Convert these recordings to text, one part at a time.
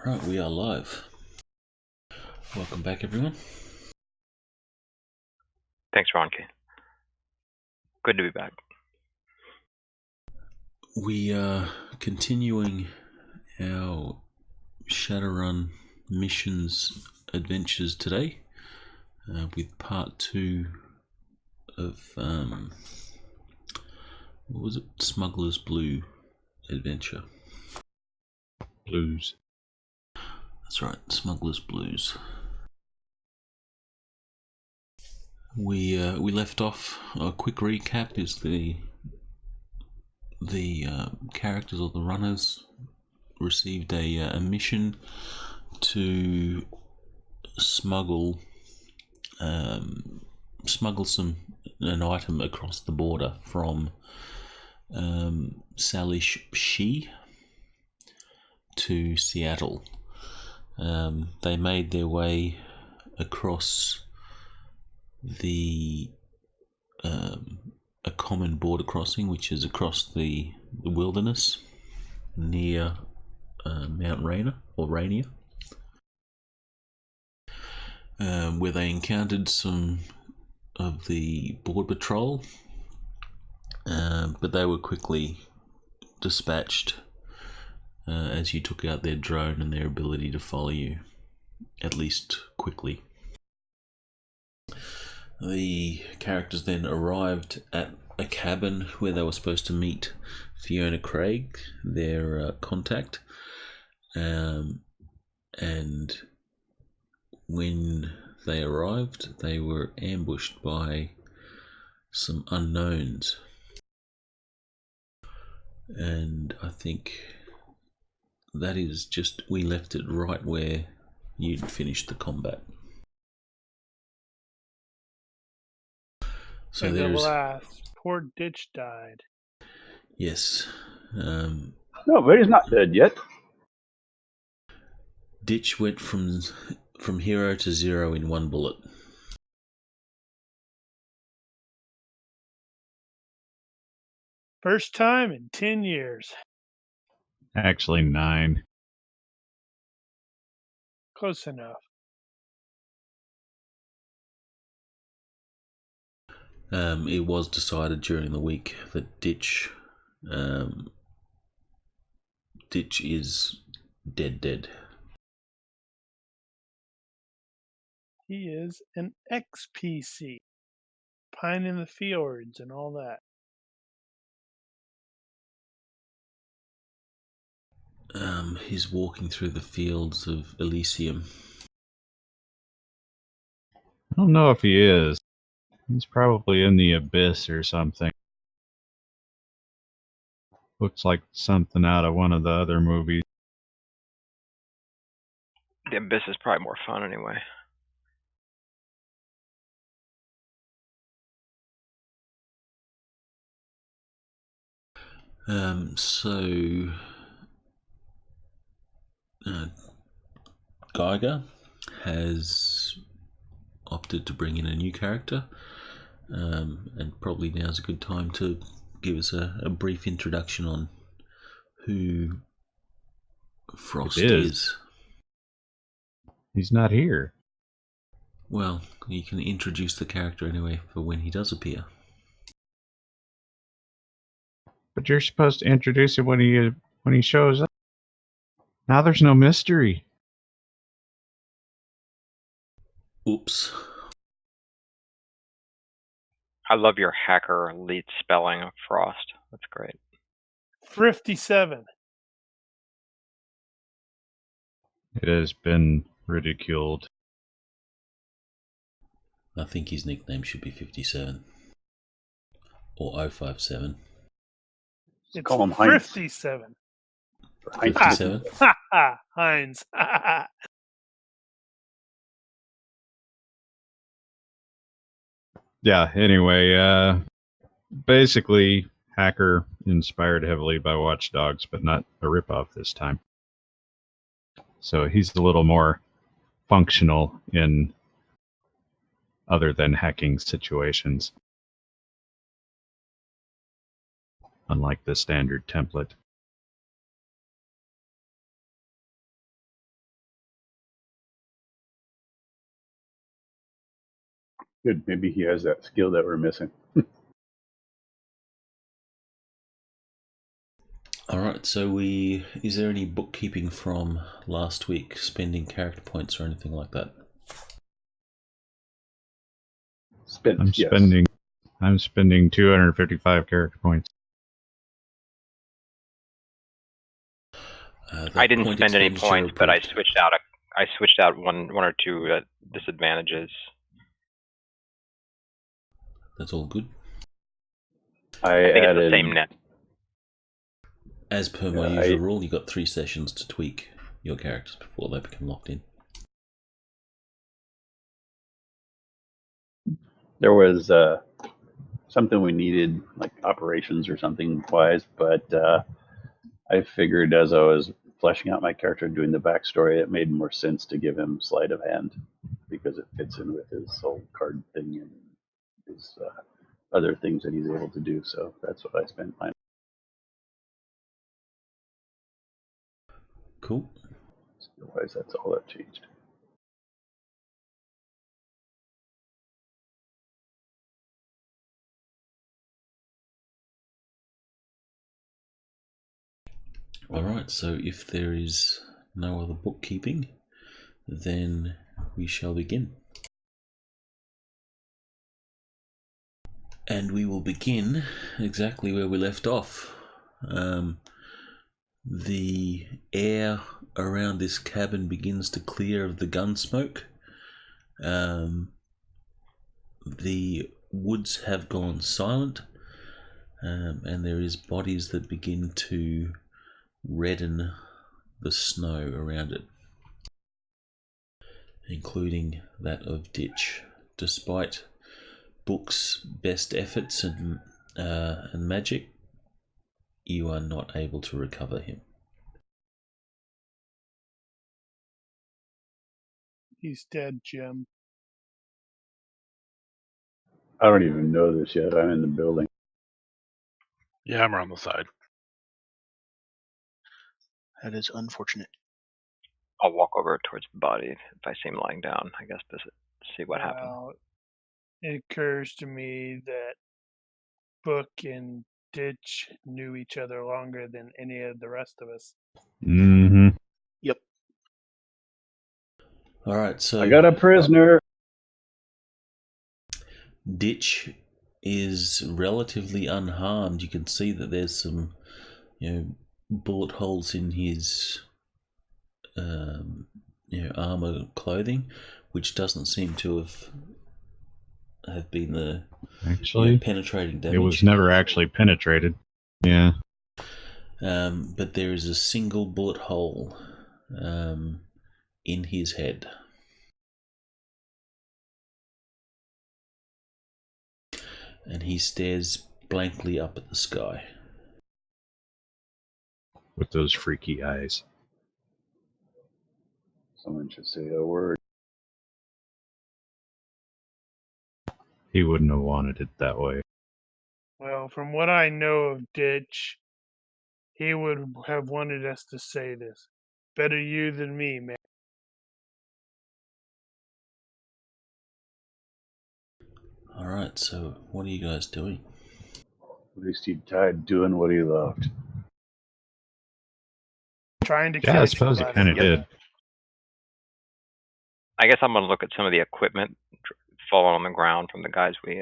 Right, we are live. Welcome back, everyone. Thanks, Ronnke. Good to be back. We are continuing our Shadowrun missions adventures today with part 2 of what was it? Smuggler's Blue adventure. Blues. That's right, Smuggler's Blues. We left off. A quick recap is the characters or the runners received a mission to smuggle an item across the border from Salish to Seattle. They made their way across a common border crossing, which is across the wilderness near Mount Rainier, where they encountered some of the border patrol, but they were quickly dispatched as you took out their drone and their ability to follow you, at least quickly. The characters then arrived at a cabin where they were supposed to meet Fiona Craig, their contact, and when they arrived, they were ambushed by some unknowns, and I think that is just, we left it right where you'd finished the combat. So and there's the last poor Ditch died. yes. No, but he's not dead yet. Ditch went from hero to zero in one bullet. First time in 10 years. Actually, 9. Close enough. It was decided during the week that Ditch is dead. He is an XPC. Pine in the fjords and all that. He's walking through the fields of Elysium. I don't know if he is. He's probably in the abyss or something. Looks like something out of one of the other movies. The Abyss is probably more fun anyway. So Geiger has opted to bring in a new character, and probably now's a good time to give us a brief introduction on who Frost is. He's not here. Well, you can introduce the character anyway for when he does appear. But you're supposed to introduce him when he shows up. Now there's no mystery. Oops. I love your hacker elite spelling of Frost. That's great. 57. It has been ridiculed. I think his nickname should be 57. Or 057. It's Call him Heinz. 57. 57? Ha ha! Heinz. Yeah, anyway, basically, hacker inspired heavily by Watch Dogs, but not a ripoff this time. So he's a little more functional in other than hacking situations, unlike the standard template. Good. Maybe he has that skill that we're missing. All right. So is there any bookkeeping from last week, spending character points or anything like that? Spent. Yes. I'm spending 255 character points. I didn't point spend any expenditure points, but I approved. switched out one or two disadvantages. That's all good. I think added it's the same net. As per my usual rule, you got 3 sessions to tweak your characters before they become locked in. There was something we needed, like operations or something wise, but I figured as I was fleshing out my character, doing the backstory, it made more sense to give him sleight of hand because it fits in with his whole card thing and his other things that he's able to do. So that's what I spent mine. Cool. Otherwise, that's all that changed. All right. So if there is no other bookkeeping, then we shall begin. And we will begin exactly where we left off. The air around this cabin begins to clear of the gun smoke. The woods have gone silent, and there is bodies that begin to redden the snow around it, including that of Ditch. Despite Book's best efforts and magic, you are not able to recover him. He's dead, Jim. I don't even know this yet. I'm in the building. Yeah, I'm around the side. That is unfortunate. I'll walk over towards the body if I see him lying down, I guess, to see what happened. It occurs to me that Book and Ditch knew each other longer than any of the rest of us. Mm-hmm. Yep. All right, so I got a prisoner. Ditch is relatively unharmed. You can see that there's some, bullet holes in his, armor clothing, which doesn't seem to have been the penetrating damage. It was never actually penetrated. Yeah. But there is a single bullet hole in his head. And he stares blankly up at the sky. With those freaky eyes. Someone should say a word. He wouldn't have wanted it that way. Well, from what I know of Ditch, he would have wanted us to say this. Better you than me, man. Alright, so what are you guys doing? At least he died doing what he loved. Trying to Yeah, kill I suppose he somebody. kind of did. I guess I'm going to look at some of the equipment fallen on the ground from the guys we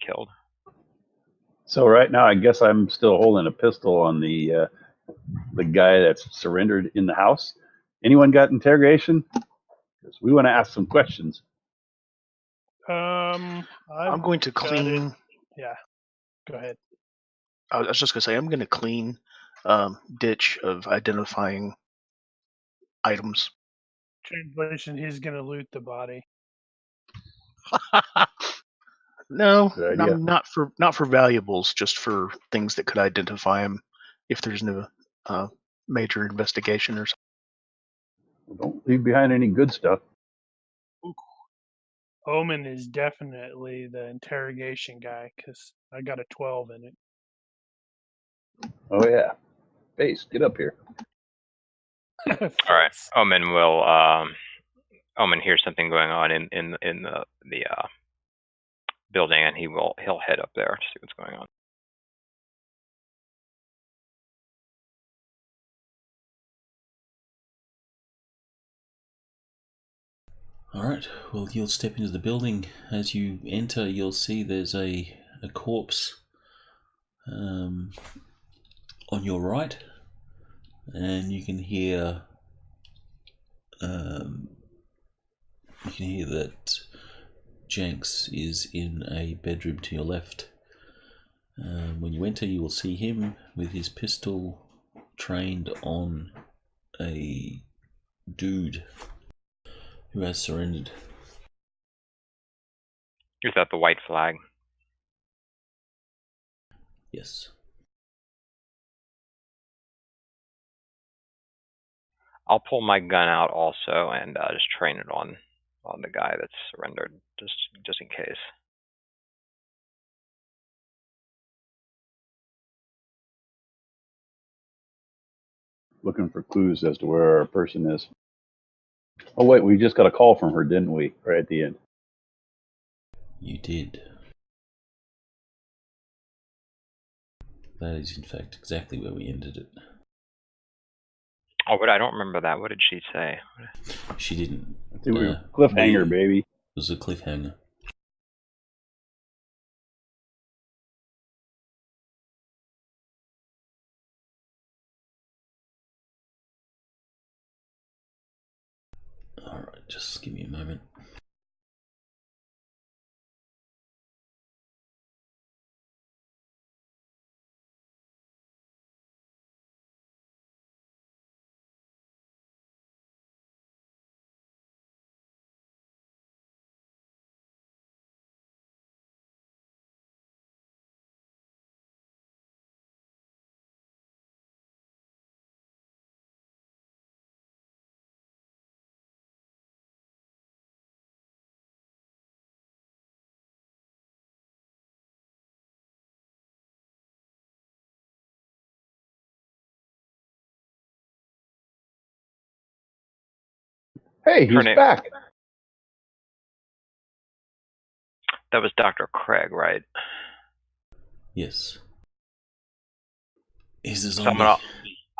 killed. So right now, I guess I'm still holding a pistol on the guy that's surrendered in the house. Anyone got interrogation? Because we want to ask some questions. I'm going to clean. Yeah, go ahead. I was just going to say, I'm going to clean Ditch of identifying items. Translation, he's going to loot the body. No, Good idea. not for valuables, just for things that could identify him if there's no major investigation or something. Well, don't leave behind any good stuff. Omen is definitely the interrogation guy, because I got a 12 in it. Oh yeah, Base, get up here. All right, Omen hears something going on in the building, and he'll head up there to see what's going on. Alright, well, you'll step into the building. As you enter, you'll see there's a corpse on your right, and you can hear that Jenks is in a bedroom to your left. When you enter, you will see him with his pistol trained on a dude who has surrendered. Is that the white flag? Yes. I'll pull my gun out also and just train it on the guy that's surrendered, just in case. Looking for clues as to where our person is. Oh wait, we just got a call from her, didn't we? Right at the end. You did. That is, in fact, exactly where we ended it. Oh, but I don't remember that. What did she say? She didn't. I think we were cliffhanger, baby. It was a cliffhanger. Alright, just give me a moment. Hey, he's name- back. That was Dr. Craig, right? Yes. He's a So zombie. I'm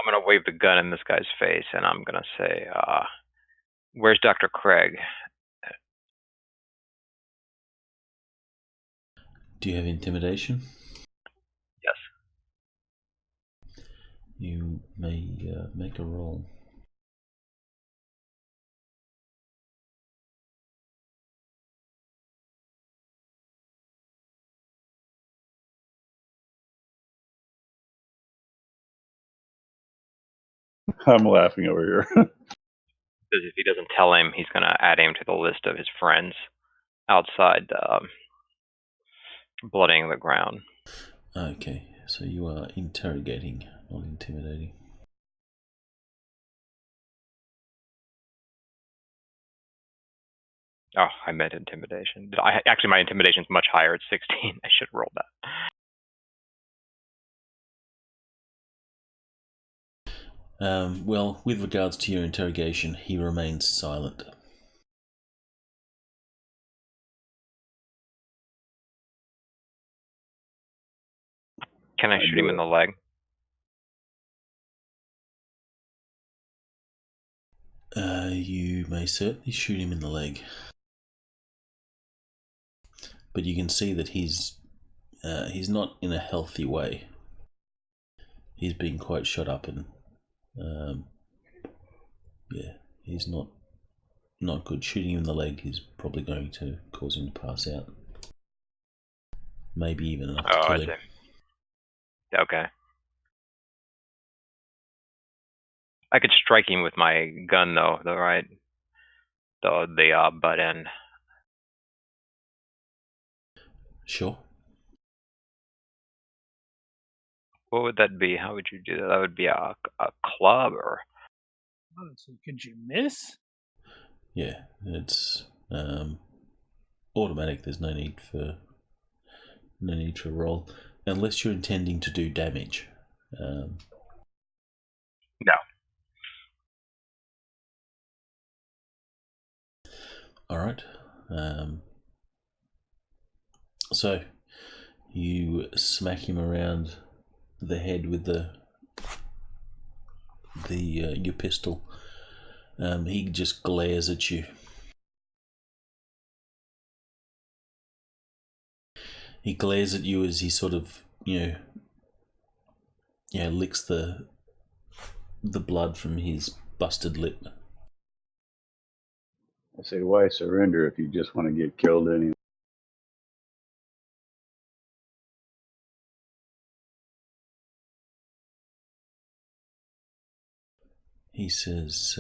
gonna wave the gun in this guy's face, and I'm gonna say, "Where's Dr. Craig?" Do you have intimidation? Yes. You may make a roll. I'm laughing over here. Because if he doesn't tell him, he's gonna add him to the list of his friends outside, bloodying the ground. Okay, so you are interrogating, not intimidating. Oh, I meant intimidation. Actually, my intimidation's much higher. It's 16. I should roll that. Well, with regards to your interrogation, he remains silent. Can I shoot him in the leg? You may certainly shoot him in the leg. But you can see that he's not in a healthy way. He's been quite shot up, and yeah, he's not good. Shooting him in the leg is probably going to cause him to pass out. Maybe even enough to kill him. Okay. I could strike him with my gun, though. The butt end. Sure. What would that be? How would you do that? That would be a club, or Oh, so could you miss? Yeah, it's automatic. There's no need for roll unless you're intending to do damage. no. All right. So you smack him around the head with your pistol. He just glares at you. He glares at you as he sort of, licks the blood from his busted lip. I say, why surrender if you just want to get killed anyway? He says,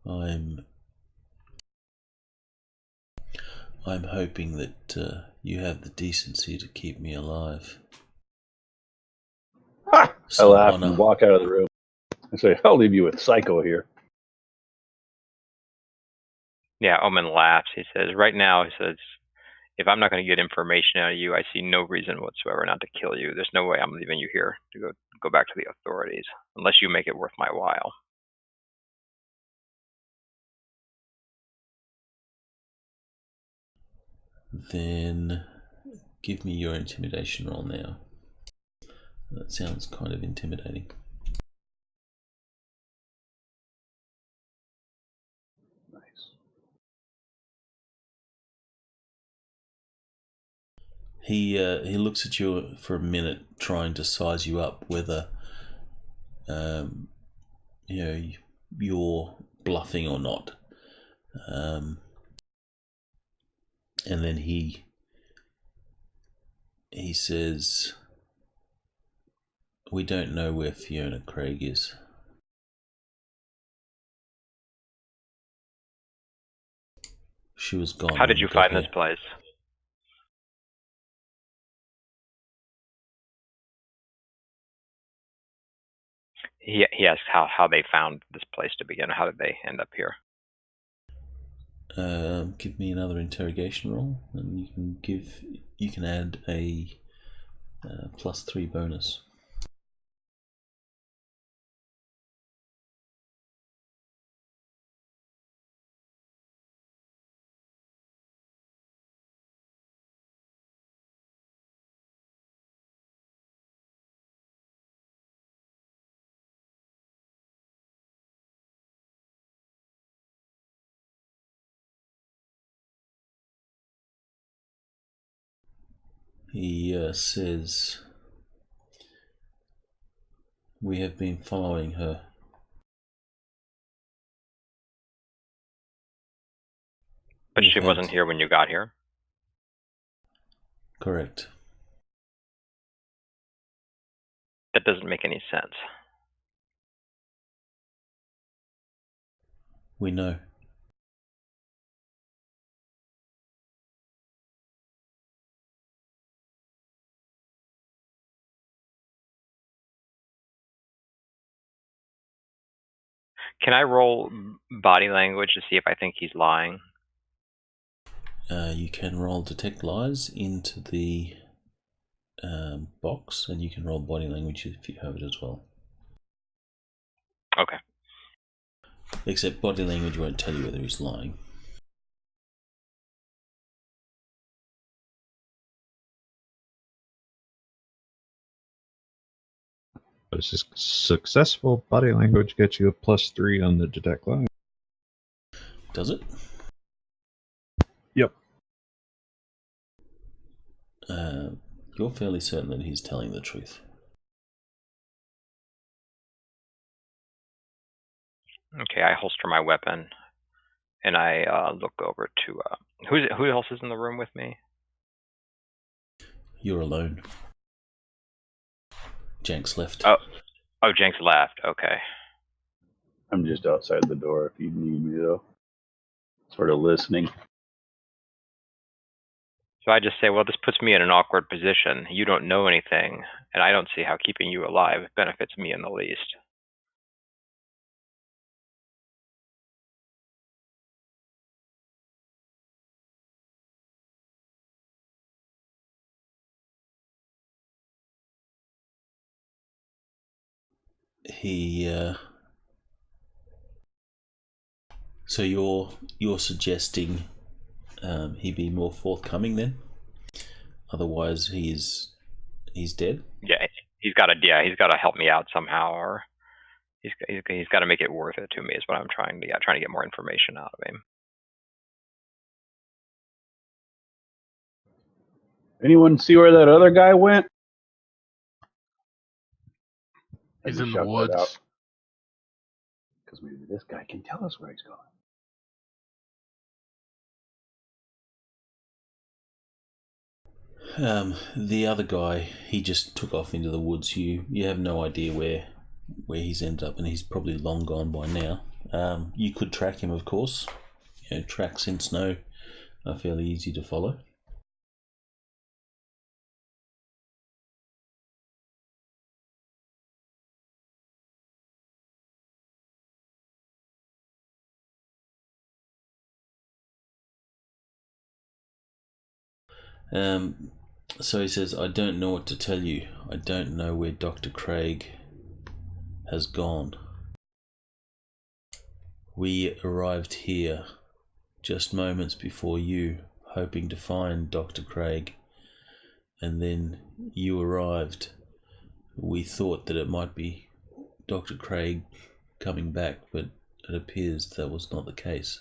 I'm hoping that you have the decency to keep me alive. Ha! I Some laugh honor. and walk out of the room. I say, I'll leave you with Psycho here. Yeah, Omen laughs. He says, right now, he says, if I'm not going to get information out of you, I see no reason whatsoever not to kill you. There's no way I'm leaving you here to go back to the authorities, unless you make it worth my while. Then give me your intimidation roll now. That sounds kind of intimidating. Nice. He looks at you for a minute, trying to size you up, whether you're bluffing or not. And then he says, we don't know where Fiona Craig is. She was gone. How did you find this place? He asks how they found this place to begin. How did they end up here? Give me another interrogation roll, and you can add a +3 bonus. He says, we have been following her. But she wasn't here when you got here? Correct. That doesn't make any sense. We know. Can I roll body language to see if I think he's lying? You can roll detect lies into the box, and you can roll body language if you have it as well. Okay. Except body language won't tell you whether he's lying. But it's just successful body language gets you a +3 on the detect line. Does it? Yep. You're fairly certain that he's telling the truth. Okay, I holster my weapon, and I look over to who else is in the room with me? You're alone. Jank's left. Oh, Jenks left. Okay. I'm just outside the door if you need me, though. Sort of listening. So I just say, well, this puts me in an awkward position. You don't know anything, and I don't see how keeping you alive benefits me in the least. So you're suggesting he be more forthcoming then? Otherwise, he's dead. Yeah, he's got to help me out somehow, or he's got to make it worth it to me. Is what I'm trying to get more information out of him. Anyone see where that other guy went? He's in the woods. Because maybe this guy can tell us where he's going. The other guy, he just took off into the woods. You have no idea where he's ended up, and he's probably long gone by now. You could track him, of course. Tracks in snow are fairly easy to follow. So he says, I don't know what to tell you. I don't know where Dr. Craig has gone. We arrived here just moments before you, hoping to find Dr. Craig, and then you arrived. We thought that it might be Dr. Craig coming back, but it appears that was not the case.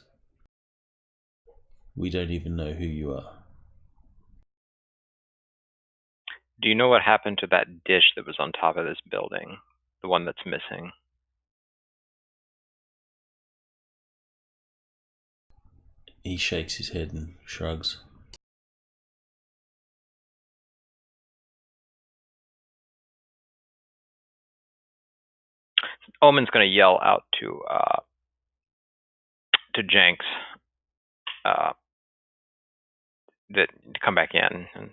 We don't even know who you are. Do you know what happened to that dish that was on top of this building? The one that's missing? He shakes his head and shrugs. Omen's going to yell out to Jenks that to come back in. And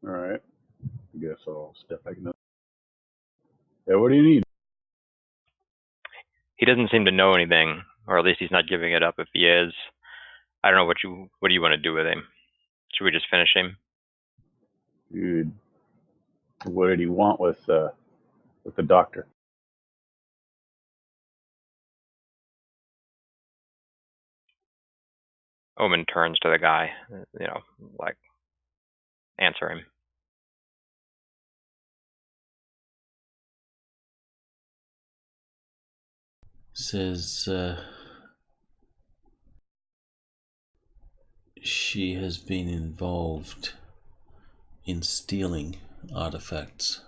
All right. I guess I'll step back in. Yeah, what do you need? he doesn't seem to know anything, or at least he's not giving it up. If he is, I don't know what do you want to do with him? Should we just finish him? Dude, what did he want with the doctor? Omen turns to the guy, like, answer him. Says, she has been involved in stealing artifacts.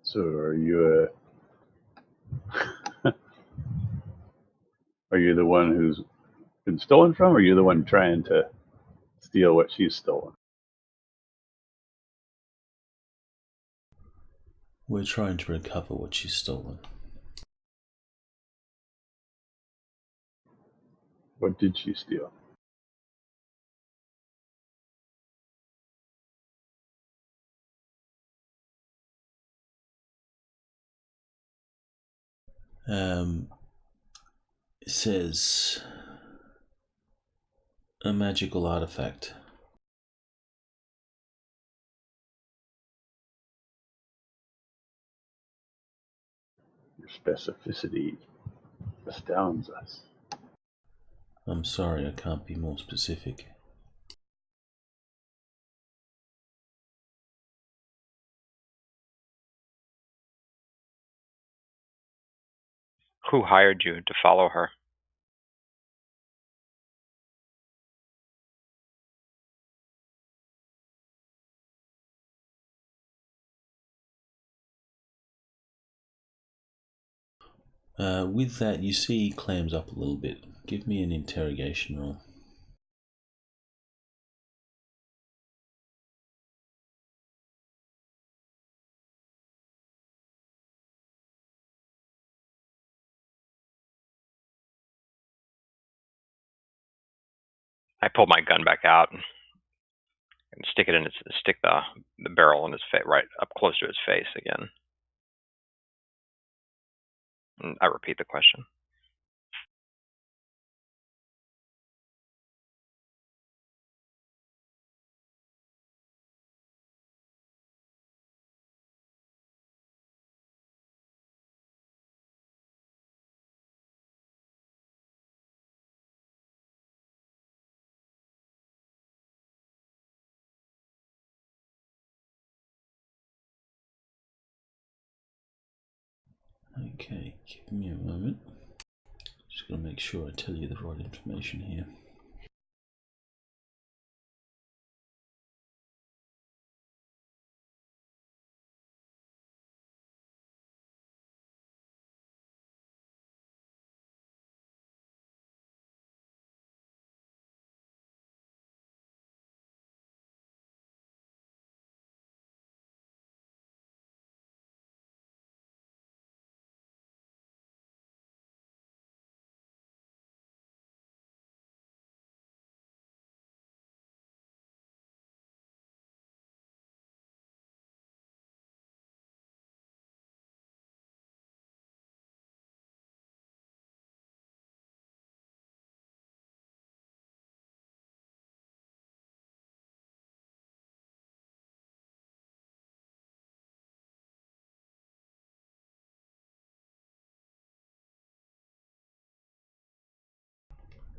So are you are you the one who's been stolen from, or are you the one trying to steal what she's stolen? We're trying to recover what she's stolen. What did she steal? It says a magical artifact. Your specificity astounds us. I'm sorry, I can't be more specific. Who hired you to follow her? With that, you see he clams up a little bit. Give me an interrogation roll. I pull my gun back out and stick the barrel in his face, right up close to his face again. And I repeat the question. Okay, give me a moment. Just got to make sure I tell you the right information here.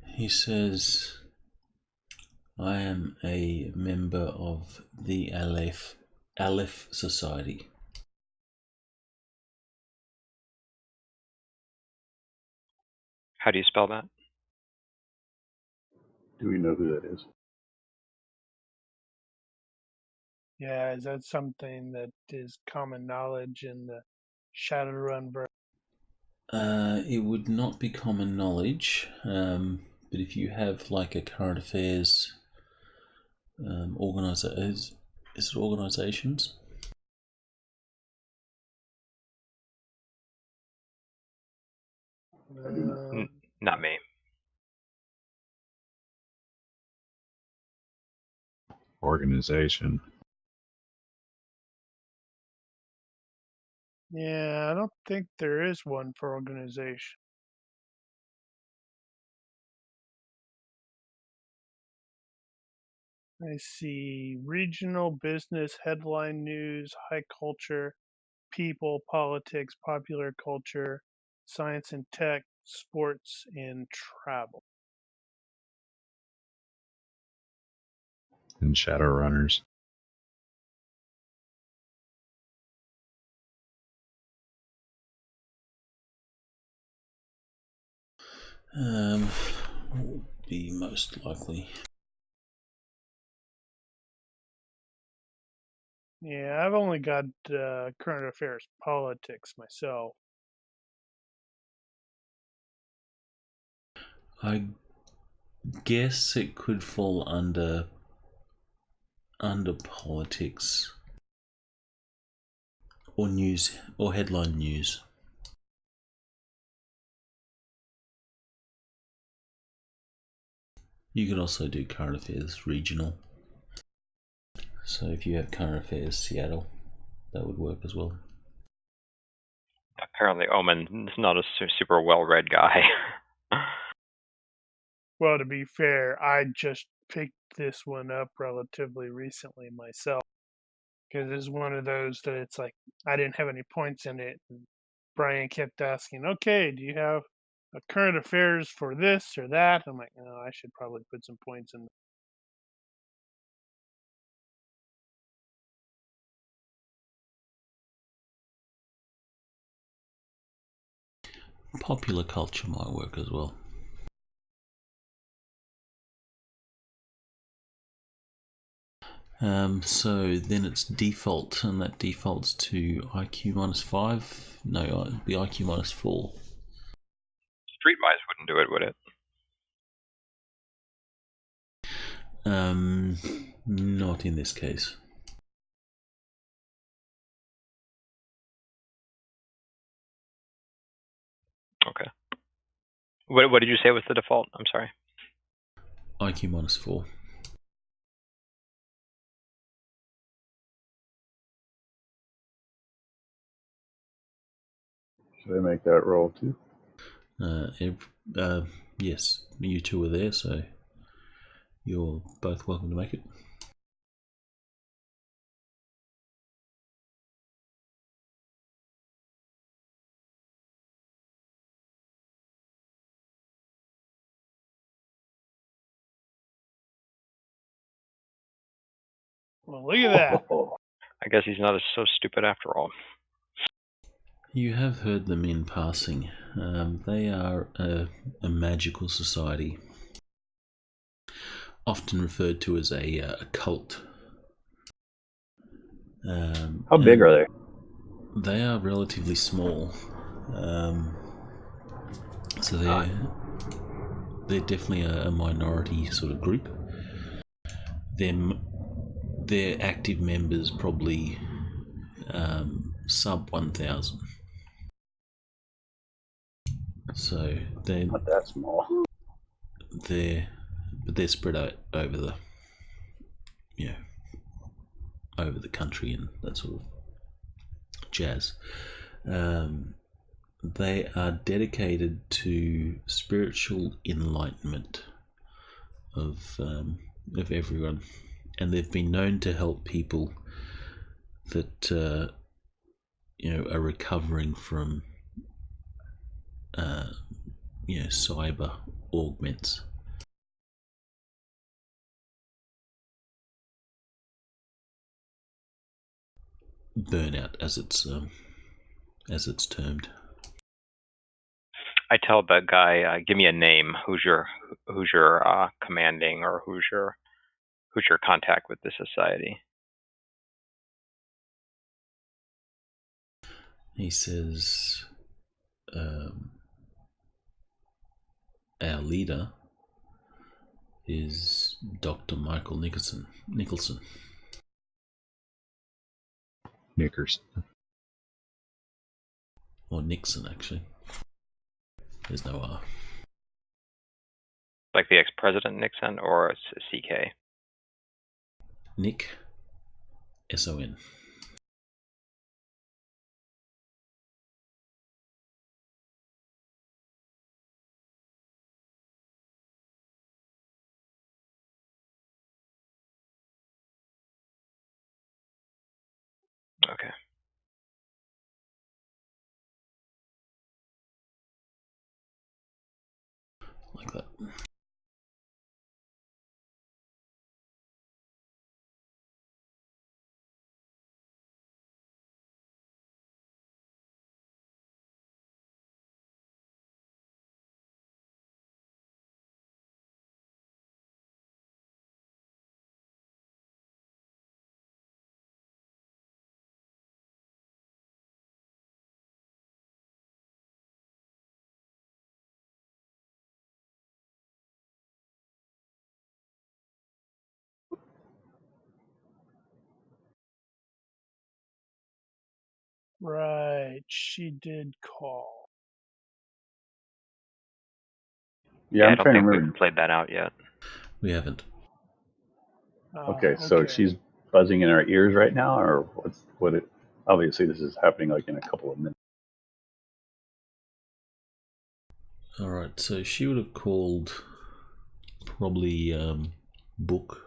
He says, I am a member of the Aleph Society. How do you spell that? Do we know who that is? Yeah, is that something that is common knowledge in the Shadowrun version? It would not be common knowledge, but if you have like a current affairs is it organizations? I do not. Not me. Organization. Yeah, I don't think there is one for organization. I see regional business, headline news, high culture, people, politics, popular culture, science and tech, sports, and travel. And Shadowrunners. What would be most likely? Yeah, I've only got current affairs, politics myself. I guess it could fall under politics or news or headline news. You could also do current affairs regional. So if you have current affairs Seattle, that would work as well. Apparently, Omen is not a super well-read guy. Well, to be fair, I just picked this one up relatively recently myself because it's one of those that it's like I didn't have any points in it. And Brian kept asking, "Okay, do you have a current affairs for this or that?" I'm like, "No, I should probably put some points in." Popular culture might work as well. So then it's default, and that defaults to IQ -5. No, it'd be IQ -4. Streetwise wouldn't do it, would it? Not in this case. Okay. What did you say was the default? I'm sorry. IQ -4. Should I make that roll too? Yes, you two are there, so you're both welcome to make it. Well, look at that. I guess he's not so stupid after all. You have heard them in passing. They are a magical society, often referred to as a cult. How big are they? They are relatively small. So they're definitely a minority sort of group. Their active members probably sub 1,000. So they're Not that small. they're spread out over the over the country and that sort of jazz. They are dedicated to spiritual enlightenment of everyone, and they've been known to help people that are recovering from cyber augments. Burnout, as it's termed. I tell the guy, give me a name. Who's your commanding, or who's your contact with the society? He says, our leader is Dr. Michael Nicholson. Knickers. Or Nixon, actually. There's no R. Like the ex-president Nixon, or it's CK? Nick, S-O-N. Okay. Like that. Right, she did call. Yeah, I I'm don't trying to think remember. we've played that out yet. We haven't. Okay, so she's buzzing in our ears right now, or what? Obviously, this is happening like in a couple of minutes. Alright, so she would have called probably Book.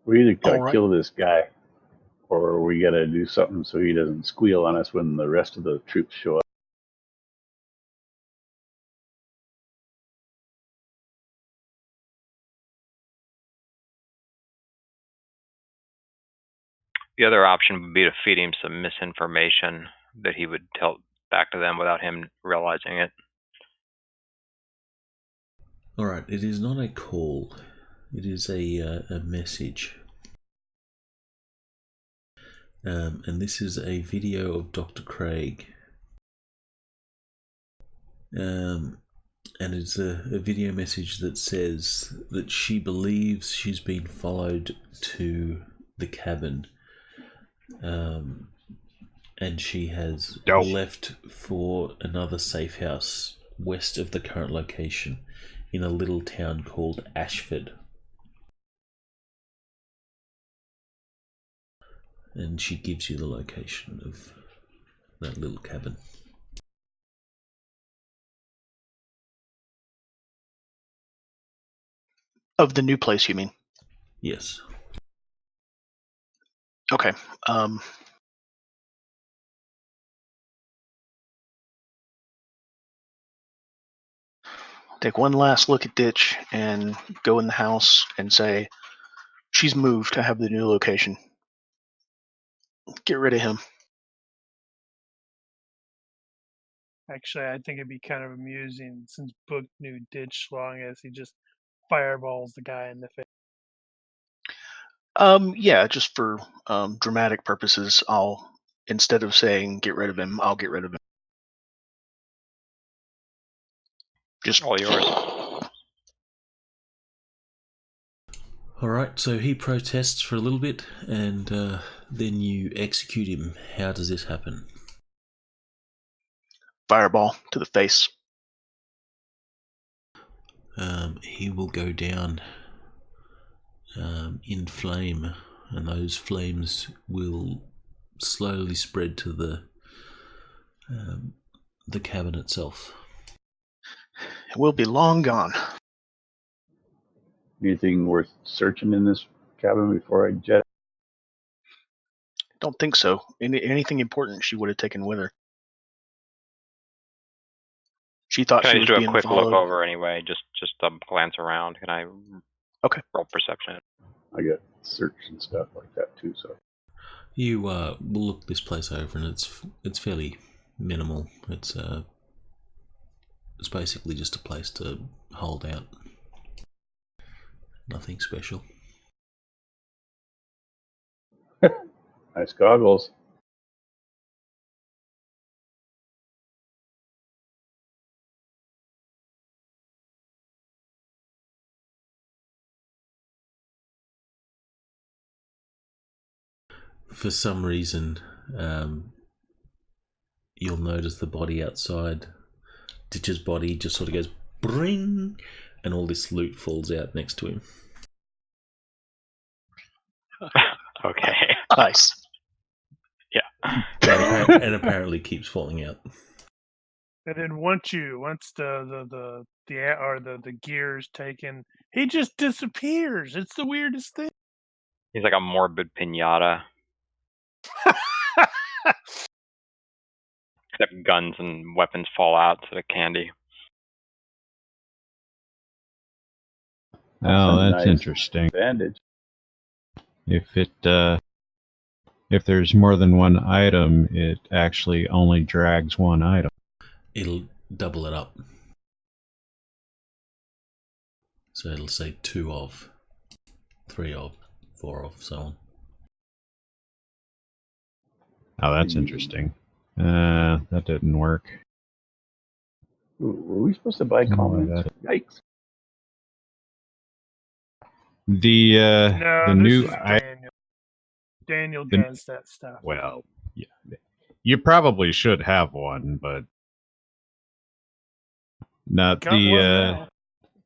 We either gotta All right. kill this guy, or we gotta do something so he doesn't squeal on us when the rest of the troops show up. The other option would be to feed him some misinformation that he would tell back to them without him realizing it. Alright, it is not a call. It is a message. And this is a video of Dr. Craig. And it's a video message that says that she believes she's been followed to the cabin. And she has left for another safe house west of the current location in a little town called Ashford. And she gives you the location of that little cabin. Of the new place, you mean? Yes. Okay. take one last look at Ditch and go in the house and say, she's moved. I have the new location. Get rid of him. Actually, I think it'd be kind of amusing since Book knew Ditch long as he just fireballs the guy in the face. Yeah, just for dramatic purposes, I'll, instead of saying get rid of him, I'll get rid of him. Just All yours. Alright, so he protests for a little bit, and then you execute him. How does this happen? fireball to the face. He will go down in flame, and those flames will slowly spread to the cabin itself. We'll be long gone. Anything worth searching in this cabin before I jet? Don't think so. Anything important she would have taken with her. She thought Can I she just was do a being quick followed. look over anyway? Just glance around. Can I? Okay. Roll perception. I got search and stuff like that too. So You will look this place over, and it's fairly minimal. It's basically just a place to hold out. Nothing special. nice goggles. For some reason, you'll notice the body outside. Ditch's body just sort of goes bring, and all this loot falls out next to him. Okay. Nice. Yeah. And apparently keeps falling out. And then once the gear's taken, he just disappears. It's the weirdest thing. He's like a morbid pinata. Except guns and weapons fall out instead of candy. Oh, a that's nice interesting. bandage. If there's more than one item, it actually only drags one item. It'll double it up. So it'll say 2 of, 3 of, 4 of, so on. Oh, that's interesting. That didn't work. Ooh, were we supposed to buy comments? Yikes. No, The this new is Daniel. Daniel does that stuff. Well, yeah, you probably should have one, but not Got one now.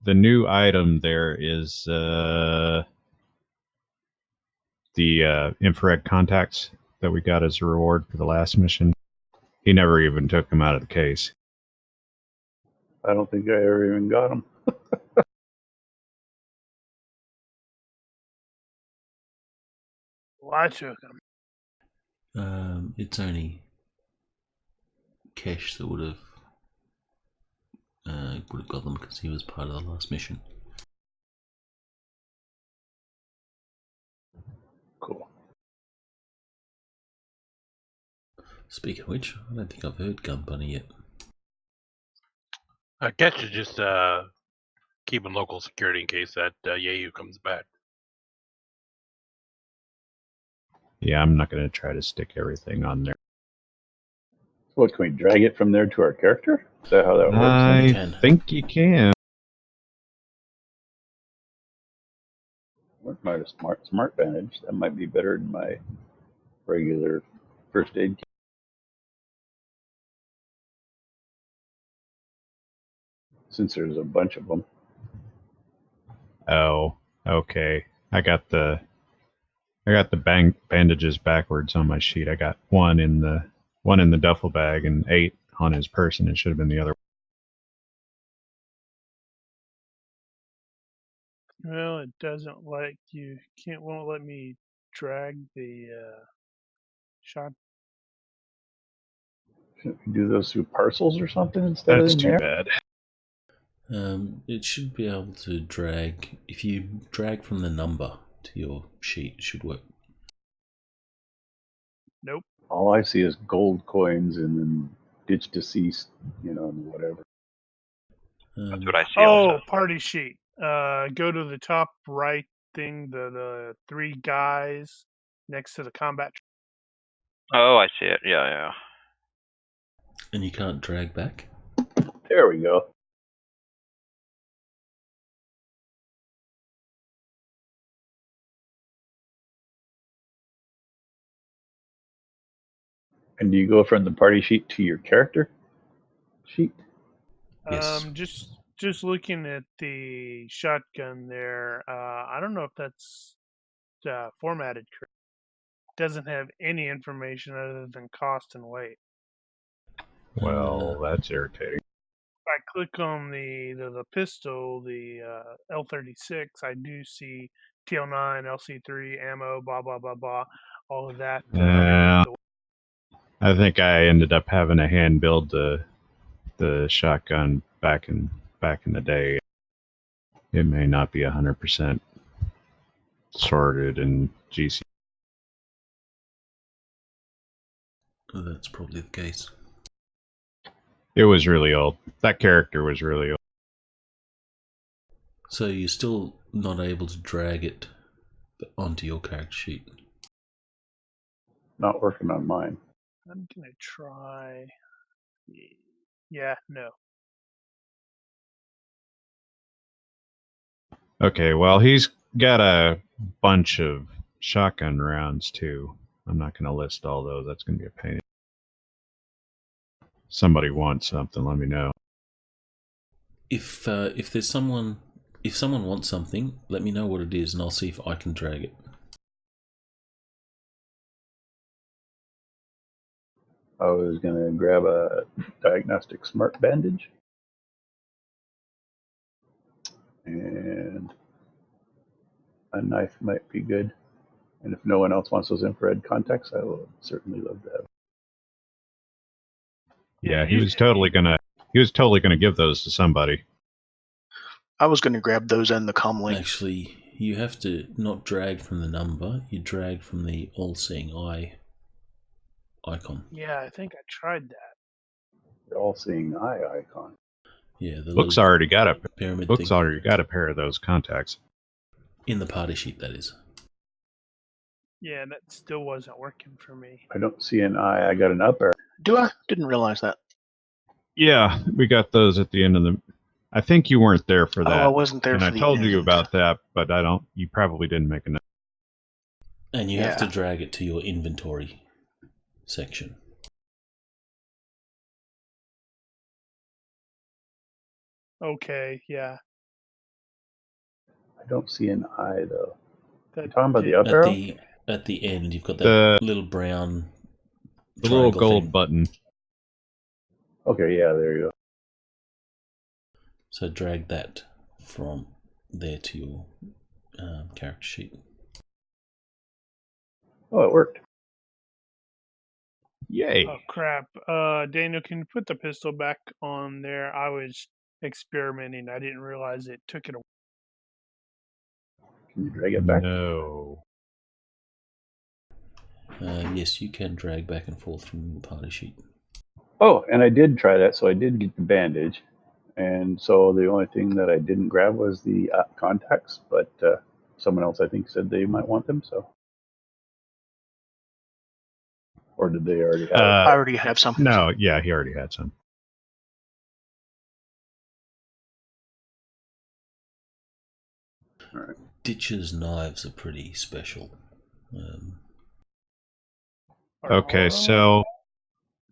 the new item there is the infrared contacts that we got as a reward for the last mission. He never even took them out of the case. I don't think I ever even got them. Well, I took him. It's only Kesh that would have got them because he was part of the last mission. Cool. Speaking of which, I don't think I've heard Gun Bunny yet. Ketch is just keeping local security in case that Yehu comes back. Yeah, I'm not going to try to stick everything on there. What, can we drag it from there to our character? Is that how that works? I think you can. What might a smart bandage? That might be better than my regular first aid kit. Since there's a bunch of them. Oh, okay. I got the bandages backwards on my sheet. I got one in the duffel bag and 8 on his person. It should have been the other. Well, it doesn't like you. Won't let me drag the shot. Shouldn't we do those through parcels or something instead That's of in too there? bad. It should be able to drag. If you drag from the number to your sheet, it should work. Nope. All I see is gold coins and then ditch deceased, and whatever. That's what I see. Oh, Also. party sheet. Go to the top right thing, the three guys next to the combat. Oh, I see it. Yeah. And you can't drag back? There we go. And do you go from the party sheet to your character sheet? Yes. Just looking at the shotgun there. I don't know if that's formatted correct. Doesn't have any information other than cost and weight. Well, that's irritating. If I click on the pistol, the L36, I do see TL9, LC3, ammo, blah blah blah blah, all of that. Yeah. I think I ended up having to hand build the shotgun back in the day. It may not be 100% sorted in GC. That's probably the case. It was really old. That character was really old. So you're still not able to drag it onto your character sheet? Not working on mine. I'm gonna try. Yeah, no. Okay, well, he's got a bunch of shotgun rounds, too. I'm not going to list all those. That's going to be a pain. Somebody wants something, let me know. If there's someone, if someone wants something, let me know what it is, and I'll see if I can drag it. I was going to grab a diagnostic smart bandage. And a knife might be good. And if no one else wants those infrared contacts, I will certainly love to have. Yeah, he was totally gonna give those to somebody. I was going to grab those and the comlink. Actually, you have to not drag from the number, you drag from the all-seeing eye icon. Yeah, I think I tried that. The all-seeing eye icon. Yeah, the Book's already got a pyramid Book's thing. already got a pair of those contacts. In the party sheet, that is. Yeah, that still wasn't working for me. I don't see an eye. I got an up arrow. Do I? Didn't realize that. Yeah, we got those at the end of the. I think you weren't there for that. Oh, I wasn't there and for I the told you end. about that, but I don't. You probably didn't make a note. And you have to Yeah. drag it to your inventory section. Okay, yeah. I don't see an eye though. That You talking about the did- up arrow? At the end, you've got that The little brown little triangle gold thing. button. Okay, yeah, there you go. So drag that from there to your character sheet. Oh, it worked. Yay! Oh crap. Daniel, can you put the pistol back on there? I was experimenting. I didn't realize it took it away. Can you drag it back? No. Yes, you can drag back and forth from the party sheet. Oh, and I did try that, so I did get the bandage. And so the only thing that I didn't grab was the contacts, but someone else I think said they might want them, so. Or did they already have I already have some. No, yeah, he already had some. All right. Ditch's knives are pretty special. Okay, so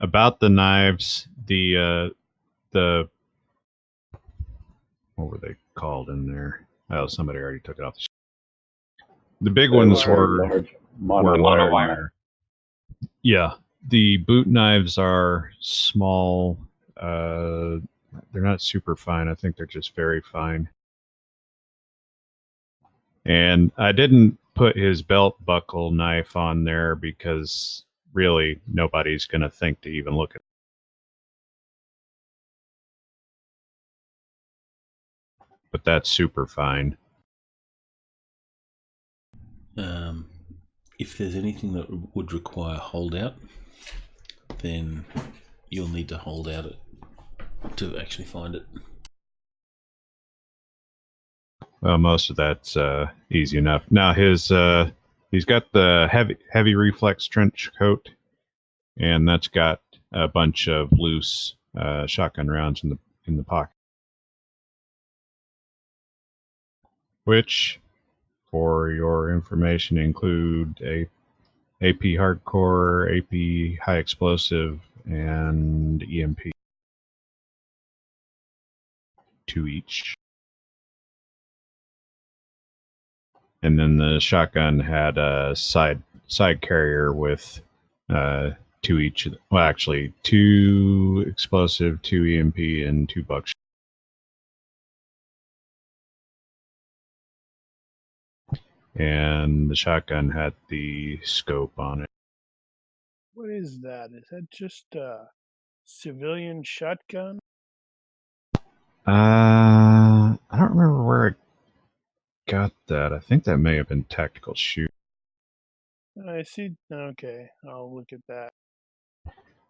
about the knives, the what were they called in there? Oh, somebody already took it off. The big ones were large mono monowire. wire. Yeah, the boot knives are small. They're not super fine. I think they're just very fine. And I didn't put his belt buckle knife on there because really nobody's going to think to even look at it. but that's super fine. If there's anything that would require holdout, then you'll need to hold out it to actually find it. Well, most of that's easy enough. Now he's got the heavy reflex trench coat, and that's got a bunch of loose shotgun rounds in the pocket, which, for your information, include a AP hardcore, AP high explosive, and EMP. 2 each. And then the shotgun had a side carrier with 2 each. Well, actually, 2 explosive, 2 EMP, and 2 buckshot. And the shotgun had the scope on it. What is that? Is that just a civilian shotgun? I don't remember where I got that. I think that may have been tactical shoot. I see. Okay, I'll look at that.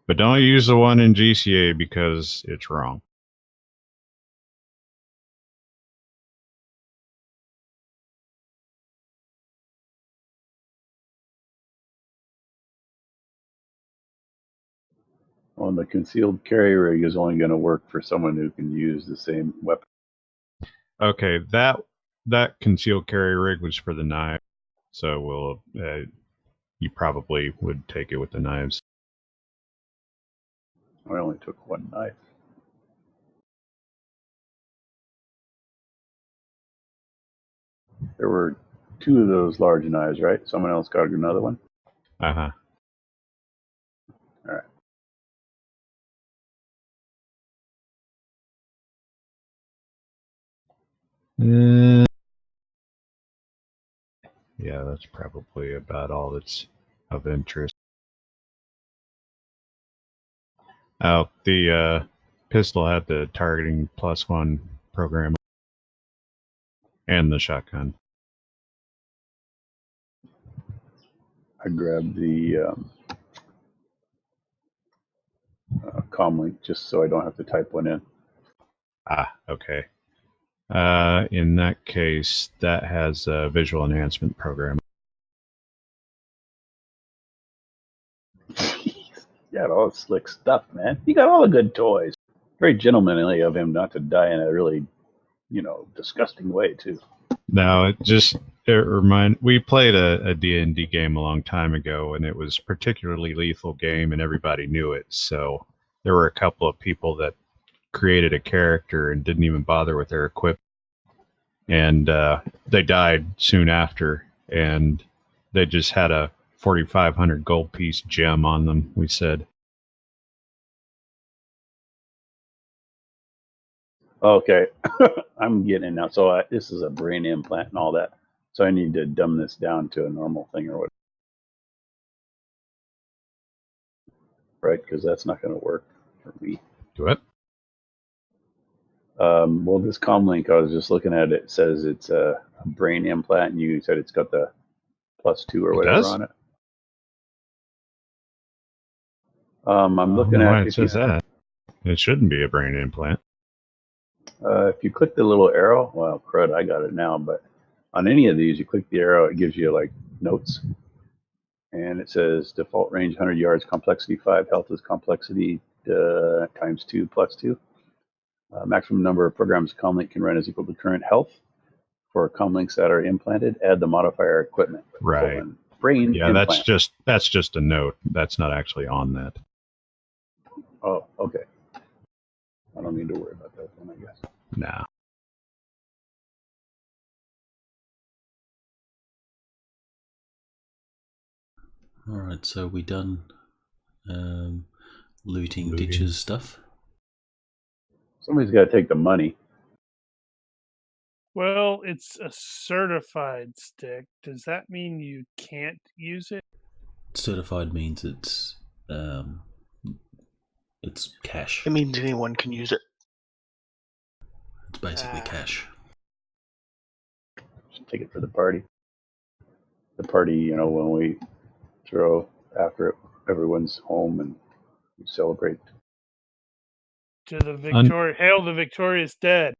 But don't use the one in GCA because it's wrong. Well, the concealed carry rig is only going to work for someone who can use the same weapon. Okay, that concealed carry rig was for the knife, so you probably would take it with the knives. I only took 1 knife. There were 2 of those large knives, right? Someone else got another one? Uh-huh. All right. Yeah, that's probably about all that's of interest. Oh, the pistol had the targeting +1 program and the shotgun. I grabbed the comlink just so I don't have to type one in. Ah, okay. In that case, that has a visual enhancement program. You got all the slick stuff, man. You got all the good toys. Very gentlemanly of him not to die in a really, disgusting way, too. Now, we played a D&D game a long time ago, and it was a particularly lethal game, and everybody knew it. So there were a couple of people that created a character and didn't even bother with their equipment. And they died soon after, and they just had a 4,500 gold piece gem on them, we said. Okay, I'm getting it now. So this is a brain implant and all that. So I need to dumb this down to a normal thing or what? Right? Because that's not going to work for me. Do it? Well, this comlink, I was just looking at it. It says it's a brain implant, and you said it's got the +2 or whatever on it. I'm looking at why it says that. It shouldn't be a brain implant. If you click the little arrow, well, crud, I got it now. But on any of these, you click the arrow, it gives you like notes, and it says default range 100 yards, complexity 5, health is complexity ×2 +2. Maximum number of programs comlink can run is equal to current health. For comlinks that are implanted, add the modifier equipment. Right. Brain implant. that's just a note. That's not actually on that. Oh, okay. I don't need to worry about that then, I guess. Nah. Alright, so we done looting ditches stuff? Somebody's got to take the money. Well, it's a certified stick. Does that mean you can't use it? Certified means it's cash. It means anyone can use it. It's basically cash. take it for the party. The party, when we throw after everyone's home and we celebrate. To the hail the victorious dead.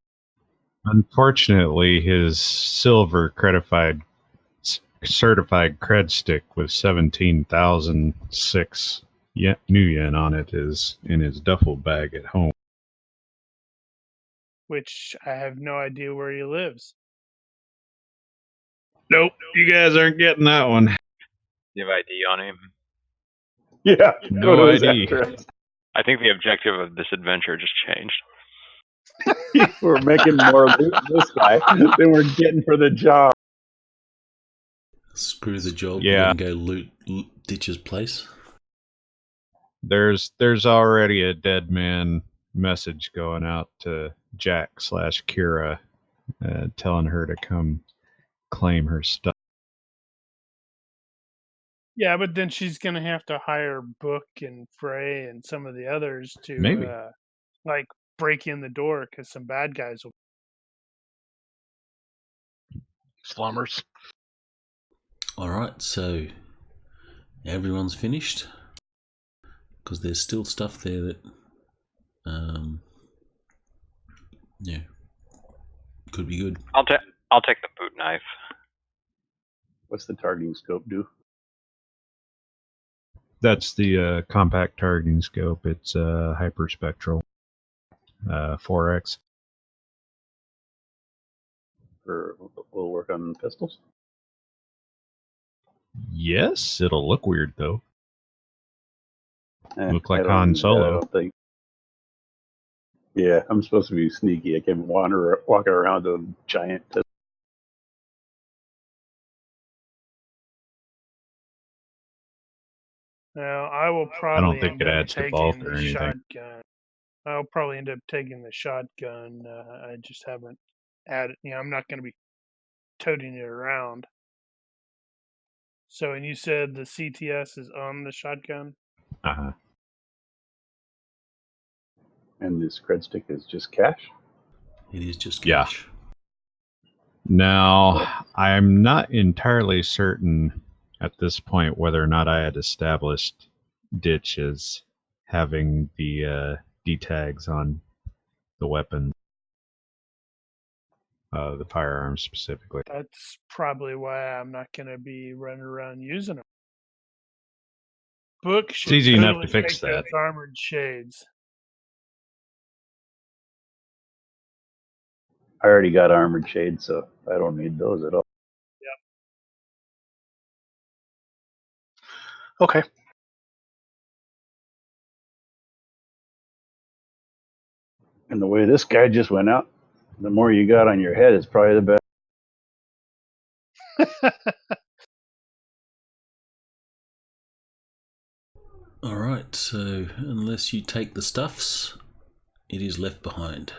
Unfortunately, his silver certified cred stick with 17,006 new yen on it is in his duffel bag at home. Which I have no idea where he lives. Nope, you guys aren't getting that one. You have ID on him? Yeah, No ID. I think the objective of this adventure just changed. We're making more loot than this guy than we're getting for the job. Screw the job. Yeah. And go loot Ditch's place. There's already a dead man message going out to Jack/Kira, telling her to come claim her stuff. Yeah, but then she's going to have to hire Book and Frey and some of the others to Maybe. break in the door because some bad guys will. Slummers. All right, so everyone's finished because there's still stuff there that, could be good. I'll take the boot knife. What's the targeting scope do? That's the compact targeting scope. It's hyperspectral, 4x. We'll work on pistols. Yes, it'll look weird though. Look like I don't Han need that, Solo. I don't think. Yeah, I'm supposed to be sneaky. I can walking around with a giant pistol. Now, I will probably. I don't think it adds to bulk or anything. Shotgun. I'll probably end up taking the shotgun. I just haven't added. I'm not going to be toting it around. So, and you said the CTS is on the shotgun? Uh-huh. And this cred stick is just cash? It is just Yeah. cash. Now, I'm not entirely certain at this point whether or not I had established Ditch as having the D tags on the weapon, the firearms specifically. That's probably why I'm not going to be running around using them. Book should easy enough totally to fix take those that. armored shades. I already got armored shades, so I don't need those at all. Okay. And the way this guy just went out, the more you got on your head is probably the best. All right, so unless you take the stuffs, it is left behind.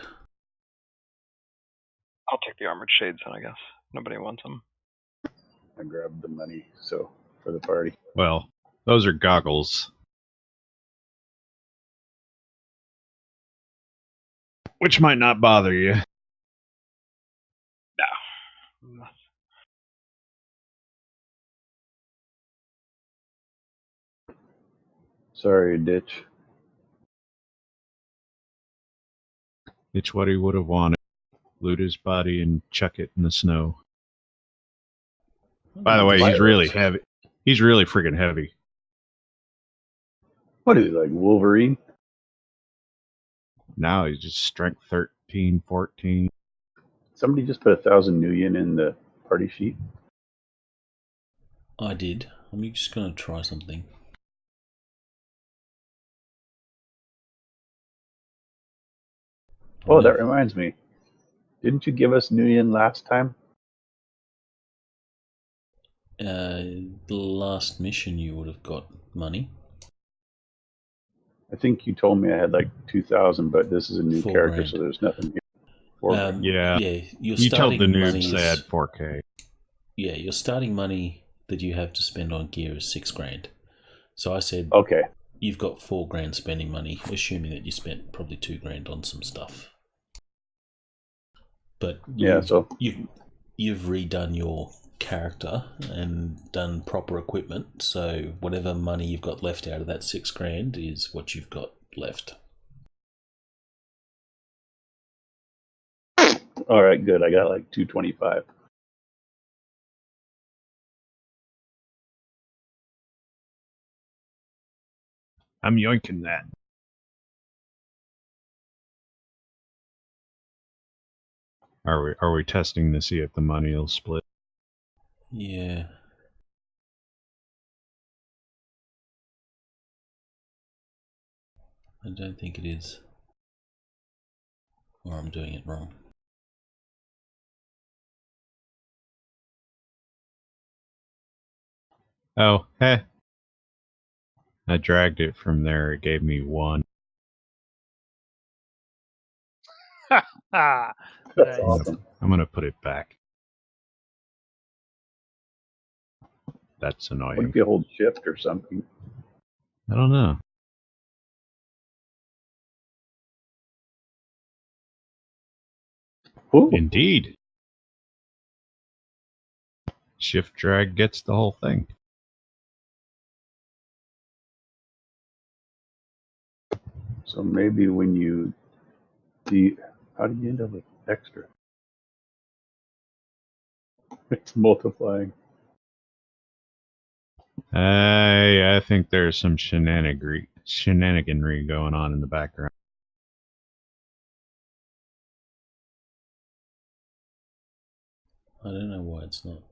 I'll take the armored shades then, I guess. Nobody wants them. I grabbed the money, so for the party. Well, those are goggles. Which might not bother you. No. Sorry, Ditch. It's what he would have wanted. Loot his body and chuck it in the snow. By the way, he's really heavy. He's really freaking heavy. What is he, like Wolverine? Now he's just strength 13, 14. Somebody just put 1,000 new yen in the party sheet. I did. I'm just going to try something. Oh, that reminds me. Didn't you give us new yen last time? The last mission you would have got money. I think you told me I had like 2,000, but this is a new 4 character, grand. so there's nothing here. Yeah. Your You told the starting noobs money they had is, 4K. yeah, your starting money that you have to spend on gear is 6 grand. So I said, Okay. you've got 4 grand spending money, assuming that you spent probably 2 grand on some stuff. But Yeah, so you've redone your character and done proper equipment, so whatever money you've got left out of that $6,000 is what you've got left. All right, good. I got like 225. I'm yoinking that. Are we testing to see if the money will split? Yeah. I don't think it is. Or I'm doing it wrong. Oh, heh. I dragged it from there. It gave me 1. Ah, That's nice. awesome. I'm gonna put it back. That's What annoying. if you hold shift or something? I don't know. Ooh. Indeed. Shift drag gets the whole thing. So maybe when you how do you end up with extra? It's multiplying. I think there's some shenaniganry going on in the background. I don't know why it's not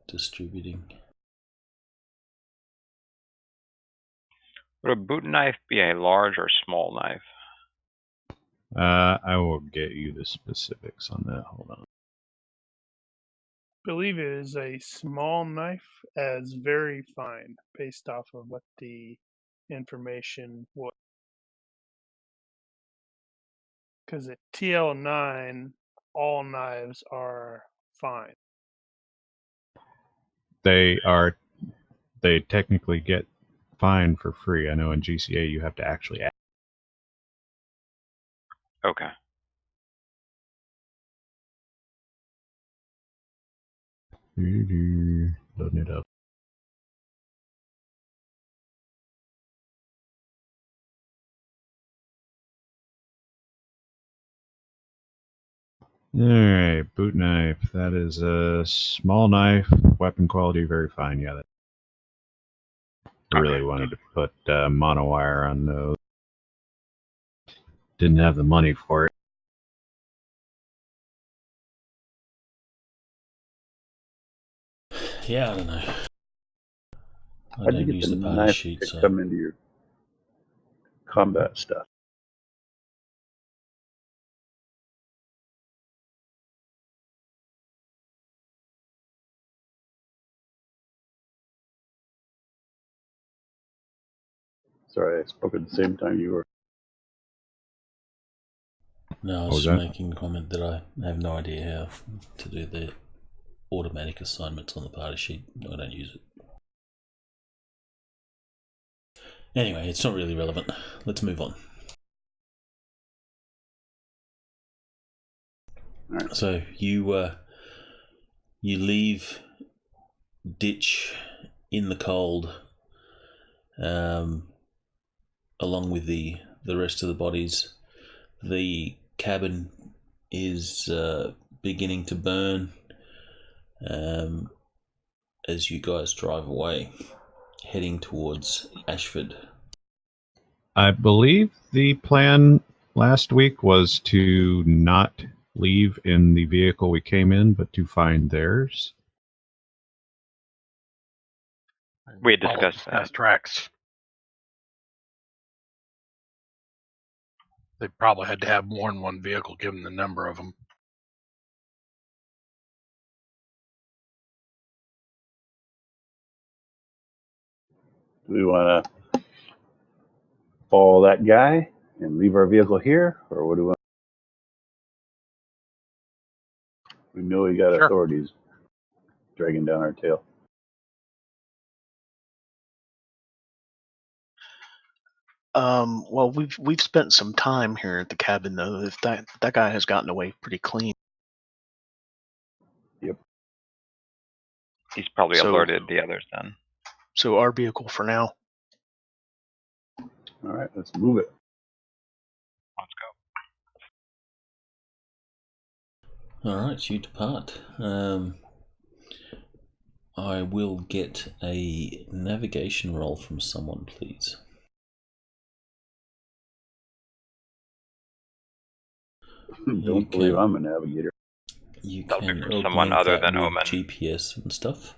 distributing. Would a boot knife be a large or small knife? I will get you the specifics on that. Hold on. Believe it is a small knife as very fine, based off of what the information was. Because at TL9, all knives are fine. They technically get fine for free. I know in GCA you have to actually add. Okay. Loading it up. Alright, boot knife. That is a small knife. Weapon quality, very fine. Yeah, I really wanted to put monowire on those. Didn't have the money for it. Yeah, I don't know. I How'd you don't get use the the party knife sheet, to so come into your combat stuff? Sorry, I spoke at the same time you were. no, I What was was just that? making a comment that I have no idea how to do the automatic assignments on the party sheet. I don't use it. Anyway, it's not really relevant. Let's move on. Right. So you leave Ditch in the cold, along with the rest of the bodies. The cabin is beginning to burn as you guys drive away, heading towards Ashford. I believe the plan last week was to not leave in the vehicle we came in, but to find theirs. We had Follow discussed the that. fast tracks. They probably had to have more than one vehicle given the number of them. Do we want to follow that guy and leave our vehicle here, or what do we want? We know we got Sure. authorities dragging down our tail. Well, we've spent some time here at the cabin though. If that guy has gotten away pretty clean. Yep. He's probably So- alerted the others then. So our vehicle for now. All right, let's move it. Let's go. All right, you depart. I will get a navigation roll from someone, please. Don't believe I'm a navigator. You That'll be can from someone augment other that than with Omen. GPS and stuff.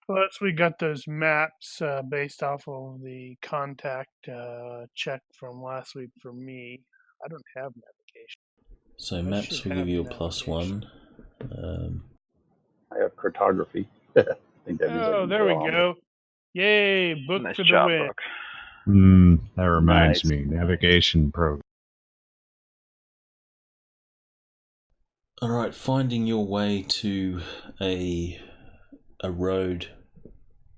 Plus, we got those maps based off of the contact check from last week for me. I don't have navigation. So I maps should will give have you a +1. I have cartography. I think that means I Oh, can there we draw. go. Yay, book Nice for the job, win. Book. That reminds Nice. me, navigation program. All right, finding your way to a road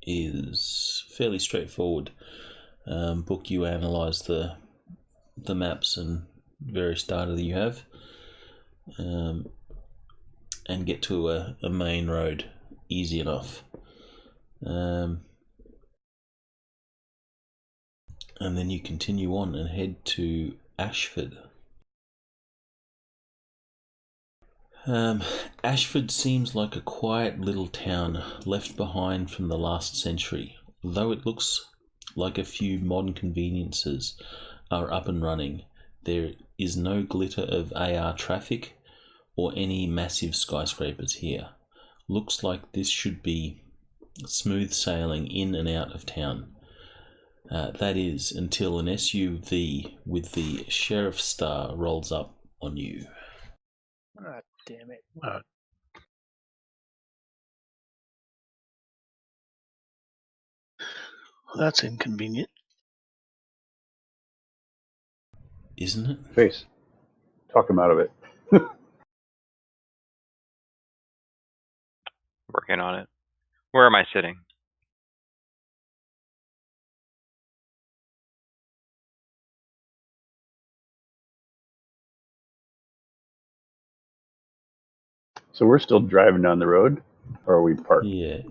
is fairly straightforward. Book, you analyze the maps and various data that you have, and get to a main road easy enough. And then you continue on and head to Ashford. Ashford seems like a quiet little town left behind from the last century, though it looks like a few modern conveniences are up and running. There is no glitter of AR traffic or any massive skyscrapers here. Looks like this should be smooth sailing in and out of town. That is, until an SUV with the sheriff's star rolls up on you. Ah, damn it. That's inconvenient. Isn't it? Face. Talk him out of it. Working on it. Where am I sitting? So we're still driving down the road, or are we parked? Yeah.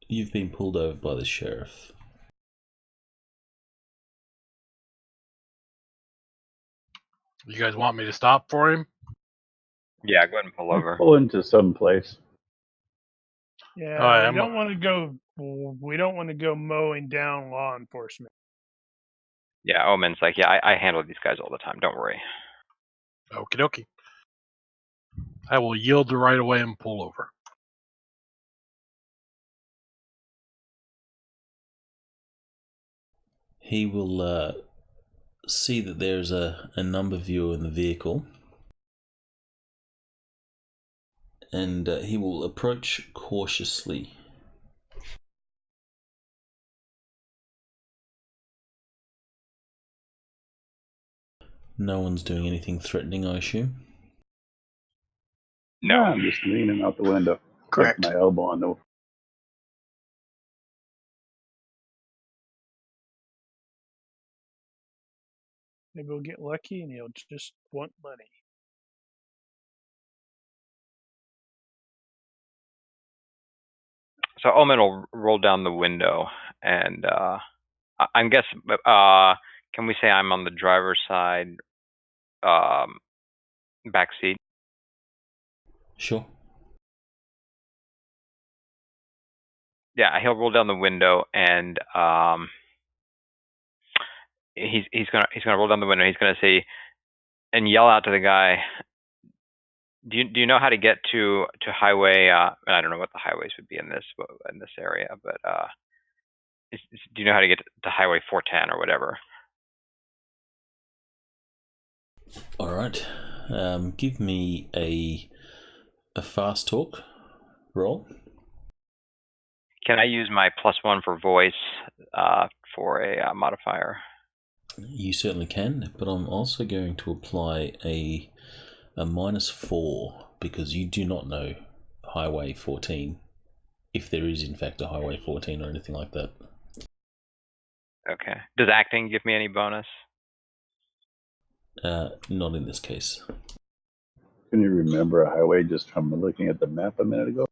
You've been pulled over by the sheriff. You guys want me to stop for him? Yeah, go ahead and pull over. Pull into some place. Yeah, Alright, we I'm don't want to go. We don't want to go mowing down law enforcement. Yeah, Omen's like, yeah, I handle these guys all the time. Don't worry. Okie dokie. I will yield the right of way and pull over. He will see that there's a number viewer in the vehicle, and he will approach cautiously. No one's doing anything threatening, I assume. No. I'm just leaning out the window. Correct. With my elbow on the. Maybe we'll get lucky and he'll just want money. So Omen will roll down the window, and I'm guessing. Can we say I'm on the driver's side, back seat? Sure. Yeah, he'll roll down the window, and he's gonna roll down the window. He's gonna say and yell out to the guy. Do you know how to get to highway? I don't know what the highways would be in this area, but do you know how to get to highway 410 or whatever? All right. Give me a fast talk roll. Can I use my +1 for voice for a modifier? You certainly can, but I'm also going to apply a -4 because you do not know Highway 14, if there is in fact a Highway 14 or anything like that. Okay. Does acting give me any bonus? Not in this case. Can you remember a highway just from looking at the map a minute ago?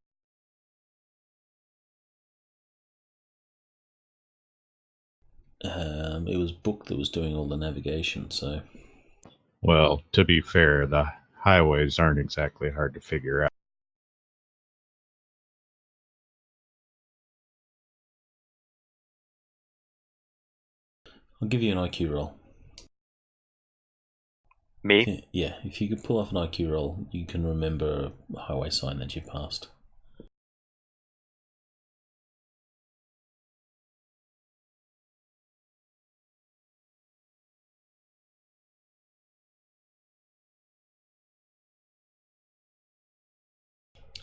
it was Book that was doing all the navigation, so... Well, to be fair, the highways aren't exactly hard to figure out. I'll give you an IQ roll. Me? Yeah, if you could pull off an IQ roll, you can remember a highway sign that you passed.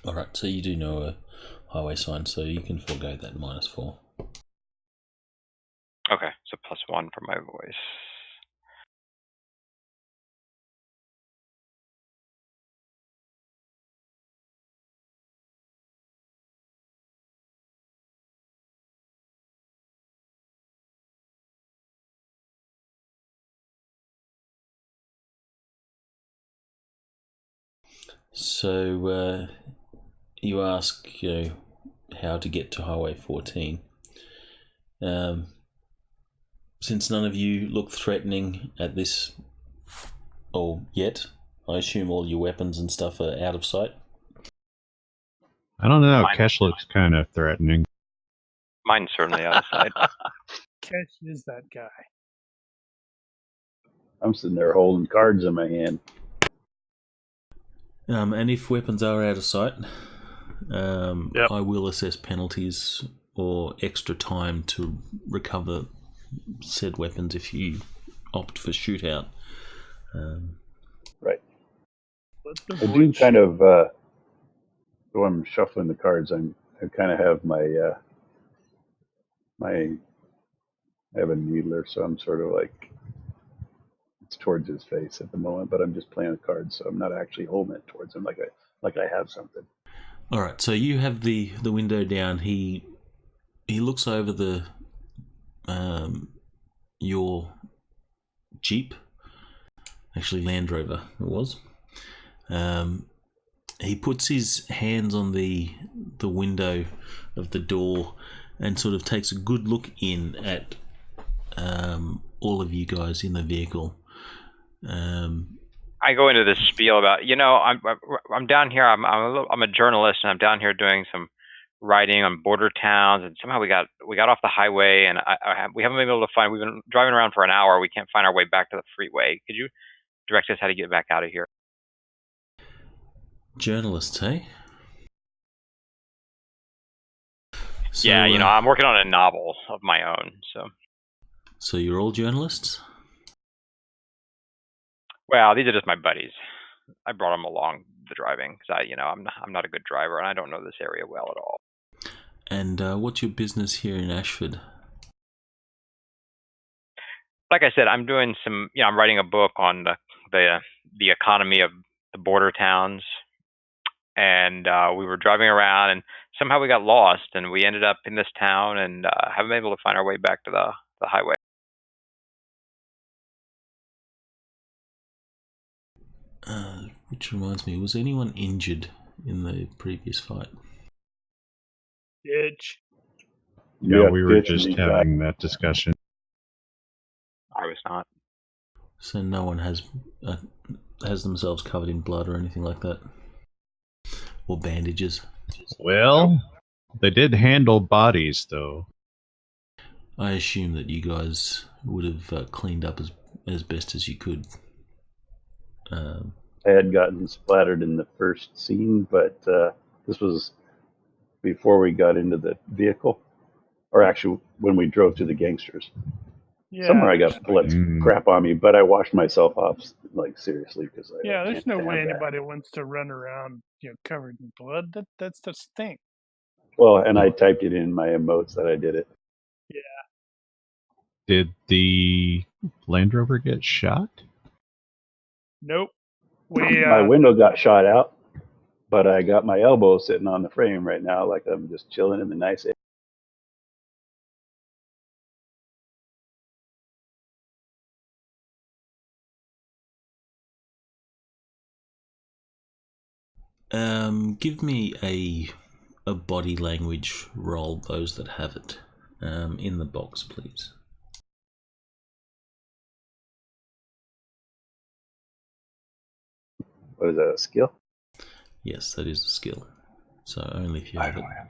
Alright, so you do know a highway sign, so you can forego that -4. Okay, so +1 for my voice. So, you ask, how to get to Highway 14. Since none of you look threatening at this, or yet, I assume all your weapons and stuff are out of sight. I don't know. Mine- Kesh looks kind of threatening. Mine's certainly out of sight. Kesh is that guy. I'm sitting there holding cards in my hand. And if weapons are out of sight, Yep. I will assess penalties or extra time to recover said weapons if you opt for shootout. Right. Let's I avoid do kind of, though I'm shuffling the cards, I kind of have my, I have a needler, so I'm sort of like, it's towards his face at the moment, but I'm just playing the cards, so I'm not actually holding it towards him like I have something. All right, so you have the window down. He looks over the your Jeep, actually Land Rover it was. He puts his hands on the window of the door and sort of takes a good look in at all of you guys in the vehicle. I go into this spiel about, I'm down here. I'm a journalist, and I'm down here doing some writing on border towns. And somehow we got off the highway, and we haven't been able to find. We've been driving around for an hour. We can't find our way back to the freeway. Could you direct us how to get back out of here? Journalists, hey? So, Yeah, I'm working on a novel of my own. So you're all journalists? Well, these are just my buddies. I brought them along the driving because I'm not a good driver, and I don't know this area well at all. And what's your business here in Ashford? Like I said, I'm doing some. I'm writing a book on the economy of the border towns, and we were driving around, and somehow we got lost, and we ended up in this town, and haven't been able to find our way back to the highway. Which reminds me, was anyone injured in the previous fight? Ditch. Yeah, we were ditch just me, having that discussion. I was not. So no one has themselves covered in blood or anything like that? Or bandages? Well, they did handle bodies, though. I assume that you guys would have cleaned up as best as you could. I had gotten splattered in the first scene, but this was before we got into the vehicle, or actually when we drove to the gangsters. Yeah. Somewhere I got blood crap on me, but I washed myself off, like, seriously, because There's no way anybody wants to run around, covered in blood. That's the stink. Well, and I typed it in my emotes that I did it. Yeah. Did the Land Rover get shot? Nope. My window got shot out, but I got my elbow sitting on the frame right now, like I'm just chilling in the nice Give me a body language roll, those that have it, in the box, please. What is that, a skill? Yes, that is a skill. So only if you I have it. don't have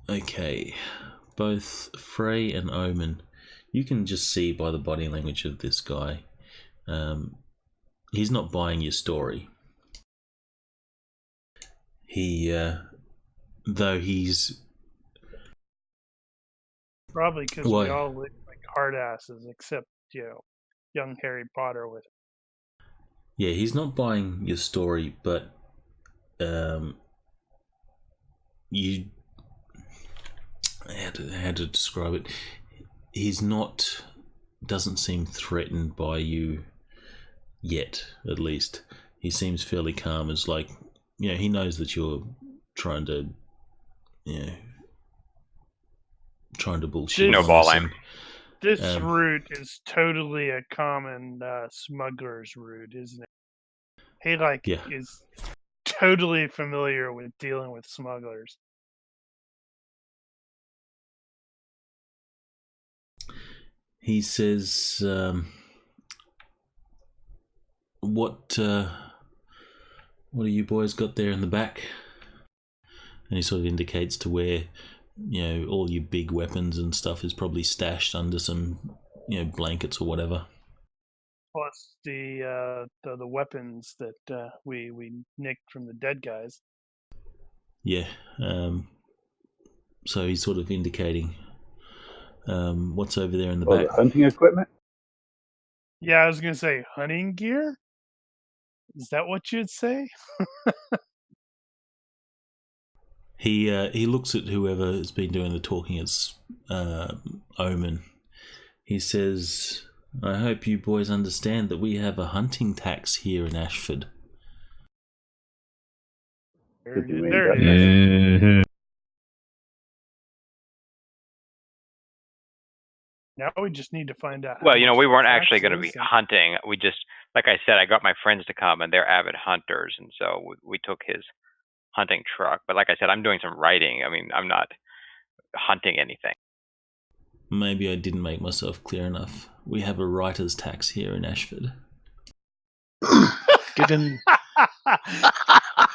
it. Okay, both Frey and Omen, you can just see by the body language of this guy, he's not buying your story. Though he's Probably because Why? we all look like hard asses, except young Harry Potter with. Yeah, he's not buying your story, but you how to describe it? He's not doesn't seem threatened by you yet. At least he seems fairly calm. It's like he knows that you're trying to bullshit. Snowball on us him. This route is totally a common smuggler's route, isn't it? He is totally familiar with dealing with smugglers. He says, "What do you boys got there in the back?" And he sort of indicates to where all your big weapons and stuff is probably stashed under some blankets or whatever. Plus the weapons that we nicked from the dead guys. Yeah. So he's sort of indicating what's over there in the back. The hunting equipment? Yeah, I was going to say hunting gear? Is that what you'd say? He looks at whoever has been doing the talking. It's Omen. He says, "I hope you boys understand that we have a hunting tax here in Ashford." There it is. Yeah. Now we just need to find out. Well, we weren't actually going to be hunting. We just, like I said, I got my friends to come, and they're avid hunters, and so we took his hunting truck. But like I said, I'm doing some writing. I mean, I'm not hunting anything. Maybe I didn't make myself clear enough. We have a writer's tax here in Ashford. Give him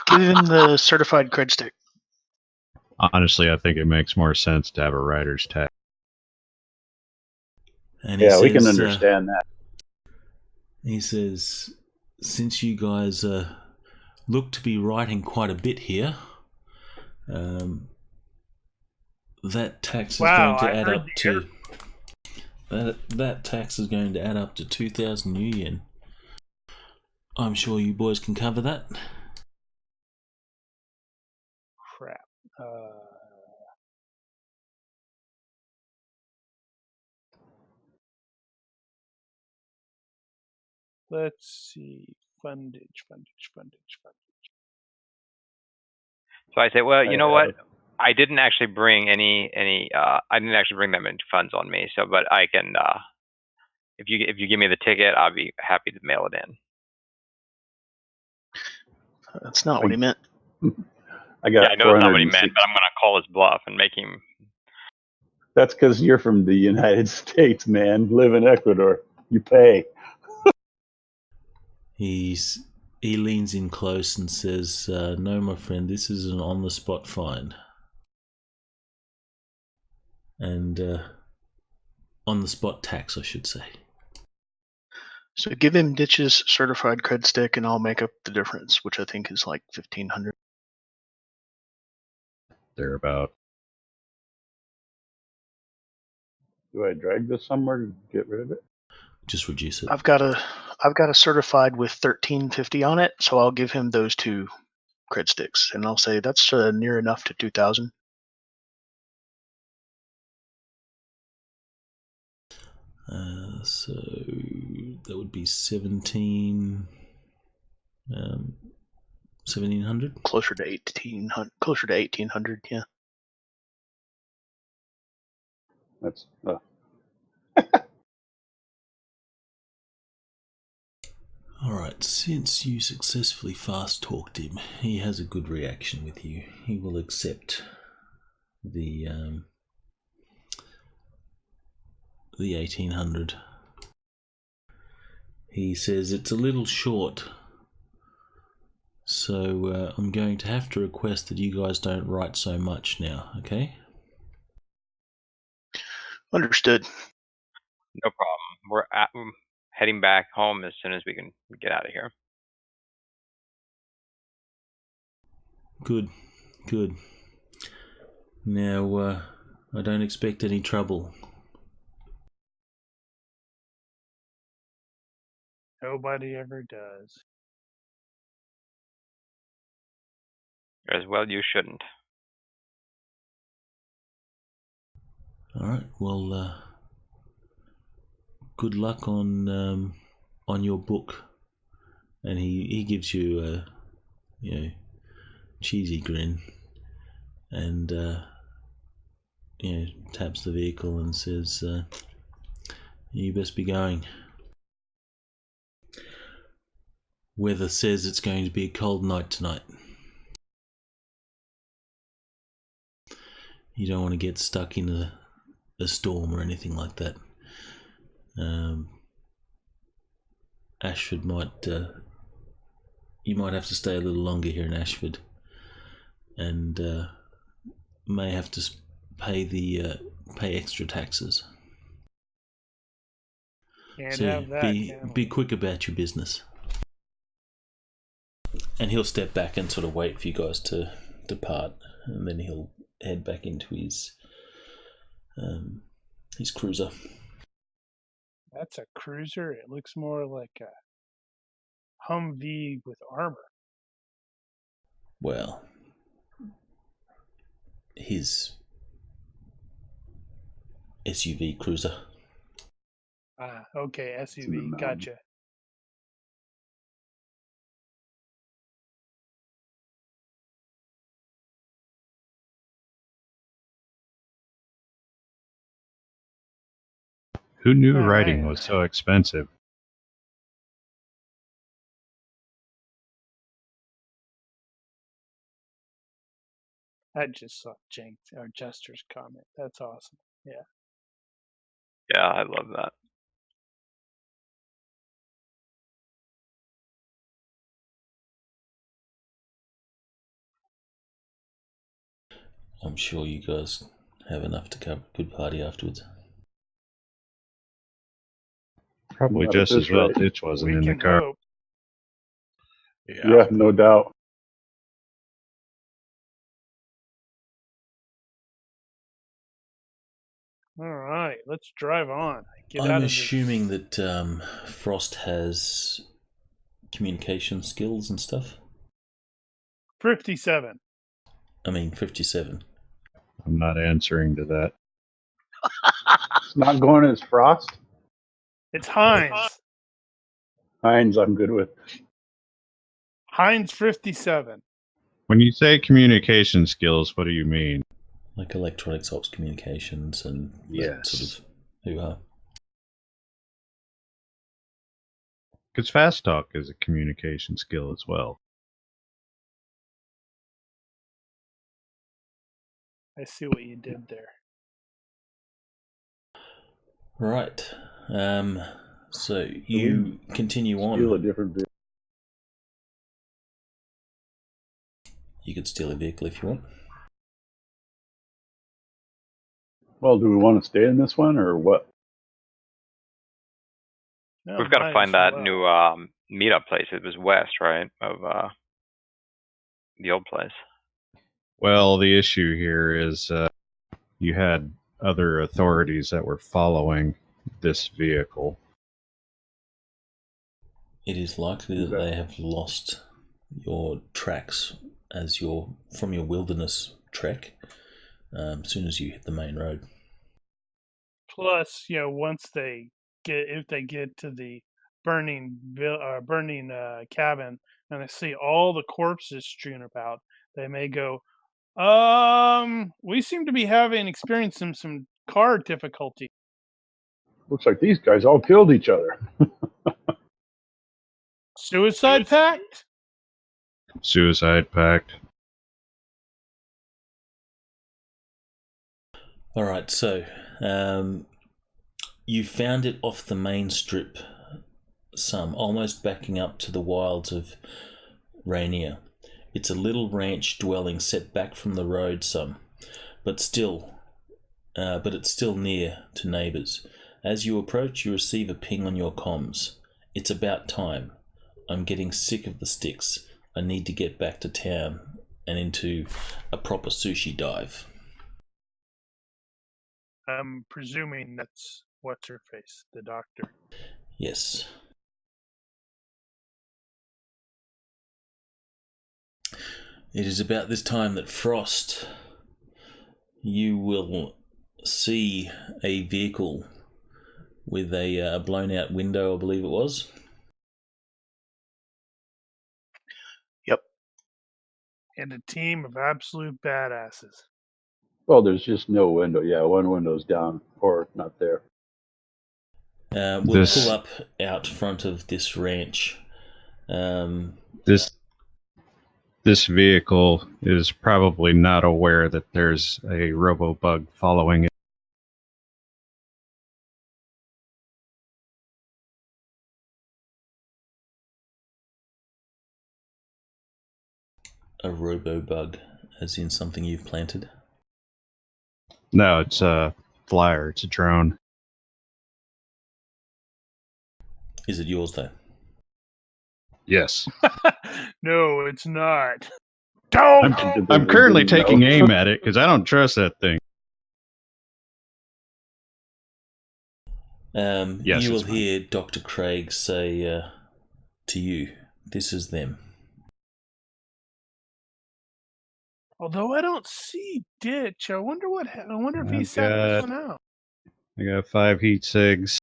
the certified cred stick. Honestly, I think it makes more sense to have a writer's tag. And we says, can understand that. He says, "Since you guys look to be writing quite a bit here, that tax is going to add up to that tax is going to add up to 2,000 new yen. I'm sure you boys can cover that." Crap. Let's see. Fundage. So I said, well, you know what? I didn't actually bring any. I didn't actually bring that many funds on me. So, but I can. If you give me the ticket, I'll be happy to mail it in. That's not what he meant. I got. Yeah, I know it's not what he meant, but I'm going to call his bluff and make him. That's because you're from the United States, man. Live in Ecuador. You pay. He leans in close and says, "No, my friend, this is an on-the-spot find. And on-the-spot tax, I should say." So give him Ditch's certified cred stick, and I'll make up the difference, which I think is like 1,500. Thereabout. Do I drag this somewhere to get rid of it? Just reduce it. I've got a certified with 1,350 on it, so I'll give him those 2 cred sticks, and I'll say that's near enough to 2,000. So that would be 17. 1,700. Closer to 1,800. Closer to 1,800. Yeah. That's. Alright, since you successfully fast-talked him, he has a good reaction with you. He will accept the 1,800 He says it's a little short, so I'm going to have to request that you guys don't write so much now, okay? Understood. No problem. We're heading back home as soon as we can get out of here. Good, good. Now, I don't expect any trouble. Nobody ever does. As well, you shouldn't. Alright, well, good luck on your book. And he gives you a, cheesy grin and, taps the vehicle and says, you best be going. Weather says it's going to be a cold night tonight. You don't want to get stuck in a storm or anything like that. Ashford you might have to stay a little longer here in Ashford, and may have to pay extra taxes. Can't So have that. be quick about your business. And he'll step back and sort of wait for you guys to depart, and then he'll head back into his cruiser. That's a cruiser. It looks more like a Humvee with armor. Well, his SUV cruiser. Ah, okay, SUV. Gotcha. Who knew All writing right. was so expensive? I just saw Jester's comment. That's awesome. Yeah. Yeah, I love that. I'm sure you guys have enough to cover a good party afterwards. Probably Not at just this as well rate. Ditch wasn't We in the can car. hope. Yeah, no doubt. All right, let's drive on. Get I'm out of assuming this. that Frost has communication skills and stuff. 57. I mean, 57. I'm not answering to that. It's not going as Frost. It's Heinz. Heinz, I'm good with. Heinz 57. When you say communication skills, what do you mean? Like electronics ops communications and that Yes. sort of hoo-ha. Because fast talk is a communication skill as well. I see what you did there. Right. So you continue Steal a on. different vehicle. You could steal a vehicle if you want. Well, do we want to stay in this one or what? No, We've got to might find as that well. new meetup place. It was west, right, of the old place. Well, the issue here is you had other authorities that were following this vehicle. It is likely that they have lost your tracks from your wilderness trek as soon as you hit the main road. Plus, once if they get to the burning cabin and they see all the corpses strewn about, they may go, we seem to be experiencing some car difficulty. Looks like these guys all killed each other. Suicide pact? Suicide pact. Alright, so you found it off the main strip some, almost backing up to the wilds of Rainier. It's a little ranch dwelling set back from the road some, but it's still near to neighbours. As you approach, you receive a ping on your comms. It's about time. I'm getting sick of the sticks. I need to get back to town and into a proper sushi dive. I'm presuming that's what's-her-face, the doctor. Yes. It is about this time that Frost, you will see a vehicle with a blown-out window, I believe it was. Yep. And a team of absolute badasses. Well, there's just no window. Yeah, one window's down or not there. We'll pull up out front of this ranch. This vehicle is probably not aware that there's a robo-bug following it. A robo-bug, as in something you've planted? No, it's a flyer. It's a drone. Is it yours, though? Yes. No, it's not. Don't! I'm currently taking aim at it because I don't trust that thing. Yes, you will it's mine. hear Dr. Craig say to you, "This is them." Although I don't see Ditch, I wonder if he sat this one out. I got 5 heat sigs.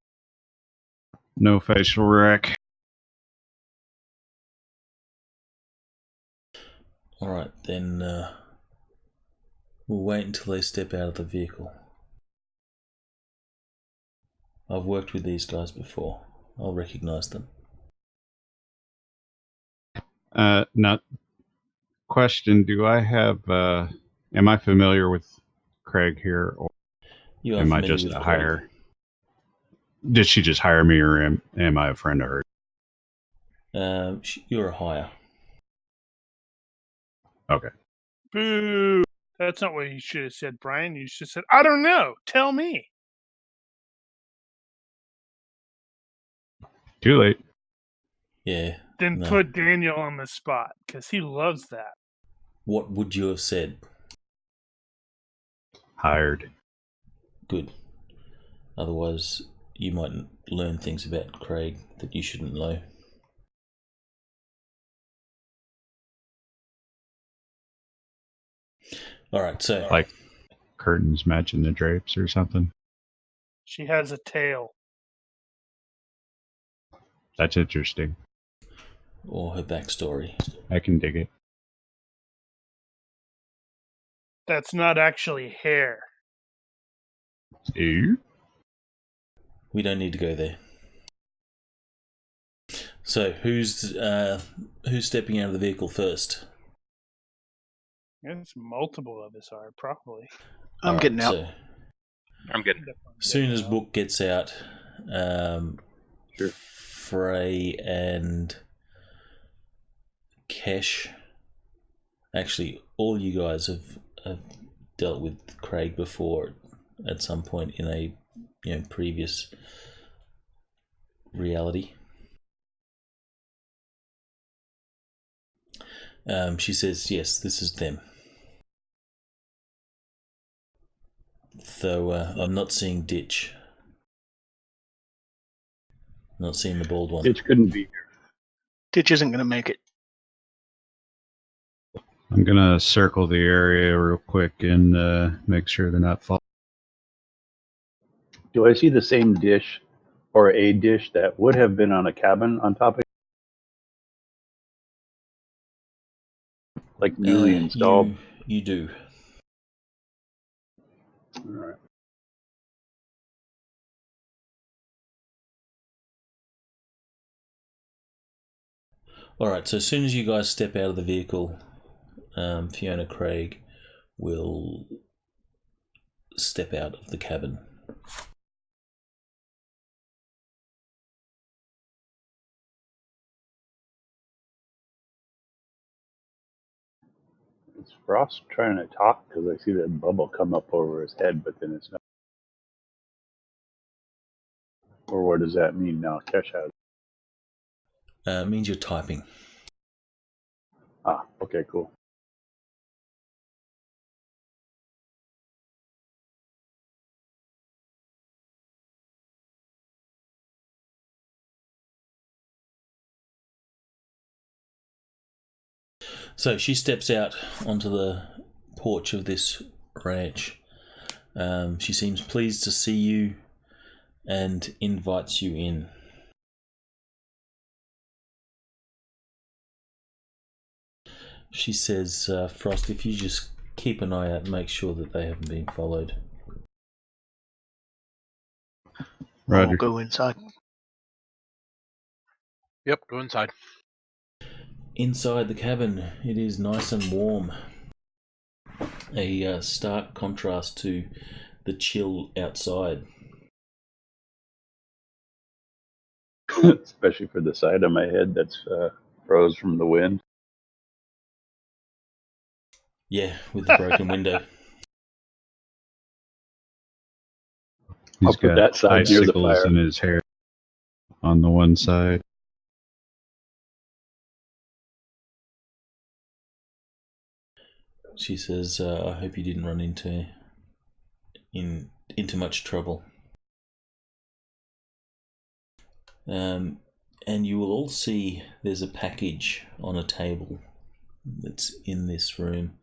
No facial rec. All right, then we'll wait until they step out of the vehicle. I've worked with these guys before. I'll recognize them. Not question. Do I have? Am I familiar with Craig here, or You are am I familiar just with a Craig. hire? Did she just hire me, or am I a friend of hers? You're a hire. Okay. Boo! That's not what you should have said, Brian. You should have said, I don't know. Tell me. Too late. Yeah. Then no. put Daniel on the spot, because he loves that. What would you have said? Hired. Good. Otherwise, you might learn things about Craig that you shouldn't know. All right, so Like curtains matching the drapes or something. She has a tail. That's interesting. or her backstory. I can dig it. That's not actually hair. Ew. We don't need to go there. So who's stepping out of the vehicle first? It's multiple of us are probably. I'm getting out. So I'm good. as soon as Book gets out, Sure. Frey and Kesh. Actually, all you guys have dealt with Craig before at some point in a previous reality. She says, yes, this is them. Though I'm not seeing Ditch. Not seeing the bald one. Ditch couldn't be here. Ditch isn't going to make it. I'm gonna circle the area real quick and make sure they're not falling. Do I see the same dish or a dish that would have been on a cabin on top of like newly installed? You do. All right. Alright, so as soon as you guys step out of the vehicle, Fiona Craig will step out of the cabin. Is Frost trying to talk? Because I see that bubble come up over his head, but then it's not. Or what does that mean now? Kesh has. It means you're typing. Ah, okay, cool. So she steps out onto the porch of this ranch. She seems pleased to see you and invites you in. She says, Frost, if you just keep an eye out and make sure that they haven't been followed. Roger. I'll go inside. Yep, go inside. Inside the cabin, it is nice and warm. A stark contrast to the chill outside. Especially for the side of my head that's froze from the wind. Yeah, with the broken window. I'll He's put got that side near the icicles fire. in his hair on the one side. She says, I hope you didn't run into much trouble. And you will all see there's a package on a table that's in this room.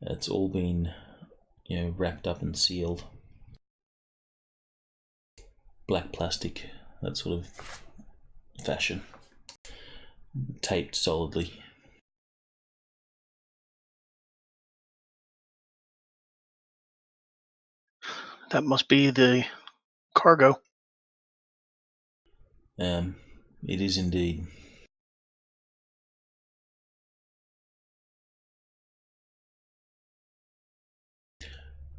It's all been, wrapped up and sealed. Black plastic, that sort of fashion. Taped solidly. That must be the cargo. It is indeed.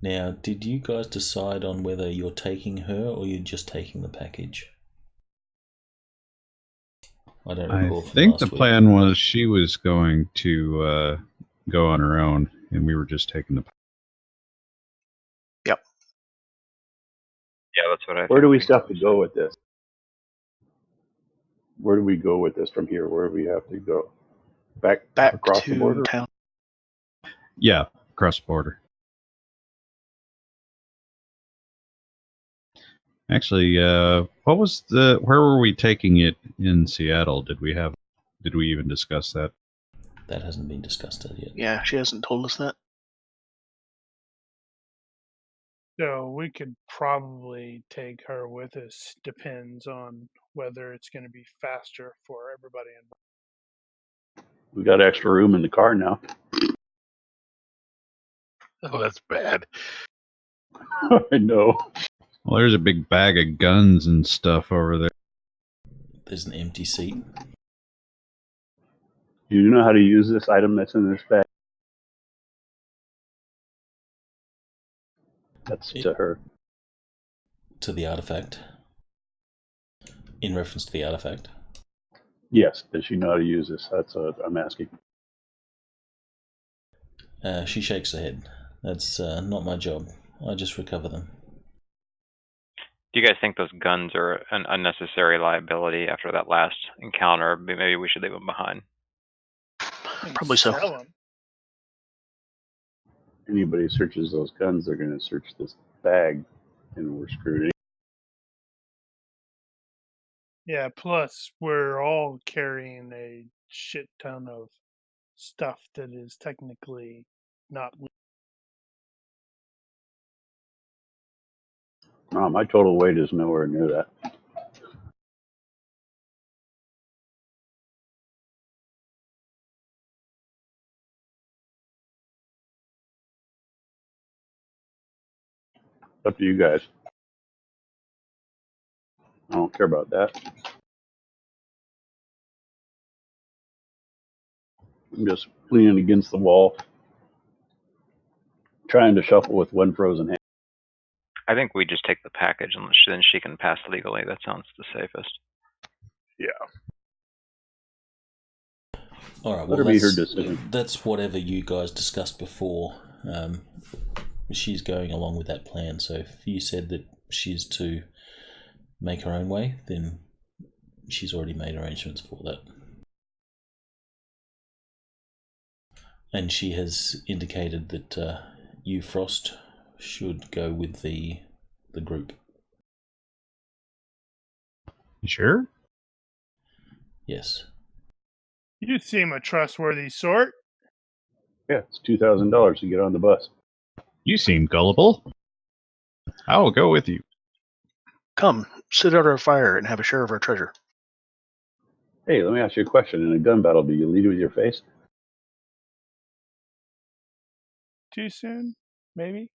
Now, did you guys decide on whether you're taking her or you're just taking the package? I don't recall. I think the plan was she was going to go on her own, and we were just taking the. Yep. Yeah, that's what I. Where do we have to go with this? Where do we go with this from here? Where do we have to go? Back across to the border? town. Yeah, across the border. Actually, what was where were we taking it in Seattle? Did we even discuss that? That hasn't been discussed yet. Yeah, she hasn't told us that. So we could probably take her with us. Depends on whether it's going to be faster for everybody involved. We got extra room in the car now. Oh, that's bad. I know. Well, there's a big bag of guns and stuff over there. There's an empty seat. Do you know how to use this item that's in this bag? That's to her. To the artifact. In reference to the artifact. Yes. Does she know how to use this? That's what I'm asking. She shakes her head. That's not my job. I just recover them. Do you guys think those guns are an unnecessary liability after that last encounter? Maybe we should leave them behind. Probably so. Sell 'em. Anybody searches those guns, they're going to search this bag, and we're screwed. Yeah, plus we're all carrying a shit ton of stuff that is technically not legal. No, my total weight is nowhere near that. Up to you guys. I don't care about that. I'm just leaning against the wall, trying to shuffle with one frozen hand. I think we just take the package and then she can pass legally. That sounds the safest. Yeah. All right. Let Well, her be her decision. that's whatever you guys discussed before. She's going along with that plan. So if you said that she's to make her own way, then she's already made arrangements for that. And she has indicated that you, Frost, should go with the group. You sure? Yes. You seem a trustworthy sort. Yeah, it's $2,000 to get on the bus. You seem gullible. I will go with you. Come, sit at our fire and have a share of our treasure. Hey, let me ask you a question. In a gun battle, do you lead with your face? Too soon? Maybe?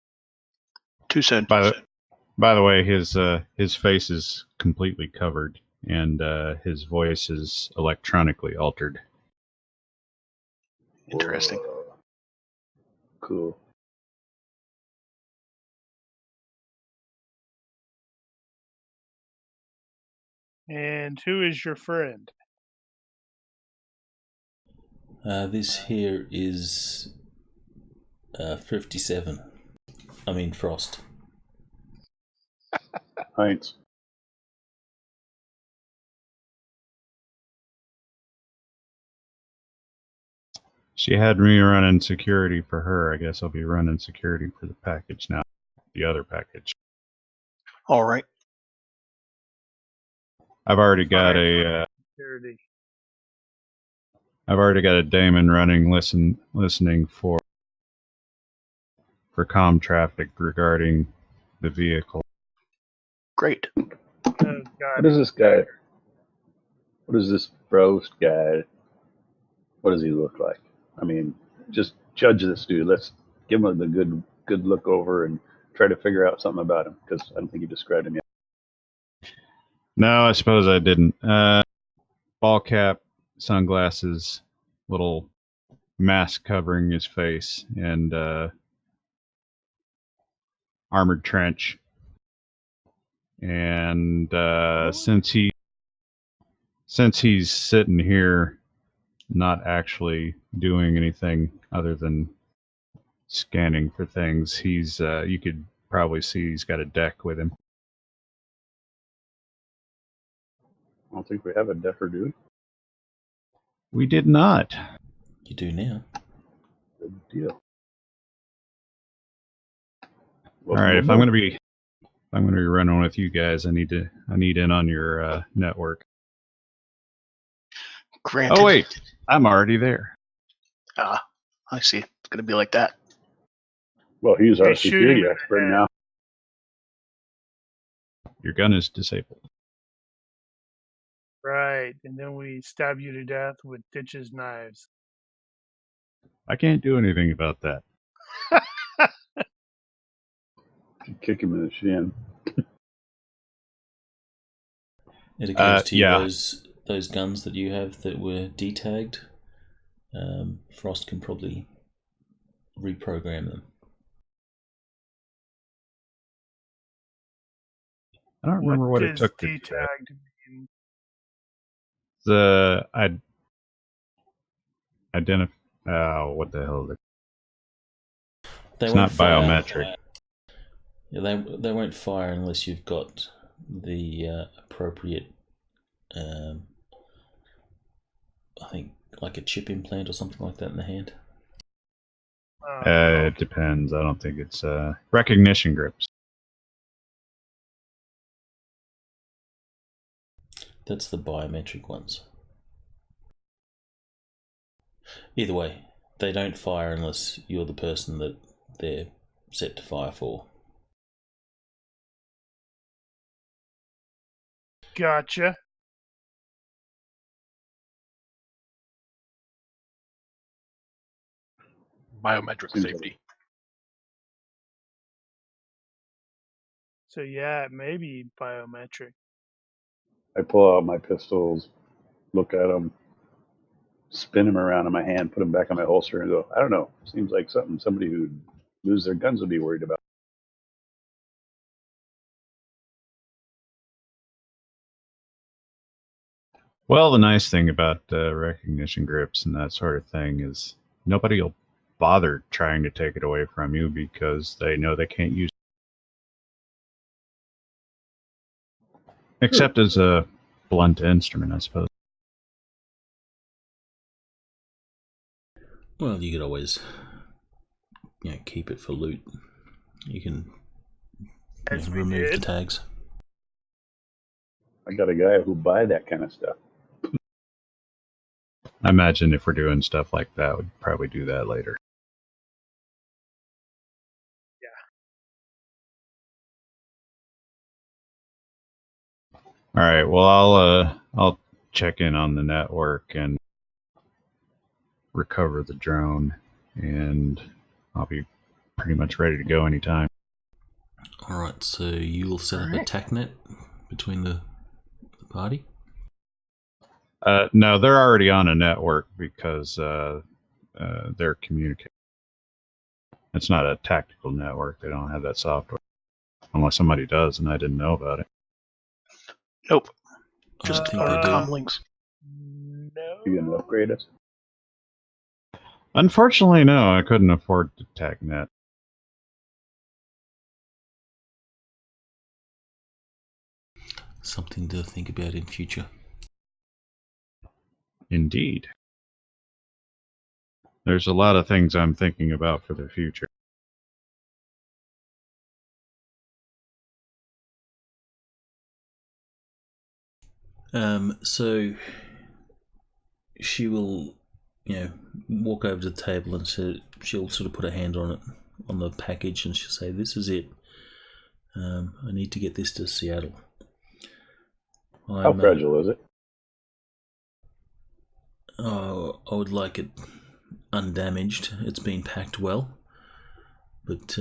Too soon. By the way, his face is completely covered, and his voice is electronically altered. Interesting. Whoa. Cool. And who is your friend? This here is 57. I mean, Frost. Heinz. She had me running security for her. I guess I'll be running security for the package now. The other package. All right. I've already got a Security. I've already got a daemon running listening for comm traffic regarding the vehicle. Great. Oh, God. What is this guy? What is this Frost guy? What does he look like? I mean, just judge this dude. Let's give him the good look over and try to figure out something about him, because I don't think you described him yet. No, I suppose I didn't. Ball cap, sunglasses, little mask covering his face, and armored trench. And since he's sitting here, not actually doing anything other than scanning for things, he's you could probably see he's got a deck with him. I don't think we have a decker, do we? We did not. You do now. Good deal. All right, if I'm going to be running with you guys, I need in on your network. Granted. Oh wait, I'm already there. Ah, I see. It's going to be like that. Well, he's our They shoot security him in expert the now. Your gun is disabled. Right. And then we stab you to death with Ditch's knives. I can't do anything about that. Kick him in the shin. It occurs to you yeah. those guns that you have that were detagged. Frost can probably reprogram them. I don't remember what it does took to do that. detagged mean? I'd identify. What the hell? It's not biometric. Yeah, they won't fire unless you've got the appropriate. I think like a chip implant or something like that in the hand. It depends. I don't think it's recognition grips. That's the biometric ones. Either way, they don't fire unless you're the person that they're set to fire for. Gotcha. Biometric safety. So yeah, it may be biometric. I pull out my pistols, look at them, spin them around in my hand, put them back in my holster, and go, I don't know. Seems like something somebody who'd lose their guns would be worried about. Well, the nice thing about recognition grips and that sort of thing is nobody will bother trying to take it away from you because they know they can't use it. Except as a blunt instrument, I suppose. Well, you could always, keep it for loot. You can As we remove the did. tags. I got a guy who buy that kind of stuff. I imagine if we're doing stuff like that, we'd probably do that later. All right. Well, I'll check in on the network and recover the drone, and I'll be pretty much ready to go anytime. All right, so you will set up a TACnet between the party? No, they're already on a network because they're communicating. It's not a tactical network. They don't have that software. Unless somebody does, and I didn't know about it. Nope. I Just think they do. comlinks. No. You gonna upgrade us? Unfortunately, no. I couldn't afford the TACnet. Something to think about in future. Indeed. There's a lot of things I'm thinking about for the future. So she will, walk over to the table and she'll sort of put her hand on it, on the package, and she'll say, "This is it. I need to get this to Seattle." How fragile is it? I would like it undamaged. It's been packed well, but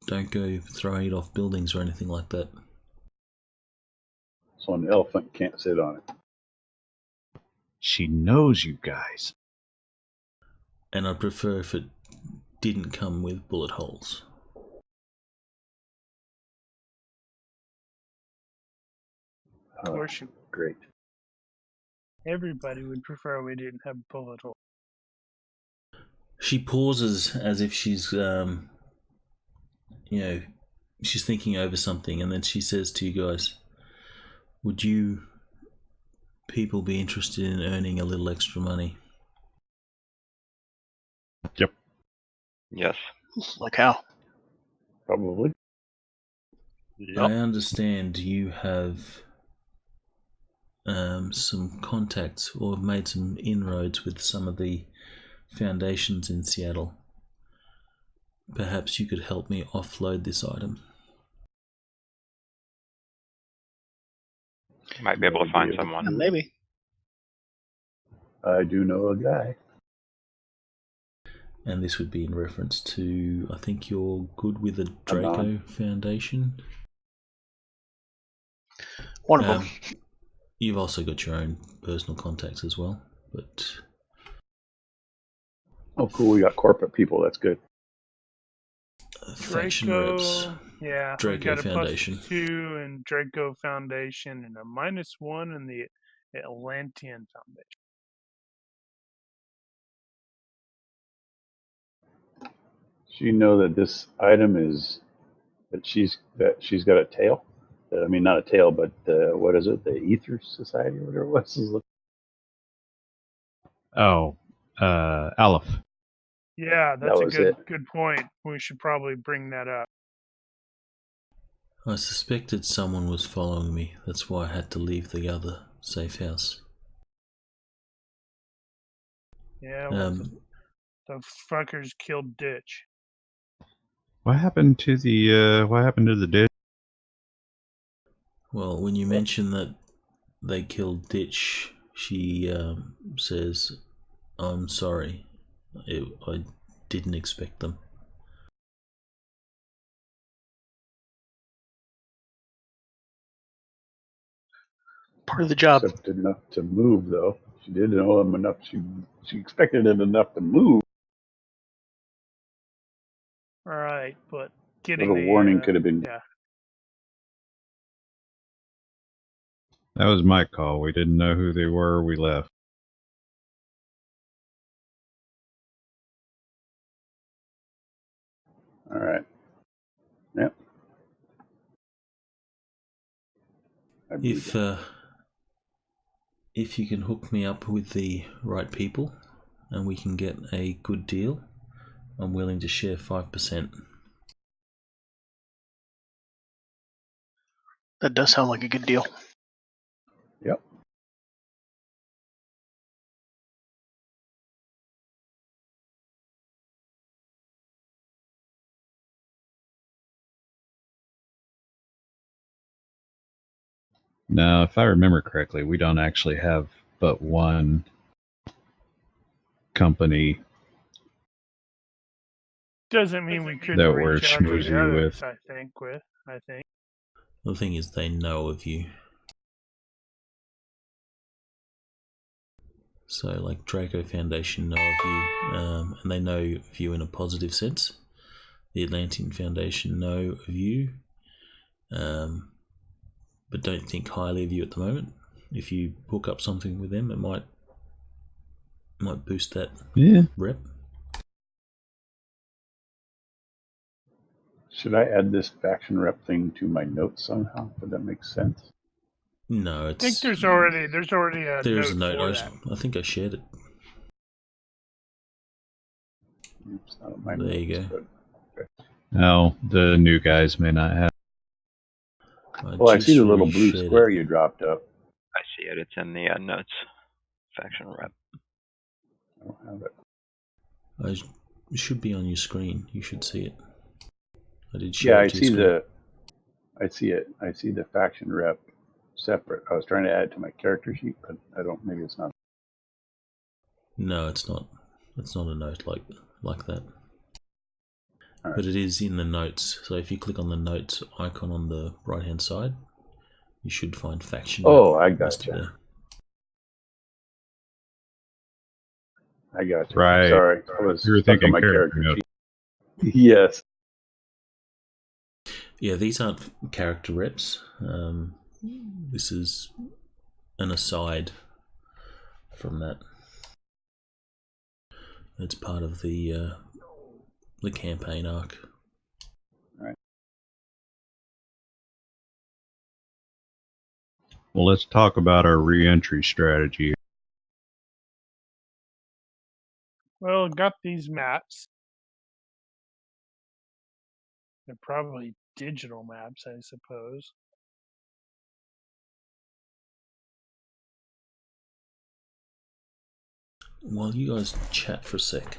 don't go throwing it off buildings or anything like that. So an elephant can't sit on it. She knows you guys. And I'd prefer if it didn't come with bullet holes. Of course you. Great. Everybody would prefer we didn't have bullet holes. She pauses as if she's, she's thinking over something, and then she says to you guys, "Would you people be interested in earning a little extra money?" Yep. Yes. Like how? Probably. I understand you have some contacts or have made some inroads with some of the foundations in Seattle. Perhaps you could help me offload this item. Might be able to find someone. Maybe. I do know a guy. And this would be in reference to, I think you're good with the Draco Foundation. One of them. You've also got your own personal contacts as well, but... Oh, cool. We got corporate people. That's good. Faction Draco, reps. yeah, we Draco got a Foundation. +2 in Draco Foundation and a -1 in the Atlantean Foundation. Do you know that this item is that she's got a tail? I mean, not a tail, but what is it? The Ether Society or whatever it was. Oh, Aleph. Yeah, that's That a was good point. We should probably bring that up. I suspected someone was following me. That's why I had to leave the other safe house. Yeah, well, the fuckers killed Ditch. What happened to the ditch? Well, when you mention that they killed Ditch, she says, "I'm sorry. I didn't expect them." Part of the job. Except enough to move, though. She did know him enough. She expected it enough to move. All right, but A getting little warning could have been. yeah. That was my call. We didn't know who they were. We left. All right. Yep. If you can hook me up with the right people and we can get a good deal, I'm willing to share 5%. That does sound like a good deal. Yep. Now, if I remember correctly, we don't actually have but one company Doesn't mean we couldn't that we're reach out to the schmoozy others. with. I think. The thing is, they know of you. So, like, Draco Foundation know of you, and they know of you in a positive sense. The Atlantean Foundation know of you, but don't think highly of you at the moment. If you hook up something with them, it might boost that rep. Should I add this faction rep thing to my notes somehow? Would that make sense? No, I think there's already a there's note a note. for that. I think I shared it. It's not on my There notes, you go. but- No, the new guys may not have. Well, I see the little blue reshared square it. you dropped up. I see it. It's in the notes. Faction rep. I don't have it. It should be on your screen. You should see it. I did share Yeah, it I to see your screen. I see it. I see the faction rep separate. I was trying to add it to my character sheet, but I don't. Maybe it's not. No, it's not. It's not a note like that. Right. But it is in the notes. So if you click on the notes icon on the right hand side, you should find faction. Oh, I listed gotcha. there. I got you. Right. Sorry, I was You were stuck on thinking my character character notes. sheet. Yes. Yeah, these aren't character reps. This is an aside from that. It's part of the campaign arc. Right. Well, let's talk about our re-entry strategy. Well, got these maps. They're probably digital maps, I suppose. While you guys chat for a sec,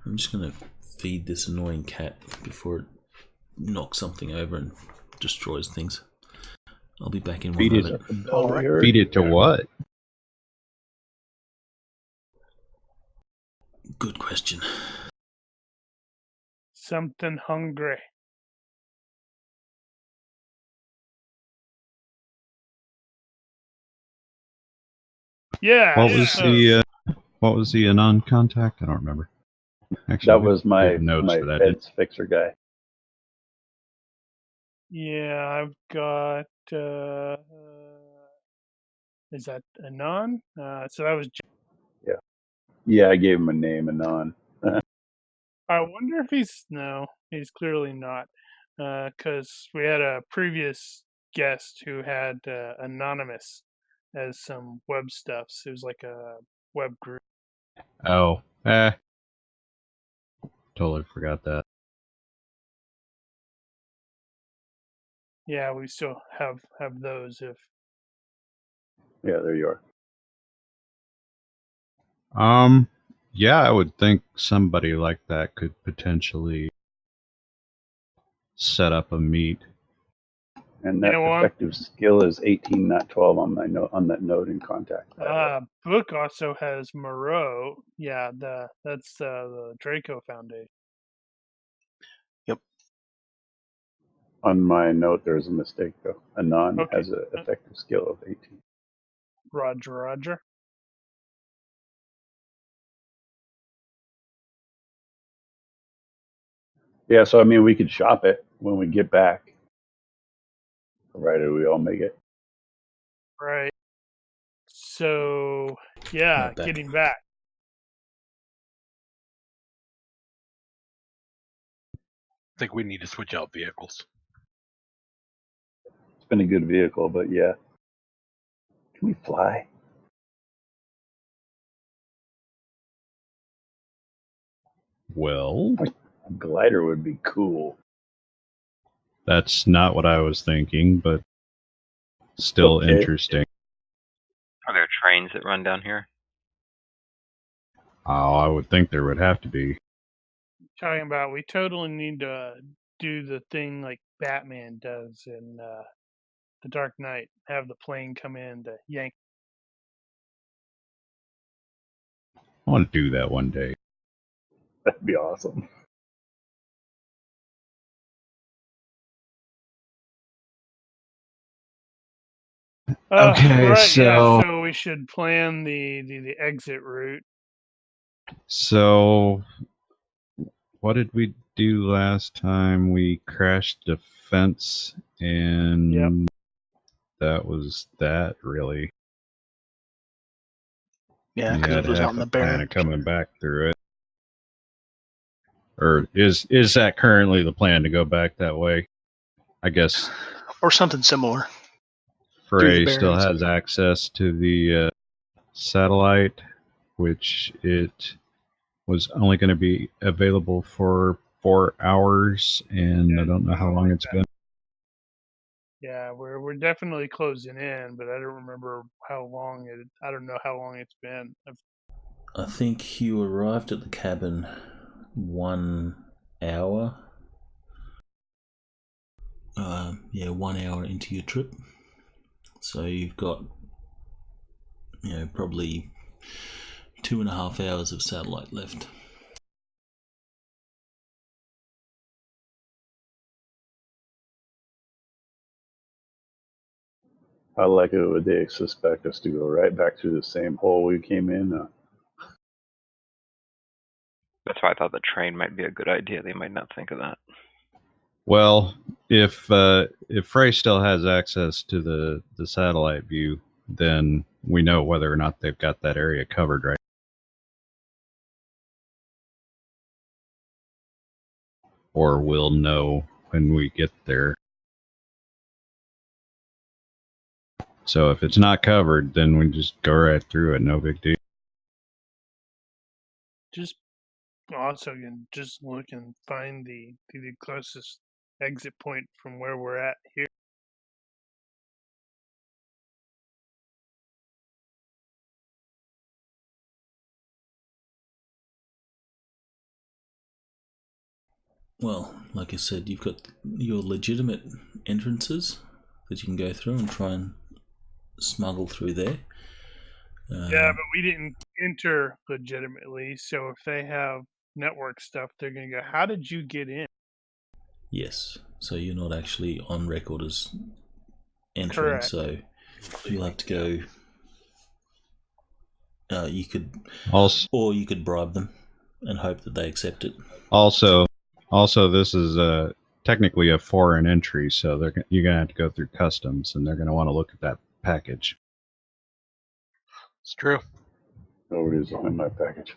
I'm just going to feed this annoying cat before it knocks something over and destroys things. I'll be back in one moment. All right. Feed it to what? Good question. Something hungry. Yeah. What was the non-contact? I don't remember. Actually, That was we my have notes my for that. fence fixer guy. Yeah, I've got. Is that Anon? So that was. Yeah, I gave him a name, Anon. I wonder if he's clearly not, because we had a previous guest who had Anonymous as some web stuff. So it was like a web group. Oh, totally forgot that. Yeah, we still have those. If Yeah, there you are. Yeah, I would think somebody like that could potentially set up a meet. And that effective skill is 18, not 12 on my note on that note in contact. Book also has Moreau. Yeah, that's the Draco Foundation. Yep. On my note, there's a mistake though. Anon Okay. has an effective skill of 18. Roger. Yeah, so I mean, we could shop it when we get back, provided we all make it. Right. So, yeah, Not back. getting back. I think we need to switch out vehicles. It's been a good vehicle, but yeah. Can we fly? Well, A glider would be cool. that's not what I was thinking, but still Okay. interesting. Are there trains that run down here? Oh, I would think there would have to be. Talking about, we totally need to do the thing like Batman does in The Dark Knight. Have the plane come in to yank. I want to do that one day. That'd be awesome. Okay, right, so yeah. So we should plan the exit route. so what did we do last time? We crashed a fence, and that was that. Really, Yeah, you because had it was out half in a the plan barren. of coming back through it. Or is that currently the plan to go back that way? I guess Or something similar. Through the Frey still barrens. has access to the satellite, which it was only going to be available for 4 hours, and I don't know how long it's been. Yeah, we're definitely closing in, but I don't remember how long it. I don't know how long it's been. I think you arrived at the cabin 1 hour. 1 hour into your trip. So you've got, probably 2.5 hours of satellite left. How likely would they suspect us to go right back through the same hole we came in? That's why I thought the train might be a good idea. They might not think of that. Well, if Frey still has access to the satellite view, then we know whether or not they've got that area covered, right? Or we'll know when we get there. So if it's not covered, then we just go right through it. No big deal. Just also, you can just look and find the closest exit point from where we're at here. Well, like I said, you've got your legitimate entrances that you can go through and try and smuggle through there. Yeah, but we didn't enter legitimately, so if they have network stuff, they're gonna go, "How did you get in?" Yes, so you're not actually on record as entering, Correct. so you'll have to go. You could, or you could bribe them and hope that they accept it. Also, this is technically a foreign entry, so you're gonna have to go through customs, and they're gonna want to look at that package. It's true. Nobody's in my package.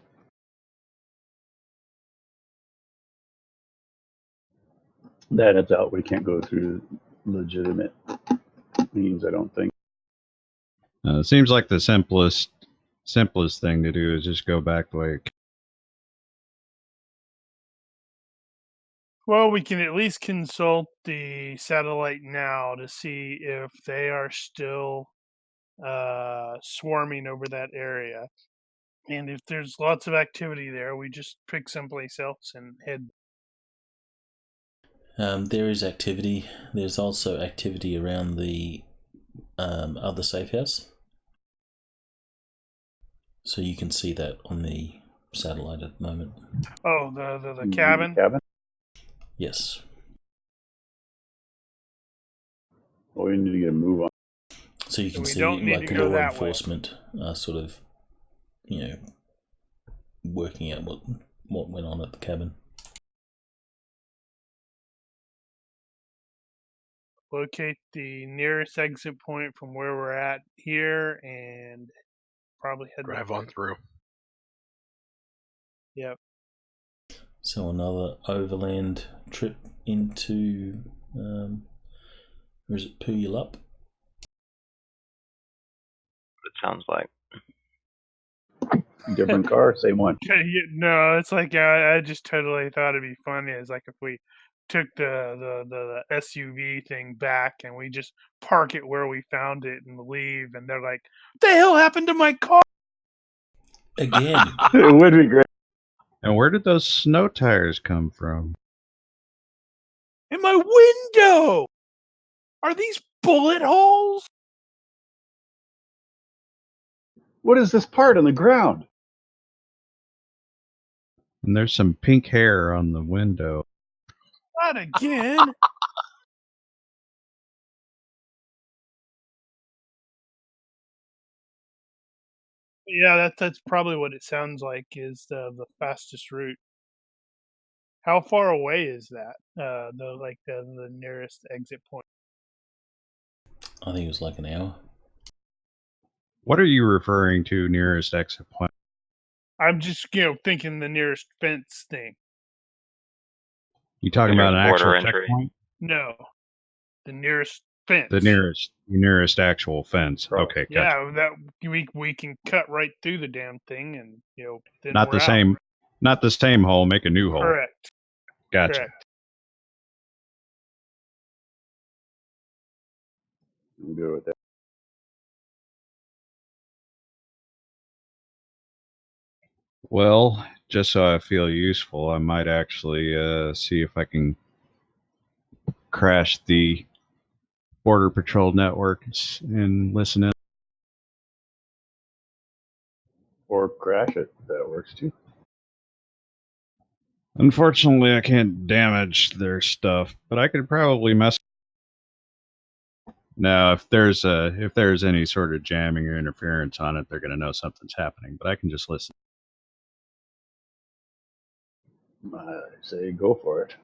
That it's out. We can't go through legitimate means, I don't think. It seems like the simplest thing to do is just go back the way it. Well, we can at least consult the satellite now to see if they are still swarming over that area. And if there's lots of activity there, we just pick someplace else and head. There is activity. There's also activity around the other safe house. So you can see that on the satellite at the moment. Oh, the cabin? Cabin? Yes. Well, we need to get a move on. So you can we see, don't need like, to go law that way. enforcement are sort of, working out what went on at the cabin. locate the nearest exit point from where we're at here, and probably head Drive that on way. through. Yep. So another overland trip into, or is it Puyallup? It sounds like. Different car, same one. No, it's like I just totally thought it'd be funny. It's like if we took the SUV thing back and we just park it where we found it and leave, and they're like, "What the hell happened to my car?" Again. It would be great. And where did those snow tires come from? In my window. Are these bullet holes? What is this part on the ground? And there's some pink hair on the window. Not again. Yeah, that's probably what it sounds like. Is the fastest route. How far away is that? The nearest exit point. I think it was like an hour. What are you referring to nearest exit point? I'm just thinking the nearest fence thing. You talking The about an nearest actual border entry. checkpoint? No, the nearest fence. The nearest actual fence. Right. Okay, gotcha. Yeah, that we can cut right through the damn thing, and then Not we're the out. same. Not the same hole. Make a new hole. Correct. Gotcha. Correct. I'm good with that. Well, just so I feel useful, I might actually see if I can crash the Border Patrol network and listen in. Or crash it. That works too. Unfortunately, I can't damage their stuff, but I could probably mess. Now, if there's any sort of jamming or interference on it, they're going to know something's happening. But I can just listen. I say go for it.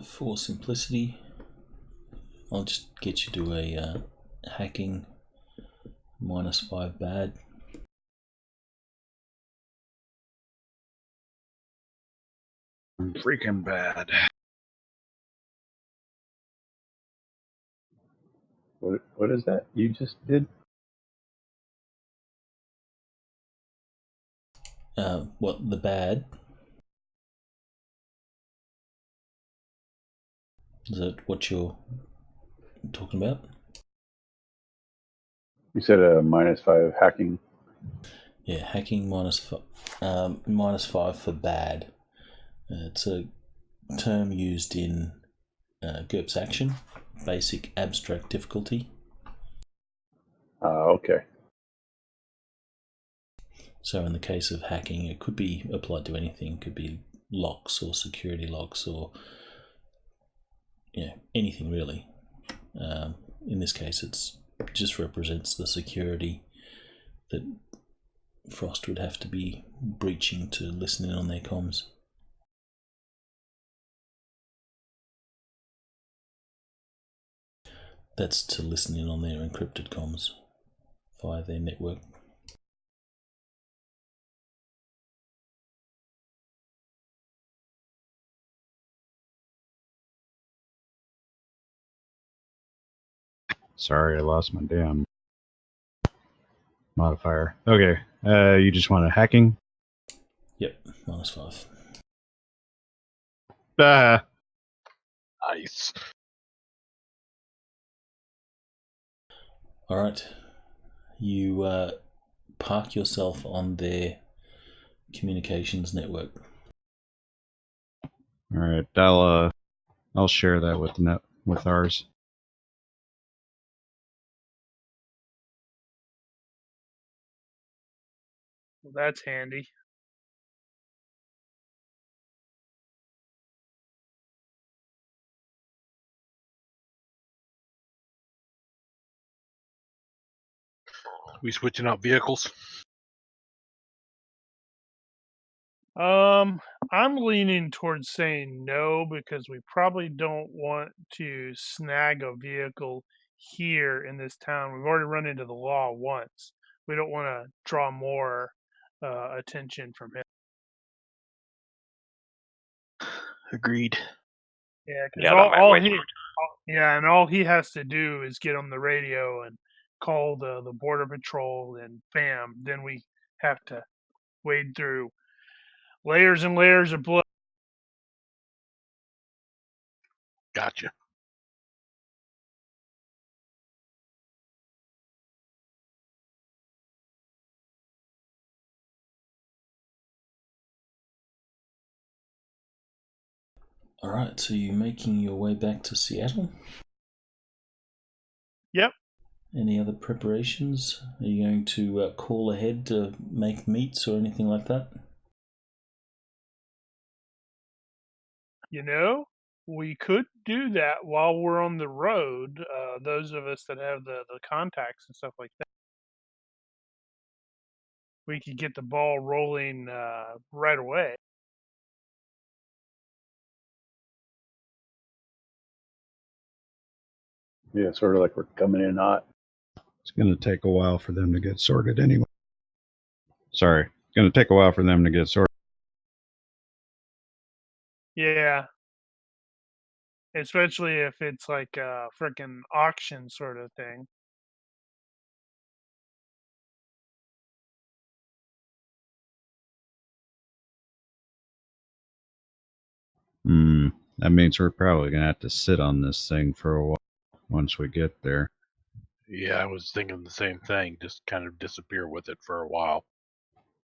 For simplicity, I'll just get you to a hacking -5 bad. Freaking bad. What is that you just did? What, the bad? Is that what you're talking about? You said a -5 hacking. Yeah, hacking -5 for bad. It's a term used in GURPS action, basic abstract difficulty. Okay. So in the case of hacking, it could be applied to anything. It could be locks or security locks or anything really. In this case, it's just represents the security that Frost would have to be breaching to listen in on their comms. That's to listen in on their encrypted comms via their network. Sorry, I lost my damn modifier. Okay, you just want a hacking? Yep, -5. Ah. Nice. Alright, you park yourself on their communications network. All right, I'll share that with ours. Well, that's handy. We switching out vehicles? I'm leaning towards saying no because we probably don't want to snag a vehicle here in this town. We've already run into the law once. We don't want to draw more attention from him. Agreed. Yeah, because Yeah, that might wait. and all he has to do is get on the radio and call the border patrol, and bam, then we have to wade through layers and layers of blood. Gotcha. Alright, so you're making your way back to Seattle? Yep. Any other preparations? Are you going to call ahead to make meats or anything like that? You know, we could do that while we're on the road. Those of us that have the contacts and stuff like that. We could get the ball rolling right away. Yeah, sort of like we're coming in hot. It's going to take a while for them to get sorted anyway. Sorry. It's going to take a while for them to get sorted. Yeah. Especially if it's like a freaking auction sort of thing. That means we're probably going to have to sit on this thing for a while once we get there. Yeah, I was thinking the same thing. Just kind of disappear with it for a while.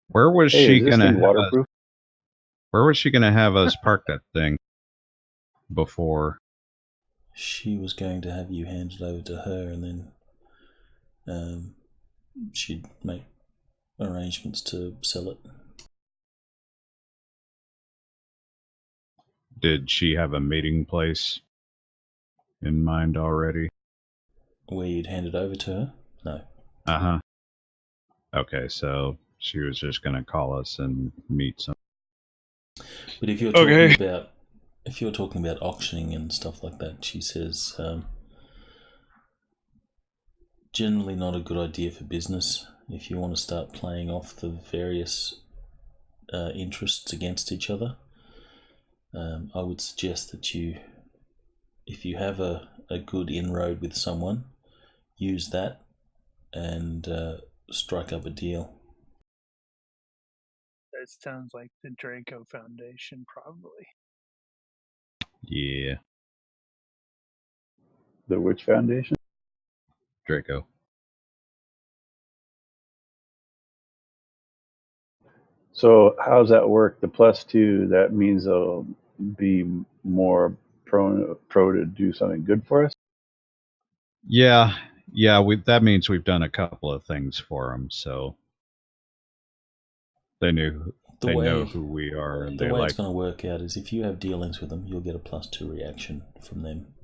Where was Hey, she is this going to thing have waterproof? Where was she going to have us park that thing before? She was going to have you handed over to her, and then she'd make arrangements to sell it. Did she have a meeting place in mind already? Where you'd hand it over to her? No. Uh-huh. Okay, so she was just going to call us and meet some. But if you're talking about auctioning and stuff like that, she says generally not a good idea for business. If you want to start playing off the various interests against each other, I would suggest that if you have a good inroad with someone, use that and strike up a deal. That sounds like the Draco Foundation, probably. Yeah, The Witch Foundation? Draco. So how's that work? The +2, that means they'll be more prone to do something good for us? Yeah. That means we've done a couple of things for them, so they know who we are, and the way it's going to work out is if you have dealings with them, you'll get a +2 reaction from them.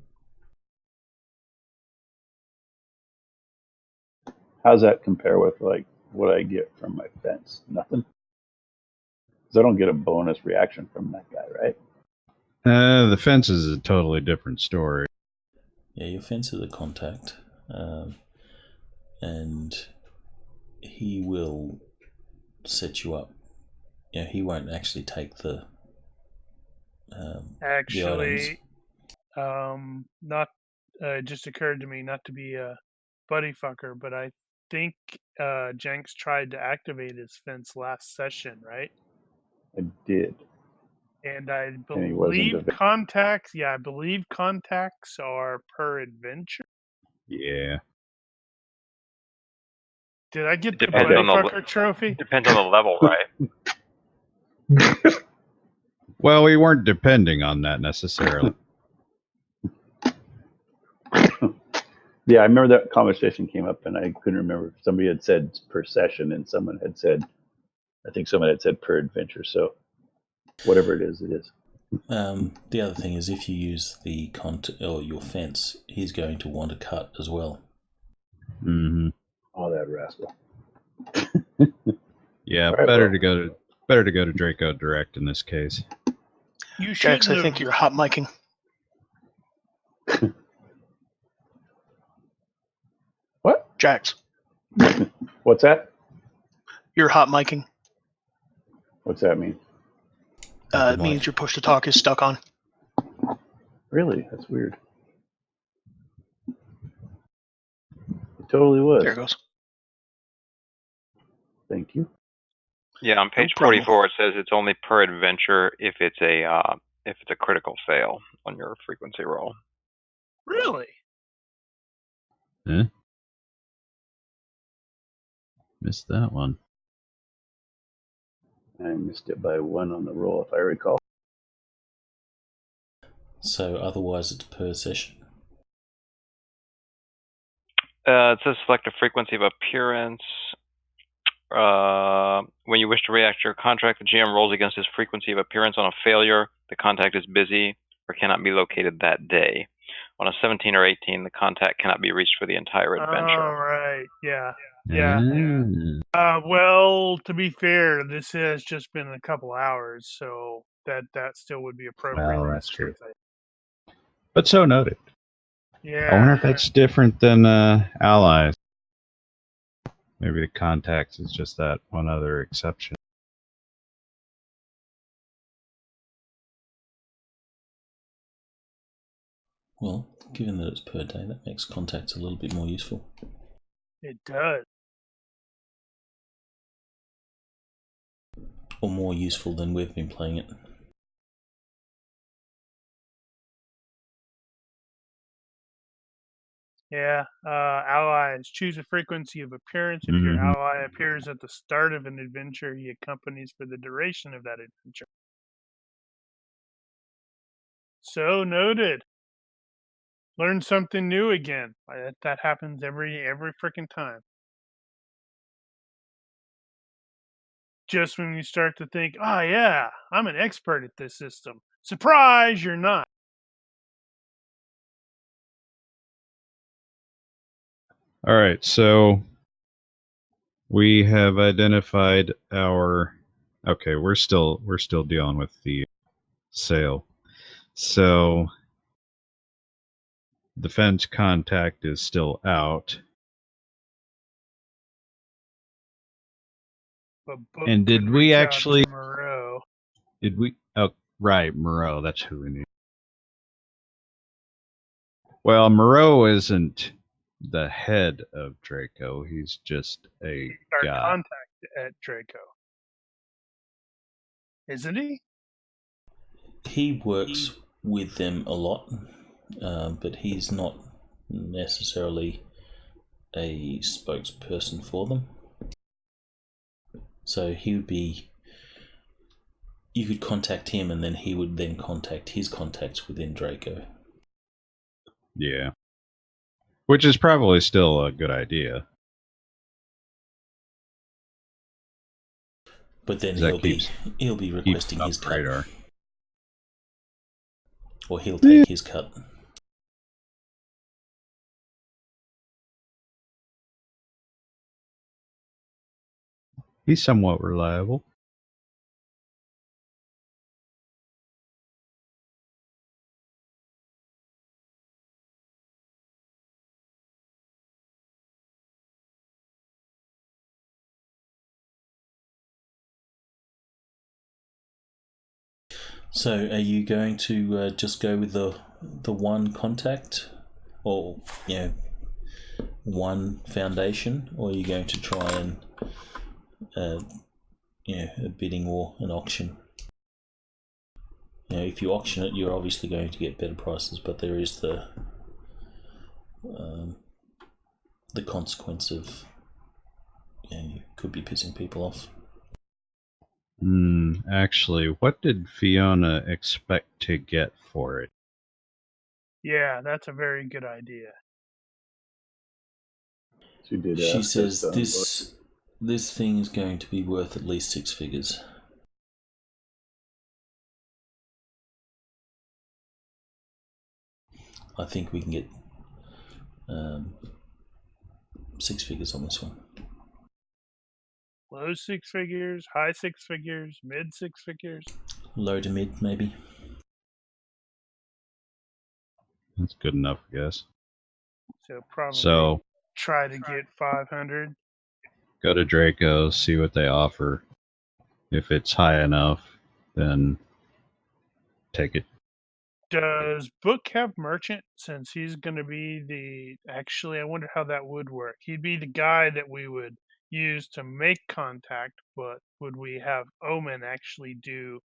How's that compare with like what I get from my fence? Nothing? Because I don't get a bonus reaction from that guy, right? The fence is a totally different story. Yeah, your fence is a contact, and he will set you up. Yeah, he won't actually take the Actually, not. It just occurred to me not to be a buddy fucker, but I think Jenks tried to activate his fence last session, right? I did. And I And he wasn't believe contacts. Yeah, I believe contacts are per adventure. Yeah. Did I get the Depends buddy on the fucker trophy? Depends on the level, right? Well, we weren't depending on that necessarily. Yeah, I remember that conversation came up, and I couldn't remember if somebody had said per session, and someone had said, I think someone had said per adventure. So whatever it is, it is. The other thing is if you use the or your fence, he's going to want a cut as well. Mm-hmm. Oh, that rascal. Yeah, All right, better well. to go to Draco direct in this case. You Jax, shouldn't I think have. you're hot micing. What? Jax, What's that? you're hot micing. What's that mean? It means your push to talk is stuck on. Really? That's weird. It totally was. There it goes. Thank you. Yeah, on page No problem. 44 it says it's only per adventure if it's a critical fail on your frequency roll. Really? Huh? Missed that one. I missed it by 1 on the roll, if I recall. So otherwise it's per session. It says select a frequency of appearance. When you wish to react to your contract, the GM rolls against his frequency of appearance. On a failure, the contact is busy or cannot be located that day. On a 17 or 18, the contact cannot be reached for the entire adventure. All right. Yeah. Ah. Well, to be fair, this has just been a couple hours, so that still would be appropriate. Well, that's true. But so noted. Yeah. I wonder if that's different than allies. Maybe the contacts is just that one other exception. Well, given that it's per day, that makes contacts a little bit more useful. It does. Or more useful than we've been playing it. Yeah. Allies. Choose a frequency of appearance. If your ally appears at the start of an adventure, he accompanies for the duration of that adventure. So noted. Learn something new again. That happens every freaking time. Just when you start to think, oh yeah, I'm an expert at this system. Surprise, you're not. All right, so we have identified our. Okay, we're still dealing with the sale. So defense contact is still out. But Book And did could we reach out actually? to Moreau. Did we? Oh, right, Moreau. That's who we need. Well, Moreau isn't the head of Draco. He's just a Start guy. contact at Draco. Isn't he? He works with them a lot, but he's not necessarily a spokesperson for them. So he would be. You could contact him, and then he would then contact his contacts within Draco. Yeah. Which is probably still a good idea. But then That he'll be requesting his cut. Radar. Or he'll take his cut. He's somewhat reliable. So, are you going to just go with the one contact, or one foundation, or are you going to try and a bidding war, an auction? If you auction it, you're obviously going to get better prices, but there is the consequence of you could be pissing people off. Actually, what did Fiona expect to get for it? Yeah, that's a very good idea. She says this thing is going to be worth at least 6 figures. I think we can get 6 figures on this one. Low six figures, high six figures, mid six figures. Low to mid, maybe. That's good enough, I guess. So probably So try to get 500. go to Draco, see what they offer. If it's high enough, then take it. Does Book have merchant? Since he's going to be the. Actually, I wonder how that would work. He'd be the guy that we would use to make contact, but would we have Omen actually do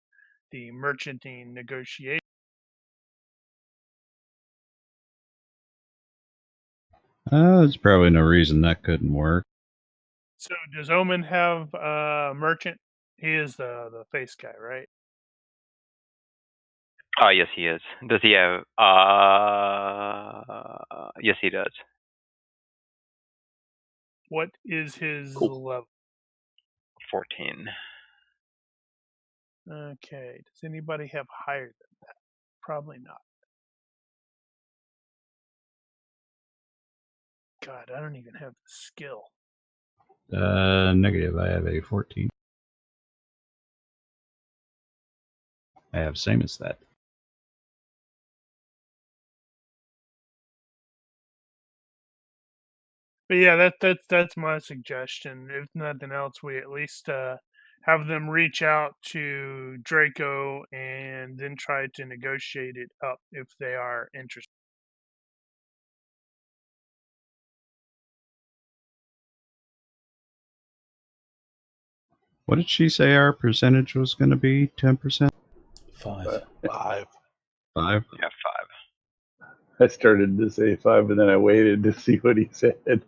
the merchanting negotiation? There's probably no reason that couldn't work. So does Omen have merchant? He is the face guy, right? Oh, yes, he is. Does he have? Yes, he does. What is his Cool. level? 14. Okay. Does anybody have higher than that? Probably not. God, I don't even have the skill. Negative. I have a 14. I have same as that. But yeah, that's my suggestion. If nothing else, we at least have them reach out to Draco and then try to negotiate it up if they are interested. What did she say our percentage was going to be? 10%? 5. 5. 5? Yeah, 5. I started to say 5, but then I waited to see what he said.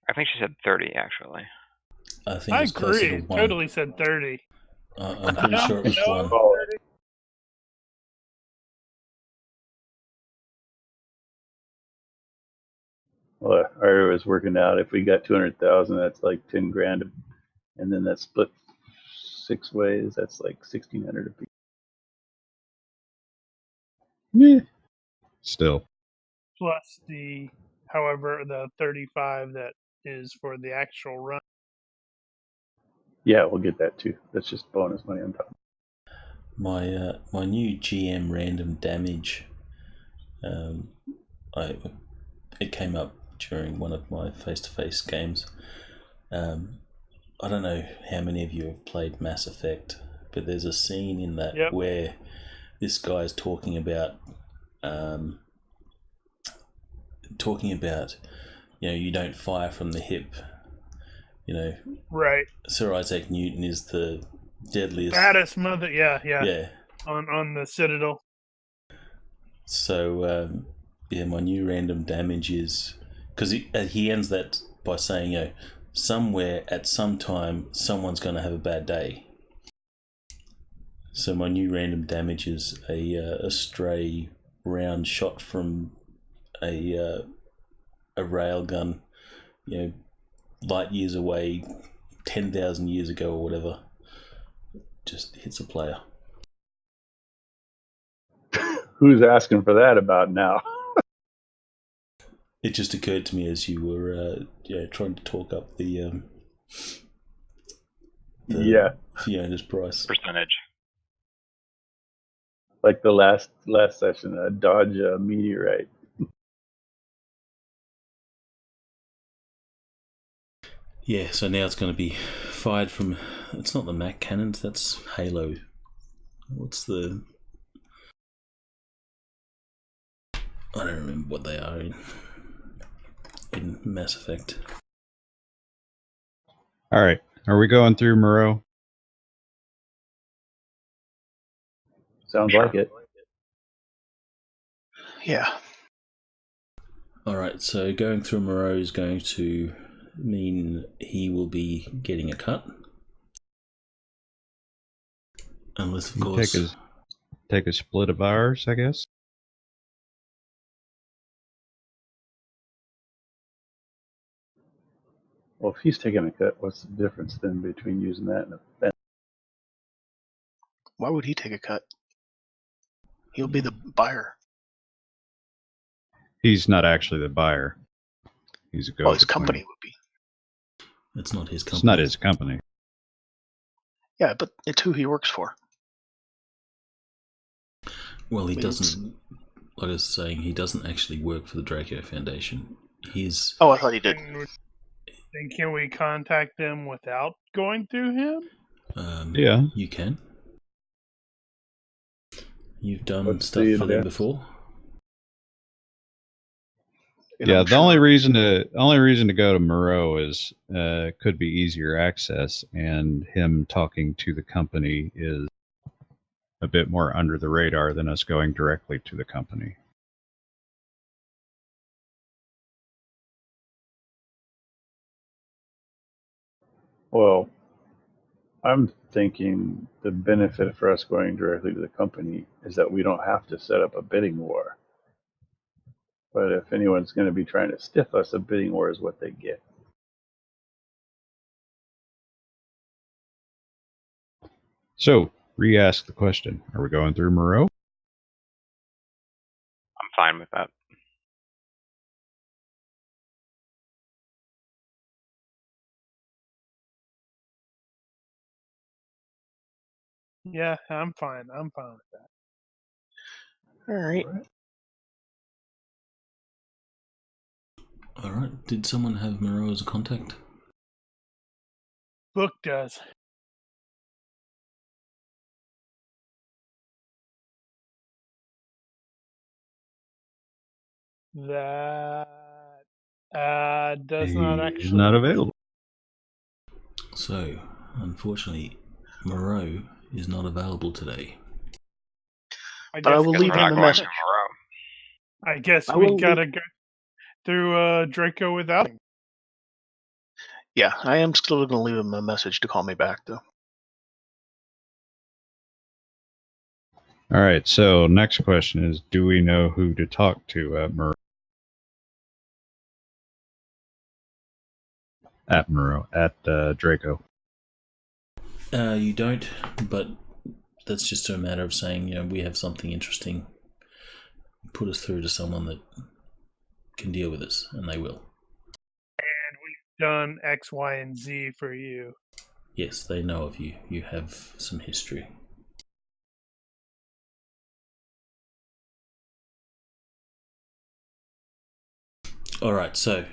I think she said 30, actually. I think I it's closer to agree. 1. Totally said 30. I'm pretty sure it was No, 1. Well, I was working out. If we got 200,000, that's like 10 grand, and then that's split 6 ways. That's like 1,600 a piece. Yeah. Still. plus however, the 35 that is for the actual run. Yeah, we'll get that too. That's just bonus money on top. My my new GM random damage, it came up during one of my face-to-face games. I don't know how many of you have played Mass Effect, but there's a scene in that Yep. where this guy's talking about, you don't fire from the hip. Right. Sir Isaac Newton is the deadliest. Baddest mother. Yeah. Yeah. On the Citadel. So my new random damage is because he ends that by saying, somewhere at some time someone's going to have a bad day. So my new random damage is a stray round shot from a railgun, light years away, 10,000 years ago or whatever, just hits a player. Who's asking for that about now? It just occurred to me as you were trying to talk up the Yeah, Fiona's price. Percentage. like the last session, dodge a meteorite. Yeah, so now it's going to be fired from. It's not the Mac cannons. That's Halo. What's the? I don't remember what they are in Mass Effect. All right. Are we going through Moreau? Sounds Sure. like it. Yeah. All right. So going through Moreau is going to mean he will be getting a cut, unless of course Take a split of ours, I guess. Well, if he's taking a cut, what's the difference then between using that and a fence? Why would he take a cut? He'll be the buyer. He's not actually the buyer. He's a go. Well, his company would be. It's not his company. It's not his company. Yeah, but it's who he works for. Well, he doesn't. Like I was saying, he doesn't actually work for the Draco Foundation. He's. Oh, I thought he did. Then can we contact them without going through him? Yeah. You can. You've done What's stuff the for them advance? before. And Yeah, I'm the sure- only reason to go to Moreau is could be easier access, and him talking to the company is a bit more under the radar than us going directly to the company. Well, I'm thinking the benefit for us going directly to the company is that we don't have to set up a bidding war. But if anyone's going to be trying to stiff us, a bidding war is what they get. So, re-ask the question. Are we going through Moreau? I'm fine with that. Yeah, I'm fine. I'm fine with that. All right. All right. Did someone have Moreau as a contact? Book does. That does not actually. He's not available. So, unfortunately, Moreau is not available today. But I will Guess leave we're not him a going message. tomorrow. I guess I we will gotta go through Draco without him. Yeah, I am still going to leave him a message to call me back, though. All right, so next question is, do we know who to talk to at Moreau? At Draco. You don't, but that's just a matter of saying, we have something interesting. Put us through to someone that can deal with us, and they will. And we've done X, Y, and Z for you. Yes, they know of you. You have some history. All right, so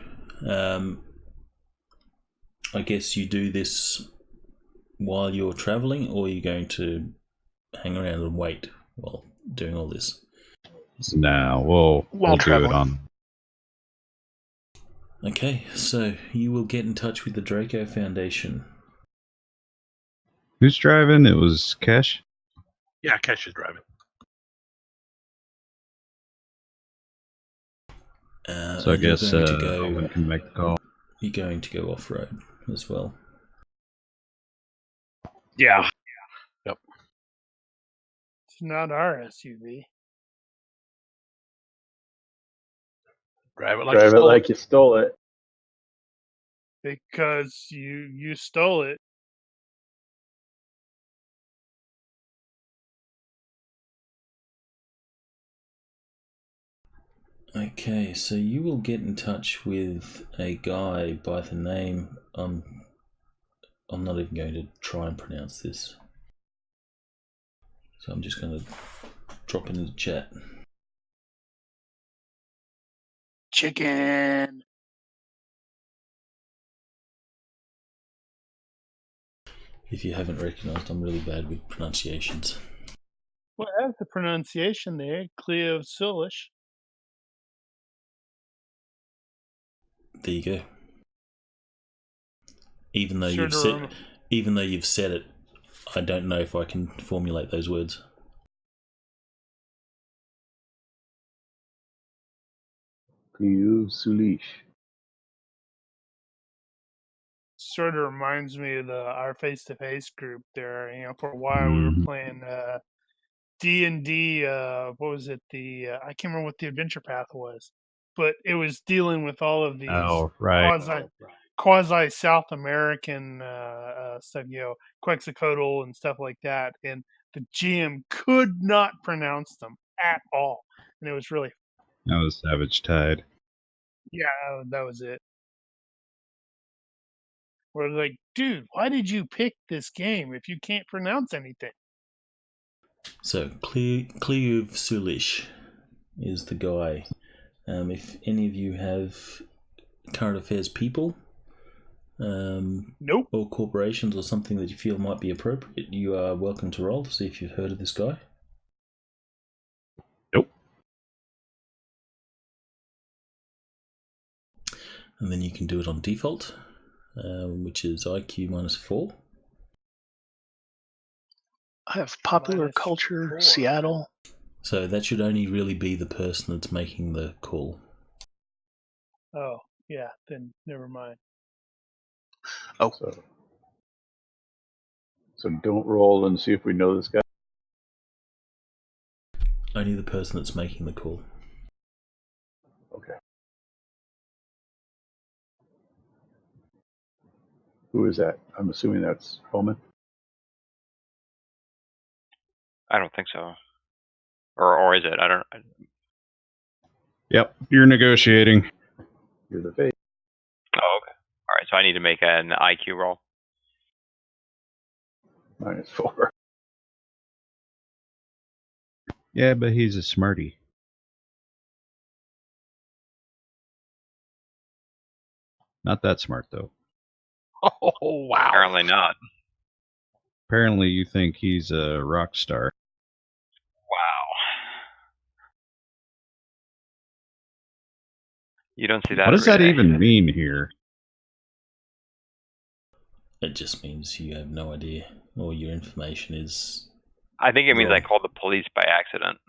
I guess you do this while you're traveling, or are you going to hang around and wait while doing all this? No, we'll do it on. Okay, so you will get in touch with the Draco Foundation. Who's driving? It was Kesh. Yeah, Kesh is driving. So I guess Owen can make the call. You're going to go off-road as well. Yeah. Yep. It's not our SUV. Drive it like you stole it. Because you stole it. Okay, so you will get in touch with a guy by the name. I'm not even going to try and pronounce this. So I'm just going to drop into the chat. Chicken. If you haven't recognised, I'm really bad with pronunciations. Well, I have the pronunciation there. Cleo Salish. There you go. Even though Shadowrun. you've said it, I don't know if I can formulate those words. Cleo Salish. Sort of reminds me of our face-to-face group there. For a while we were playing D&D. What was it? I can't remember what the adventure path was, but it was dealing with all of these quasi South American stuff, Quetzalcoatl and stuff like that, and the GM could not pronounce them at all, and it was really. That was Savage Tide. Yeah, that was it. We're like, dude, why did you pick this game if you can't pronounce anything? So, Cleave Salish is the guy. If any of you have current affairs people Nope. or corporations or something that you feel might be appropriate, you are welcome to roll to see if you've heard of this guy. Nope. And then you can do it on default, which is IQ -4. I have popular Minus culture, 4. Seattle. So that should only really be the person that's making the call. Oh, yeah, then never mind. Oh, So don't roll and see if we know this guy. Only the person that's making the call. Okay. Who is that? I'm assuming that's Holman. I don't think so. Or is it? I don't. Yep, you're negotiating. You're the face. Oh, okay. All right. So I need to make an IQ roll. -4. Yeah, but he's a smarty. Not that smart, though. Oh, wow. Apparently not. Apparently you think he's a rock star. Wow. You don't see that. What does every that day. even mean here? It just means you have no idea, or your information is... I think it means I wrong. called the police by accident.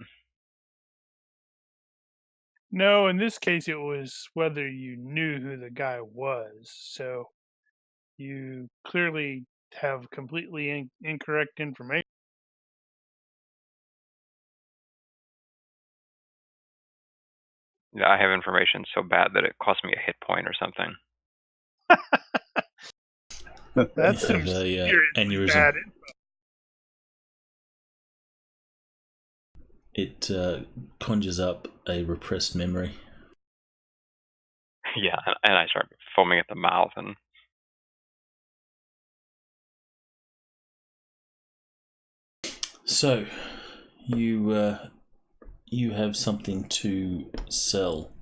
No, in this case, it was whether you knew who the guy was. So you clearly have completely incorrect information. Yeah, I have information so bad that it cost me a hit point or something. That's You some have a seriously aneurysm. bad. It conjures up a repressed memory. Yeah, and I start foaming at the mouth and So, you have something to sell.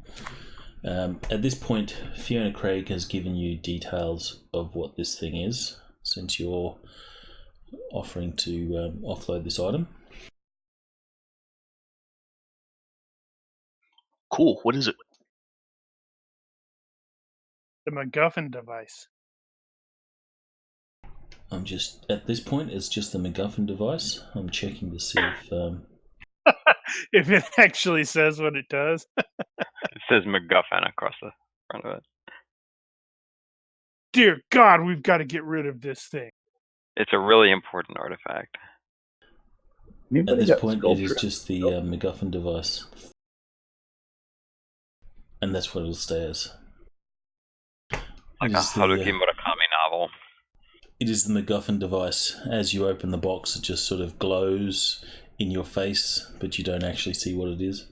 At this point, Fiona Craig has given you details of what this thing is, since you're offering to offload this item. cool. What is it? The MacGuffin device. I'm just, at this point, it's just the MacGuffin device. I'm checking to see if... If it actually says what it does. it says MacGuffin across the front of it. Dear God, we've got to get rid of this thing. It's a really important artifact. At Anybody this got point, it sculpture? is just the MacGuffin device. And that's what it'll stay as. Like It a is the, Haruki Murakami novel. It is the MacGuffin device. As you open the box, it just sort of glows in your face, but you don't actually see what it is.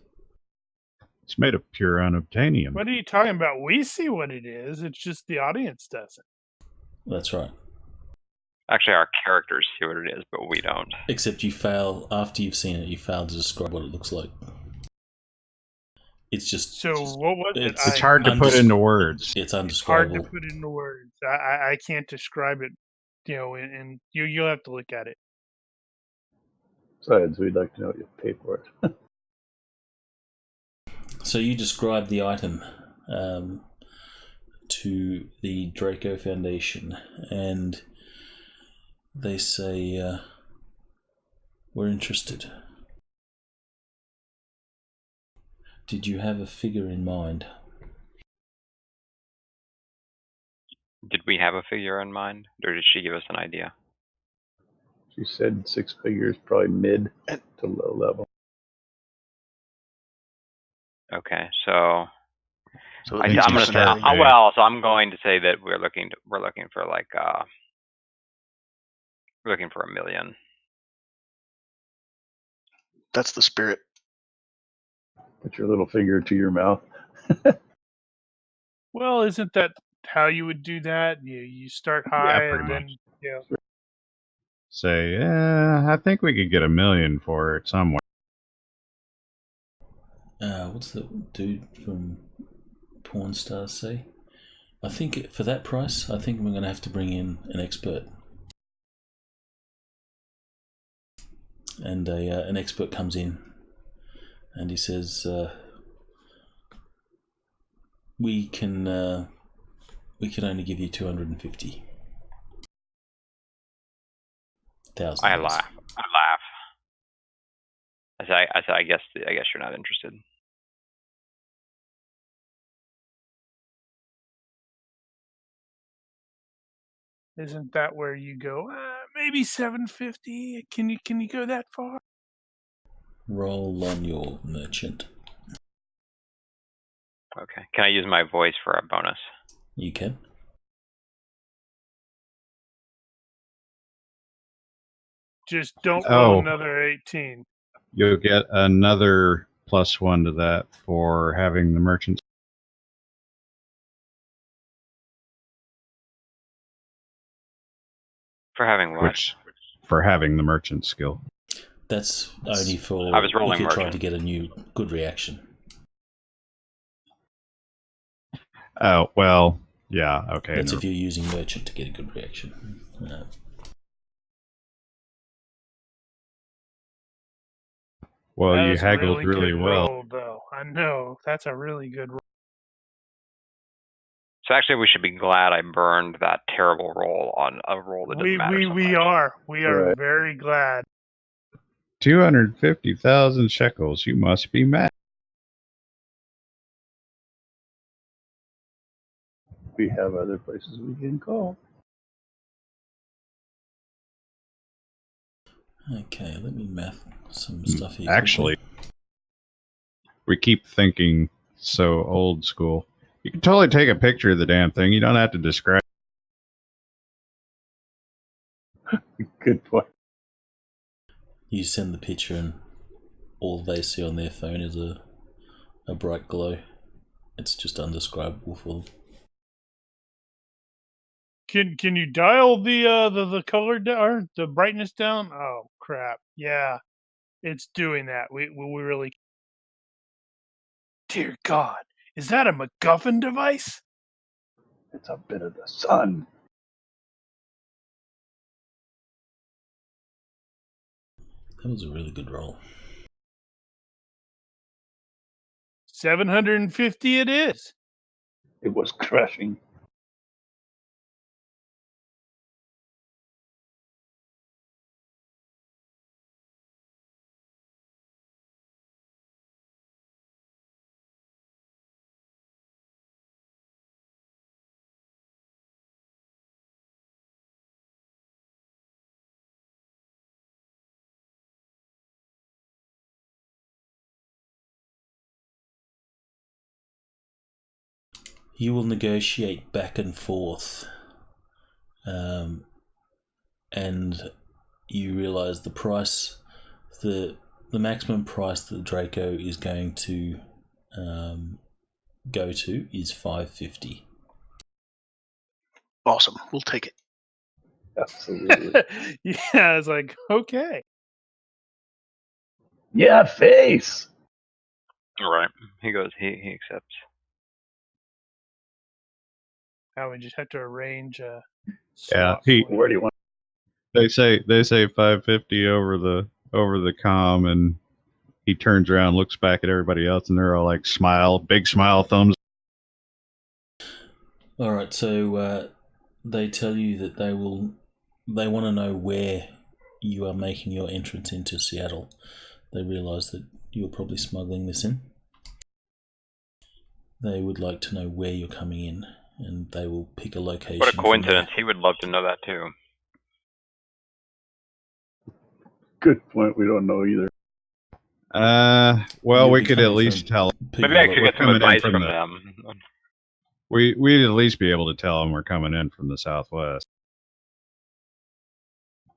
It's made of pure unobtainium. What are you talking about? We see what it is. It's just the audience doesn't. That's right. Actually, our characters see what it is, but we don't. Except you fail, after you've seen it, you fail to describe what it looks like. It's just... So what was it? It's hard to put into words. It's It's hard undescribable. to put into words. I can't describe it. And you'll have to look at it. Besides, we'd like to know what you pay for it. So you describe the item to the Draco Foundation, and they say, we're interested. Did you have a figure in mind? Did we have a figure in mind, or did she give us an idea? She said 6 figures, probably mid to low level. Okay, so So I'm think going to she's say, smart, Dave. so I'm going to say that we're looking for like we're looking for $1 million. that's the spirit. Put your little finger to your mouth. Well, isn't that how you would do that? You start Yeah, high pretty and much. then Say, I think we could get $1 million for it somewhere. What's the dude from Porn Stars say? I think for that price, I think we're going to have to bring in an expert. And an expert comes in and he says, we can only give you $250,000. I laugh. I say, I guess you're not interested. isn't that where you go? Maybe 750. Can you go that far? Roll on your merchant. Okay. Can I use my voice for a bonus? You can. Just don't roll Oh. another 18. You'll get another +1 to that for having the merchant. For having what? For having the merchant skill. That's only for I was rolling if you're trying merchant. to get a new good reaction. Oh, well, yeah, okay. That's if you're using merchant to get a good reaction. Well, That you was a haggled really good well. roll, though. I know. That's a really good roll. So actually, we should be glad I burned that terrible roll on a roll that doesn't matter so much. We are very glad. 250,000 shekels. You must be mad. We have other places we can call. Okay, let me math some stuff here. Actually, we keep thinking so old school. You can totally take a picture of the damn thing. You don't have to describe. Good point. You send the picture and all they see on their phone is a bright glow. It's just undescribable for them. Can you dial the color down or the brightness down? Oh crap! Yeah, it's doing that. We really. Dear God, is that a MacGuffin device? It's a bit of the sun. That was a really good roll. 750 it is. It was crushing. You will negotiate back and forth, and you realise the price, the maximum price that Draco is going to go to is $550. Awesome. We'll take it. Absolutely. Yeah, it's like okay. Yeah, face. All right. He goes. He accepts. Now we just have to arrange a. Yeah, swap for you. Where do you want? They say 550 over the comm, and he turns around, looks back at everybody else, and they're all like big smile, thumbs. All right, so they tell you that they want to know where you are making your entrance into Seattle. They realise that you're probably smuggling this in. They would like to know where you're coming in, and they will pick a location. What a coincidence! He would love to know that too. Good point. We don't know either. Well, we could at least tell. Maybe I could get some advice from them. We'd at least be able to tell them we're coming in from the southwest.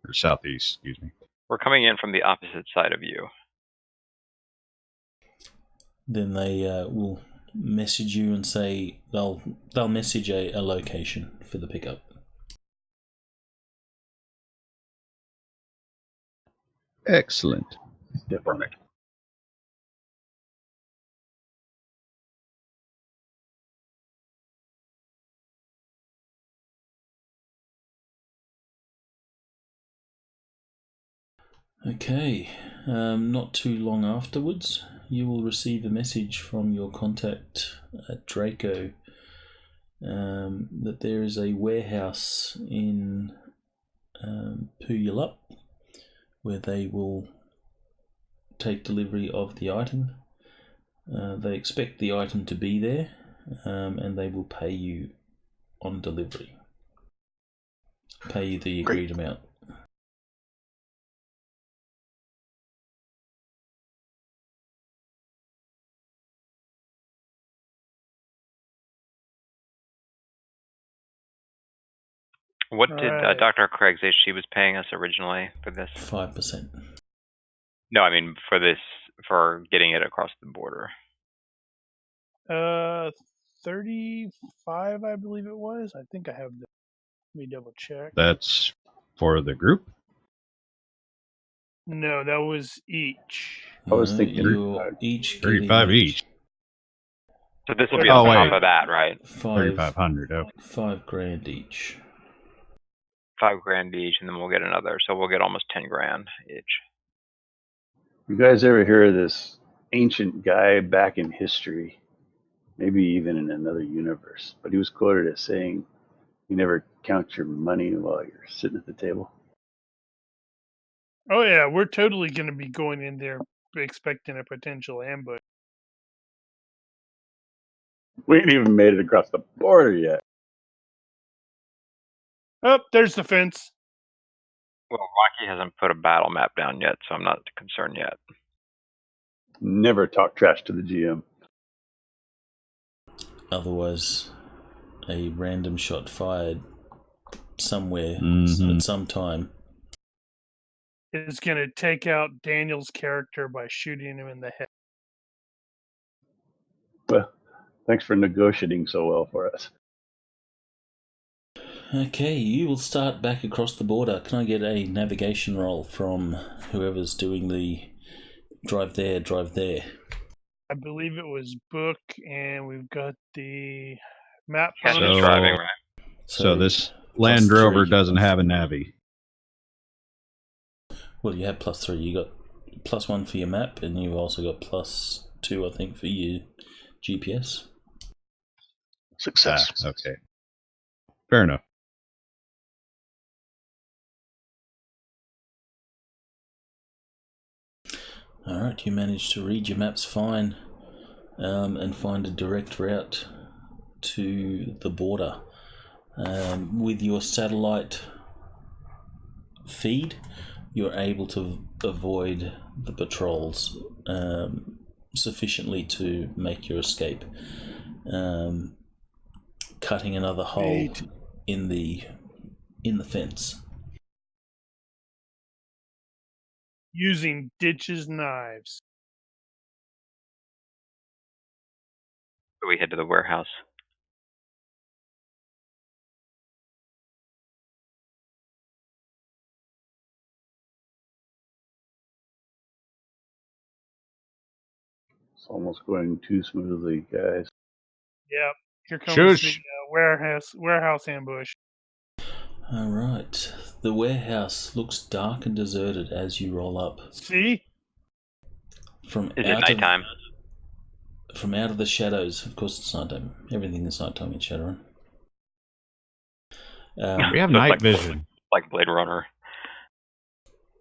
Or southeast, excuse me. We're coming in from the opposite side of you. then they will message you and say they'll message a location for the pickup. Excellent. Perfect. Okay, not too long afterwards, you will receive a message from your contact at Draco that there is a warehouse in Puyallup where they will take delivery of the item. They expect the item to be there, and they will pay you on delivery. Pay you the agreed amount. What did Alright. Dr. Craig say she was paying us originally for this? 5%. No, I mean for this, for getting it across the border. 35, I believe it was. I think I have the. Let me double check. That's for the group? No, that was each. I was thinking you're each 35 getting each. So this will be Oh, on top wait. of that, right? 3,500. Okay. $5,000 each. $5,000 each, and then we'll get another. So we'll get almost $10,000 each. You guys ever hear of this ancient guy back in history? Maybe even in another universe. But he was quoted as saying, "You never count your money while you're sitting at the table." Oh yeah, we're totally going to be going in there expecting a potential ambush. We ain't even made it across the border yet. Oh, there's the fence. Well, Ronnke hasn't put a battle map down yet, so I'm not concerned yet. Never talk trash to the GM. Otherwise, a random shot fired somewhere Mhm. at some time. Is going to take out Daniel's character by shooting him in the head. Well, thanks for negotiating so well for us. Okay, you will start back across the border. Can I get a navigation roll from whoever's doing the drive there, drive there? I believe it was Book, and we've got the map. Catch bonus. is driving, right? So this plus Land Rover 3. doesn't have a Navi. Well, you had +3. You got +1 for your map, and you also got +2, I think, for your GPS. Success. Okay. Fair enough. Alright, you managed to read your maps fine and find a direct route to the border. With your satellite feed, you're able to avoid the patrols sufficiently to make your escape. Cutting another hole in the fence. Using Ditch's knives. So we head to the warehouse. It's almost going too smoothly, guys. Yep. Here comes Shush. the warehouse ambush. Alright, the warehouse looks dark and deserted as you roll up. See? From Is it nighttime? From out of the shadows, of course it's nighttime. Everything is nighttime in Shadowrun. We have So night it's like, vision. like Blade Runner.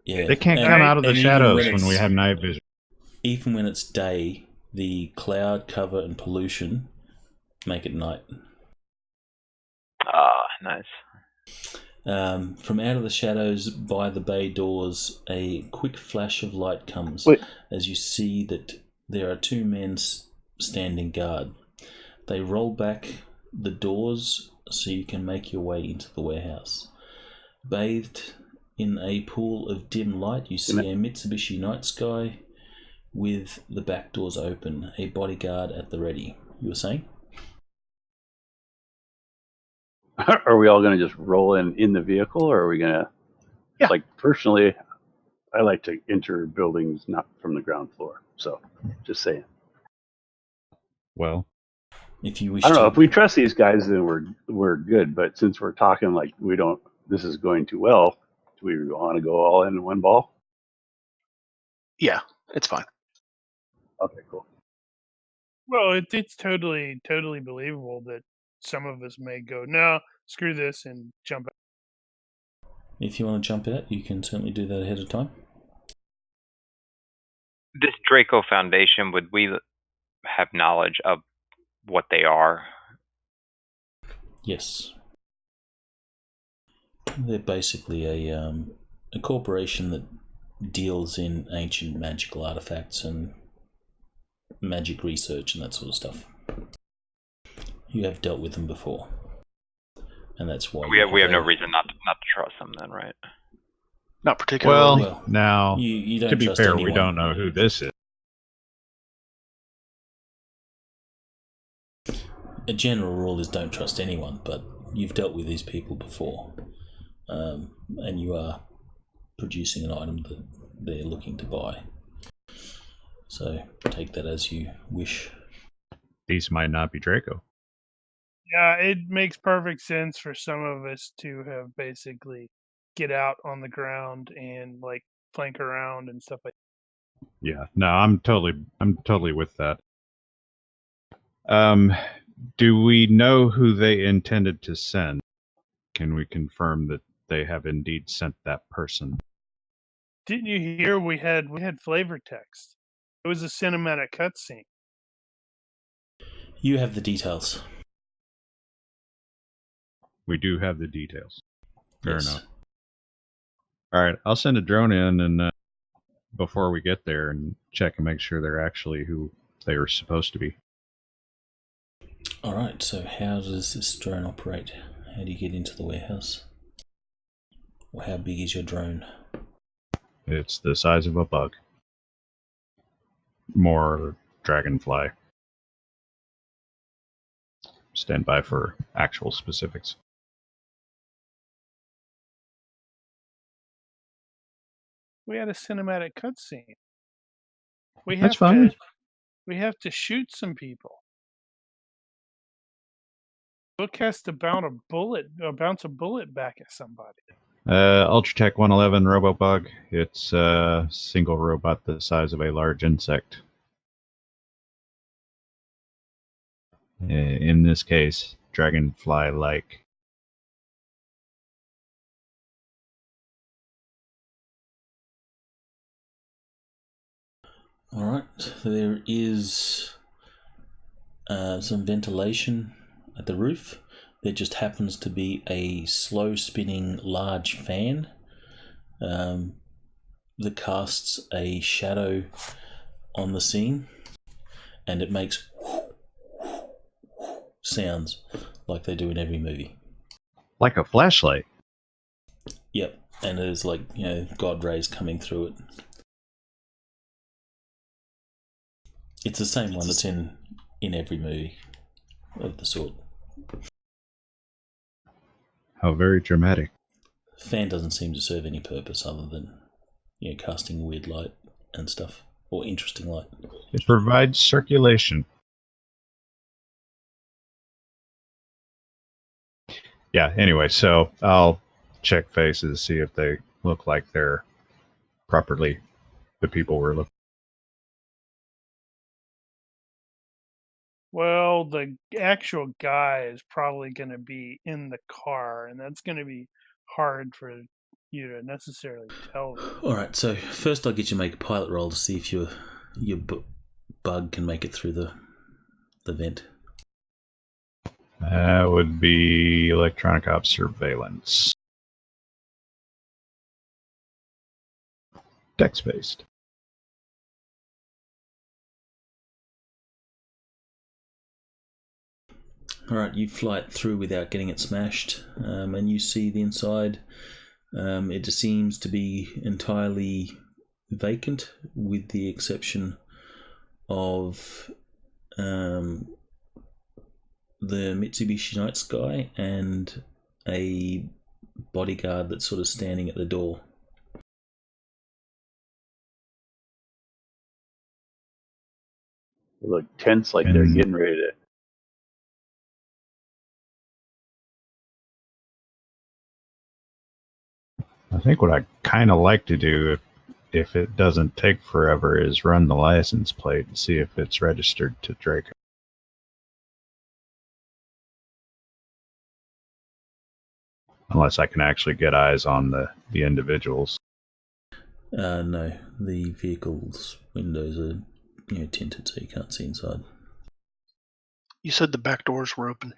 Yeah, They can't and- come out of the and even shadows when when we it's- have night vision. Even when it's day, the cloud cover and pollution make it night. Ah, nice. From out of the shadows by the bay doors, a quick flash of light comes Wait. as you see that there are 2 men standing guard. They roll back the doors so you can make your way into the warehouse. Bathed in a pool of dim light, you see a Mitsubishi Night Sky with the back doors open, a bodyguard at the ready. You were saying? Are we all going to just roll in the vehicle, or are we going to? Yeah. Like, personally, I like to enter buildings not from the ground floor. So, just saying. Well, If you wish I don't know to. if we trust these guys, then we're good. But since we're talking like we don't, this is going too well. Do we want to go all in one ball? Yeah, it's fine. Okay, cool. Well, it's totally believable that some of us may go, no, screw this, and jump out. If you want to jump out, you can certainly do that ahead of time. This Draco Foundation, would we have knowledge of what they are? Yes. They're basically a corporation that deals in ancient magical artifacts and magic research and that sort of stuff. You have dealt with them before, and that's why We have no reason not to trust them, then, right? Not particularly. well, now, you don't to be trust fair, anyone. we don't know who this is. A general rule is don't trust anyone, but you've dealt with these people before, and you are producing an item that they're looking to buy. So take that as you wish. These might not be Draco. Yeah, it makes perfect sense for some of us to have basically get out on the ground and like flank around and stuff like that. Yeah, no, I'm totally with that. Do we know who they intended to send? Can we confirm that they have indeed sent that person? Didn't you hear we had flavor text? It was a cinematic cutscene. You have the details. We do have the details. Fair Yes. enough. All right, I'll send a drone in and before we get there and check and make sure they're actually who they were supposed to be. All right. So how does this drone operate? How do you get into the warehouse? Or how big is your drone? It's the size of a bug. More dragonfly. Stand by for actual specifics. We had a cinematic cutscene. We That's have fine. we have to shoot some people. Book has to bounce a bullet back at somebody. Ultratech 111 Robobug. It's a single robot the size of a large insect. In this case, dragonfly-like. All right. There is some ventilation at the roof. There just happens to be a slow-spinning large fan that casts a shadow on the scene, and it makes sounds like they do in every movie. Like a flashlight. Yep, and there's like, God rays coming through it. It's the same one that's in every movie of the sort. How very dramatic. Fan doesn't seem to serve any purpose other than, casting weird light and stuff, or interesting light. It provides circulation. Yeah, anyway, so I'll check faces, see if they look like they're properly the people we're looking. Well, the actual guy is probably going to be in the car, and that's going to be hard for you to necessarily tell. All right, so first I'll get you to make a pilot roll to see if your bug can make it through the vent. That would be electronic ops surveillance. Dex-based. All right, you fly it through without getting it smashed, and you see the inside. It just seems to be entirely vacant, with the exception of the Mitsubishi Nights guy and a bodyguard that's sort of standing at the door. They look tense, like they're And- getting ready to. I think what I kind of like to do, if it doesn't take forever, is run the license plate and see if it's registered to Draco. Unless I can actually get eyes on the individuals. No, the vehicle's windows are tinted, so you can't see inside. You said the back doors were open.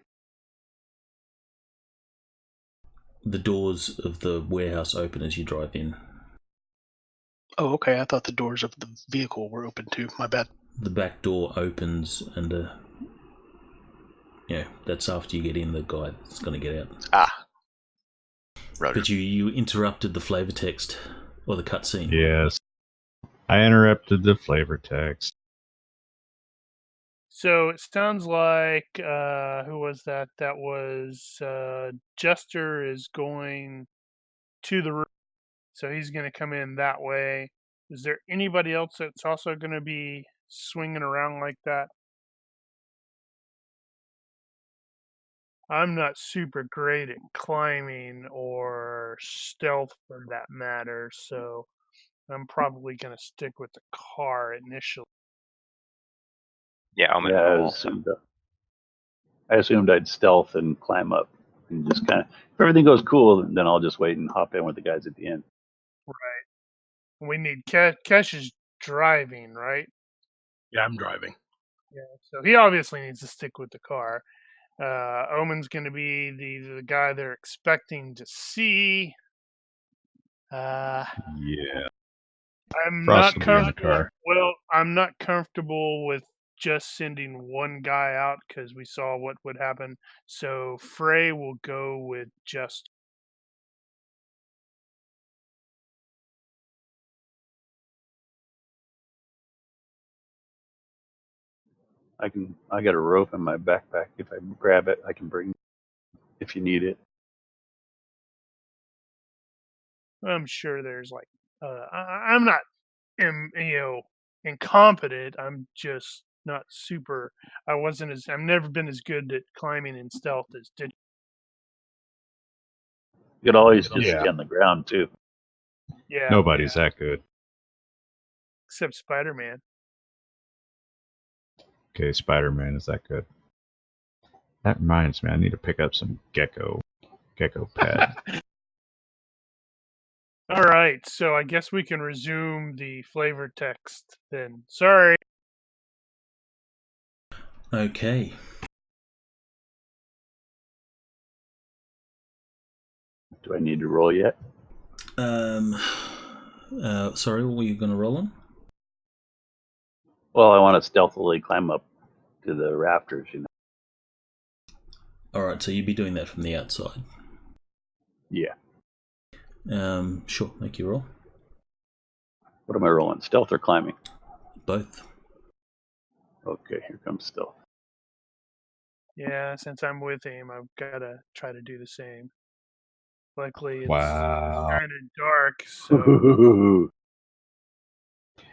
The doors of the warehouse open as you drive in. Oh, okay. I thought the doors of the vehicle were open too. My bad. The back door opens, and that's after you get in. The guy that's going to get out. Ah. Roger. But you interrupted the flavor text or the cutscene. Yes. I interrupted the flavor text. So it sounds like who was that? That was Jester is going to the room, so he's going to come in that way. Is there anybody else that's also going to be swinging around like that? I'm not super great at climbing or stealth for that matter, so I'm probably going to stick with the car initially. Yeah, Omen Yeah, will. I assumed I'd stealth and climb up and just kind of. If everything goes cool, then I'll just wait and hop in with the guys at the end. Right. We need Kesh is driving, right? Yeah, I'm driving. Yeah. So he obviously needs to stick with the car. Omen's going to be the guy they're expecting to see. Yeah. I'm Frost not will be in the comfortable. car. Well, I'm not comfortable with just sending one guy out because we saw what would happen. So Frey will go with just. I got a rope in my backpack. If I grab it, I can bring. If you need it. I'm sure there's like. I'm not, incompetent. I'm just not super. I've never been as good at climbing and stealth as did. You could always just Yeah. stay on the ground too. Yeah. Nobody's that good. Except Spider-Man. Okay, Spider-Man is that good. That reminds me, I need to pick up some gecko pad. All right, so I guess we can resume the flavor text then. Sorry. Okay. Do I need to roll yet? Sorry, what were you going to roll on? Well, I want to stealthily climb up to the rafters. All right, so you'd be doing that from the outside. Yeah. Sure, make your roll. What am I rolling? Stealth or climbing? Both. Okay, here comes stealth. Yeah, since I'm with him, I've got to try to do the same. Luckily, it's Wow. kind of dark, so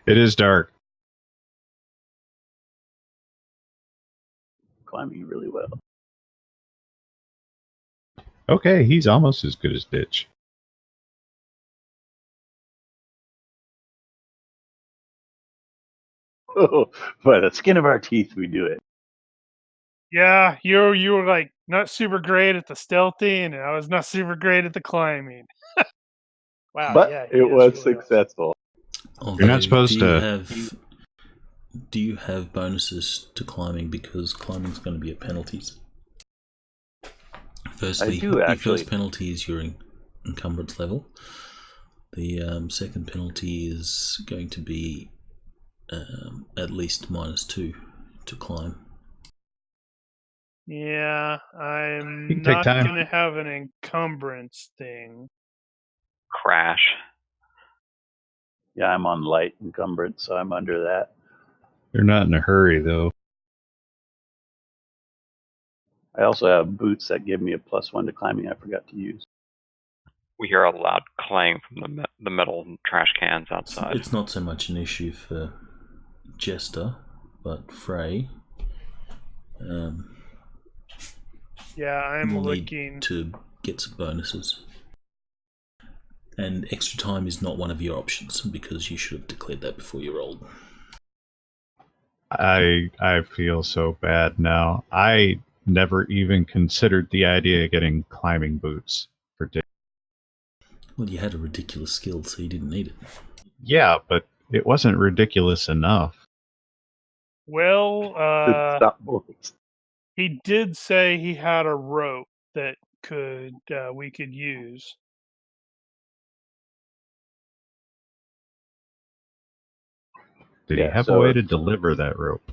It is dark. Climbing really well. Okay, he's almost as good as Ditch. Oh, by the skin of our teeth, we do it. yeah, you were like not super great at the stealthing, and I was not super great at the climbing. Wow, But yeah, it was successful. Although, You're not supposed do you to- do you have bonuses to climbing, because climbing's going to be at penalties? Firstly, I do, your actually. first penalty is your encumbrance level. The second penalty is going to be at least -2 to climb. Yeah, I'm You can take not time. going to have an encumbrance thing. Crash. Yeah, I'm on light encumbrance, so I'm under that. You're not in a hurry, though. I also have boots that give me a +1 to climbing I forgot to use. We hear a loud clang from the metal trash cans outside. It's not so much an issue for Jester, but Frey. Yeah, I'm We'll looking. need to get some bonuses. And extra time is not one of your options because you should have declared that before you rolled. I feel so bad now. I never even considered the idea of getting climbing boots for Dick. Well, you had a ridiculous skill, so you didn't need it. Yeah, but it wasn't ridiculous enough. Well, Stop bullets. he did say he had a rope that we could use. Did he Yeah, have a so way to deliver that rope?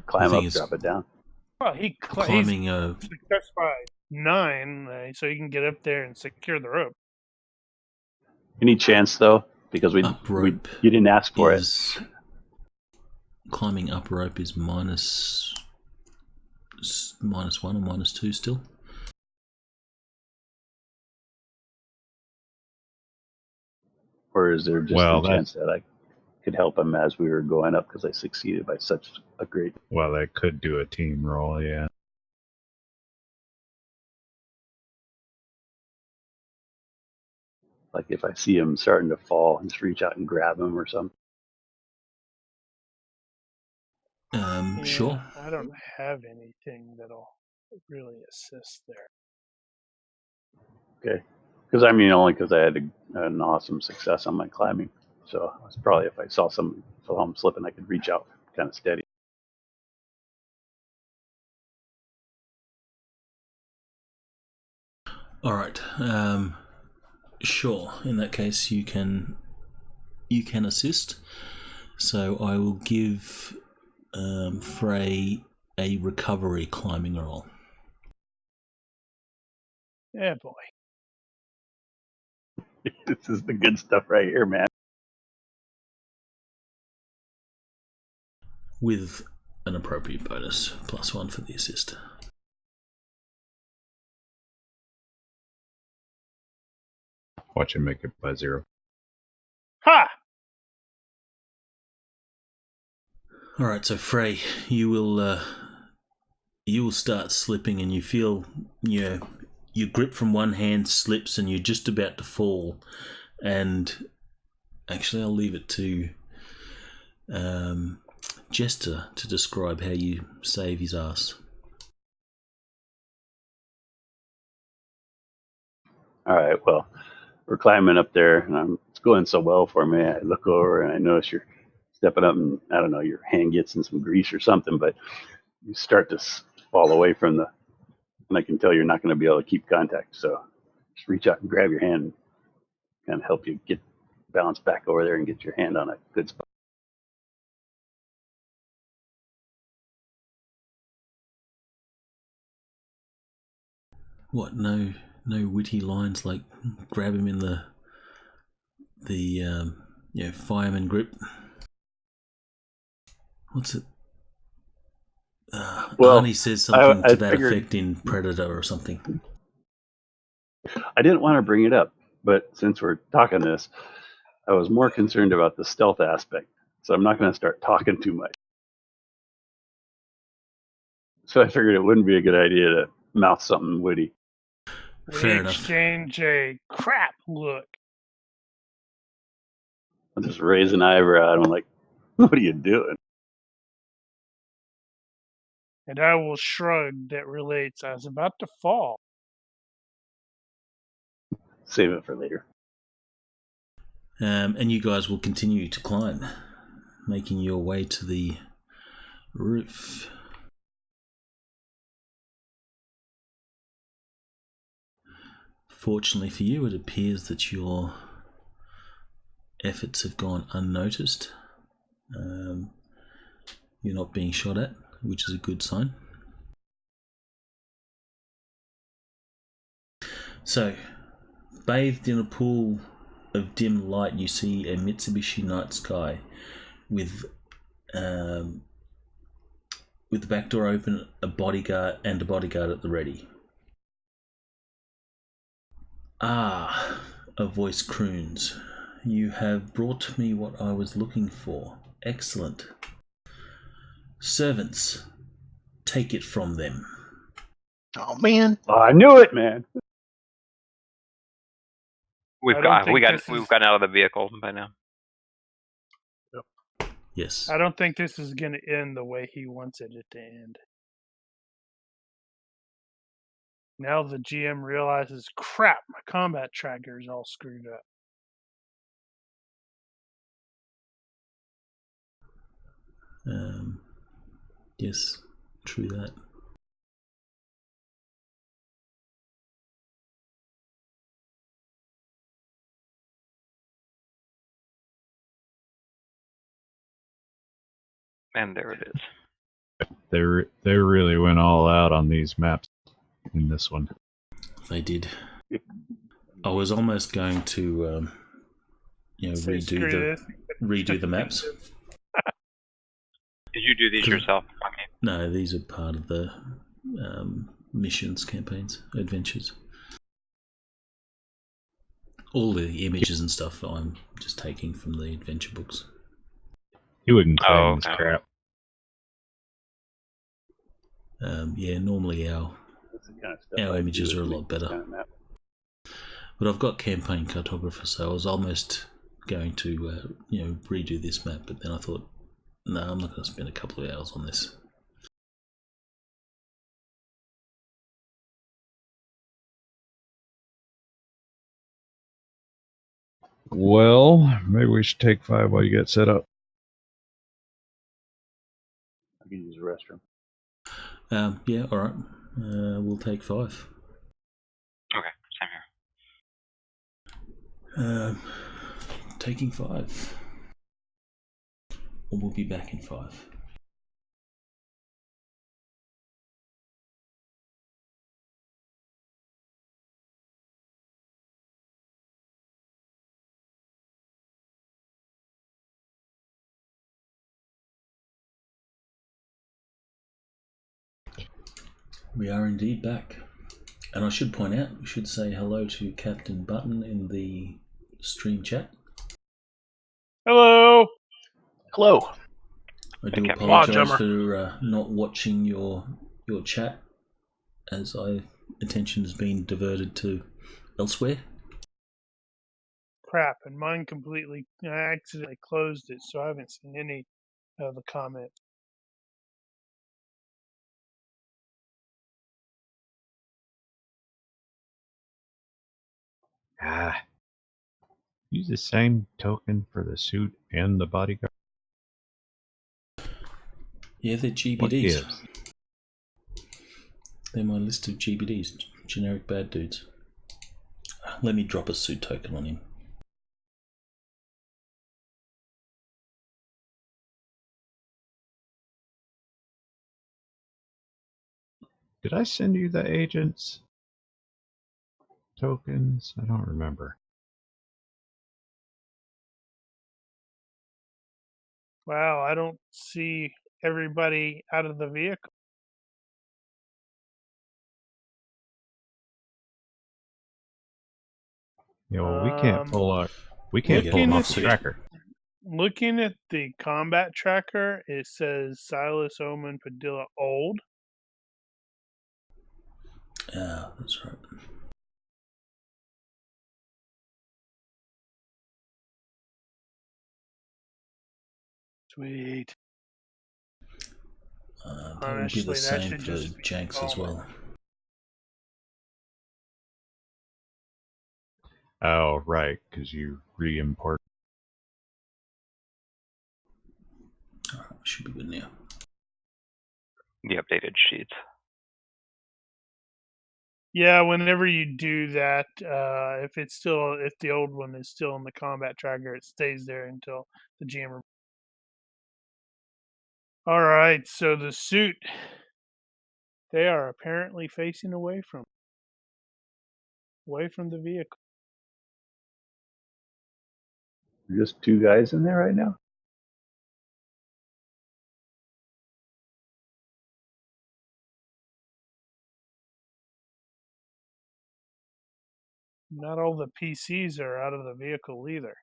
climb thing up, is- drop it down. Well, he's Climbing a success by 9, so you can get up there and secure the rope. Any chance though? Because up rope you didn't ask for it. Climbing up rope is minus -1 or -2 still. Or is there just Well, a chance that I could help him as we were going up because I succeeded by such a great... Well, they could do a team roll, yeah. Like if I see him starting to fall, just reach out and grab him or something. Sure. I don't have anything that'll really assist there. Okay. Because I mean, only because I had an awesome success on my climbing. So it's probably if I saw him slipping, I could reach out kind of steady. All right. Sure. In that case, you can assist. So I will give Frey a recovery climbing roll. Yeah, boy. This is the good stuff right here, man. With an appropriate bonus, +1 for the assist. Watch him make it by 0. Ha! All right, so Frey, you will start slipping, and you feel your grip from one hand slips, and you're just about to fall. And actually, I'll leave it to Jester to describe how you save his ass. All right, well, we're climbing up there, and it's going so well for me. I look over and I notice you're stepping up, and I don't know, your hand gets in some grease or something, but you start to fall away from and I can tell you're not going to be able to keep contact. So just reach out and grab your hand, and kind of help you get balanced back over there and get your hand on a good spot. What? No witty lines like grab him in the fireman grip. What's it? Well, Arnie says something I to that figured- effect in Predator or something. I didn't want to bring it up, but since we're talking this, I was more concerned about the stealth aspect. So I'm not going to start talking too much. So I figured it wouldn't be a good idea to mouth something witty. Fair We enough. exchange a crap look. I'll just raise an eyebrow and I'm like, what are you doing? And I will shrug that relates, I was about to fall. Save it for later. And you guys will continue to climb, making your way to the roof. Fortunately for you, it appears that your efforts have gone unnoticed. You're not being shot at, which is a good sign. So, bathed in a pool of dim light, you see a Mitsubishi Night Sky with the back door open, a bodyguard at the ready. Ah, a voice croons. You have brought me what I was looking for. Excellent. Servants, take it from them. Oh man. Oh, I knew it, man. We've I don't got think we got this we've is- gotten out of the vehicle by now. Yes. I don't think this is going to end the way he wants it to end. Now the GM realizes, crap, my combat tracker is all screwed up. Yes, true that. And there it is. They really went all out on these maps in this one. They did. I was almost going to, Say, screw this. redo the maps. Did you do these yourself? Okay. No, these are part of the missions, campaigns, adventures. All the images and stuff I'm just taking from the adventure books. He wouldn't claim Oh, this okay. crap. Yeah, normally our That's the kind of stuff Our I images do are a is lot make this better. kind of map. But I've got campaign cartographer, so I was almost going to redo this map, but then I thought, no, I'm not going to spend a couple of hours on this. Well, maybe we should take 5 while you get set up. I can use the restroom. Yeah, all right. We'll take 5. Okay, same here. Taking 5. Or we'll be back in 5. We are indeed back. And I should point out, we should say hello to Captain Button in the stream chat. Hello! Hello. I do Okay. apologise Wow, for not watching your chat, as attention has been diverted to elsewhere. Crap, and mine completely, I accidentally closed it, so I haven't seen any of the comments. Use the same token for the suit and the bodyguard. Yeah, they're What GBDs. gives? They're my list of GBDs, generic bad dudes. Let me drop a suit token on him. Did I send you the agents tokens? I don't remember. Wow, I don't see everybody out of the vehicle. Yeah, well, we can't Um, pull our we Yeah, can't pull them looking off at the the- tracker. Looking at the combat tracker, it says Silas Omen Padilla old. Ah, that's right. Sweet. That would be Honestly, the that same should for just be Janks as common. well. Oh, right, because you re-import. Alright, should be good now. The updated sheets. Yeah, whenever you do that, if the old one is still in the combat tracker, it stays there until the GM. All right, so the suit, they are apparently facing away from the vehicle. Just two guys in there right now? Not all the PCs are out of the vehicle either.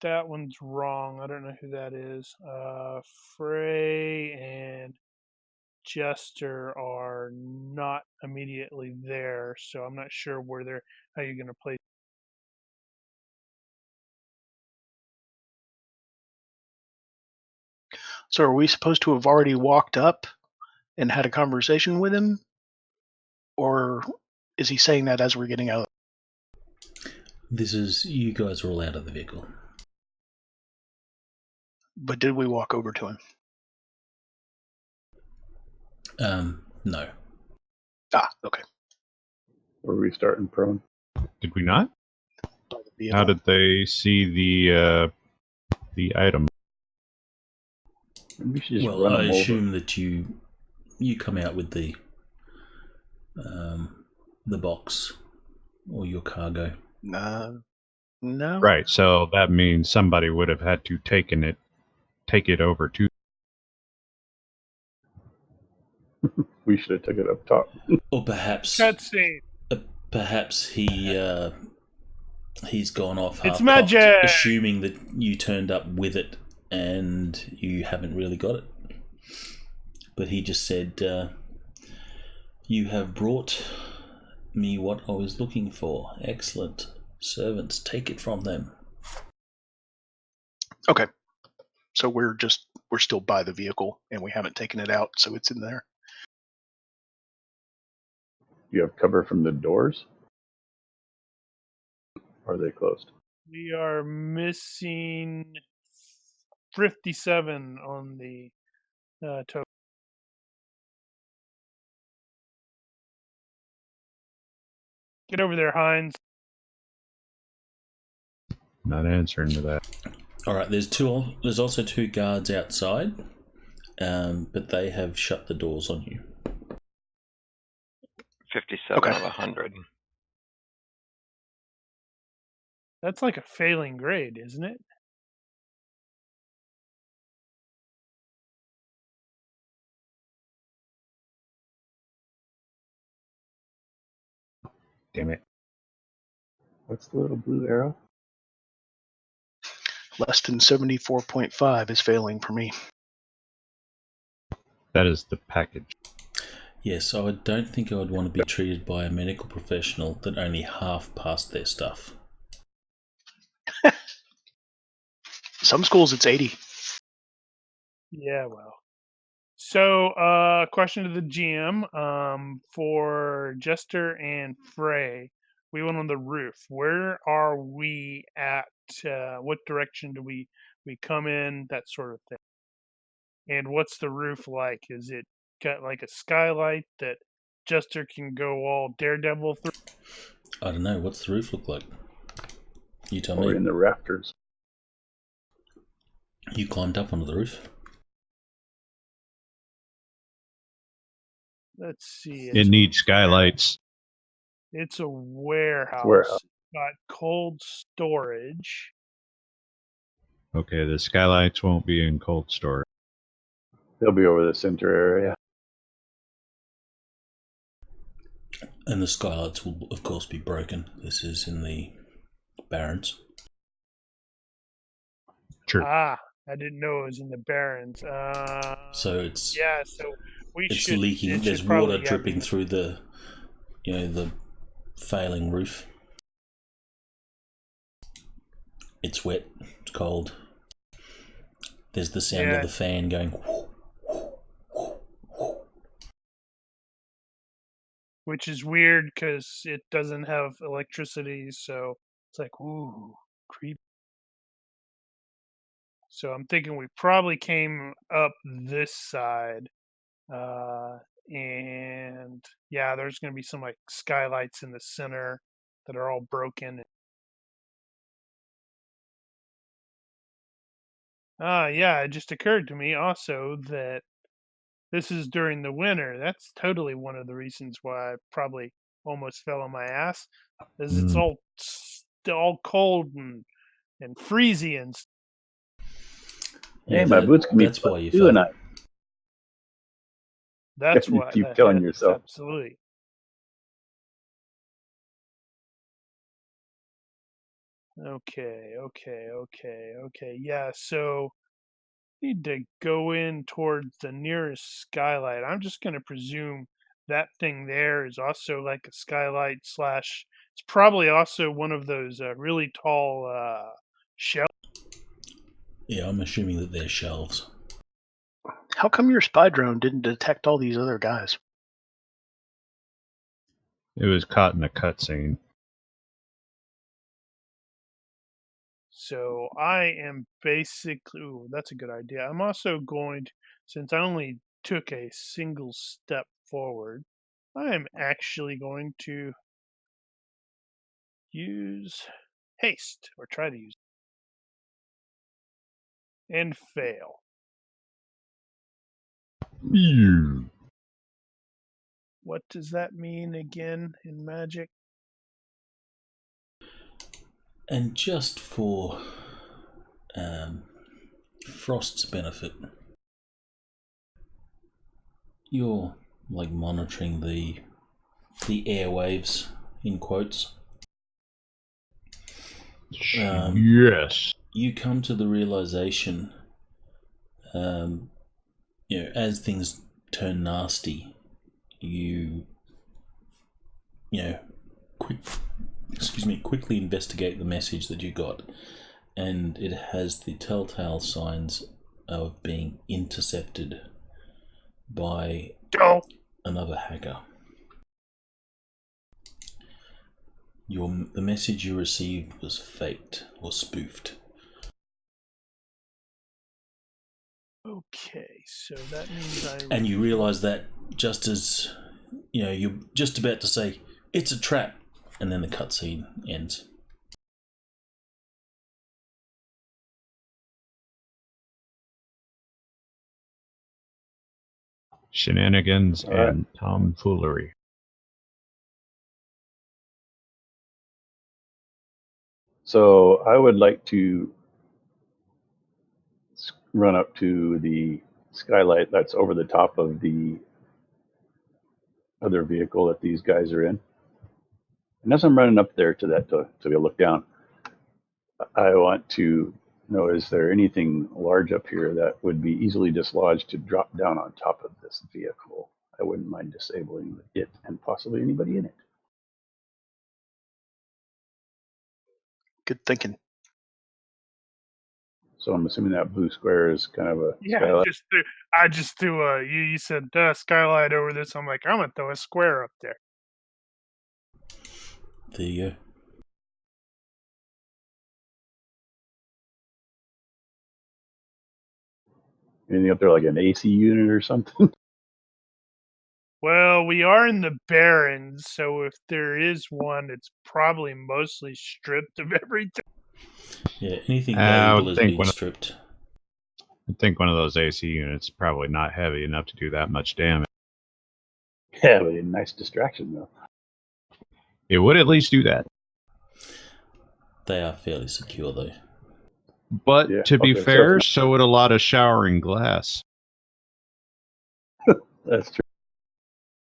That one's wrong. I don't know who that is. Frey and Jester are not immediately there, so I'm not sure where they're. How you're going to play? So are we supposed to have already walked up and had a conversation with him? Or is he saying that as we're getting out? This is, you guys are all out of the vehicle. But did we walk over to him? No. Ah, okay. Or are we starting prone? Did we not? By the vehicle. How did they see the item? Maybe we should just Well, run I them assume over. that you come out with the box or your cargo. No. Right. So that means somebody would have had to take it over to. We should have took it up top. Or perhaps Cutscene. Perhaps he's gone off It's half-cocked, magic! assuming that you turned up with it and you haven't really got it. But he just said, you have brought me what I was looking for. Excellent. Servants, take it from them. Okay. So we're still by the vehicle and we haven't taken it out, so it's in there. You have cover from the doors? Or are they closed? We are missing 57 on the total. Get over there, Hines. Not answering to that. All right, there's also two guards outside, but they have shut the doors on you. 57 Okay. of 100. That's like a failing grade, isn't it? Damn it. What's the little blue arrow? Less than 74.5 is failing for me. That is the package. Yes, I don't think I would want to be treated by a medical professional that only half passed their stuff. Some schools it's 80. Yeah, well. So, question to the GM. For Jester and Frey, we went on the roof. Where are we at? What direction do we come in? That sort of thing. And what's the roof like? Is it got like a skylight that Jester can go all daredevil through? I don't know. What's the roof look like? You tell Or me. in the rafters? You climbed up onto the roof. Let's see. It needs skylights. It's a warehouse. Warehouse. Got cold storage. Okay, the skylights won't be in cold storage. They'll be over the center area. And the skylights will, of course, be broken. This is in the Barrens. Sure. Ah, I didn't know it was in the Barrens. So it's yeah. So it's leaking. There's water dripping through the failing roof. It's wet. It's cold. There's the sound of the fan going. Which is weird because it doesn't have electricity, so it's like, ooh, creepy. So I'm thinking we probably came up this side. And yeah, there's going to be some like skylights in the center that are all broken. Yeah, it just occurred to me also that this is during the winter. That's totally one of the reasons why I probably almost fell on my ass, is it's all cold and freezy and Hey, my boots can be that's why you too, and fell. that's you why keep telling yourself. absolutely. Okay. Yeah, so need to go in towards the nearest skylight. I'm just going to presume that thing there is also like a skylight slash. It's probably also one of those really tall shelves. Yeah, I'm assuming that they're shelves. How come your spy drone didn't detect all these other guys? It was caught in a cutscene. So I am basically. Ooh, that's a good idea. I'm also going to, since I only took a single step forward, I am actually going to use haste, or try to use, and fail. Phew. What does that mean again in Magic? And just for Frost's benefit, you're like monitoring the airwaves in quotes. Yes. You come to the realization, as things turn nasty, you quickly investigate the message that you got, and it has the telltale signs of being intercepted by another hacker. The message you received was faked or spoofed. Okay, so that means And you realize that just as you're just about to say it's a trap, and then the cutscene ends. Shenanigans All right. and tomfoolery. So I would like to run up to the skylight that's over the top of the other vehicle that these guys are in. And as I'm running up there to that to go look down, I want to know, is there anything large up here that would be easily dislodged to drop down on top of this vehicle? I wouldn't mind disabling it and possibly anybody in it. Good thinking. So I'm assuming that blue square is kind of a yeah, skylight. I just threw a. You said skylight over this. I'm like, I'm gonna throw a square up there. There you go. Anything up there like an AC unit or something? Well, we are in the Barrens, so if there is one, it's probably mostly stripped of everything. Yeah, anything I valuable would has think been stripped. one of those AC units is probably not heavy enough to do that much damage. Yeah, but a nice distraction though. It would at least do that. They are fairly secure though. But Yeah, to be okay, so fair, it's so would a lot of showering glass. that's true.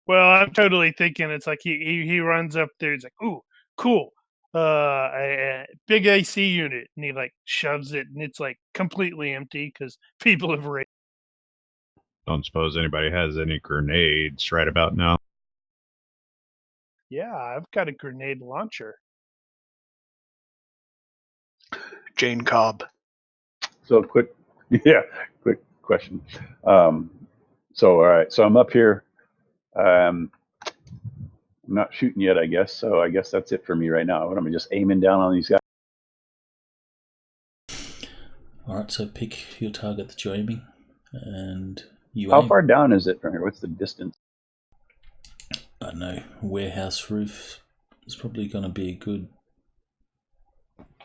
Well, I'm totally thinking it's like he runs up there. He's like, "Ooh, cool, a big AC unit," and he like shoves it, and it's like completely empty because people have raided. Don't suppose anybody has any grenades right about now. Yeah, I've got a grenade launcher. Jane Cobb. So quick question. So all right, so I'm up here. I'm not shooting yet, I guess. So I guess that's it for me right now. What am I just aiming down on these guys? Alright, so pick your target that you're aiming, and you How aim. far down is it from here? What's the distance? I don't know, warehouse roof is probably going to be a good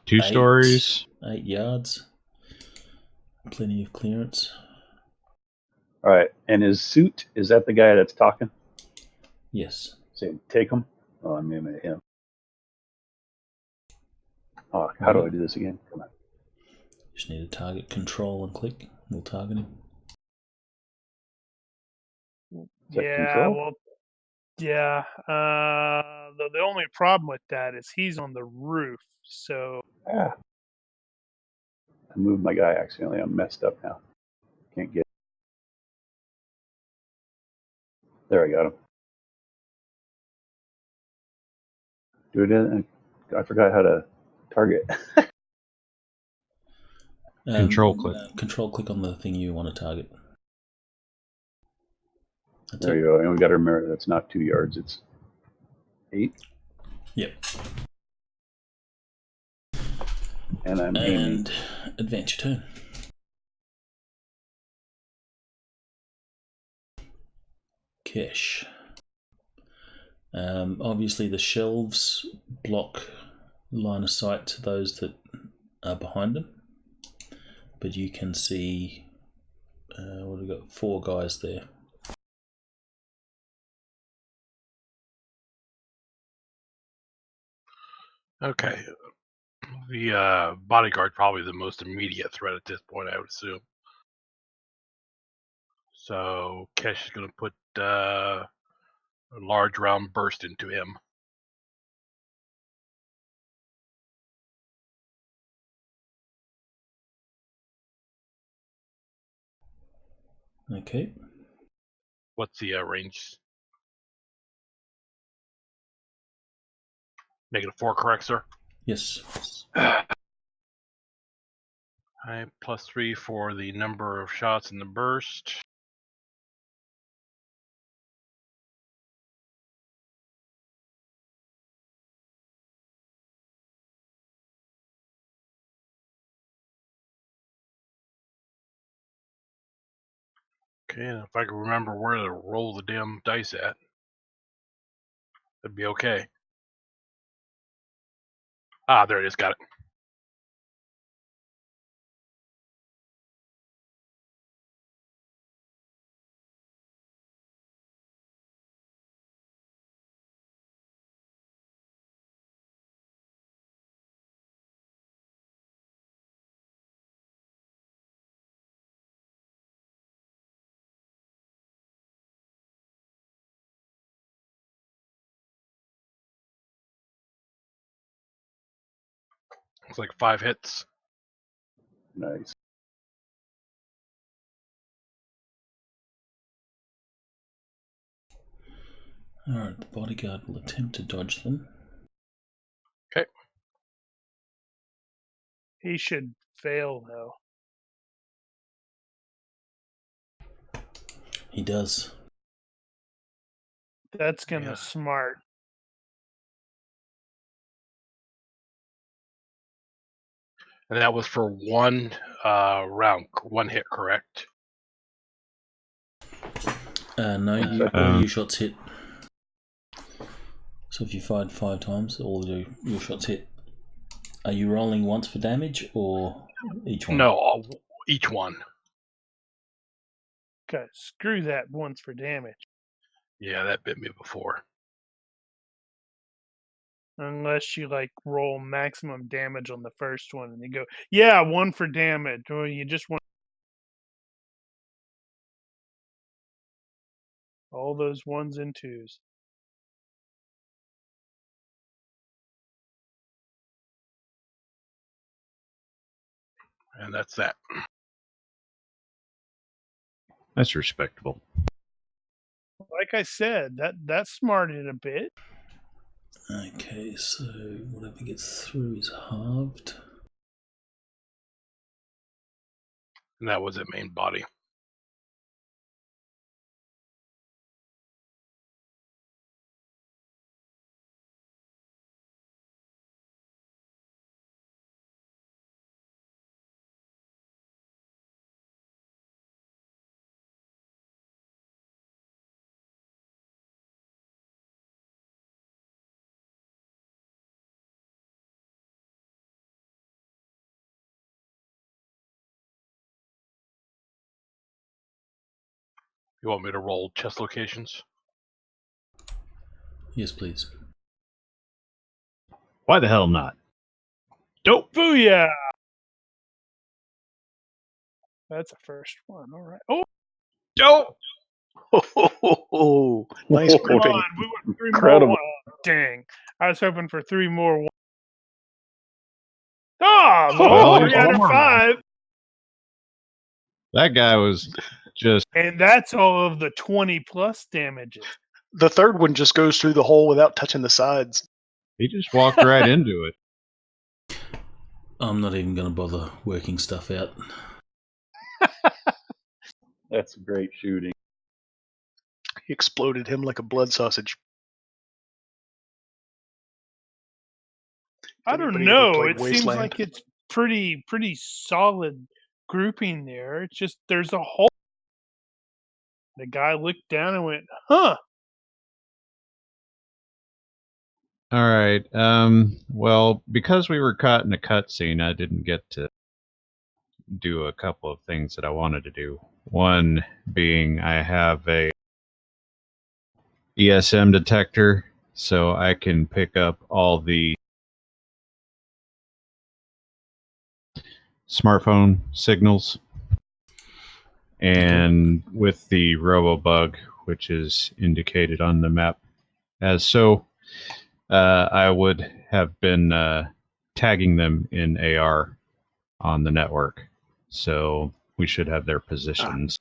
2 stories. 8 yards. Plenty of clearance. All right. And his suit, is that the guy that's talking? Yes. Saying, take him? Oh, I'm aiming at him. Oh, how do I do this again? Come on. Just need to target control and click. We'll target him. Is that Yeah, control? well, yeah. The only problem with that is he's on the roof, so Ah. I moved my guy accidentally. I'm messed up now. Can't get. There, I got him. Do it in. I forgot how to target. Control click. Control click on the thing you want to target. That's There it. you go. And we got to remember that's not 2 yards. It's 8. Yep. And I'm aiming. And advance your turn. Cash. Obviously, the shelves block line of sight to those that are behind them, but you can see what have we got? 4 guys there. Okay. The bodyguard probably the most immediate threat at this point, I would assume. So Kesh is going to put a large round burst into him. Okay. What's the range? -4, correct, sir? Yes. I +3 for the number of shots in the burst. Okay, and if I can remember where to roll the damn dice at, that'd be okay. Ah, there it is. Got it. Looks like 5 hits. Nice. Alright, the bodyguard will attempt to dodge them. Okay. he should fail though. He does. That's gonna Yeah. smart. And that was for 1 round, 1 hit, correct? No, all your shots hit. So if you fired 5 times, all your shots hit. Are you rolling once for damage or each one? No, each one. Okay, screw that once for damage. Yeah, that bit me before. Unless you like roll maximum damage on the first one and you go, yeah, 1 for damage. Or you just want all those 1s and 2s. And that's that. That's respectable. Like I said, that smarted a bit. Okay, so whatever gets through is halved. And that was a main body. You want me to roll chest locations? Yes, please. Why the hell not? Dope. Booyah! That's a first one. All right. Oh, Dope. Nice Come come gripping. on. We want 3 Incredible. more. Oh, dang. I was hoping for 3 more. Oh, Well, well, there's 3 out one of more 5. That guy was just. And that's all of the 20 plus damages. The third one just goes through the hole without touching the sides. He just walked right into it. I'm not even going to bother working stuff out. That's great shooting. He exploded him like a blood sausage. I Anybody don't ever know. played It seems Wasteland? like it's pretty solid grouping there. It's just there's a hole. The guy looked down and went, huh. All right. Well, because we were caught in a cutscene, I didn't get to do a couple of things that I wanted to do. One being I have a ESM detector, so I can pick up all the smartphone signals. And with the RoboBug, which is indicated on the map as so, I would have been tagging them in AR on the network. So we should have their positions,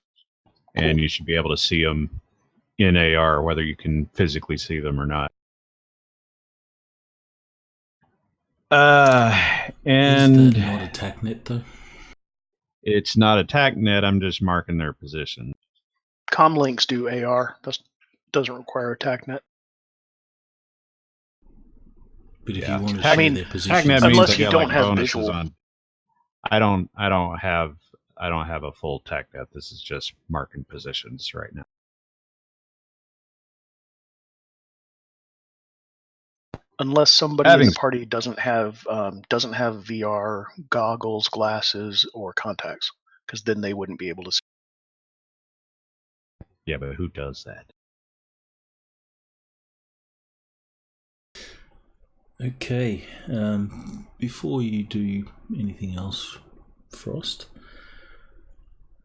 and you should be able to see them in AR, whether you can physically see them or not. And Is that not a TACnet, though? it's not a TACnet, I'm just marking their position. Comlinks do AR. That doesn't require a TACnet. But if Yeah. you want to I show mean, their positions, TACnet means unless I you get don't like have bonuses visual. on. I don't have a full TACnet. This is just marking positions right now. Unless somebody in the party doesn't have VR goggles, glasses, or contacts, because then they wouldn't be able to see. Yeah, but who does that? Okay. Before you do anything else, Frost,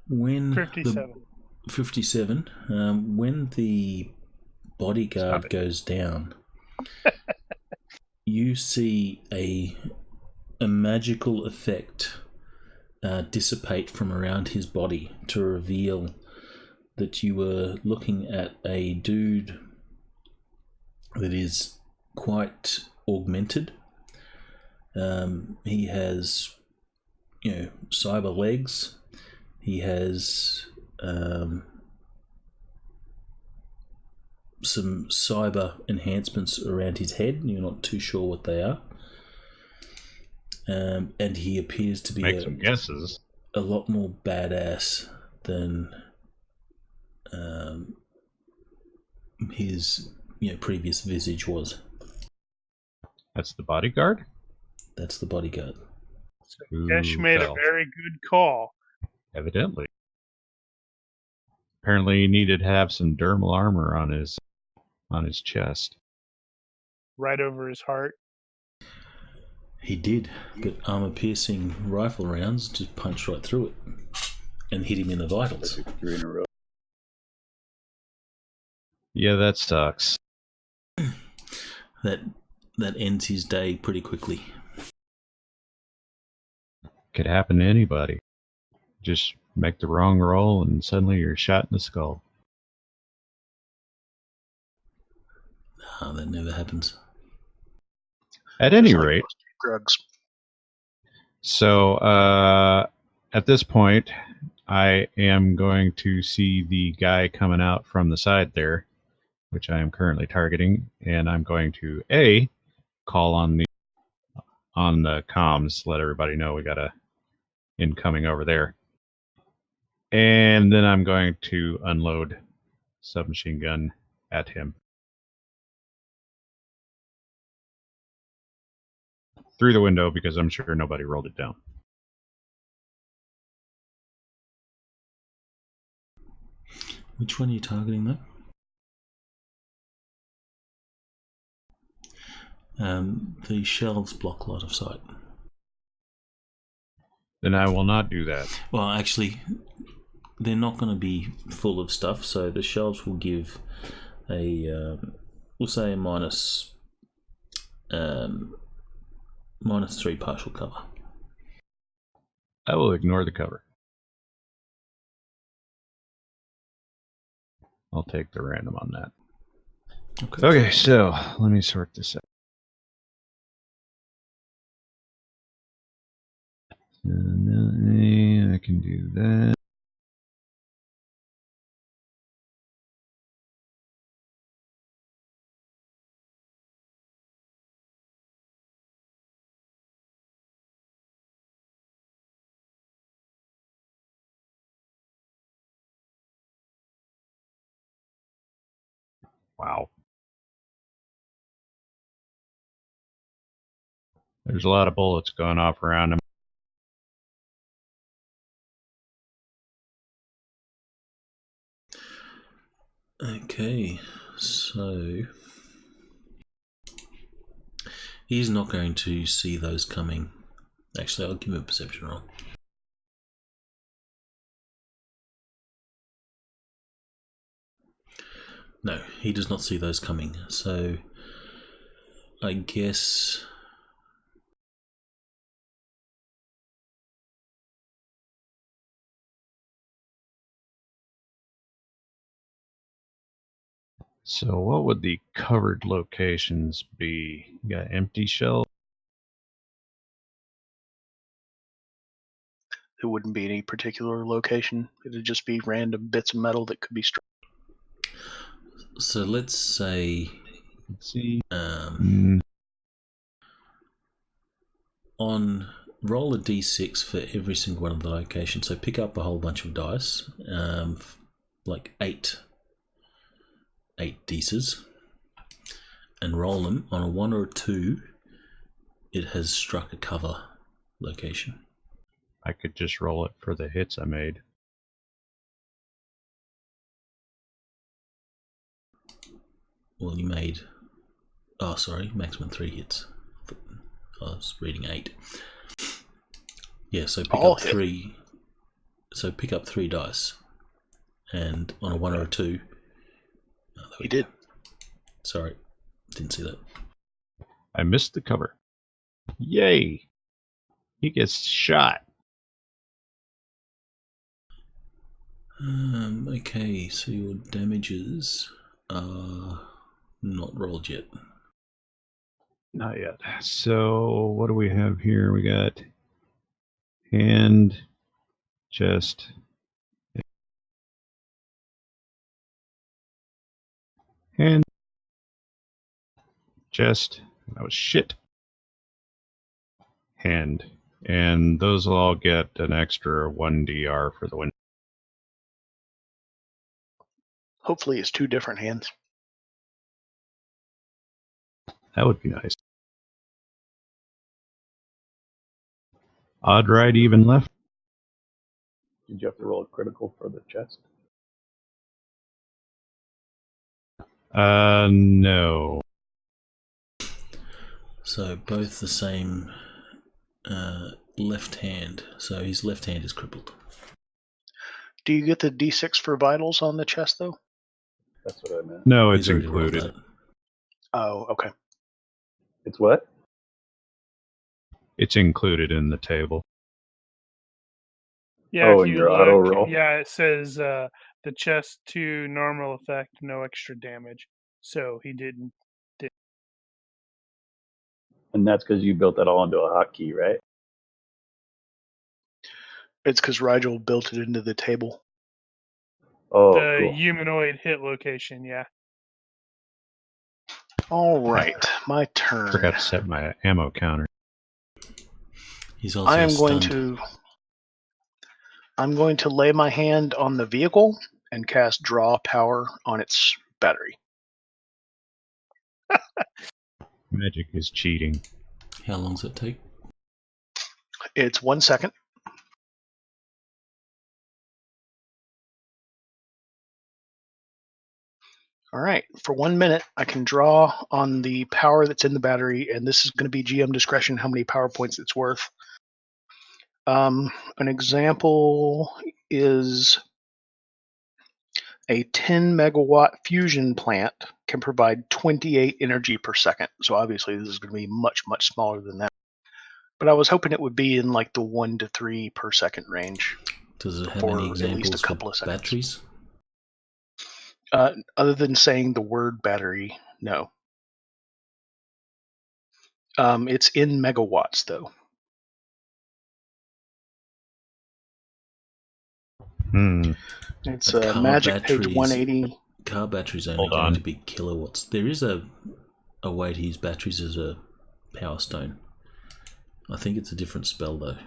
when 57. 57, when the bodyguard goes down, you see a magical effect dissipate from around his body to reveal that you were looking at a dude that is quite augmented. He has, cyber legs. He has some cyber enhancements around his head. You're not too sure what they are. And he appears to be Make some guesses. a lot more badass than his previous visage was. That's the bodyguard? That's the bodyguard. So Desh made a very good call. Evidently. Apparently he needed to have some dermal armor on his chest. Right over his heart. He did, but armor-piercing rifle rounds just punched right through it and hit him in the vitals. 3 in a row. Yeah, that sucks. That ends his day pretty quickly. Could happen to anybody. Just make the wrong roll and suddenly you're shot in the skull. Ah, that never happens. At any Just like rate, drugs. so at this point, I am going to see the guy coming out from the side there, which I am currently targeting, and I'm going to call on the comms, let everybody know we got a incoming over there, and then I'm going to unload submachine gun at him through the window because I'm sure nobody rolled it down. Which one are you targeting, though? The shelves block line of sight. Then I will not do that. Well, actually, they're not going to be full of stuff, so the shelves will give a, we'll say a minus 3 partial cover. I will ignore the cover. I'll take the random on that. Okay, so let me sort this out. I can do that. Wow. There's a lot of bullets going off around him. Okay, so he's not going to see those coming. Actually, I'll give him a perception roll. No, he does not see those coming. So I guess So what would the covered locations be? You got empty shells? It wouldn't be any particular location. It'd just be random bits of metal that could be struck. so. Let's say Let's see. On roll a d6 for every single one of the locations. So pick up a whole bunch of dice, like eight dices, and roll them. On a 1 or a 2, it has struck a cover location. I could just roll it for the hits I made. Well, you made, oh sorry, maximum 3 hits. I was reading 8. Yeah, so pick up 3. So pick up 3 dice, and on a 1 or a 2. Oh, He did. Sorry, didn't see that. I missed the cover. Yay! He gets shot. Okay, so your damages are not rolled yet. Not yet. So what do we have here? We got hand, chest, hand, chest. That was shit. Hand. And those will all get an extra 1 DR for the win. Hopefully it's 2 different hands. That would be nice. Odd right, even left. Did you have to roll a critical for the chest? No. So both the same left hand. So his left hand is crippled. Do you get the D6 for vitals on the chest, though? That's what I meant. No, it's He's already rolled included. that. Oh, okay. It's what? It's included in the table. Yeah, Oh, if in you your look, auto roll? yeah, it says the chest 2 normal effect, no extra damage. So he didn't. And that's because you built that all into a hotkey, right? It's because Rigel built it into the table. Oh, The cool. humanoid hit location, yeah. All right, my turn. Forgot to set my ammo counter. He's also I am going stunned. to. I'm going to lay my hand on the vehicle and cast draw power on its battery. Magic is cheating. How long does it take? It's 1 second. All right. For 1 minute, I can draw on the power that's in the battery, and this is going to be GM discretion how many power points it's worth. An example is a 10 megawatt fusion plant can provide 28 energy per second. So obviously this is going to be much, much smaller than that. But I was hoping it would be in like the 1 to 3 per second range. Does it have for any at least a examples couple for of seconds. batteries? Other than saying the word battery, no. It's in megawatts though. It's Car Magic page batteries- 180. Car batteries only Hold going on. to be kilowatts. There is a way to use batteries as a power stone. I think it's a different spell though.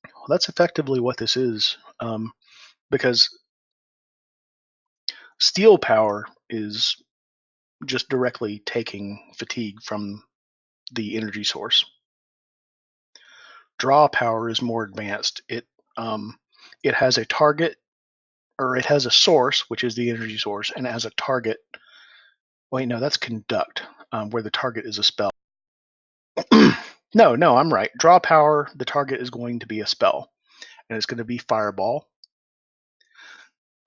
Well, that's effectively what this is, because steel power is just directly taking fatigue from the energy source. Draw power is more advanced. It has a target, or it has a source, which is the energy source, and it has a target. Wait, no, that's conduct, where the target is a spell. No, I'm right. Draw power, the target is going to be a spell, and it's going to be Fireball.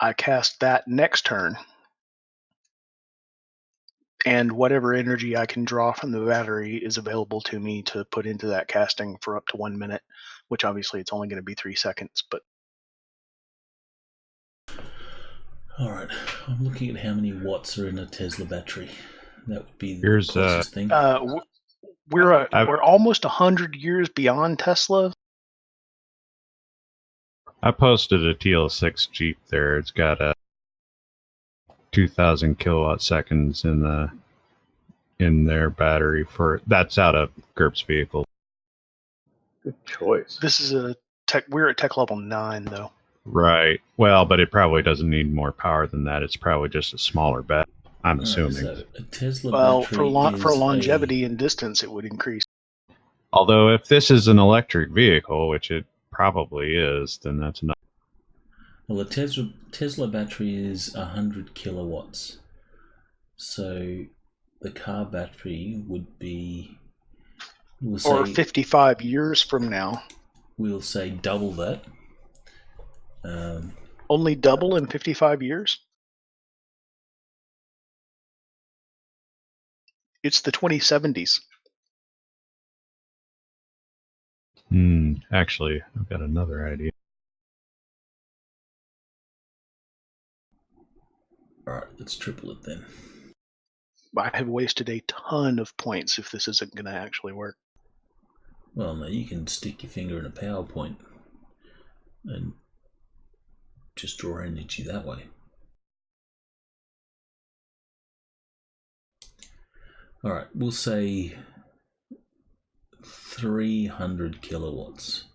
I cast that next turn, and whatever energy I can draw from the battery is available to me to put into that casting for up to 1 minute, which obviously it's only going to be 3 seconds, but Alright, I'm looking at how many watts are in a Tesla battery. That would be the Here's, closest thing. we're almost 100 years beyond Tesla. I posted a TL6 Jeep there. It's got a 2,000 kilowatt seconds in their battery for that's out of GURPS vehicle. Good choice. This is a tech. We're at tech level 9 though. Right. Well, but it probably doesn't need more power than that. It's probably just a smaller battery, I'm assuming. So a Tesla Well, battery for is longevity and distance, it would increase. Although if this is an electric vehicle, which it probably is, then that's not. Well, a Tesla battery is 100 kilowatts. So the car battery would be, Or 55 years from now. We'll say double that. Only double in 55 years? It's the 2070s. Actually, I've got another idea. Alright, let's triple it then. I have wasted a ton of points if this isn't going to actually work. Well, no, you can stick your finger in a PowerPoint and just draw energy that way. Alright, we'll say 300 kilowatts.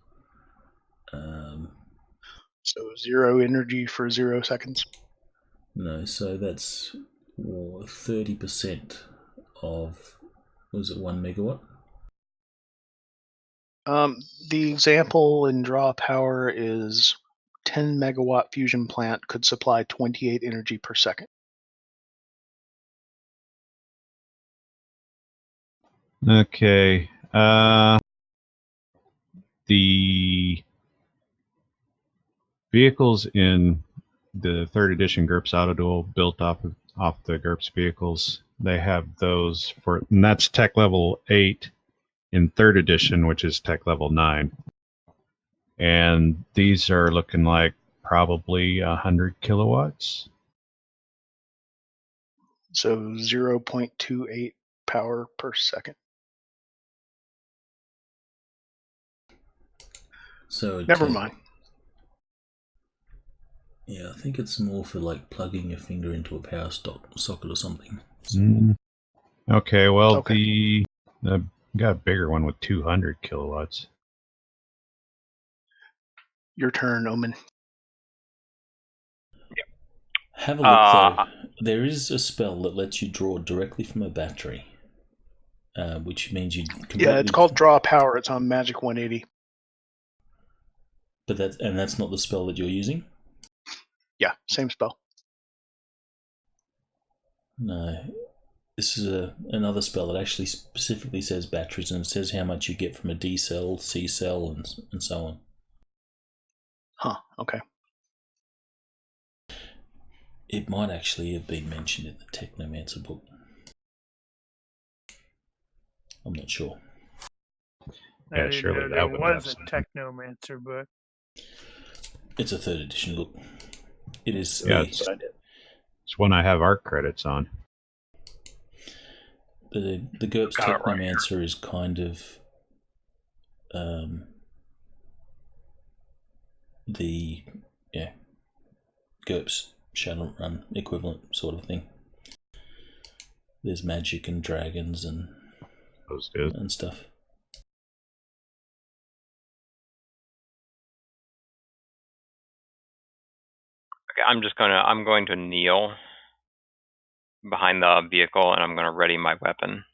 So 0 energy for 0 seconds. No, so that's 30% of, was it 1 megawatt? The example in draw power is 10 megawatt fusion plant could supply 28 energy per second. Okay. The vehicles in the 3rd edition GURPS Auto Duel built off the GURPS vehicles. They have those for, and that's tech level 8 in 3rd edition, which is tech level 9. And these are looking like probably 100 kilowatts. So 0.28 power per second. So Never mind. Yeah, I think it's more for like plugging your finger into a power socket or something. Okay, well, Okay. the got a bigger one with 200 kilowatts. Your turn, Omen. Have a look though. There is a spell that lets you draw directly from a battery, which means you completely... Yeah, it's called draw power. It's on Magic 180. But that's not the spell that you're using? Yeah, same spell. No. This is another spell that actually specifically says batteries, and it says how much you get from a D cell, C cell, and so on. Huh, okay. It might actually have been mentioned in the Technomancer book. I'm not sure. I Yeah, didn't surely know that there would was have a something. Technomancer book. It's a 3rd edition book. It is. Yeah, the, It's one I have art credits on. the GURPS Got it right Technomancer is kind of the GURPS Shadowrun equivalent sort of thing. There's magic and dragons and stuff. Okay, I'm going to kneel behind the vehicle, and I'm going to ready my weapon.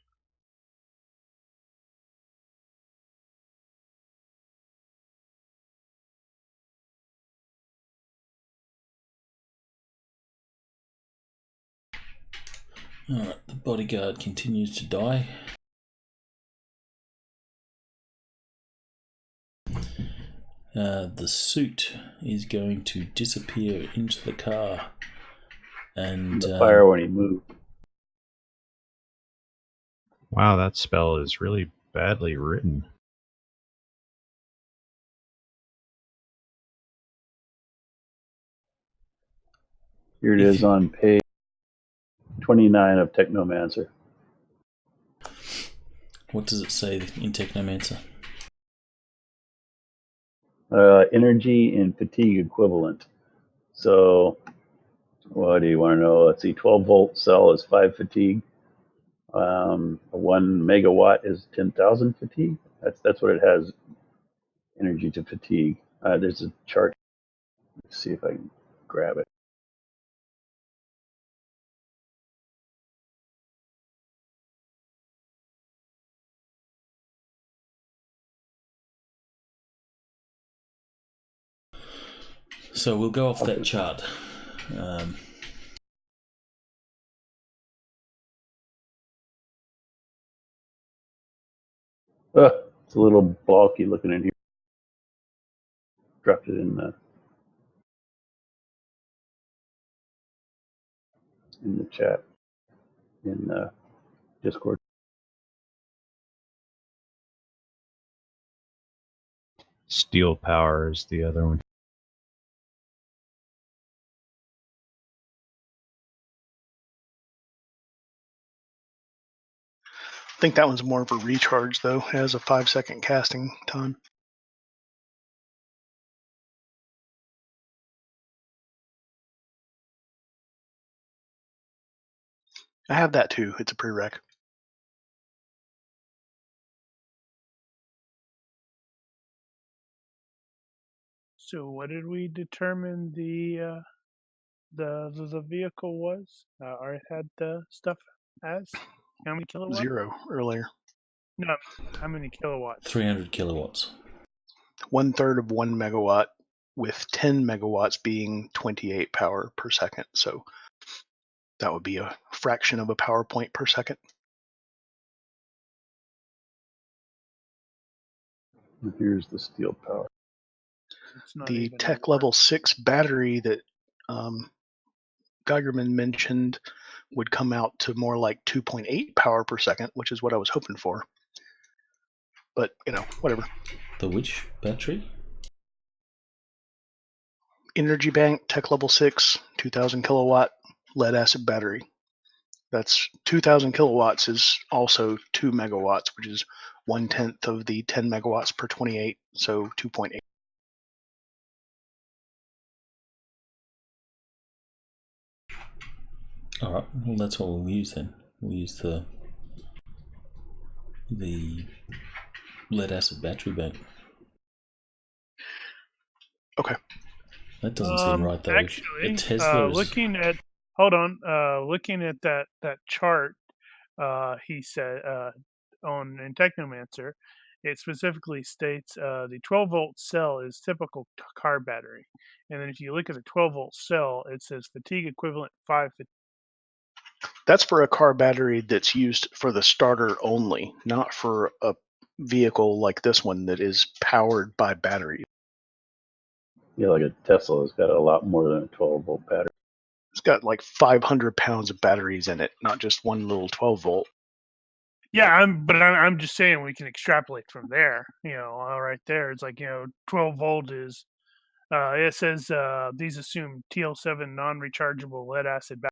Alright, the bodyguard continues to die. The suit is going to disappear into the car. And the fire when he moved. Wow, that spell is really badly written. Here it is on page 29 of Technomancer. What does it say in Technomancer? Energy and fatigue equivalent. So, what do you want to know? Let's see, 12-volt cell is 5 fatigue. 1 megawatt is 10,000 fatigue. That's what it has. Energy to fatigue. There's a chart. Let's see if I can grab it. So we'll go off that chart. It's a little bulky looking in here. Dropped it in the chat in Discord. Steel Power is the other one. I think that one's more of a recharge, though. It has a 5-second casting time. I have that too. It's a prereq. So what did we determine the vehicle was? Or it had the stuff as? How many kilowatts? 0 earlier. No, how many kilowatts? 300 kilowatts. 1/3 of 1 megawatt, with 10 megawatts being 28 power per second. So that would be a fraction of a power point per second. Here's the steel power. The tech level 6 battery that Geigerman mentioned would come out to more like 2.8 power per second, which is what I was hoping for. But, whatever. The which battery? Energy Bank, tech level 6, 2,000 kilowatt lead acid battery. That's 2,000 kilowatts is also 2 megawatts, which is 1/10 of the 10 megawatts per 28, so 2.8. All right. Well, that's what we'll use then. We'll use the lead acid battery bank. Okay. That doesn't seem right though. Actually, Tesla is... looking at that chart, he said in Technomancer, it specifically states the 12-volt cell is typical car battery, and then if you look at the 12-volt cell, it says fatigue equivalent 5 That's for a car battery that's used for the starter only, not for a vehicle like this one that is powered by battery. Yeah, like a Tesla has got a lot more than a 12-volt battery. It's got like 500 pounds of batteries in it, not just one little 12 volt. Yeah, I'm just saying we can extrapolate from there. All right there. It's like 12 volt is. It says these assume TL7 non-rechargeable lead acid batteries.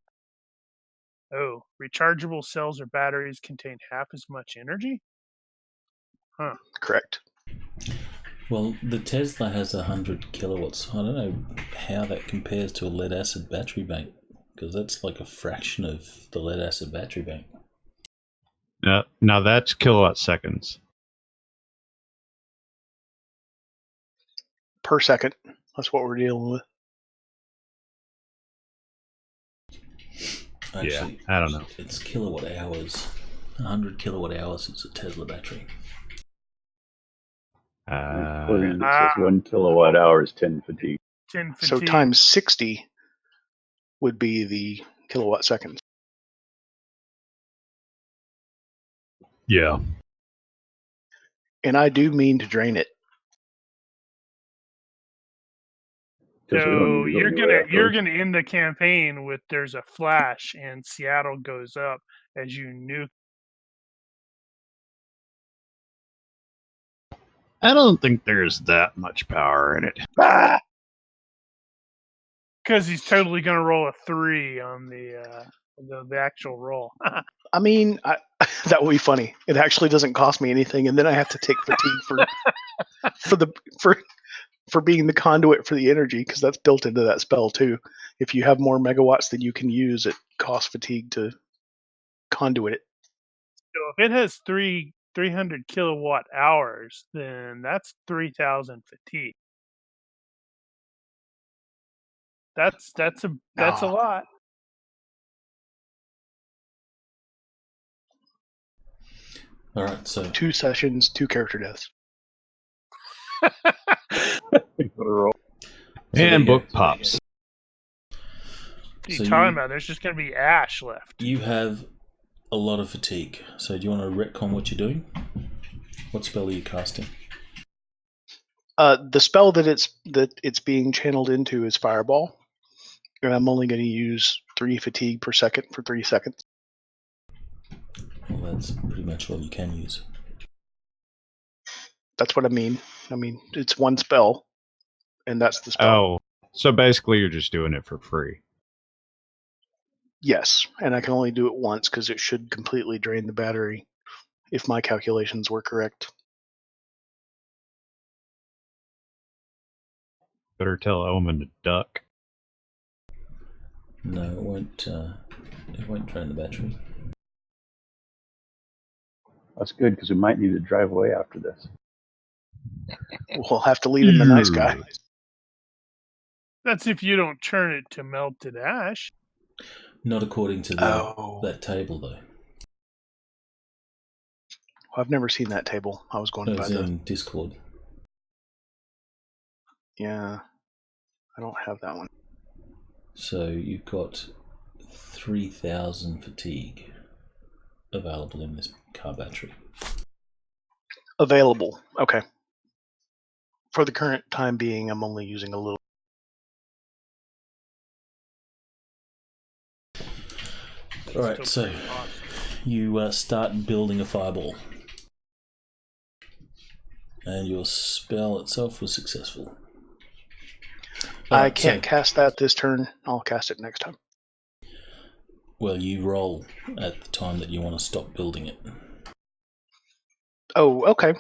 Oh, rechargeable cells or batteries contain half as much energy? Huh. Correct. Well, the Tesla has 100 kilowatts. I don't know how that compares to a lead acid battery bank, because that's like a fraction of the lead acid battery bank. Now that's kilowatt seconds. Per second. That's what we're dealing with. Actually, I don't know. It's kilowatt hours. 100 kilowatt hours is a Tesla battery. According to this, 1 kilowatt hour is 10 fatigue. 10 fatigue. So times 60 would be the kilowatt seconds. Yeah. And I do mean to drain it. So you're gonna end the campaign with there's a flash and Seattle goes up as you nuke. I don't think there's that much power in it. Because he's totally gonna roll a 3 on the actual roll. I mean, that would be funny. It actually doesn't cost me anything, and then I have to take fatigue for being the conduit for the energy, because that's built into that spell too. If you have more megawatts than you can use, it costs fatigue to conduit it. So if it has 300 kilowatt hours, then that's 3,000 fatigue. That's a lot. All right, so 2 sessions, 2 character deaths. And book pops. What are you talking about? There's just going to be ash left. You have a lot of fatigue. So do you want to retcon what you're doing? What spell are you casting? The spell that it's being channeled into is Fireball, and I'm only going to use 3 fatigue per second for 3 seconds. Well, that's pretty much all you can use. That's what I mean. I mean, it's one spell, and that's the spell. Oh, so basically you're just doing it for free. Yes, and I can only do it once because it should completely drain the battery, if my calculations were correct. Better tell Omen to duck. No, it won't. It won't drain the battery. That's good, because we might need to drive away after this. We'll have to leave in the nice guy. That's if you don't turn it to melted ash. Not according to that table, though. I've never seen that table. I was going by the Discord. Yeah, I don't have that one. So you've got 3,000 fatigue available in this car battery. Available. Okay. For the current time being, I'm only using a little. All right, so you start building a fireball, and your spell itself was successful. I can't cast that this turn. I'll cast it next time. Well, you roll at the time that you want to stop building it. Oh, okay.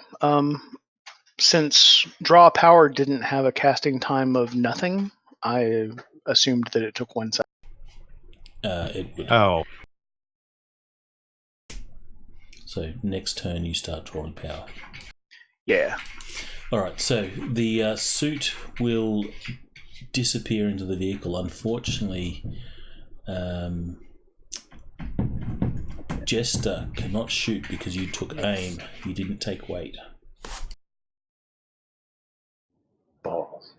Since Draw Power didn't have a casting time of nothing, I assumed that it took 1 second. It would. Oh. So next turn you start drawing power. Yeah. All right, so the suit will disappear into the vehicle. Unfortunately, Jester cannot shoot because you took aim. You didn't take weight. Balls.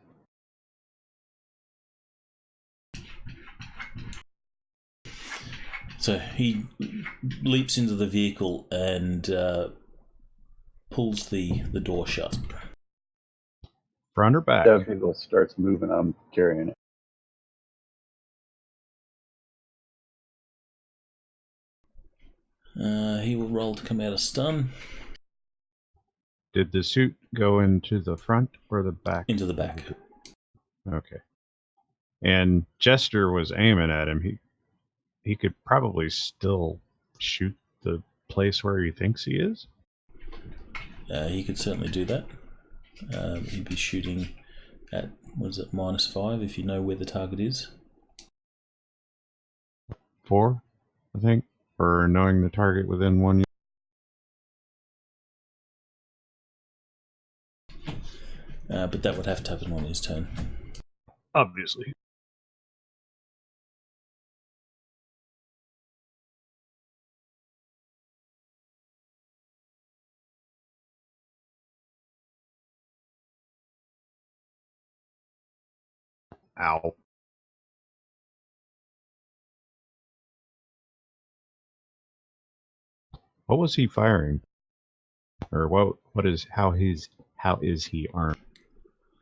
So he leaps into the vehicle and pulls the door shut. Front or back? That vehicle starts moving. I'm carrying it. He will roll to come out of stun. Did the suit go into the front or the back? Into the back. Okay. And Jester was aiming at him. He could probably still shoot the place where he thinks he is. He could certainly do that. He'd be shooting at, -5 if you know where the target is. 4, I think, for knowing the target within 1 But that would have to happen on his turn. Obviously. Ow. What was he firing? Or how is he armed?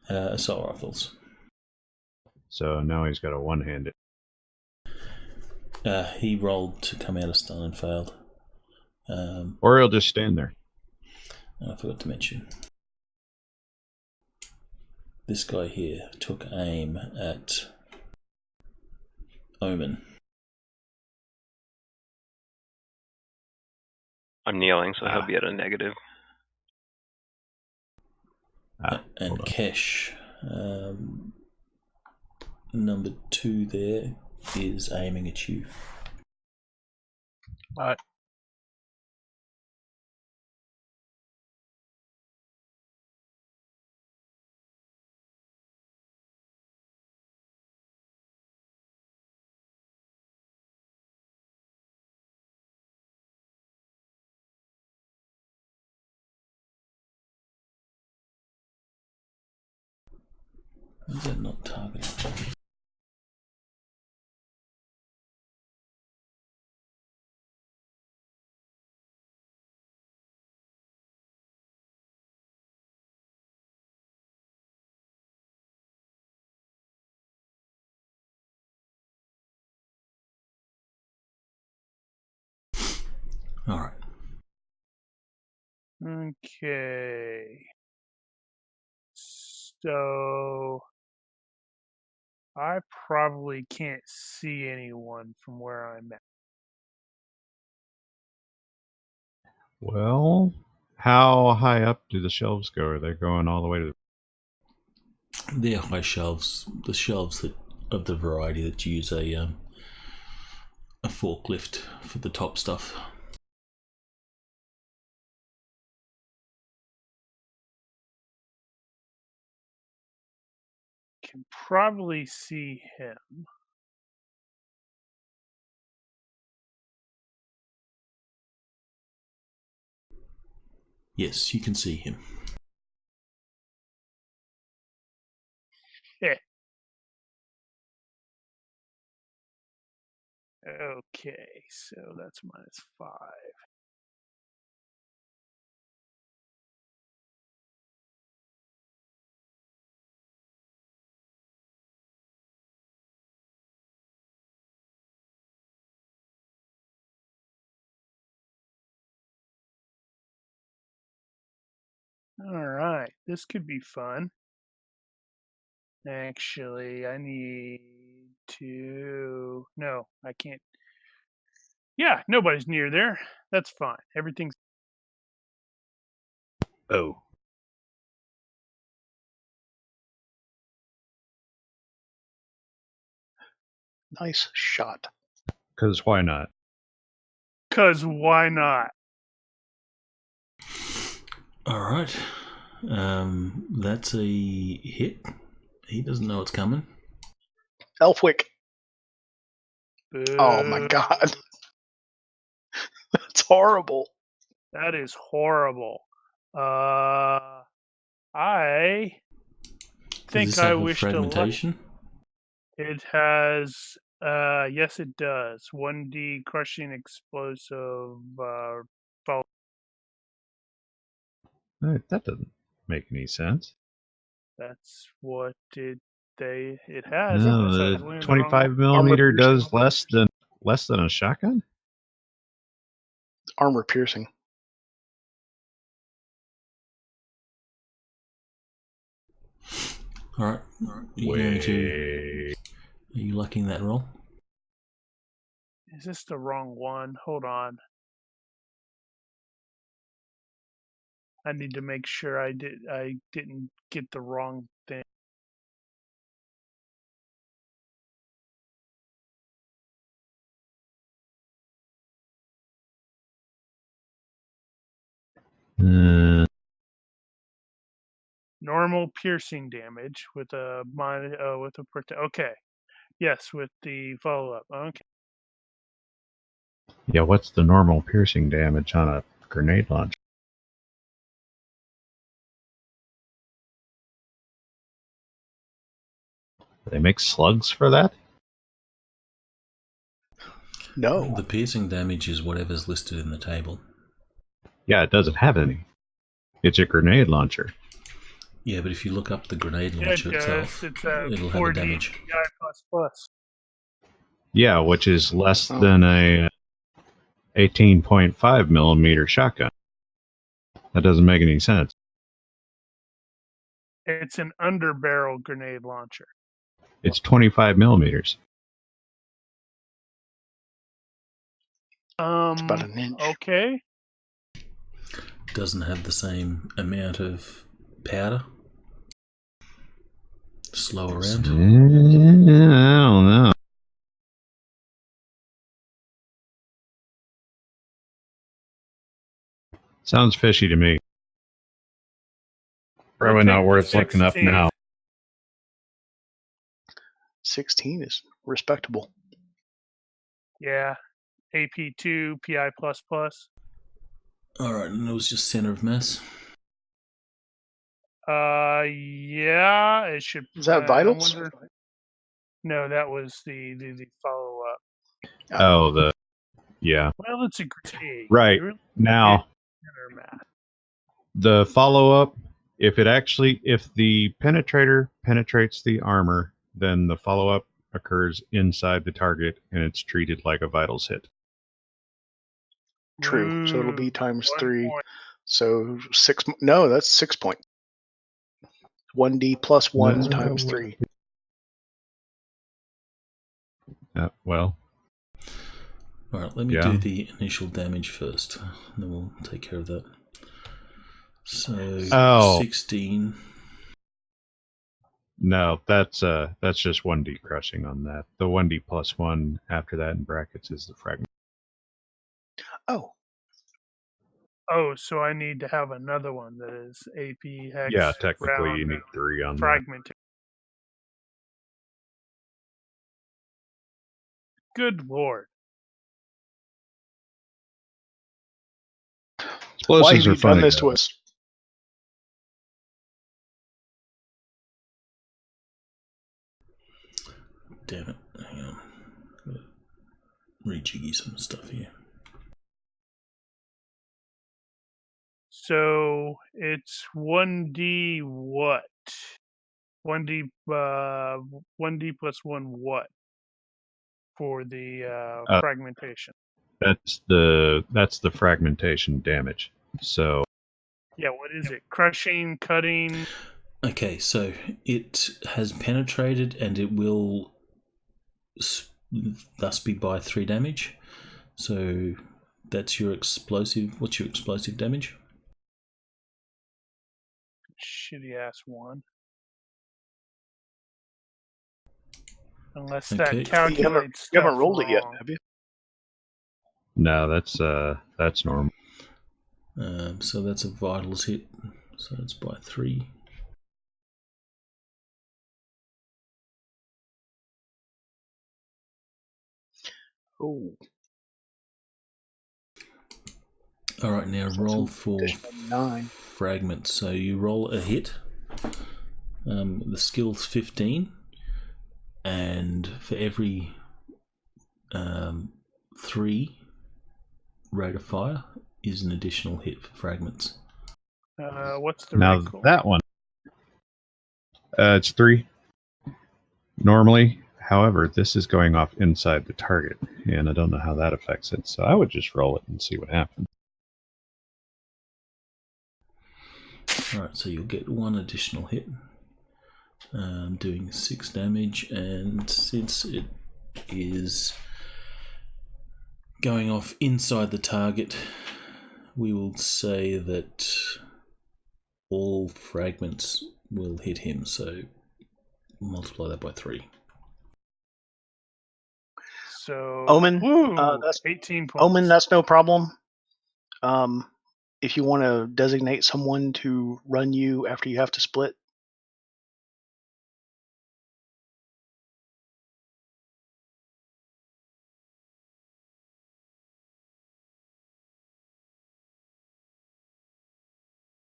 Assault rifles. So now he's got a one-handed. He rolled to come out of stun and failed. Or he'll just stand there. I forgot to mention. This guy here took aim at Omen. I'm kneeling, so he'll be at a negative. And Kesh, number 2 there, is aiming at you. Alright. Is that not targeted? Alright. Okay. So I probably can't see anyone from where I'm at. Well, how high up do the shelves go? Are they going all the way to the... They're high shelves. The shelves that of the variety that use a forklift for the top stuff. Can probably see him. Yes, you can see him. Yeah. Okay, so that's -5. All right, this could be fun. Actually, I need to... No, I can't. Yeah, nobody's near there. That's fine. Everything's... Oh. Nice shot. Because why not? 'Cause why not? Alright. That's a hit. He doesn't know it's coming. Elfwick. Oh my Boo. god. That's horrible. That is horrible. I Does think this I have a wish to... fragmentation? It has Yes, it does. 1D crushing explosive. Fall. That doesn't make any sense. That's what it has. No, Unless I was the looking at the wrong 25 one. millimeter piercing. does less than a shotgun. Armor piercing. All right. Are you liking that roll? Is this the wrong one? Hold on. I need to make sure I didn't get the wrong thing. Normal piercing damage with a okay. Yes, with the follow up. Okay. Yeah, what's the normal piercing damage on a grenade launcher? Do they make slugs for that? No. The piercing damage is whatever's listed in the table. Yeah, it doesn't have any. It's a grenade launcher. Yeah, but if you look up the grenade Yeah, launcher it does. itself, It's it'll have a 4D damage. PI++. Yeah, which is less than a 18.5 millimeter shotgun. That doesn't make any sense. It's an underbarrel grenade launcher. It's 25 millimeters. It's about an inch. Okay. Doesn't have the same amount of powder. Slow around. I don't know. Sounds fishy to me. Probably not worth looking up now. 16 is respectable. Yeah. AP2 PI++. All right, and it was just center of mass. Yeah, it should. Is that vitals? No, that was the follow up. Oh, yeah. Well, it's a grenade. Right. Now, Center mass. the follow-up, if the penetrator penetrates the armor, then the follow-up occurs inside the target and it's treated like a vitals hit. True. So it'll be times 1 3. point. So 6. No, that's 6 points. 1D plus 1 No, times no, 3. Well. All right, let me do the initial damage first, and then we'll take care of that. So 16. No, that's just 1D crushing on that. The 1D plus 1 after that in brackets is the fragment. Oh, so I need to have another one that is AP hex. Yeah, technically round you need 3 on that. fragment. Good lord. Explosives Why have you are funny, done this though. to us? Damn it. Hang on. Rejiggy some stuff here. So it's 1D what? 1D 1D plus 1 what? For the fragmentation. That's the fragmentation damage. So Yeah, what is it? Crushing, cutting. Okay, so it has penetrated and it will thus be by 3 damage. So that's your explosive. What's your explosive damage? Shitty ass 1. Unless Okay. that calculates. You haven't rolled wrong. it yet, have you? no, that's normal. So that's a vitals hit. So it's by 3. Oh. All right, now roll for 9. fragments. So you roll a hit. The skill's 15, and for every 3 rate of fire is an additional hit for fragments. What's the Now recoil? that one, it's 3 normally. However, this is going off inside the target, and I don't know how that affects it. So I would just roll it and see what happens. Alright, so you'll get 1 additional hit, doing 6 damage, and since it is going off inside the target, we will say that all fragments will hit him, so multiply that by 3. So Omen, woo, that's 18 points. Omen, that's no problem. If you want to designate someone to run you after you have to split.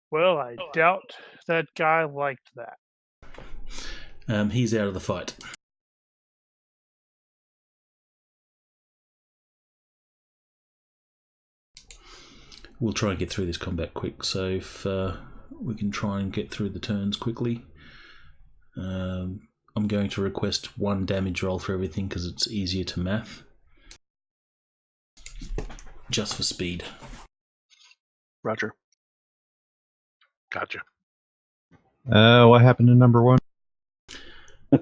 Well, I doubt that guy liked that. He's out of the fight. We'll try and get through this combat quick, so if we can try and get through the turns quickly. I'm going to request 1 damage roll for everything because it's easier to math. Just for speed. Roger. Gotcha. What happened to number 1?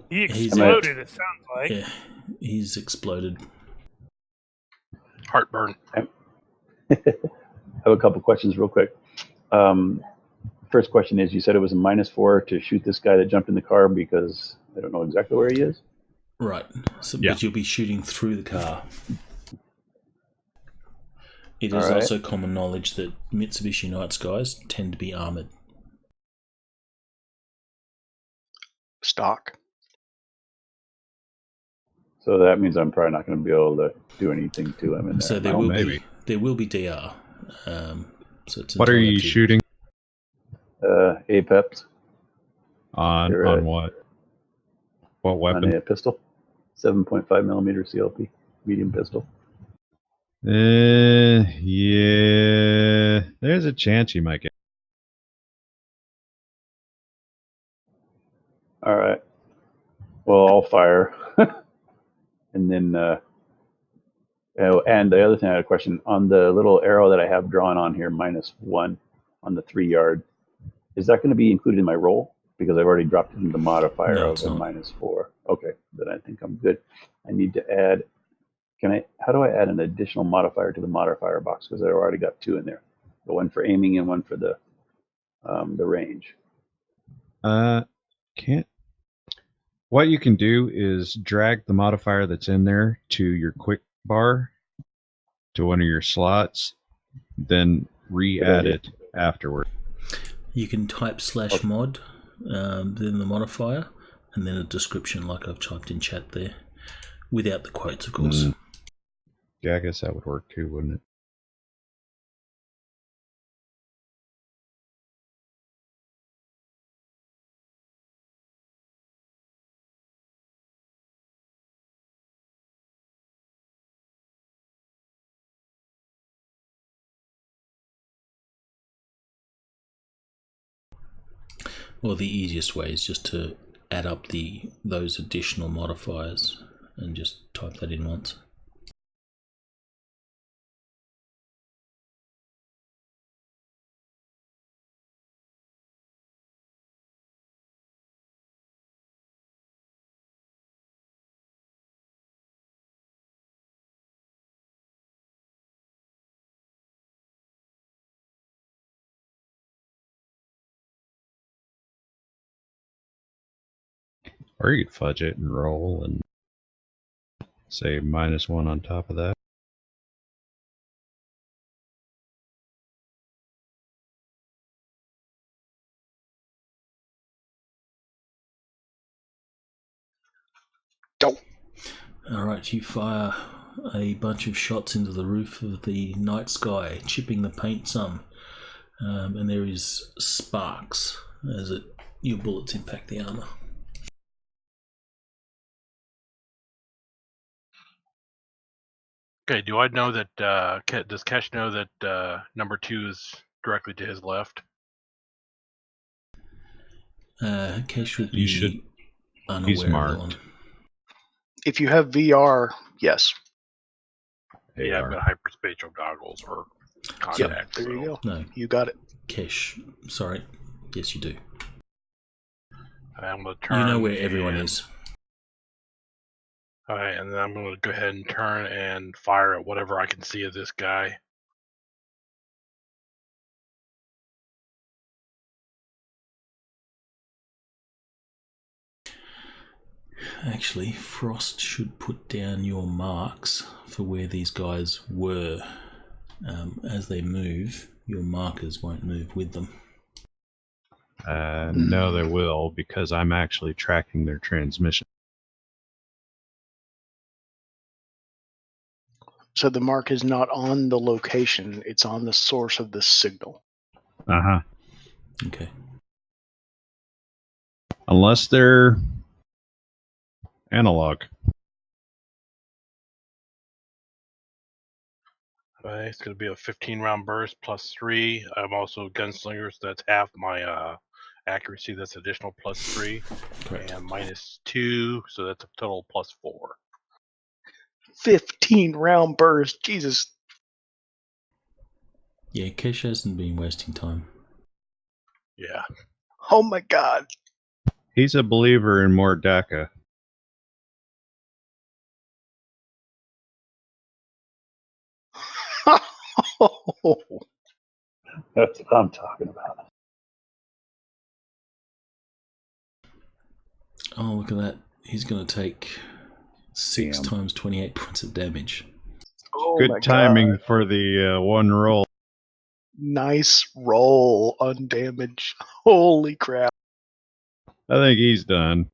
He He's exploded, it sounds like. Yeah, he's exploded. Heartburn. I have a couple questions real quick. First question is, you said it was a -4 to shoot this guy that jumped in the car because I don't know exactly where he is. Right, so, Yeah. but you'll be shooting through the car. It is Alright. also common knowledge that Mitsubishi Night Skies tend to be armoured. Stock. So that means I'm probably not going to be able to do anything to him in there. So there Oh, will maybe. be DR. So it's What are entirely you up to shooting Apex on? You're On right. what? What on weapon? a pistol, 7.5 millimeter CLP, medium pistol. Yeah. There's a chance you might get. All right. Well, I'll fire, and then. Oh, and the other thing I had a question on the little arrow that I have drawn on here, -1 on the 3 yard. Is that going to be included in my roll? Because I've already dropped it into the modifier No, of it's a not. -4. Okay, then I think I'm good. I need to add. How do I add an additional modifier to the modifier box? Because I've already got 2 in there. The one for aiming and one for the range. Can't. What you can do is drag the modifier that's in there to your quick bar, to one of your slots, then re-add idea. it afterward. You can type /mod, then the modifier, and then a description like I've typed in chat there, without the quotes, of course. Yeah, I guess that would work too, wouldn't it? Well, the easiest way is just to add up those additional modifiers and just type that in once. Or you could fudge it and roll and say -1 on top of that. Don't. Alright, you fire a bunch of shots into the roof of the night sky, chipping the paint some. And there is sparks as your bullets impact the armor. Okay, do I know that, does Kesh know that number 2 is directly to his left? Kesh would You be should- unaware he's of that marked. one. If you have VR, yes. Yeah, I've AR. got hyperspatial goggles or contacts. There you so- go. No, You got it. Kesh. Sorry. Yes, you do. I'm going to turn. You know where everyone and- is. Alright, and then I'm going to go ahead and turn and fire at whatever I can see of this guy. Actually, Frost should put down your marks for where these guys were. As they move, your markers won't move with them. No, they will, because I'm actually tracking their transmission. So the mark is not on the location, it's on the source of the signal. Uh-huh. Okay. Unless they're analog. Alright, it's going to be a 15-round burst plus 3. I'm also gunslinger, so that's half my accuracy. That's additional plus 3. Correct. And minus 2, so that's a total plus 4. 15-round burst. Jesus. Yeah, Kesh hasn't been wasting time. Yeah. Oh my god. He's a believer in more DACA. That's what I'm talking about. Oh, look at that. He's going to take 6 Damn. times 28 points of damage. Oh my Good timing God. for the one roll. Nice roll on damage. Holy crap. I think he's done.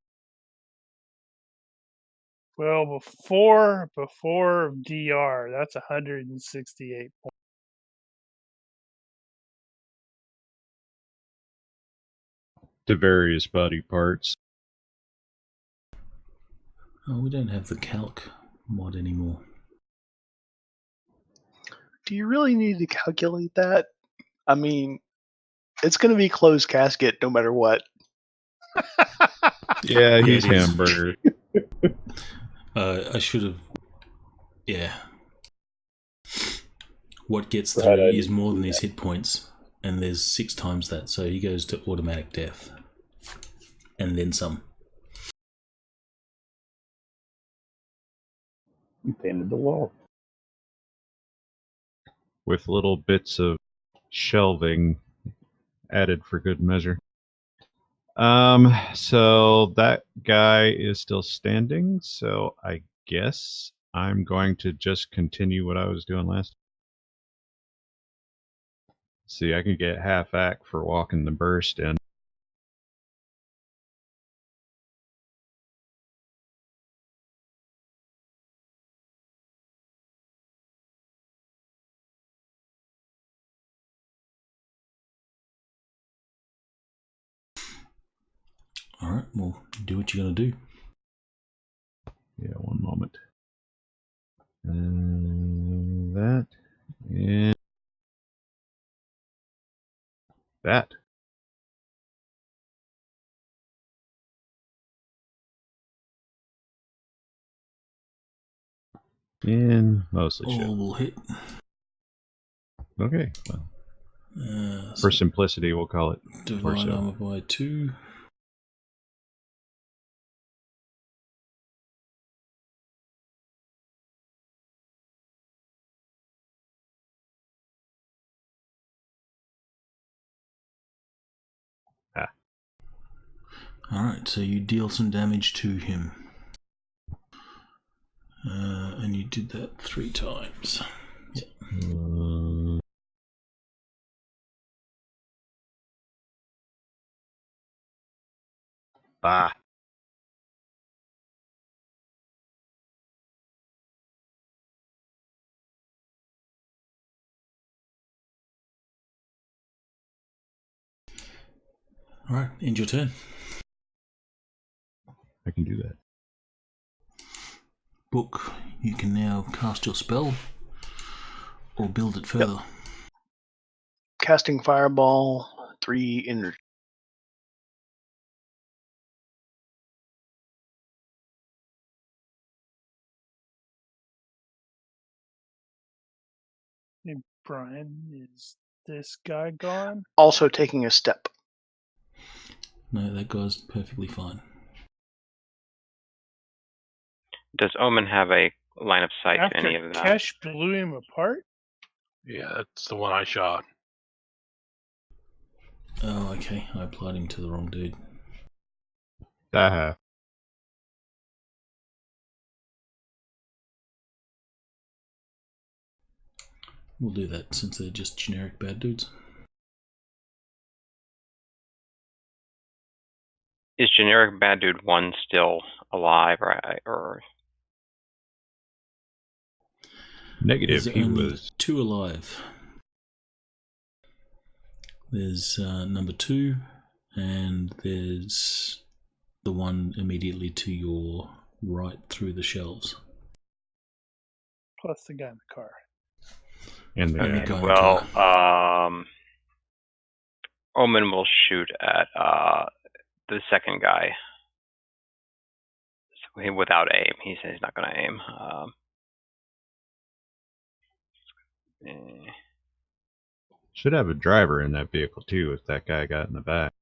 Well, before DR, that's 168 points. To various body parts. Oh, we don't have the calc mod anymore. Do you really need to calculate that? I mean, it's going to be closed casket no matter what. Yeah, he's it is. hamburger. I should have. Yeah. What gets Right, through I is didn't more than see his hit points, and there's 6 times that, so he goes to automatic death. And then some. You painted the wall. With little bits of shelving added for good measure. So that guy is still standing, so I guess I'm going to just continue what I was doing last. See, I can get half act for walking the burst in. Alright, well, do what you're going to do. Yeah, one moment. That and that. And mostly shit. All will hit. Okay, well, So for simplicity, we'll call it divide torso. armor by 2. Alright, so you deal some damage to him. And you did that 3 times. Ah. Alright, end your turn. I can do that. book, you can now cast your spell or build it further. Casting Fireball, 3 energy. Hey, Brian, is this guy gone? Also taking a step. No, that guy's perfectly fine. Does Omen have a line of sight to any of After that? Kesh blew him apart? Yeah, that's the one I shot. Oh, okay. I applied him to the wrong dude. Haha. We'll do that since they're just generic bad dudes. Is generic bad dude 1 still alive, or Negative. There's He only was. 2 alive. There's number 2, and there's the one immediately to your right through the shelves. Plus the guy in the car. And the And the guy. guy in the well, car. Omen will shoot at the second guy. So without aim, he says he's not going to aim. Should have a driver in that vehicle too if that guy got in the back.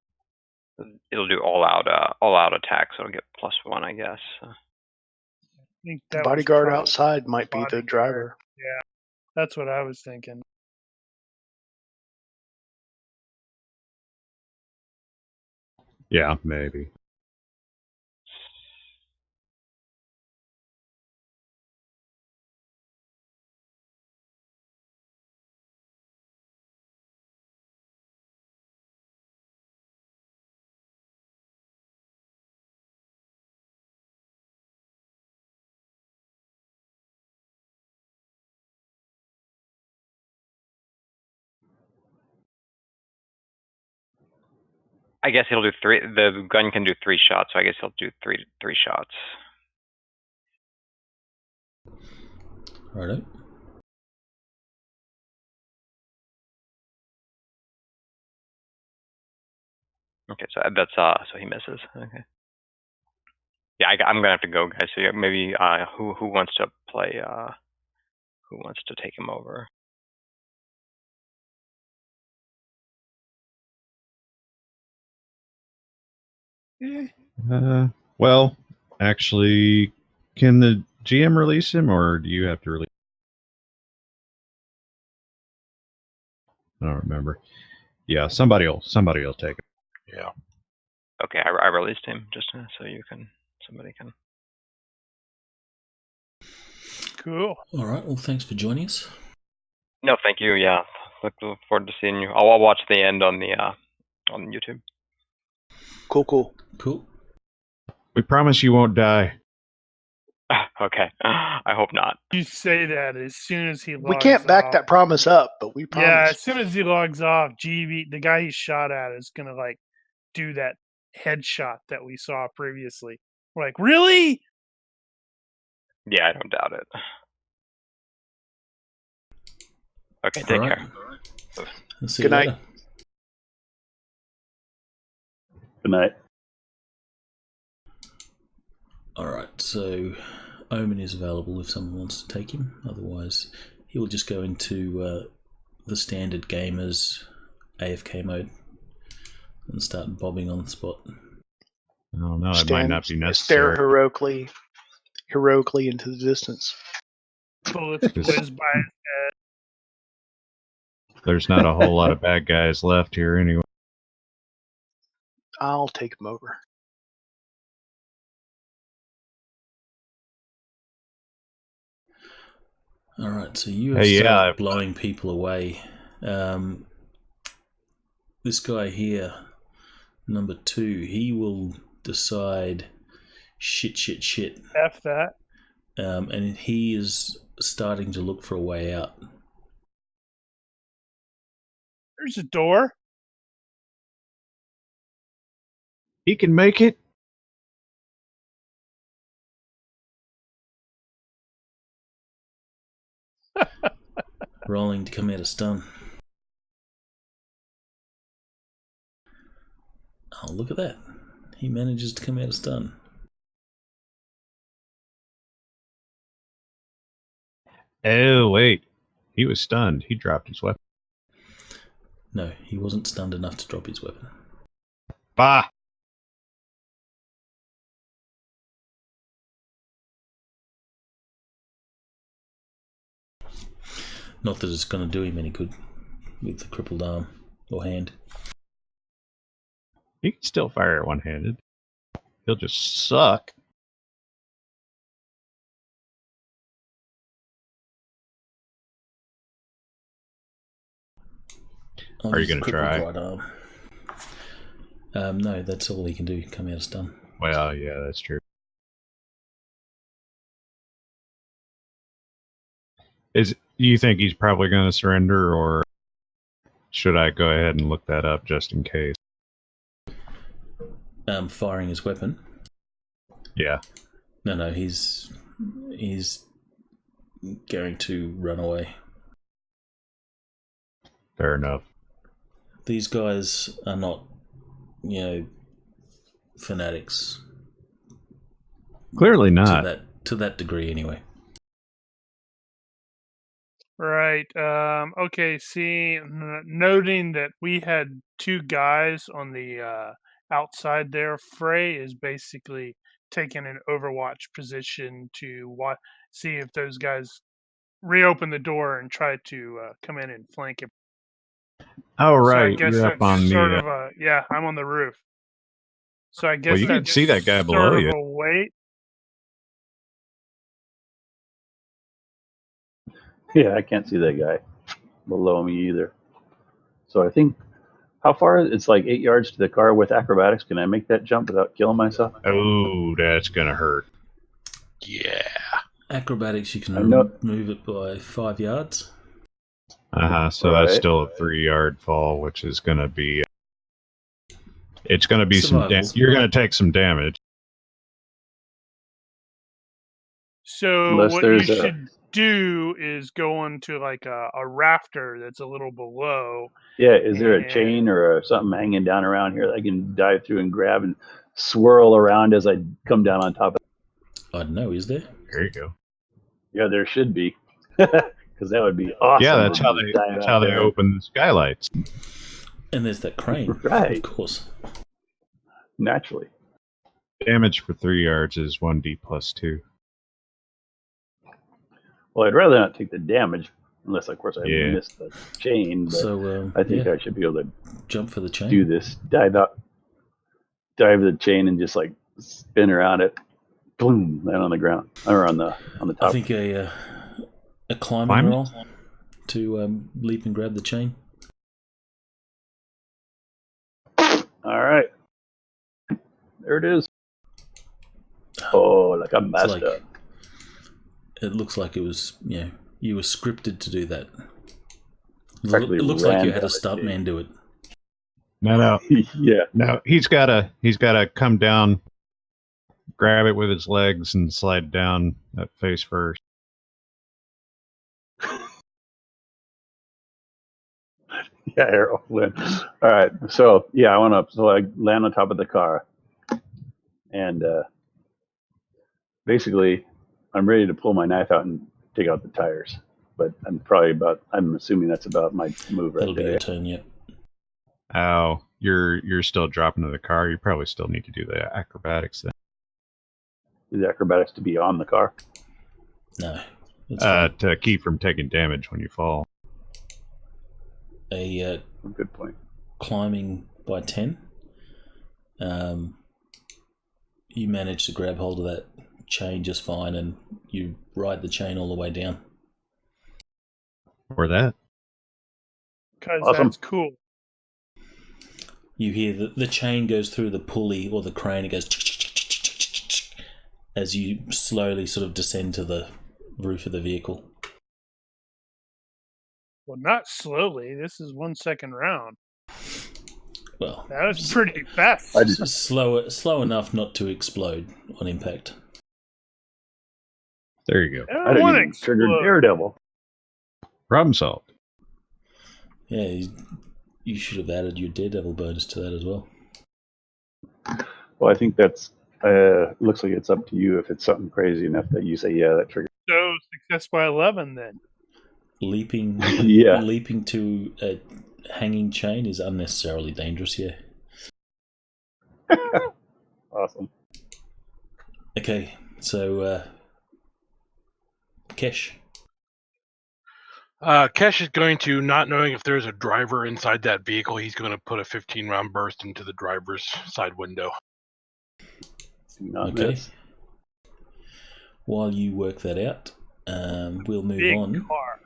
It'll do all out attack, so it'll get +1, I guess. I think The that was bodyguard probably outside might be the bodyguard. driver. Yeah, that's what I was thinking. Yeah, maybe. I guess he'll do 3. The gun can do 3 shots, so I guess he'll do three shots. Righto. Okay, so that's so he misses. Okay. Yeah, I'm gonna have to go, guys. So yeah, maybe who wants to play? Who wants to take him over? Well, actually, can the GM release him, or do you have to release? I don't remember. Yeah, somebody will take it. Yeah. Okay, I released him just so somebody can. Cool. All right. Well, thanks for joining us. No, thank you. Yeah, look forward to seeing you. I'll watch the end on the on YouTube. Cool. Cool. We promise you won't die. Okay, I hope not. You say that as soon as he logs We can't back off. that promise up, but we promise. Yeah, as soon as he logs off, GB, the guy he shot at, is gonna like do that headshot that we saw previously. We're like, really? Yeah, I don't doubt it. Okay, take All right. care. I'll see Good you night. later. Good night. All right. So Omen is available if someone wants to take him. Otherwise, he will just go into the standard gamers AFK mode and start bobbing on the spot. I don't know. It might not be Stare necessary. heroically into the distance. Bullets whiz by his head. There's not a whole lot of bad guys left here anyway. I'll take him over. All right. So you have Hey, started yeah. blowing people away. This guy here, number 2, he will decide shit. F that. And he is starting to look for a way out. There's a door. He can make it. rolling to come out of stun. Oh, look at that. He manages to come out of stun. Oh, wait. He was stunned. He dropped his weapon. No, he wasn't stunned enough to drop his weapon. Bah! Not that it's going to do him any good with the crippled arm or hand. He can still fire it one-handed. He'll just suck. Are you going to try? Right arm. No, that's all he can do. Come out of stun. Well, yeah, that's true. Do you think he's probably going to surrender, or should I go ahead and look that up just in case? Firing his weapon. Yeah. No, he's going to run away. Fair enough. These guys are not, fanatics. Clearly not. To that degree, anyway. Right. Okay. See, noting that we had two guys on the outside there, Frey is basically taking an overwatch position to see if those guys reopen the door and try to come in and flank him. Oh, right. So I guess You're up on the. Yeah, I'm on the roof. So I guess well, you can see that guy below you. Wait. Yeah, I can't see that guy below me either. So I think, how far? It's like 8 yards to the car with acrobatics. Can I make that jump without killing myself? Oh, that's going to hurt. Yeah. Acrobatics, you can move it by 5 yards. So right. That's still a 3-yard fall, which is going to be... It's going to be you're going to take some damage. So Unless what you should do is go onto like a rafter that's a little below. Yeah, is there a chain or something hanging down around here that I can dive through and grab and swirl around as I come down on top of it? I don't know, is there? There you go. Yeah, there should be. Because that would be awesome. Yeah, that's how they open the skylights. And there's that crane. Right. Of course. Naturally. Damage for 3 yards is 1d plus 2. Well, I'd rather not take the damage, unless, of course, I missed the chain. But so, I think I should be able to jump for the chain. do this. Dive the chain and just like spin around it. Boom, land on the ground or on the top. I think a climbing roll to leap and grab the chain. All right, there it is. Oh, like a master. It looks like it was, you were scripted to do that. It looks like you had a stuntman do it. No. Yeah. No, he's gotta come down, grab it with his legs, and slide down at face first. Yeah, Arrow win. All right, so I want to. So I land on top of the car, and basically, I'm ready to pull my knife out and take out the tires. But I'm assuming that's about my move right That'll there. be your turn, yep. Oh, you're still dropping to the car. You probably still need to do the acrobatics then. Is acrobatics to be on the car? No. To keep from taking damage when you fall. Good point. Climbing by 10. You manage to grab hold of that chain just fine, and you ride the chain all the way down. Or that. Because awesome. That's cool. You hear the chain goes through the pulley or the crane. It goes as you slowly sort of descend to the roof of the vehicle. Well, not slowly. This is 1 second round. Well, that was pretty fast. Slow enough not to explode on impact. There you go. I didn't even trigger Daredevil. Problem solved. Yeah, you should have added your Daredevil bonus to that as well. Well, I think that's looks like it's up to you if it's something crazy enough that you say, yeah, that triggers. So success by 11 then. Leaping Yeah. leaping to a hanging chain is unnecessarily dangerous, yeah. Awesome. Okay, so Kesh. Kesh is going to, not knowing if there's a driver inside that vehicle, he's going to put a 15-round burst into the driver's side window. Do not Okay. miss. While you work that out, we'll move Big on, car.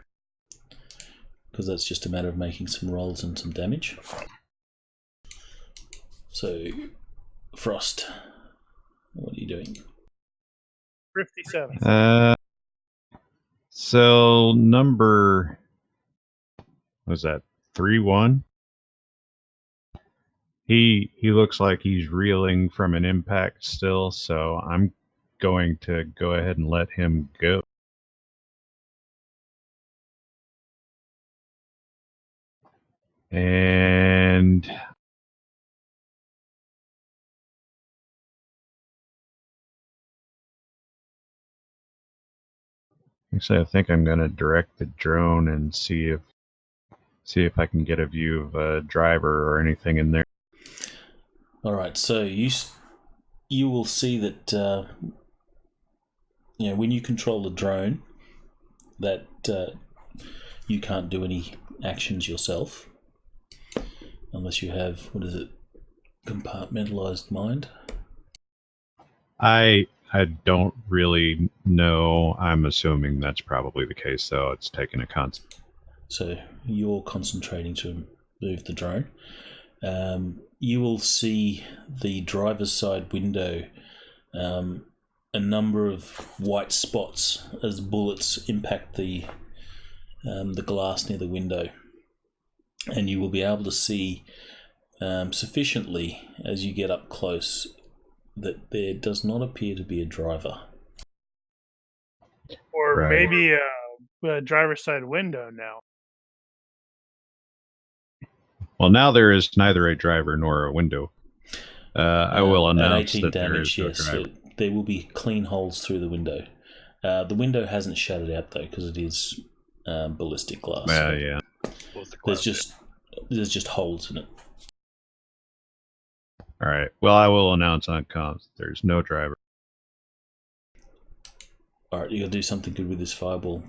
because that's just a matter of making some rolls and some damage. So, Frost, what are you doing? 57. So number, what was that, 3-1? He looks like he's reeling from an impact still, so I'm going to go ahead and let him go. And actually, I think I'm going to direct the drone and see if I can get a view of a driver or anything in there. All right, so you will see that when you control the drone, that you can't do any actions yourself unless you have, what is it, compartmentalized mind. I don't really know. I'm assuming that's probably the case, though. It's taking a constant. So you're concentrating to move the drone. You will see the driver's side window, a number of white spots as bullets impact the glass near the window, and you will be able to see sufficiently as you get up close that there does not appear to be a driver. Or Right. maybe a driver's side window now. Well, now there is neither a driver nor a window. I will announce at 18 that damage, there is no yes, driver. there will be clean holes through the window. The window hasn't shattered out though because it is ballistic glass. Yeah. There's just holes in it. All right. Well, I will announce on comms there's no driver. All right, you got to do something good with this fireball.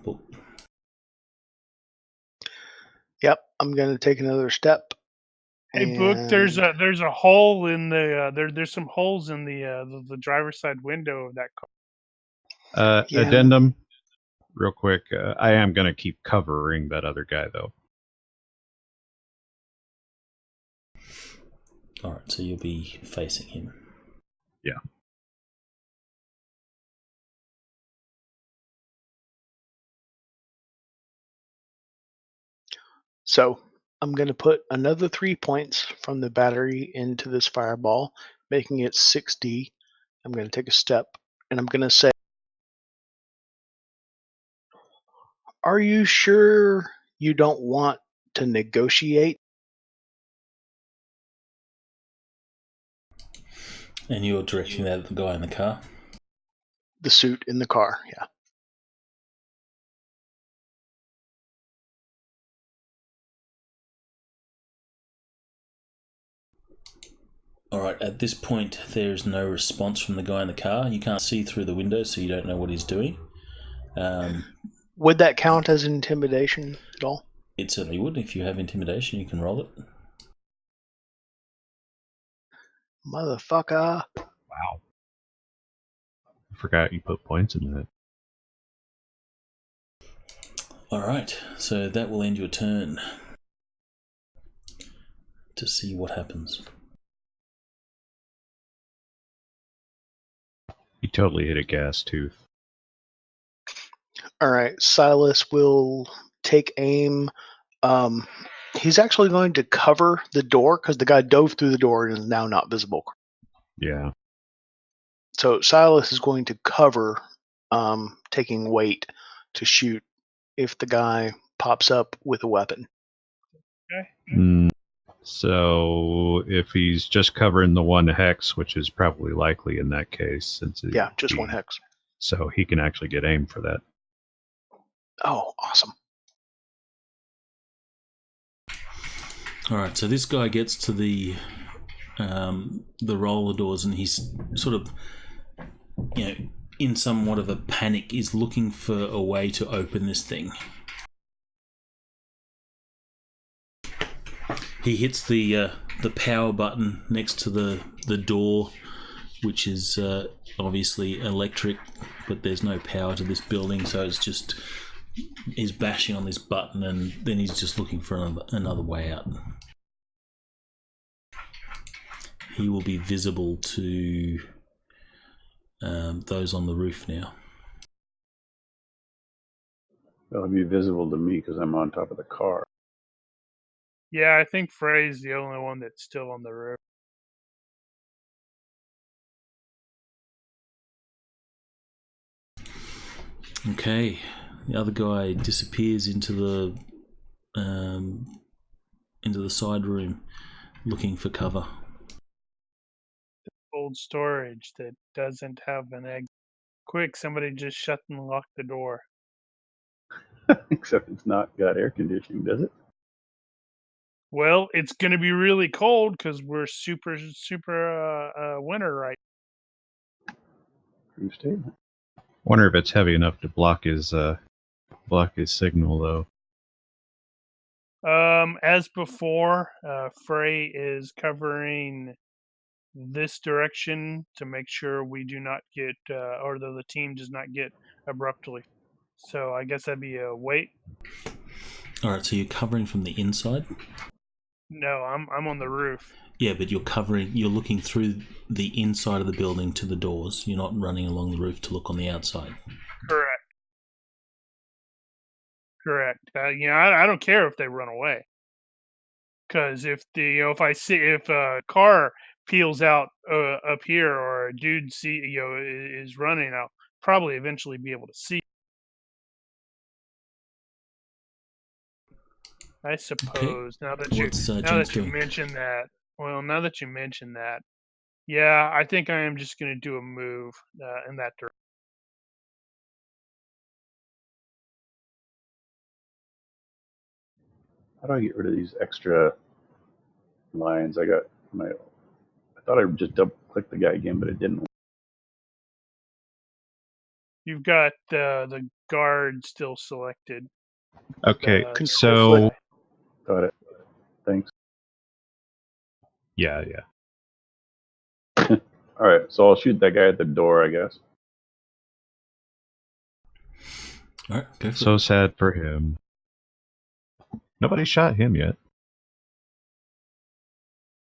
Yep, I'm going to take another step. Hey, Book, there's a hole in the there's some holes in the driver's side window of that car. Yeah. Addendum, real quick. I am going to keep covering that other guy, though. All right, so you'll be facing him. Yeah. So I'm going to put another 3 points from the battery into this fireball, making it 6D. I'm going to take a step, and I'm going to say, are you sure you don't want to negotiate? And you're directing that at the guy in the car? The suit in the car, yeah. All right, at this point, there's no response from the guy in the car. You can't see through the window, so you don't know what he's doing. Would that count as intimidation at all? It certainly would. If you have intimidation, you can roll it. Motherfucker. Wow. I forgot you put points in that. All right, so that will end your turn. To see what happens. You totally hit a gas tooth. All right, Silas will take aim. He's actually going to cover the door because the guy dove through the door and is now not visible. Yeah. So Silas is going to cover, taking weight to shoot if the guy pops up with a weapon. So if he's just covering the one hex, which is probably likely in that case, since Yeah, just one hex. So he can actually get aim for that. Oh, awesome. All right, so this guy gets to the roller doors, and he's sort of, in somewhat of a panic, is looking for a way to open this thing. He hits the power button next to the door, which is obviously electric, but there's no power to this building, so it's just he's bashing on this button, and then he's just looking for another way out. He will be visible to those on the roof now. It'll be visible to me because I'm on top of the car. Yeah, I think Frey's the only one that's still on the roof. Okay, the other guy disappears into the side room, looking for cover. Old storage that doesn't have an exit. Quick, somebody just shut and lock the door. Except it's not got air conditioning, does it? Well, it's going to be really cold because we're super winter right. True statement. Wonder if it's heavy enough to block his signal though. As before, Frey is covering this direction to make sure we do not get, or the team does not get abruptly. So I guess that'd be a wait. All right, so you're covering from the inside? No, I'm on the roof. Yeah, but you're looking through the inside of the building to the doors. You're not running along the roof to look on the outside. Correct. I don't care if they run away. Because if if a car peels out up here, or a dude is running, I'll probably eventually be able to see. I suppose now that you mention that. Well, now that you mention that, yeah, I think I am just going to do a move in that direction. How do I get rid of these extra lines? I thought I just double clicked the guy again, but it didn't. You've got the guard still selected. Okay, so got it. Thanks. Yeah. All right, so I'll shoot that guy at the door, I guess. All right, go for so sad for him. Nobody shot him yet.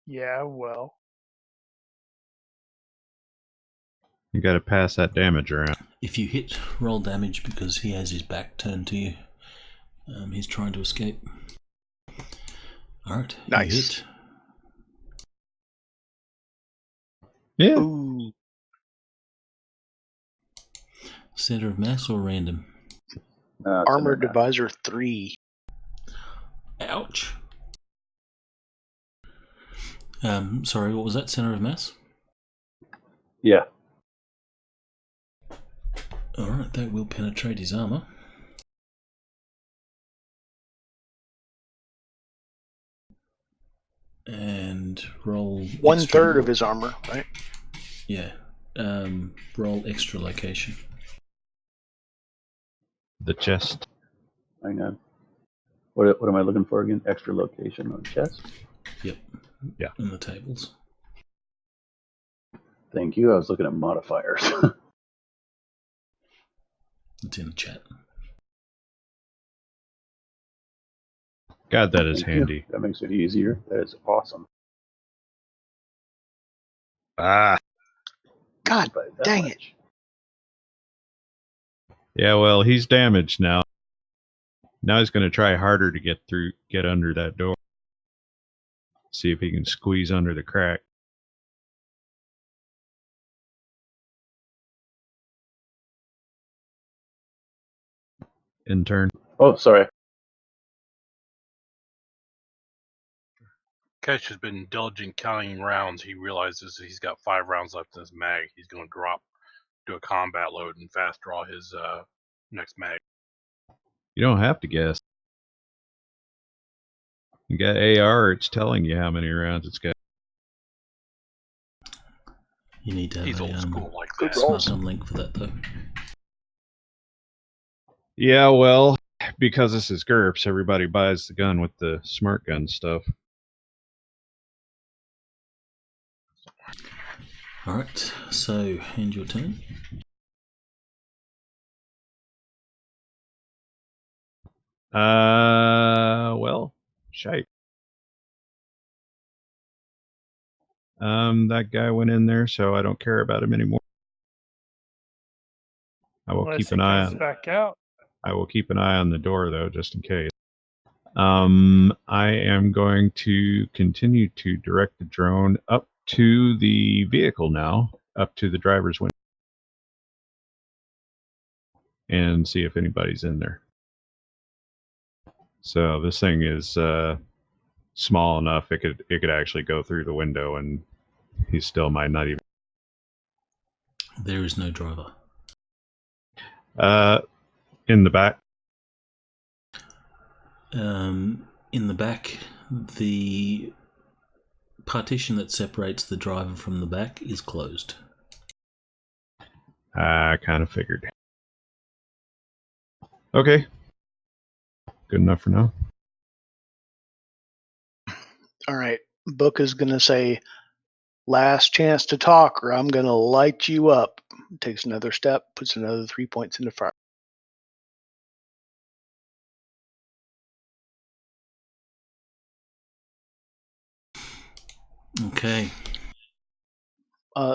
Yeah, well. You got to pass that damage around. If you hit, roll damage because he has his back turned to you. He's trying to escape. All right, nice. You hit. Yeah. Ooh. Center of mass or random? Armored Divisor 3. Ouch. Sorry, what was that? Center of mass? Yeah. Alright, that will penetrate his armor. And roll... 1/3 of his armor, right? Yeah. Roll extra location. The chest. Hang on. What am I looking for again? Extra location on chest? Yep. Yeah. And the tables. Thank you. I was looking at modifiers. It's in the chat. God, that is handy. That makes it easier. That is awesome. Ah. God dang it. Yeah, well, he's damaged now. Now he's going to try harder to get under that door. See if he can squeeze under the crack. Intern. Oh, sorry. Rakesh has been diligent counting rounds. He realizes he's got 5 rounds left in his mag. He's going to do a combat load and fast draw his next mag. You don't have to guess. You got AR, it's telling you how many rounds it's got. You need to have He's a old school like good that. roll. smart gun link for that, though. Yeah, well, because this is GURPS, everybody buys the gun with the smart gun stuff. Alright, so end your turn. Well, shite. That guy went in there, so I don't care about him anymore. I will Unless keep he an eye comes on. back out. I will keep an eye on the door, though, just in case. I am going to continue to direct the drone up to the vehicle now, up to the driver's window, and see if anybody's in there. So this thing is small enough it could actually go through the window, and he still might not even. There is no driver. In the back. In the back, the partition that separates the driver from the back is closed. I kind of figured. Okay. Good enough for now. All right. Book is going to say, last chance to talk or I'm going to light you up. Takes another step, puts another 3 points into fire. Okay.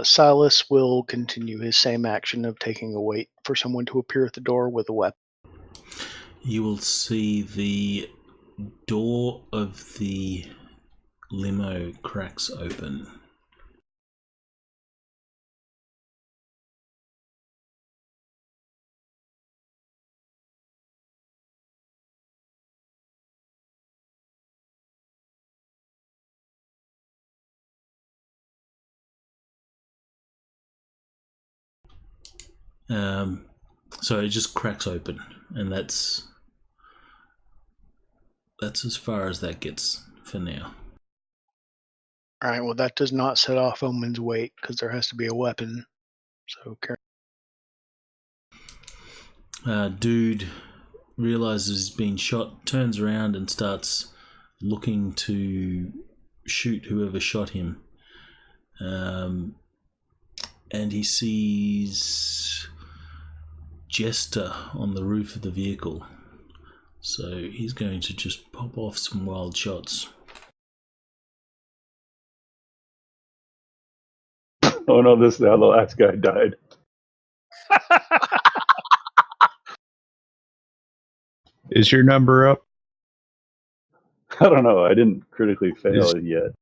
Silas will continue his same action of taking a wait for someone to appear at the door with a weapon. You will see the door of the limo cracks open. So it just cracks open, and that's as far as that gets for now. All right, well, that does not set off Omen's wait because there has to be a weapon. So, Dude realizes he's been shot, turns around and starts looking to shoot whoever shot him. And he sees Jester on the roof of the vehicle. So he's going to just pop off some wild shots. Oh no, this is how the last guy died. Is your number up? I don't know. I didn't critically fail yet.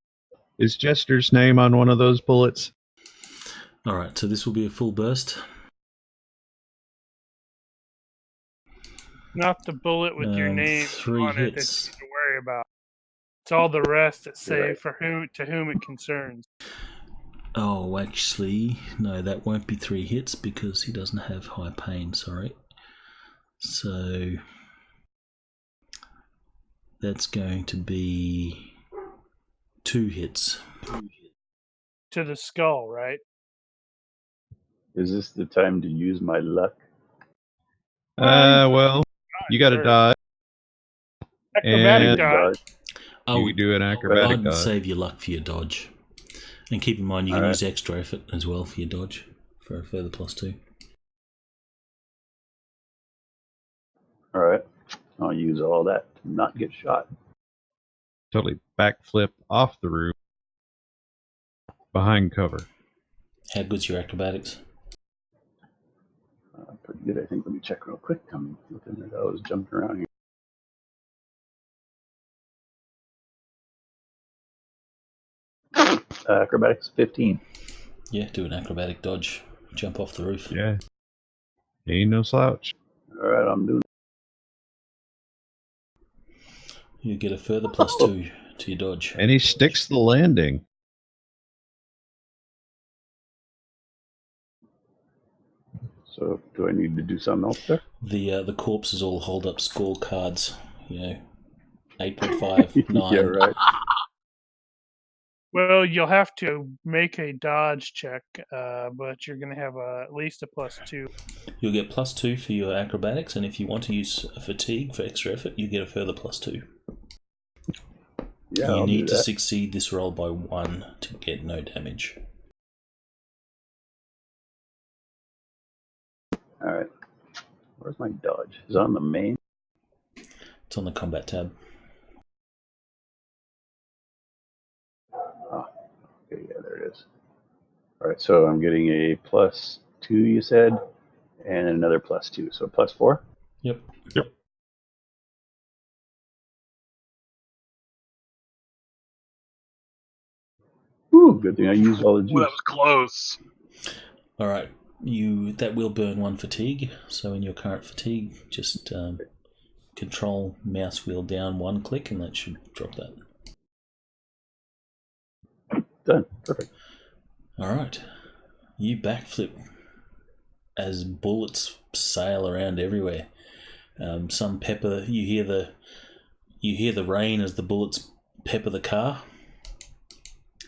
Is Jester's name on one of those bullets? Alright, so this will be a full burst. Not the bullet with your name 3 on it that hits. you need to worry about. It's all the rest that say Right. for whom it concerns. Oh, actually, no, that won't be 3 hits because he doesn't have high pain, sorry. So that's going to be 2 hits. To the skull, right? Is this the time to use my luck? Well, you got to Sure. dodge. Acrobatic And- dodge. I You would, do an acrobatic I'd dodge. save your luck for your dodge. And keep in mind you can Alright. use extra effort as well for your dodge for a further +2. All right. I'll use all that to not get shot. Totally backflip off the roof behind cover. How good's your acrobatics? Pretty good, I think. Let me check real quick. I'm looking at those jumping around here. Acrobatics 15. Yeah, do an acrobatic dodge. Jump off the roof. Yeah. Ain't no slouch. All right, I'm doing. You get a further +2 to your dodge. And he sticks the landing. So do I need to do something else there? The corpses all hold up scorecards. 8.5, 9. Yeah, right. Well, you'll have to make a dodge check, but you're going to have at least a +2. You'll get +2 for your acrobatics, and if you want to use fatigue for extra effort, you get a further +2. Yeah, You I'll need do to that. succeed this roll by 1 to get no damage. All right. Where's my dodge? Is it on the main? It's on the combat tab. Oh, okay, yeah, there it is. All right, so I'm getting a +2, you said, and another +2, so +4. Yep. Ooh, good thing I used all the juice. Well, that was close. All right. That will burn 1 fatigue. So in your current fatigue, just control mouse wheel down 1 click, and that should drop that. Done. Perfect. All right. You backflip as bullets sail around everywhere. Some pepper. You hear the rain as the bullets pepper the car,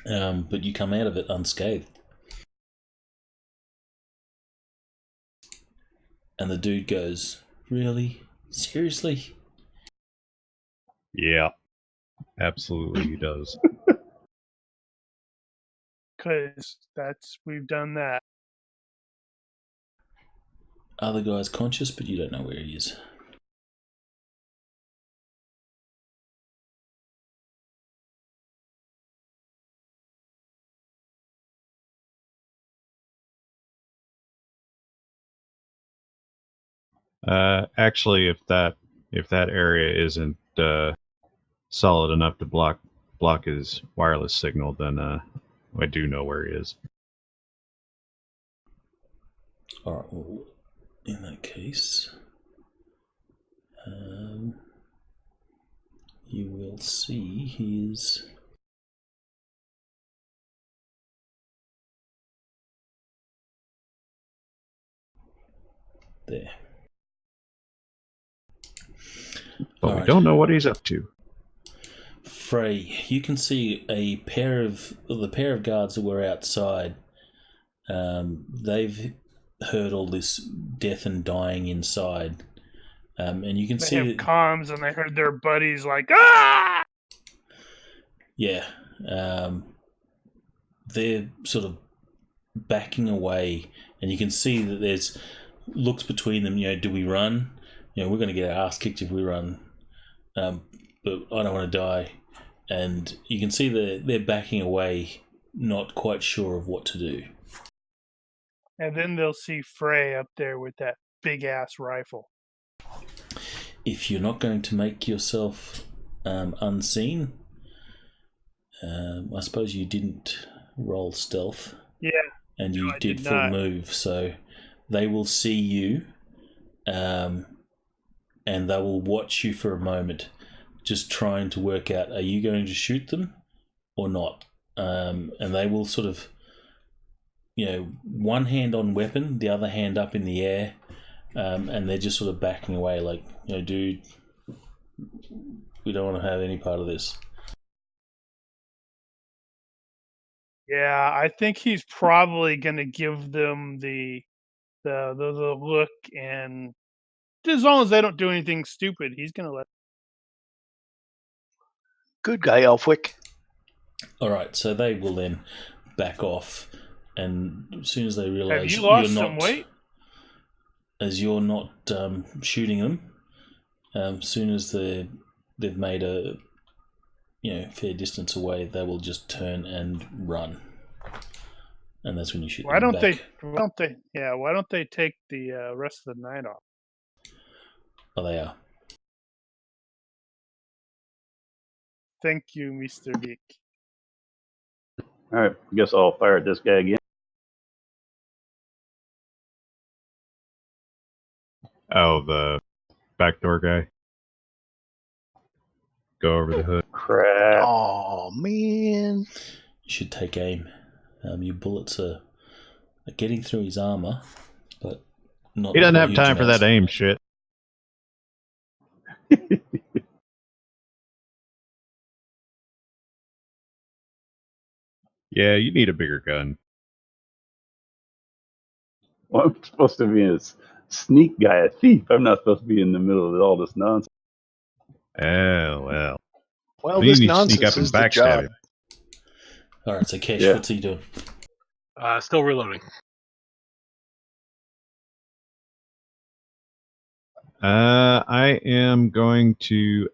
but you come out of it unscathed. And the dude goes, "Really? Seriously?" Yeah, absolutely he does. Because we've done that. Other guy's conscious, but you don't know where he is. Actually, if that area isn't solid enough to block his wireless signal, then I do know where he is. All right. Well, in that case, you will see his. There. But All we right. don't know what he's up to. Frey, you can see the pair of guards that were outside. They've heard all this death and dying inside, and you can They see have that, comms, and they heard their buddies like, "Ah!" yeah, they're sort of backing away, and you can see that there's looks between them. Do we run? We're going to get our ass kicked if we run, but I don't want to die. And you can see that they're backing away, not quite sure of what to do. And then they'll see Frey up there with that big ass rifle. If you're not going to make yourself unseen, I suppose you didn't roll stealth. Yeah. And you I did did full not. move, so they will see you, and they will watch you for a moment, just trying to work out, are you going to shoot them or not? And they will sort of, one hand on weapon, the other hand up in the air, and they're just sort of backing away like, dude, we don't want to have any part of this. Yeah, I think he's probably going to give them the look, and as long as they don't do anything stupid, he's going to let. Good guy, Elfwick. All right, so they will then back off, and as soon as they Have realise you lost you're some not, weight? as you're not shooting them, as soon as they've made a fair distance away, they will just turn and run, and that's when you shoot Why them don't back. why don't they take the rest of the night off? Oh, they are. Thank you, Mr. Geek. All right, I guess I'll fire at this guy again. Oh, the backdoor guy. Go over the hood. Crap. Oh, should take aim. Your bullets are getting through his armor, but not. He doesn't not have huge time for amounts. that aim shit. Yeah, you need a bigger gun. Well, I'm supposed to be a sneak guy, a thief. I'm not supposed to be in the middle of all this nonsense. Oh, well. Well, You this need to sneak nonsense up and is the backstab job. him. All right, so Kesh, Yeah. what's he doing? Still reloading. I am going to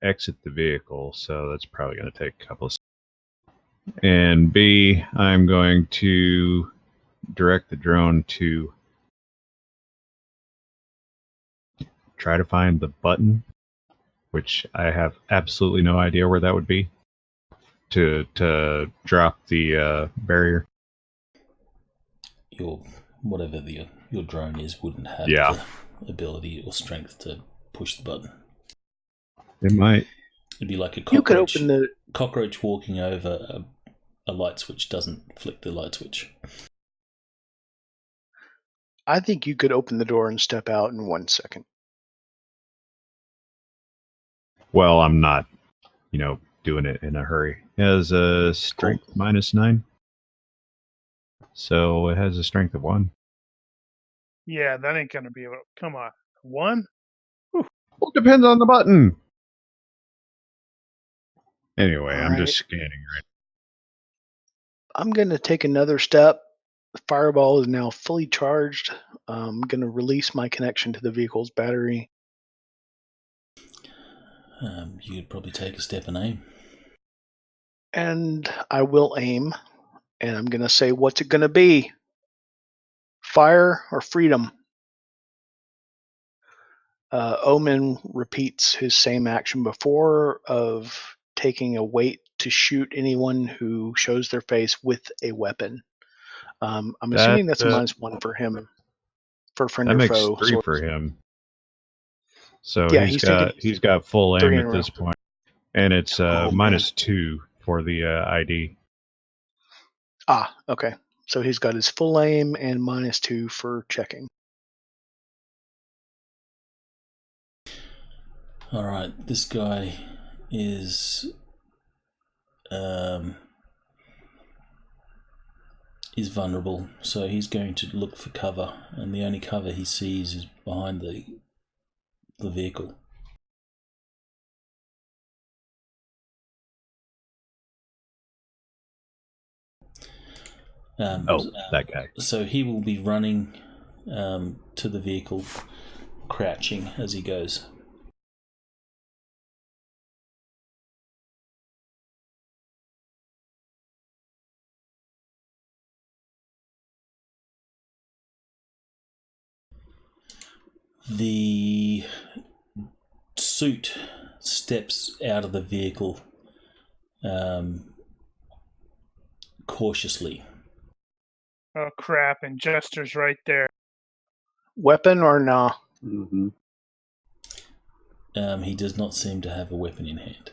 exit the vehicle, so that's probably going to take a couple of seconds. And B, I'm going to direct the drone to try to find the button, which I have absolutely no idea where that would be, to drop the barrier. Whatever your drone is wouldn't have Yeah. the ability or strength to push the button. It might. It'd be like a You could cockroach, open the. cockroach walking over a light switch doesn't flick the light switch. I think you could open the door and step out in 1 second. Well, I'm not, doing it in a hurry. It has a strength -9. So it has a strength of 1. Yeah, that ain't gonna be able. Come on, 1. Well, it depends on the button. Anyway, I'm just scanning right. I'm going to take another step. The fireball is now fully charged. I'm going to release my connection to the vehicle's battery. You'd probably take a step and aim. And I will aim. And I'm going to say, what's it going to be? Fire or freedom? Omen repeats his same action before of taking a weight to shoot anyone who shows their face with a weapon. I'm assuming that's a -1 for him, for friend That or makes foe. 3 for him. So Yeah, he's got full 3 aim in a at row. this point, and it's Oh, man. -2 for the ID. Ah, okay. So he's got his full aim and -2 for checking. All right, this guy is vulnerable, so he's going to look for cover, and the only cover he sees is behind the vehicle. That guy. So he will be running to the vehicle, crouching as he goes. The suit steps out of the vehicle cautiously. Oh crap! And Jester's right there. Weapon or nah? Mm-hmm. He does not seem to have a weapon in hand.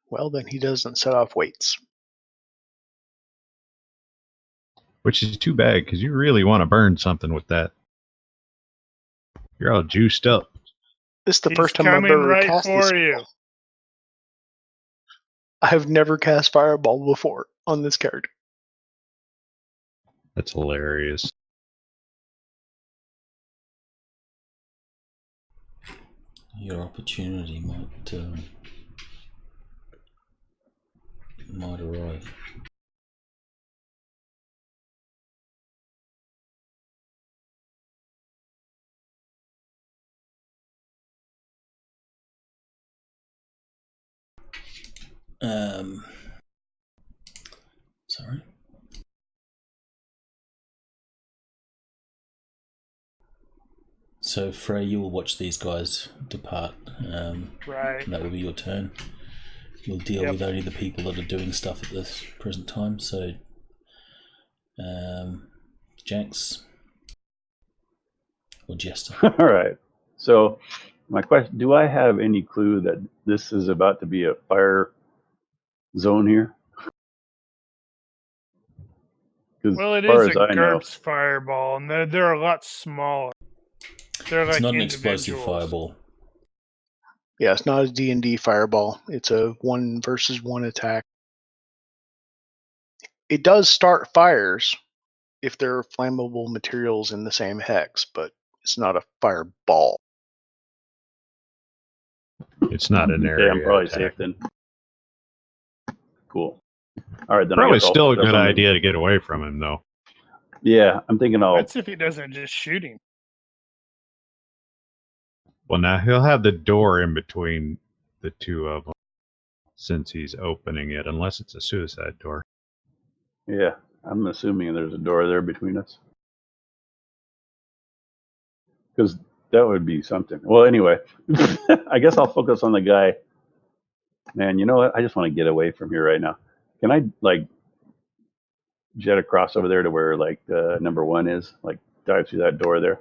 Well, then he doesn't set off weights. Which is too bad, because you really want to burn something with that. You're all juiced up. This is the He's first time I've coming ever right cast this. for you. I have never cast Fireball before on this character. That's hilarious. Your opportunity might arrive. Sorry. So Frey, you will watch these guys depart. Right. And that will be your turn. You'll deal Yep. with only the people that are doing stuff at this present time. So, Janks or Jester. All right. So my question: do I have any clue that this is about to be a fire zone here? 'Cause Well, it as far is as a I know, GURPS fireball, and they're a lot smaller. They're It's like not an explosive individuals. fireball. Yeah, it's not a D&D fireball. It's a 1-versus-1 attack. It does start fires if there are flammable materials in the same hex, but it's not a fireball. It's not an okay, I'm area probably attack. safe then. Cool. All right, then I Probably guess I'll still a focus good on the- idea to get away from him, though. Yeah, I'm thinking I'll. That's if he doesn't just shoot him. Well, now he'll have the door in between the two of them since he's opening it, unless it's a suicide door. Yeah, I'm assuming there's a door there between us. Because that would be something. Well, anyway, I guess I'll focus on the guy. Man, you know what? I just want to get away from here right now. Can I like jet across over there to where like number 1 is? Like dive through that door there,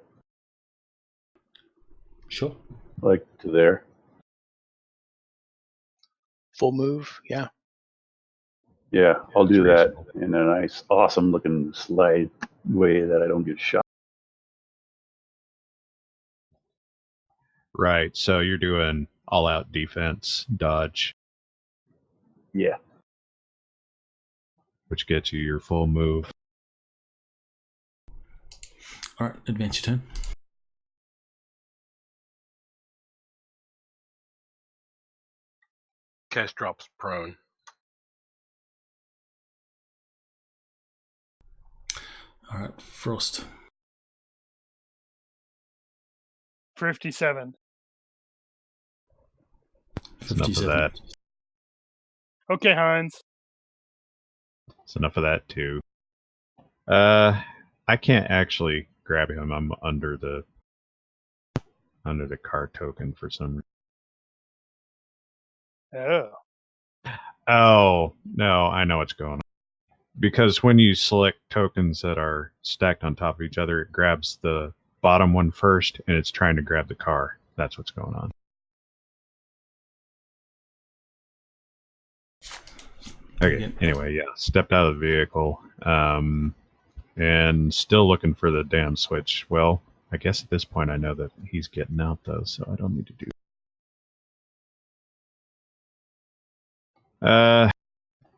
Sure. like to there. Full move, yeah. Yeah, I'll That's do that reasonable. in a nice, awesome looking slide way that I don't get shot. Right, so you're doing all-out defense, dodge, Yeah. which gets you your full move. All right, advance your turn. Cash drops prone. All right, Frost. 57. That's enough of 57. that. Okay, Heinz. It's enough of that, too. I can't actually grab him. I'm under the car token for some reason. Oh. Oh, no, I know what's going on. Because when you select tokens that are stacked on top of each other, it grabs the bottom one first, and it's trying to grab the car. That's what's going on. Okay, Yeah. anyway, yeah, stepped out of the vehicle, and still looking for the damn switch. Well, I guess at this point I know that he's getting out, though, so I don't need to do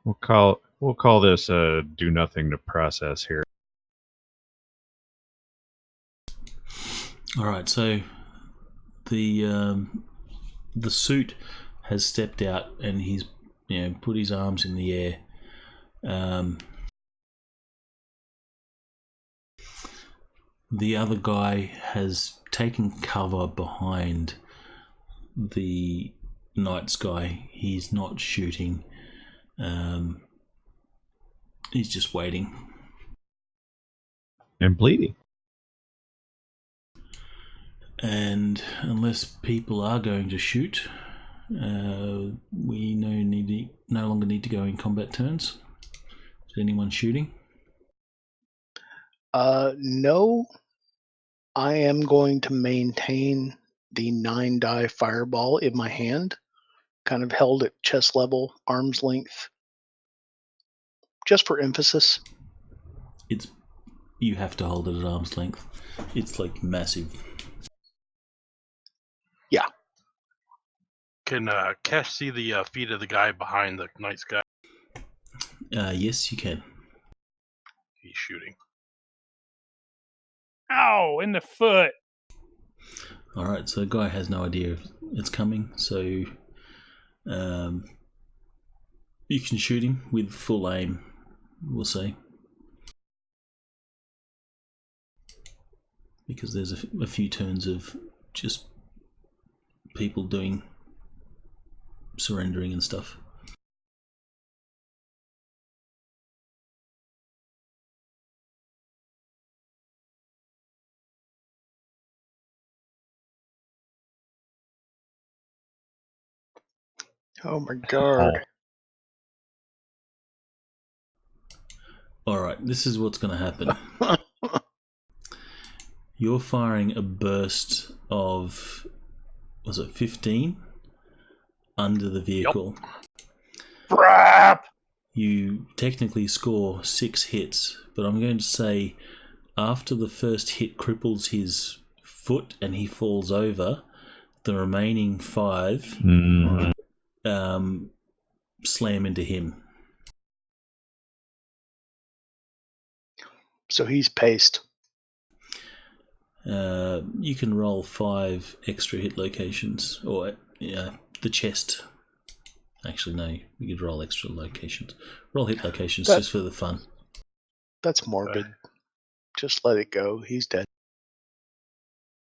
We'll call this do nothing to process here. All right, so the suit has stepped out and he's put his arms in the air. The other guy has taken cover behind the night sky. He's not shooting. He's just waiting. And bleeding. And unless people are going to shoot, we no longer need to go in combat turns. Is anyone shooting? No. I am going to maintain the 9-die fireball in my hand, kind of held at chest level, arm's length, just for emphasis. You have to hold it at arm's length. It's like massive. Yeah. Can Cash see the feet of the guy behind the night sky? Yes, you can. He's shooting. Ow! In the foot. All right, so the guy has no idea it's coming, so you can shoot him with full aim, we'll say. Because there's a few turns of just people surrendering and stuff. Oh my god. Alright, this is what's going to happen. You're firing a burst of, was it 15? Under the vehicle. Yep. Brap! You technically score 6 hits, but I'm going to say after the first hit cripples his foot and he falls over, the remaining 5 slam into him. So he's paced. You can roll 5 extra hit locations, or the chest. Actually, no, you could roll extra locations. Roll hit locations just for the fun. That's morbid. Just let it go. He's dead.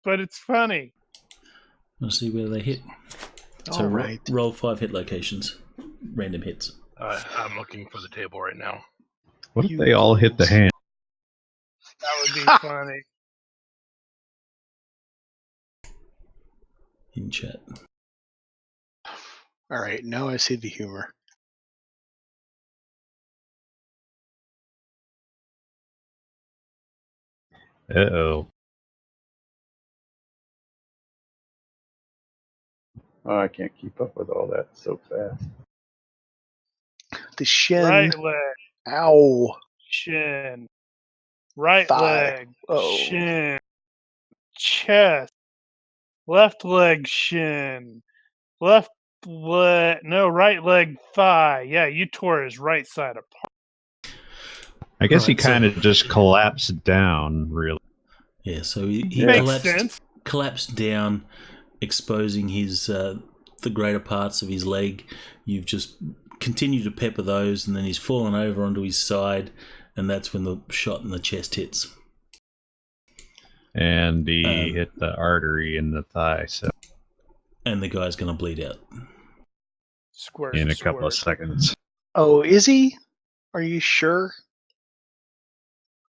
But it's funny. Let's see where they hit. So All right. roll 5 hit locations, random hits. I'm looking for the table right now. What if they all hit the hand? That would be funny. In chat. All right, now I see the humor. Uh-oh. Oh, I can't keep up with all that so fast. The shin. Right leg, Ow. shin. Right Thigh. leg, Oh. shin. Chest. Left leg, shin. Right leg, thigh. Yeah, you tore his right side apart. I guess he Right, so- kind of just collapsed down, really. Yeah, so he Makes sense. collapsed down, exposing his the greater parts of his leg. You've just continued to pepper those, and then he's fallen over onto his side, and that's when the shot in the chest hits. And he hit the artery in the thigh, so And the guy's going to bleed out. Squirt. in a couple of seconds. Oh, is he? Are you sure?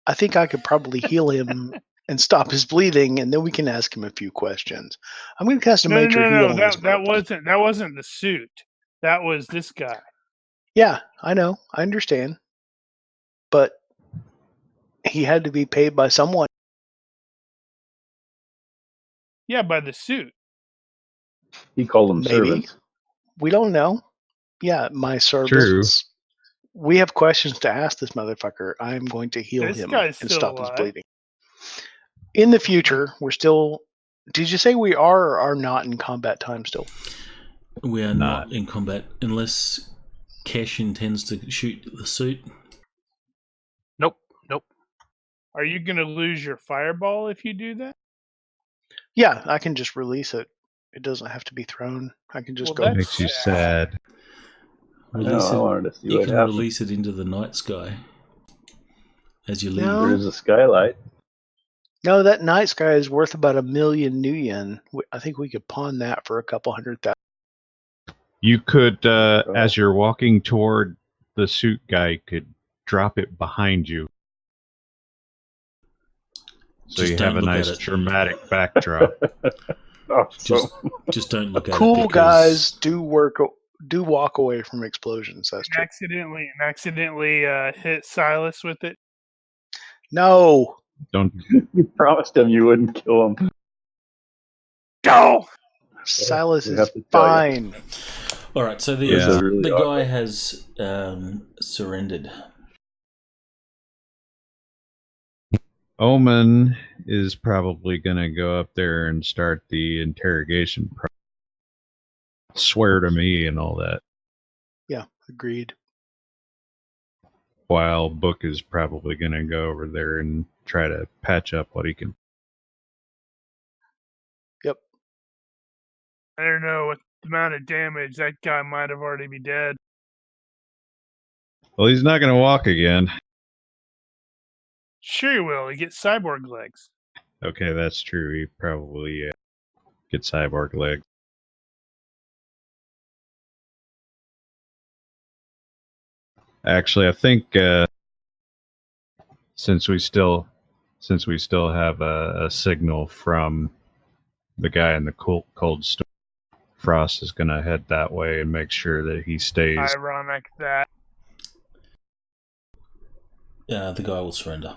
I think I could probably heal him and stop his bleeding, and then we can ask him a few questions. I'm going to cast a major heal on this That wasn't the suit. That was this guy. Yeah, I know. I understand. But he had to be paid by someone. Yeah, by the suit. He called them Maybe. servants. We don't know. Yeah, my servants. We have questions to ask this motherfucker. I'm going to heal This him guy's and still stop his alive. bleeding. In the future, we're still... Did you say we are or are not in combat time still? We are not in combat unless Kesh intends to shoot the suit. Nope. Are you going to lose your fireball if you do that? Yeah, I can just release it. It doesn't have to be thrown. I can just Well, go... It makes you sad. Release I it. wanted to see You what can happened. release it into the night sky as you leave. No. There's a skylight. No, that night sky is worth about 1 million new yen. I think we could pawn that for a couple $100,000. You could, as you're walking toward the suit guy, could drop it behind you. So Just you don't have a look at nice it. dramatic backdrop. Just don't look at Cool it. Because guys do walk away from explosions. That's true. Accidentally hit Silas with it. No. Don't. You promised him you wouldn't kill him. Go! Silas We is have to tell you. fine. All right, so This is really the guy awkward. has surrendered. Omen is probably going to go up there and start the interrogation process. Swear to me and all that. Yeah, agreed. While Book is probably going to go over there and try to patch up what he can. Yep. I don't know what the amount of damage. That guy might have already be dead. Well, he's not going to walk again. Sure he will. He gets cyborg legs. Okay, that's true. He probably gets cyborg legs. Actually, I think since we still have a signal from the guy in the cold storm, Frost is going to head that way and make sure that he stays. Ironic that. The guy will surrender.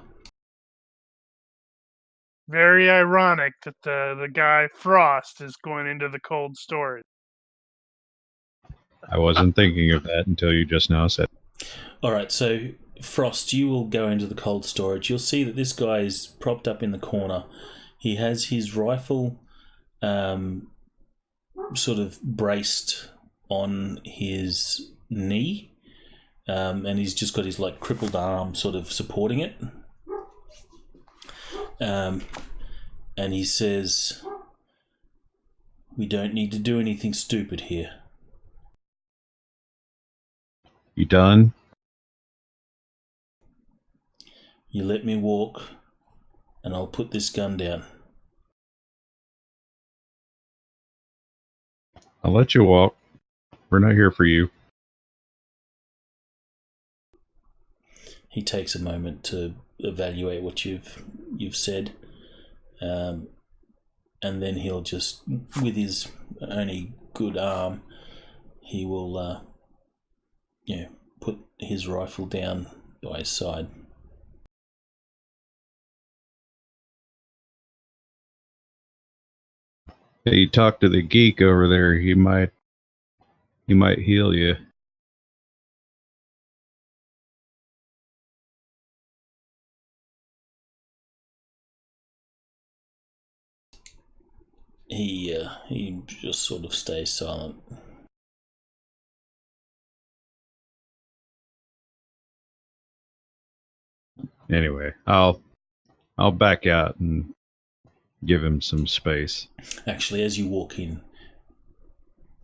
Very ironic that the guy Frost is going into the cold storage. I wasn't thinking of that until you just now said. All right, so Frost, you will go into the cold storage. You'll see that this guy is propped up in the corner. He has his rifle sort of braced on his knee, and he's just got his like crippled arm sort of supporting it. And he says, "We don't need to do anything stupid here." You done? You let me walk, and I'll put this gun down. I'll let you walk. We're not here for you. He takes a moment to evaluate what you've said, and then he'll just, with his only good arm, he will, put his rifle down by his side. Hey, you talk to the geek over there. He might heal you. He just sort of stays silent. Anyway, I'll back out and give him some space. Actually, as you walk in,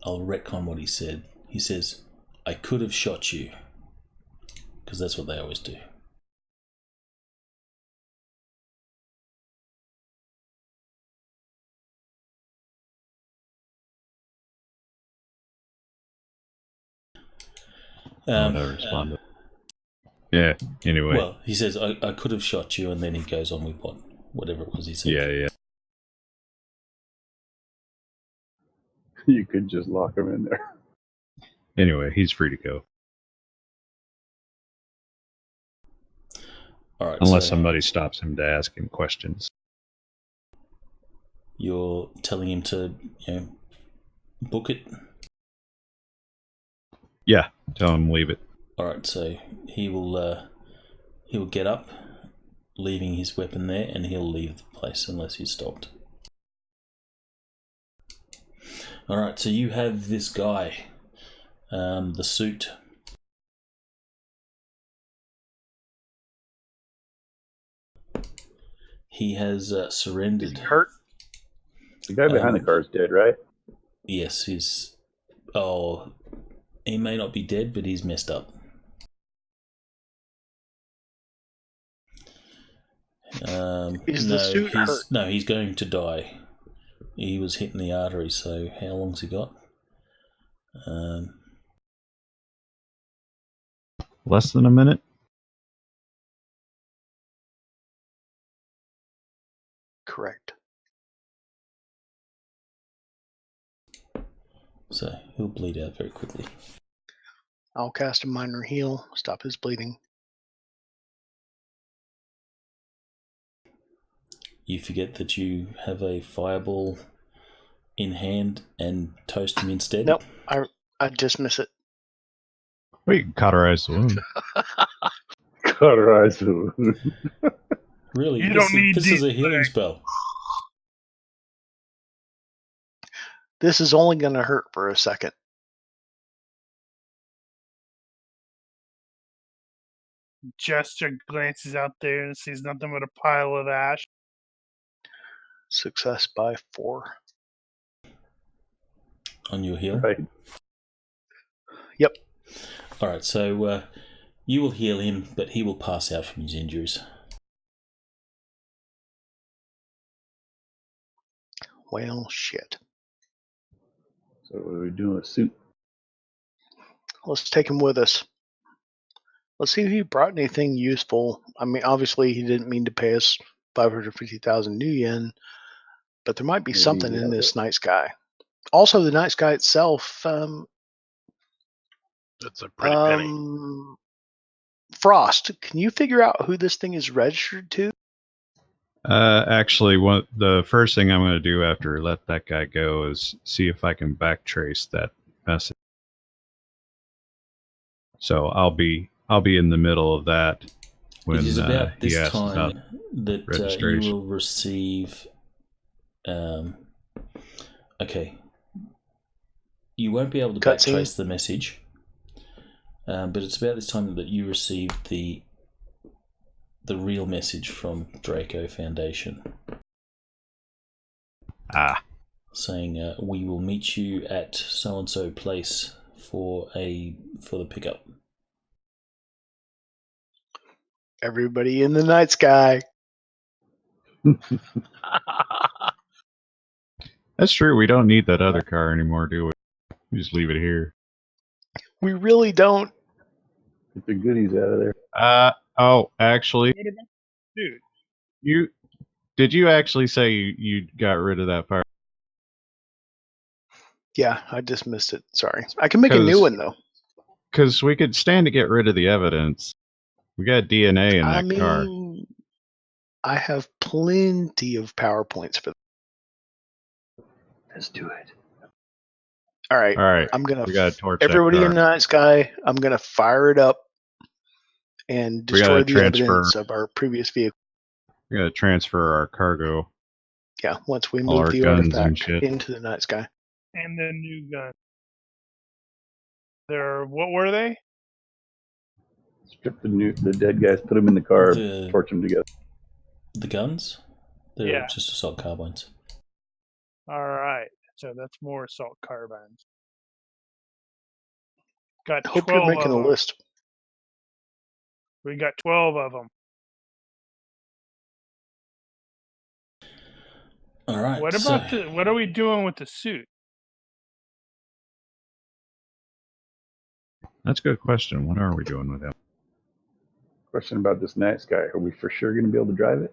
I'll retcon what he said. He says, "I could have shot you," because that's what they always do. I responded. Yeah. Anyway. Well, he says, I could have shot you, and then he goes on with whatever it was he said. Yeah. You could just lock him in there. Anyway, he's free to go. All right. Unless somebody stops him to ask him questions. You're telling him to, book it? Yeah. Tell him leave it. All right. So he will get up, leaving his weapon there, and he'll leave the place unless he's stopped. All right. So you have this guy, the suit. He has surrendered. Is he hurt? The guy behind the car is dead, right? Yes, he may not be dead, but he's messed up. Is the suit hurt? No, he's going to die. He was hitting the artery, so how long's he got? Less than a minute? Correct. So he'll bleed out very quickly. I'll cast a minor heal, stop his bleeding. You forget that you have a fireball in hand and toast him instead? Nope, I dismiss it. Well, you can cauterize the wound. Cauterize the wound. Really? You don't need this is a healing spell. This is only going to hurt for a second. Jester glances out there and sees nothing but a pile of ash. Success by 4. On your heal? Right. Yep. Alright, so you will heal him, but he will pass out from his injuries. Well, shit. So what are we doing with suit? Let's take him with us. Let's see if he brought anything useful. I mean, obviously he didn't mean to pay us 550,000 new yen, but there might be Maybe something in this night sky. Also, the night sky itself. That's a pretty penny. Frost, can you figure out who this thing is registered to? Actually, the first thing I'm going to do after let that guy go is see if I can backtrace that message. So I'll be in the middle of that when it is about he this asks about time that you registration. will receive. Okay. You won't be able to Cutscene. backtrace the message, but it's about this time that you receive the real message from Draco Foundation. Saying we will meet you at so and so place for the pickup. Everybody in the night sky. That's true. We don't need that other car anymore, do we? We just leave it here. We really don't. Get the goodies out of there. Oh, actually, Dude, did you actually say you got rid of that part? Yeah, I dismissed it. Sorry. I can make a new one, though. Because we could stand to get rid of the evidence. We got DNA in that car. I have plenty of PowerPoints for that. Let's do it. All right. All right. I'm going We got to to... torch Everybody that in car. the night sky, I'm going to fire it up and We gotta destroy the transfer. evidence of our previous vehicle. We got to transfer our cargo. Yeah, once we All move our the guns and artifact shit. into the night sky. and the new gun. What were they? Strip the dead guys, put them in the car, torch them together. The guns? They're Yeah. just assault carbines. All right, so that's more assault carbines. Got I hope 12 you're making of a them. list. We got 12 of them. All right. What about what are we doing with the suit? That's a good question. What are we doing with him? Question about this night sky. Are we for sure going to be able to drive it?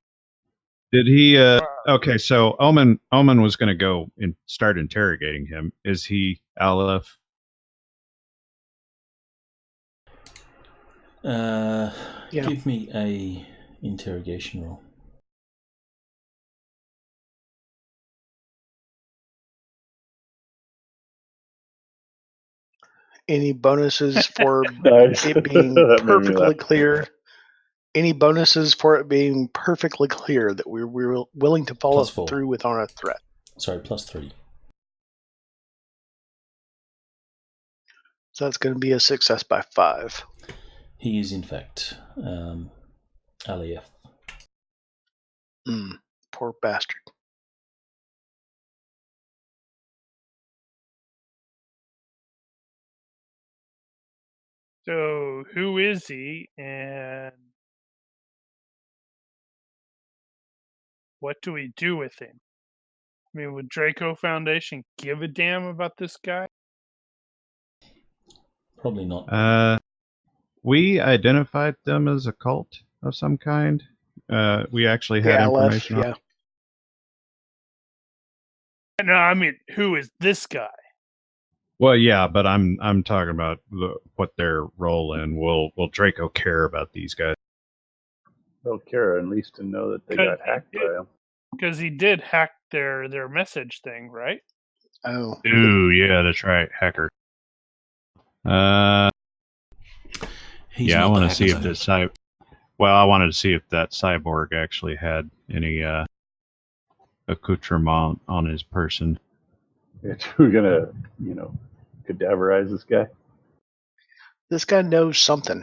Did he? Okay, so Omen was going to go and start interrogating him. Is he Aleph? Yeah. Give me a interrogation roll. Any bonuses for Nice. it being That made me perfectly laugh. clear? Any bonuses for it being perfectly clear that we're willing to follow +4. through with on a threat? Sorry, +3. So that's going to be a success by 5. He is, in fact, Aleph. Poor bastard. So who is he, and what do we do with him? I mean, would Draco Foundation give a damn about this guy? Probably not. We identified them as a cult of some kind. We actually had information on. No, I mean, who is this guy? Well, yeah, but I'm talking about what their role in. Will Draco care about these guys? They'll care at least to know that they got hacked by him. Because he did hack their message thing, right? Oh. Ooh, yeah, that's right, hacker. Yeah, I want to see if this I wanted to see if that cyborg actually had any accoutrement on his person. We're gonna, cadaverize this guy. This guy knows something.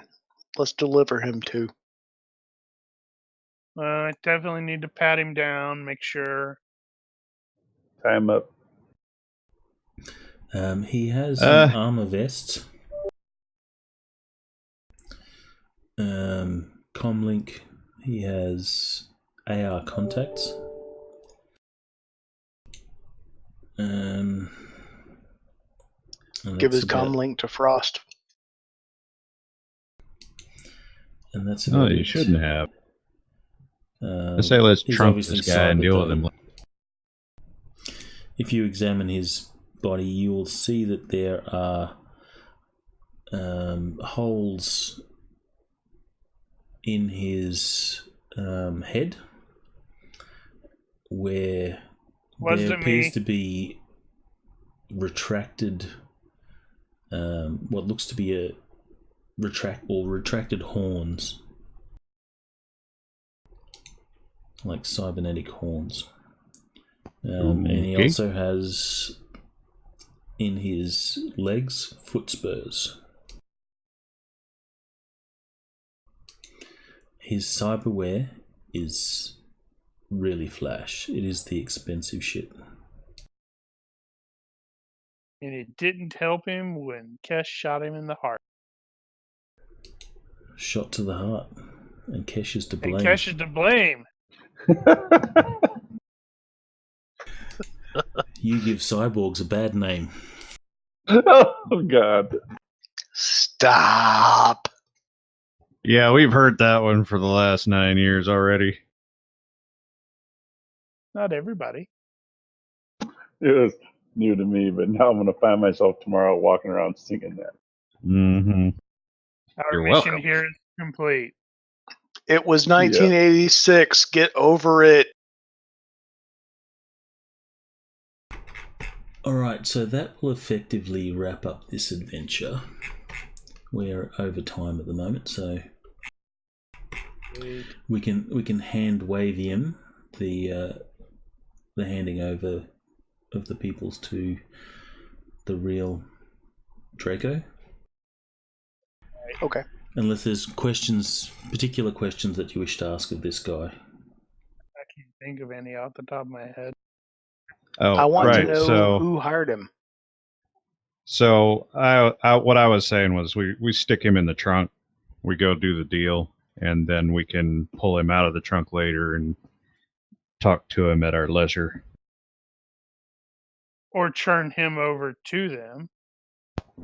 Let's deliver him too. I definitely need to pat him down, make sure. Tie him up. He has an armor vest. Comlink. He has AR contacts. Give his comlink to Frost. And that's No, about you it. shouldn't have. I say let's trump this guy and deal with him. If you examine his body, you will see that there are holes in his head where there appears to be retracted, what looks to be retracted horns, like cybernetic horns. And he Okay. also has in his legs foot spurs. His cyberware is really flash. It is the expensive shit. And it didn't help him when Kesh shot him in the heart. Shot to the heart. And Kesh is to blame. And Kesh is to blame. You give cyborgs a bad name. Oh, God. Stop. Yeah, we've heard that one for the last 9 years already. Not everybody. It was new to me, but now I'm going to find myself tomorrow walking around singing that. Mm-hmm. Our You're mission welcome. here is complete. It was 1986. Get over it. Alright, so that will effectively wrap up this adventure. We're over time at the moment, so we can hand wave him the handing over of the peoples to the real Draco. Okay. Unless there's particular questions that you wish to ask of this guy. I can't think of any off the top of my head. Oh, I want right. to know So, who hired him. what I was saying was we stick him in the trunk, we go do the deal, and then we can pull him out of the trunk later and talk to him at our leisure. Or churn him over to them.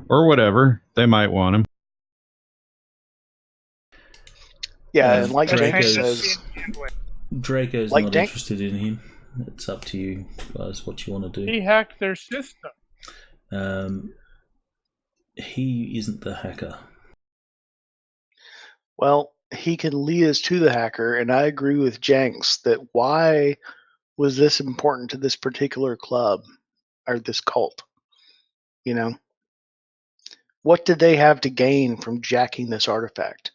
Or whatever. They might want him. Yeah, and like Jank Draco's- says, Draco's Like not Dank- interested in him. It's up to you guys what you want to do. He hacked their system. He isn't the hacker. well, he can lead us to the hacker, and I agree with Jenks that why was this important to this particular club or this cult? You know, what did they have to gain from jacking this artifact?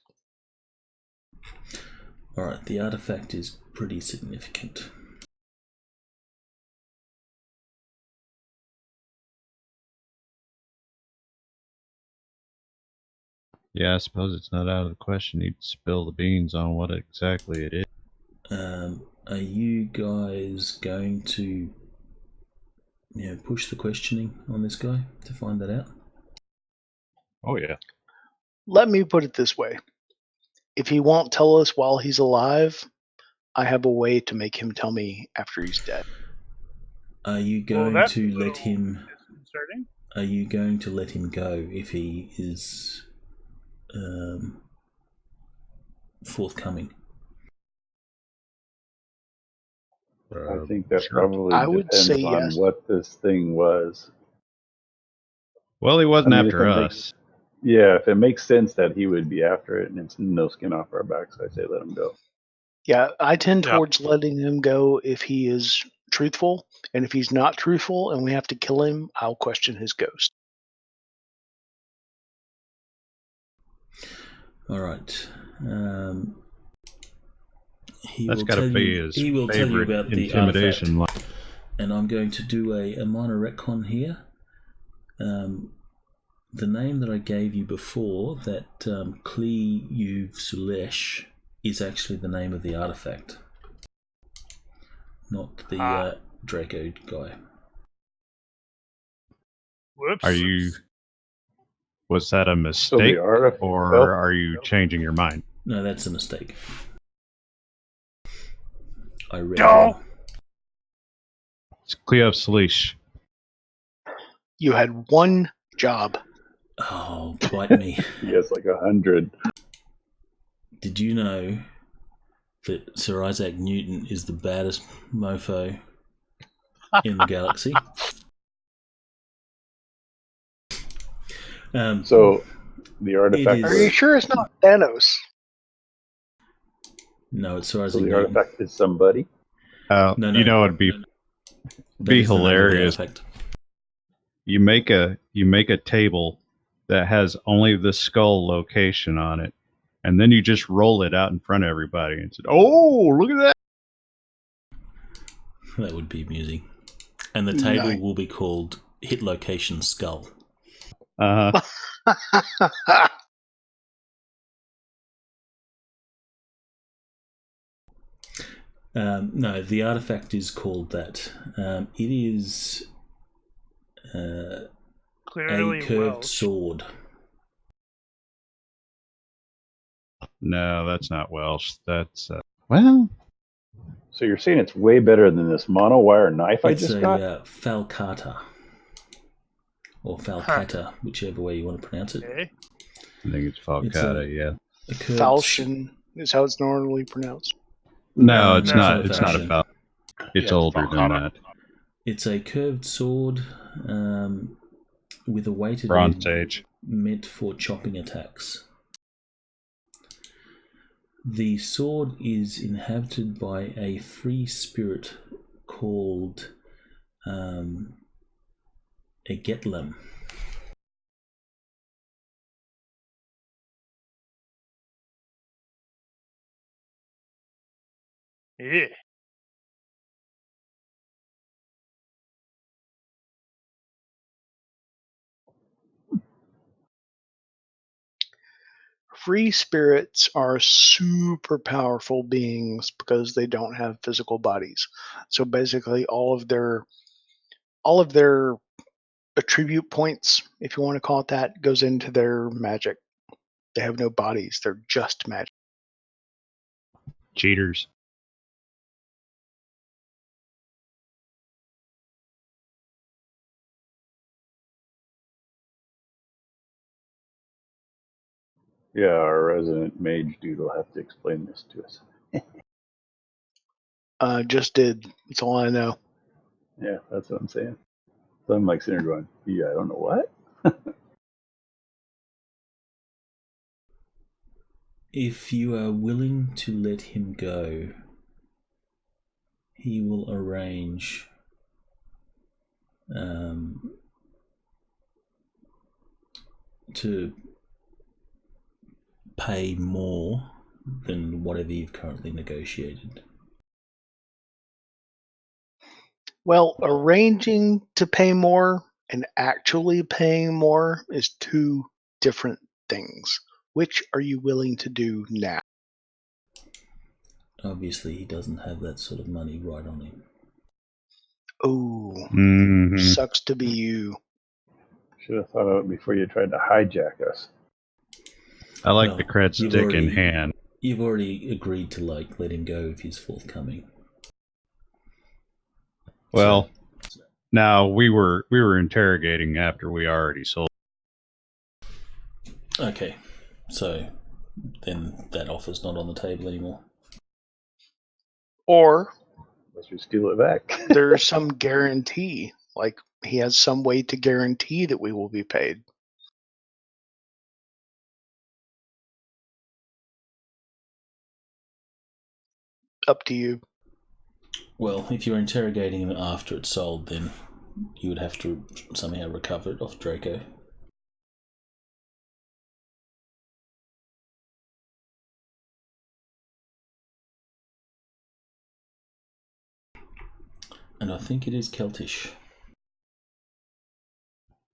Alright, the artifact is pretty significant. Yeah, I suppose it's not out of the question you'd spill the beans on what exactly it is. Are you guys going to push the questioning on this guy to find that out? Oh, yeah. Let me put it this way. If he won't tell us while he's alive, I have a way to make him tell me after he's dead. Are you Well, going that's to a let little him? disconcerting. Are you going to let him go if he is forthcoming? I think that Sure. probably I would depends say on yes. what this thing was. Well, he wasn't I mean, after if it us. Yeah, if it makes sense that he would be after it and it's no skin off our backs, I say let him go. Yeah, I tend Yeah. towards letting him go if he is truthful, and if he's not truthful and we have to kill him, I'll question his ghost. All right. That's got to be his He will tell you favorite about the intimidation artifact. line. And I'm going to do a minor retcon here. The name that I gave you before, that Kli Yuv Salish, is actually the name of the artifact, not the Draco guy. Whoops. Was that a mistake, artifact- or oh. are you changing your mind? No, that's a mistake. I read No. wrong. It's Cleo Salish. You had one job. Oh, bite me. He has like 100. Did you know that Sir Isaac Newton is the baddest mofo in the galaxy? So the artifact. It Are you sure it's not Thanos? No, it's Sir So Isaac the Newton. artifact is somebody. No, You know, it'd be That is the name of the hilarious. artifact. You make a table that has only the skull location on it, and then you just roll it out in front of everybody and said, "Oh, look at that!" That would be amusing. And the table Nice. will be called Hit Location Skull. No, the artifact is called that. It is Clearly a curved Welsh. sword. No, that's not Welsh. That's well. So you're saying it's way better than this monowire knife I It's just a got? falcata. Or falcata, whichever way you want to pronounce it. Okay. I think it's Falcata. Yeah. A curved Falchion is how it's normally pronounced. No, it's No, not. it's It's not not a a Falchion. Falcon. It's Yeah, older than Falcata. that. It's a curved sword with a weighted Bronze edge Age. meant for chopping attacks. The sword is inhabited by a free spirit called a Getlem. Yeah. Free spirits are super powerful beings because they don't have physical bodies. So basically all of their attribute points, if you want to call it that, goes into their magic. They have no bodies, they're just magic. Cheaters. Yeah, our resident mage dude will have to explain this to us. Just did. That's all I know. Yeah, that's what I'm saying. So I'm like sitting there going, yeah, I don't know what. If you are willing to let him go, he will arrange to pay more than whatever you've currently negotiated. Well, arranging to pay more and actually paying more is two different things. Which are you willing to do now? Obviously, he doesn't have that sort of money right on him. Oh, Mm-hmm. sucks to be you. Should have thought of it before you tried to hijack us. I like Well, the cred you've stick already- in hand. You've already agreed to let him go if he's forthcoming. Well, now we were interrogating after we already sold. Okay, so then that offer's not on the table anymore. Or Unless we steal it back. there's some guarantee, like he has some way to guarantee that we will be paid. Up to you. Well, if you're interrogating him after it's sold, then you would have to somehow recover it off Draco. And I think it is Celtish.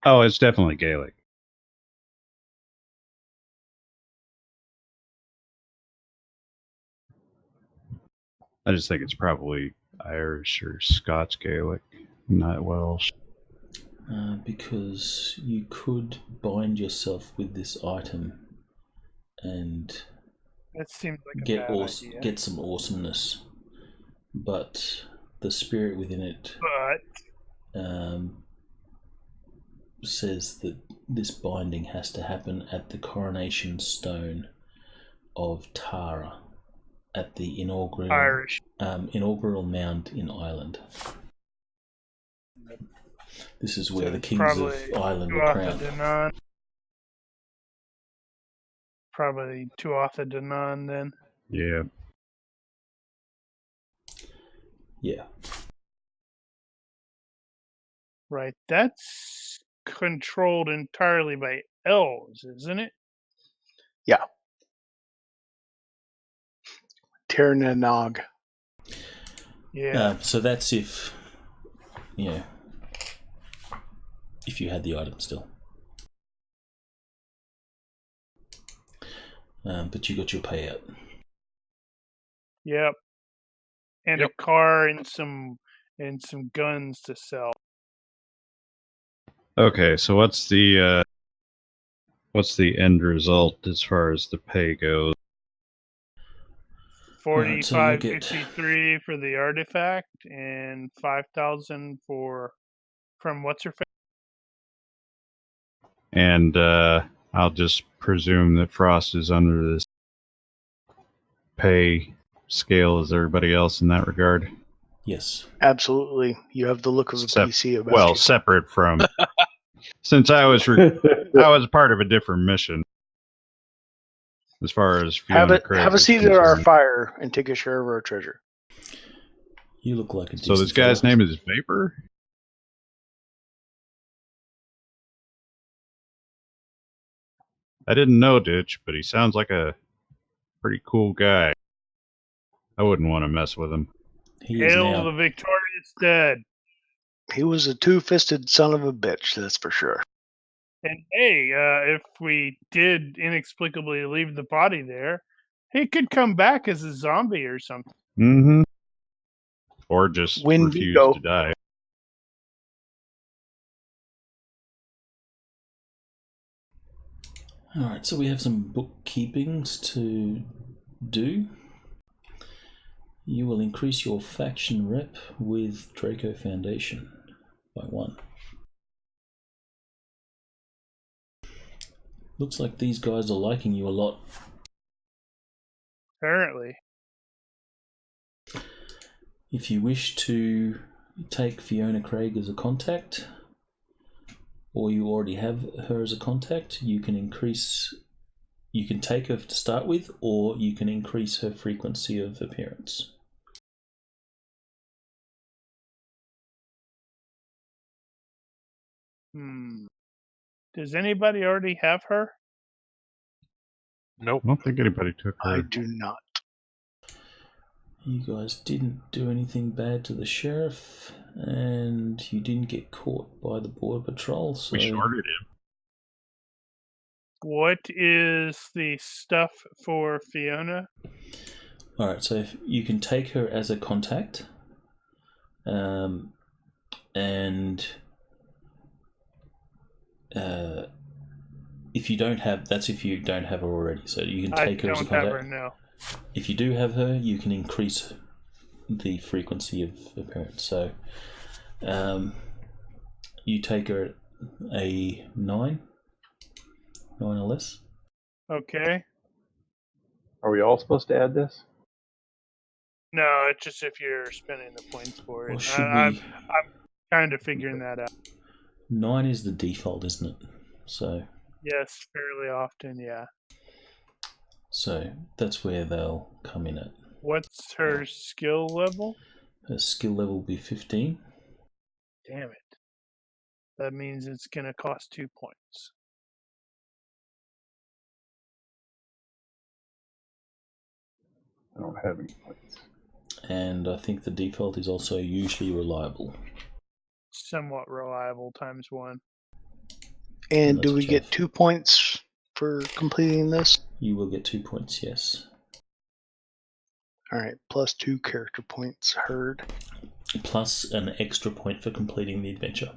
Oh, it's definitely Gaelic. I just think it's probably Irish or Scots Gaelic, not Welsh. Because you could bind yourself with this item and That seems like a bad idea. get some awesomeness, but the spirit within it But says that this binding has to happen at the coronation stone of Tara at the inaugural Irish. inaugural mound in Ireland. This is where So the it's kings of probably Ireland were Tuatha crowned. Danann. Probably Tuatha Danann then. Yeah. Yeah. Right. That's controlled entirely by elves, isn't it? Tirnanog. Yeah. So that's if you had the item still. But you got your payout. Yep. And Yep. a car and some guns to sell. Okay, so what's the end result as far as the pay goes? Alright, so you get- 45.53 for the artifact and 5,000 from what's her face? And I'll just presume that Frost is under this pay scale as everybody else in that regard. Yes. Absolutely. You have the look of a PC about well, you. separate from since I was part of a different mission. As far as Fiona Craig have a is seat at our concerned. fire and take a share of our treasure. You look like a So this decent guy's fella. name is Vapor? I didn't know Ditch, but he sounds like a pretty cool guy. I wouldn't want to mess with him. He is Hail now. the victorious dead. He was a two-fisted son of a bitch, that's for sure. And hey, if we did inexplicably leave the body there, he could come back as a zombie or something. Mm-hmm. Or just refuse Wendigo. to die. Alright, so we have some bookkeepings to do. You will increase your faction rep with Draco Foundation by 1. Looks like these guys are liking you a lot. Apparently. If you wish to take Fiona Craig as a contact, or you already have her as a contact, you can take her to start with, or you can increase her frequency of appearance. Does anybody already have her? Nope. I don't think anybody took her. I do not. You guys didn't do anything bad to the sheriff, and you didn't get caught by the border patrol, so... We shorted him. What is the stuff for Fiona? Alright, so if you can take her as a contact, and if you don't have, that's if you don't have her already, so you can take her as a contact. I don't have her, no. If you do have her, you can increase the frequency of appearance. So you take her at a 9 or less. Okay. Are we all supposed to add this? No, it's just if you're spending the points for it. Or should I'm we... kind of figuring that out. 9 is the default, isn't it? So... Yes, fairly often, yeah. So that's where they'll come in at. What's her skill level? Her skill level will be 15. Damn it. That means it's going to cost 2 points. I don't have any points. And I think the default is also usually reliable. Somewhat reliable times 1. And do we get 2 points for completing this? You will get 2 points, yes. Alright, plus 2 character points, heard. Plus an extra point for completing the adventure.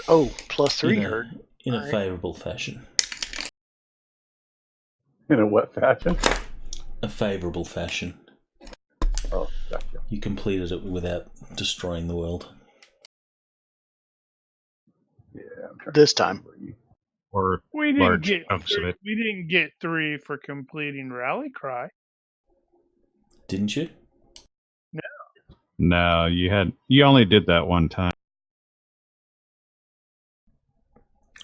Oh, plus 3, heard. In a favourable fashion. In a what fashion? A favourable fashion. Oh, gotcha. You completed it without destroying the world. Yeah, I'm trying this time. Or We large didn't get chunks of it. We didn't get 3 for completing Rally Cry. Didn't you? No, you only did that one time.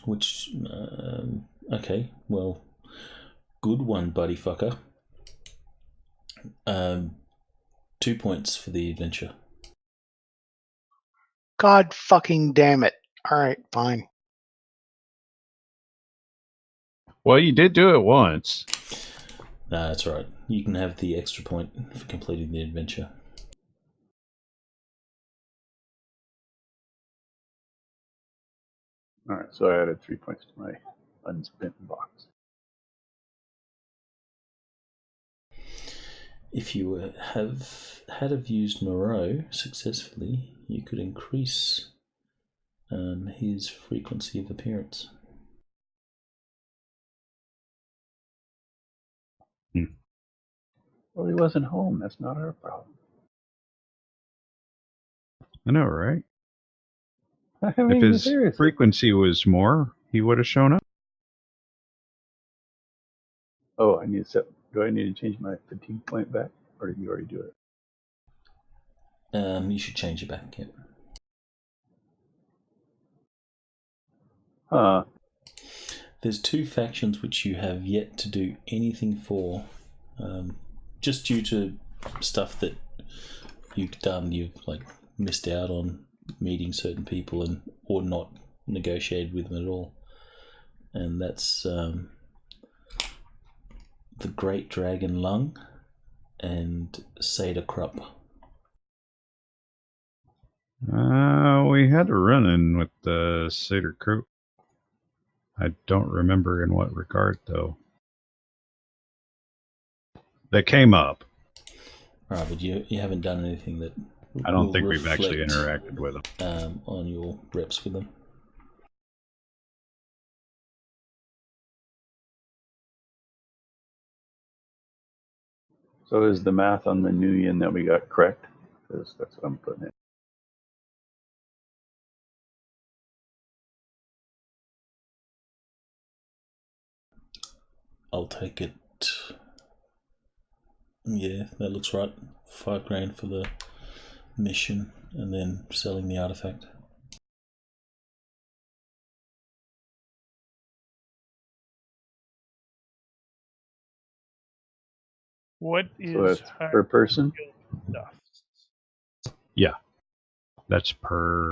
Which, okay, well, good one, buddy fucker. 2 points for the adventure. God fucking damn it. Alright, fine. Well, you did do it once. No, that's right. You can have the extra point for completing the adventure. All right, so I added 3 points to my unspent box. If you had used Moreau successfully, you could increase his frequency of appearance. Well, he wasn't home. That's not our problem. I know, right? I mean, If his seriously. frequency was more, he would have shown up. Oh, do I need to change my fatigue point back? Or did you already do it? You should change it back, yep. Huh. There's 2 factions which you have yet to do anything for, just due to stuff that you've done. You've missed out on meeting certain people or not negotiated with them at all, and that's the Great Dragon Lung and Seda Krupp. We had a run-in with the Seder crew. I don't remember in what regard, though. They came up. Right, but you haven't done anything that I don't will think we've actually reflect, interacted with them. on your reps with them. So is the math on the new yen that we got correct? Because that's what I'm putting in. I'll take it. Yeah, that looks right. $5,000 for the mission, and then selling the artifact. What So is that's per person? stuff? Yeah, that's per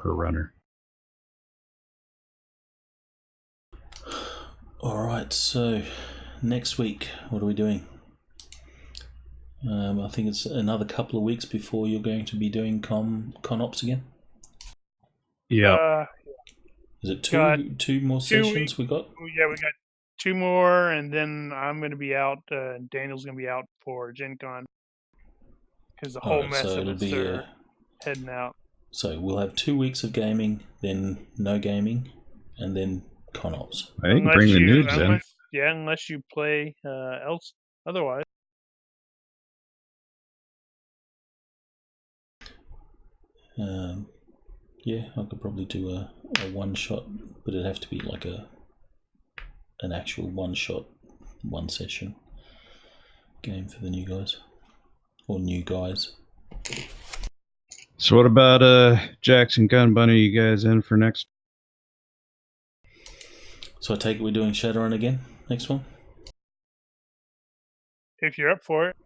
runner. All right, so next week, what are we doing? I think it's another couple of weeks before you're going to be doing con ops again. Yeah. Is it two more sessions we got? Yeah, we got 2 more, and then I'm going to be out. Daniel's going to be out for Gen Con because the whole mess so of it'll us be are heading out. So we'll have 2 weeks of gaming, then no gaming, and then con ops. I think bring the nudes in. Yeah, unless you play else otherwise. Yeah, I could probably do a one shot, but it'd have to be like an actual one shot, one session game for the new guys or new guys. So what about Jackson Gun Bunny? You guys in for next? So I take it we're doing Shadowrun again next one. If you're up for it.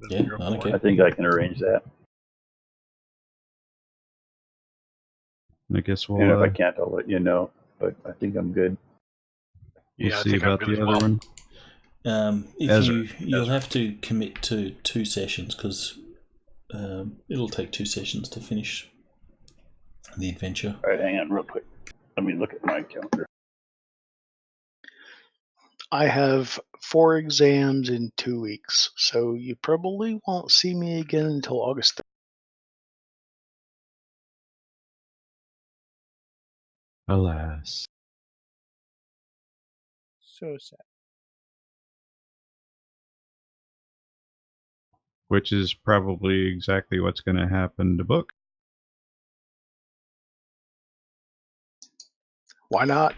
Yeah, I don't care. I think I can arrange that. I guess we'll. And if I can't, I'll let you know. But I think I'm good. We'll Yeah, see about the other one. You'll have to commit to 2 sessions because it'll take 2 sessions to finish the adventure. All right, hang on real quick. Let me look at my calendar. I have 4 exams in 2 weeks, so you probably won't see me again until August 3rd. Alas. So sad. Which is probably exactly what's going to happen to Book. Why not?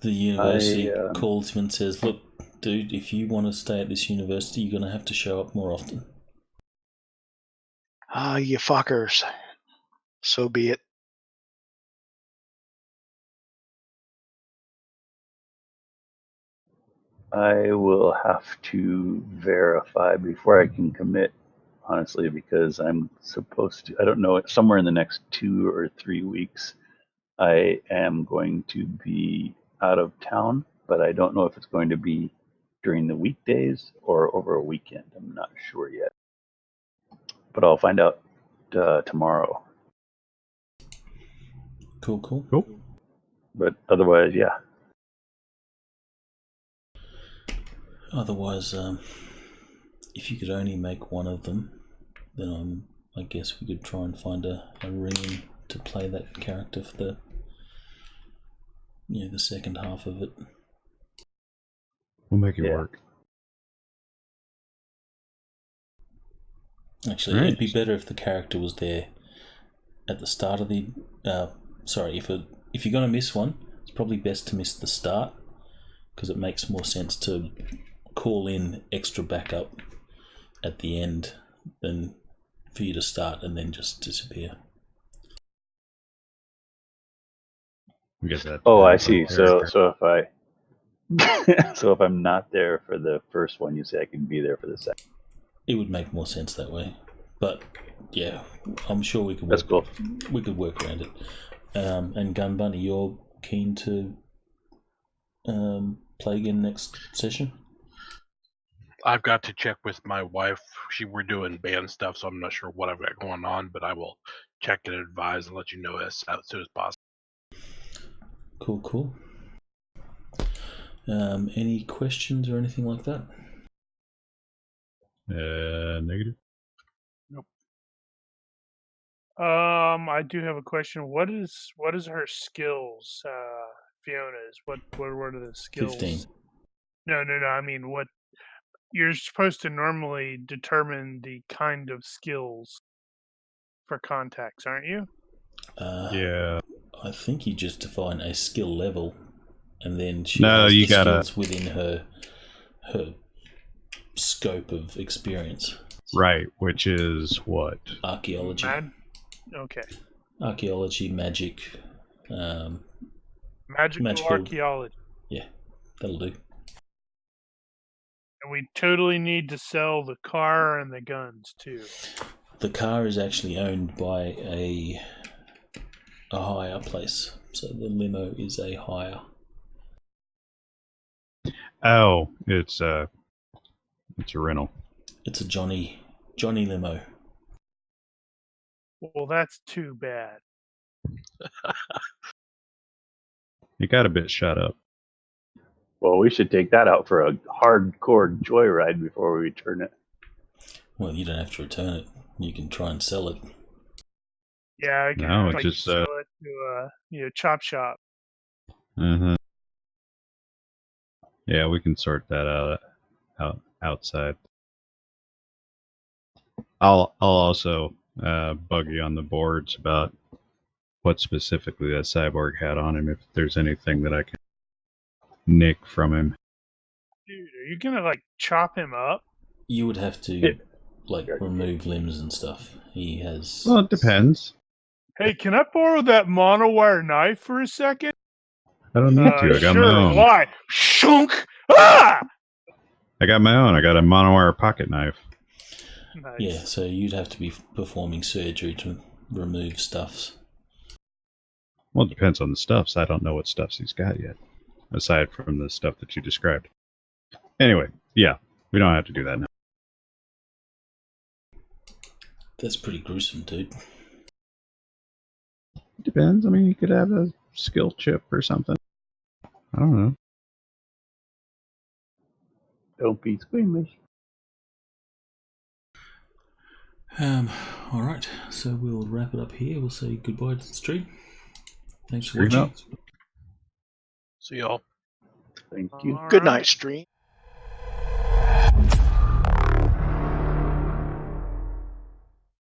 The university calls him and says, "Look, dude, if you want to stay at this university, you're going to have to show up more often." Ah, you fuckers. So be it. I will have to verify before I can commit, honestly, because I'm supposed to, I don't know, somewhere in the next 2 or 3 weeks, I am going to be out of town but I don't know if it's going to be during the weekdays or over a weekend. I'm not sure yet, but I'll find out tomorrow. Cool. But otherwise, yeah. Otherwise, if you could only make one of them, then I guess we could try and find a ring to play that character for the second half of it. We'll make it work. Actually, it'd be better if the character was there at the start of the. If you're gonna miss one, it's probably best to miss the start, because it makes more sense to call in extra backup at the end than for you to start and then just disappear. We get that. Oh, I see. So if I so if I'm not there for the first one, you say I can be there for the second. It would make more sense that way, but yeah, I'm sure we could. That's cool. We could work around it. And Gun Bunny, you're keen to play again next session? I've got to check with my wife. We're doing band stuff, so I'm not sure what I've got going on, but I will check and advise and let you know as soon as possible. Cool. Any questions or anything like that? Negative. Nope. I do have a question. What is her skills? Fiona's. What are the skills? 15. No. I mean, what you're supposed to normally determine the kind of skills for contacts, aren't you? Yeah. I think you just define a skill level, and then she No, has you the gotta skills within her scope of experience. Right, which is what? Archaeology. Okay. Archaeology, magic. Magical archaeology. Yeah, that'll do. And we totally need to sell the car and the guns too. The car is actually owned by a hire place, so the limo is a hire. Oh, it's a rental. It's a Johnny limo. Well, that's too bad. You got a bit shut up. Well, we should take that out for a hardcore joyride before we return it. Well, you don't have to return it. You can try and sell it. Yeah, I can No, it's just sell it to chop shop. Mm-hmm. Yeah, we can sort that out outside. I'll also bug you on the boards about what specifically that cyborg had on him, if there's anything that I can nick from him. Dude, are you gonna chop him up? You would have to remove limbs and stuff. He has. Well, it depends. Hey, can I borrow that monowire knife for a second? I don't need to. I got my own. Why? Shunk! Ah! I got my own. I got a monowire pocket knife. Nice. Yeah, so you'd have to be performing surgery to remove stuffs. Well, it depends on the stuffs. I don't know what stuffs he's got yet, aside from the stuff that you described. Anyway, yeah, we don't have to do that now. That's pretty gruesome, dude. Depends. I mean, you could have a skill chip or something. I don't know. Don't be squeamish. All right, so we'll wrap it up here. We'll say goodbye to the stream. Thanks for Stream watching. out. See y'all. Thank you. Good night, stream.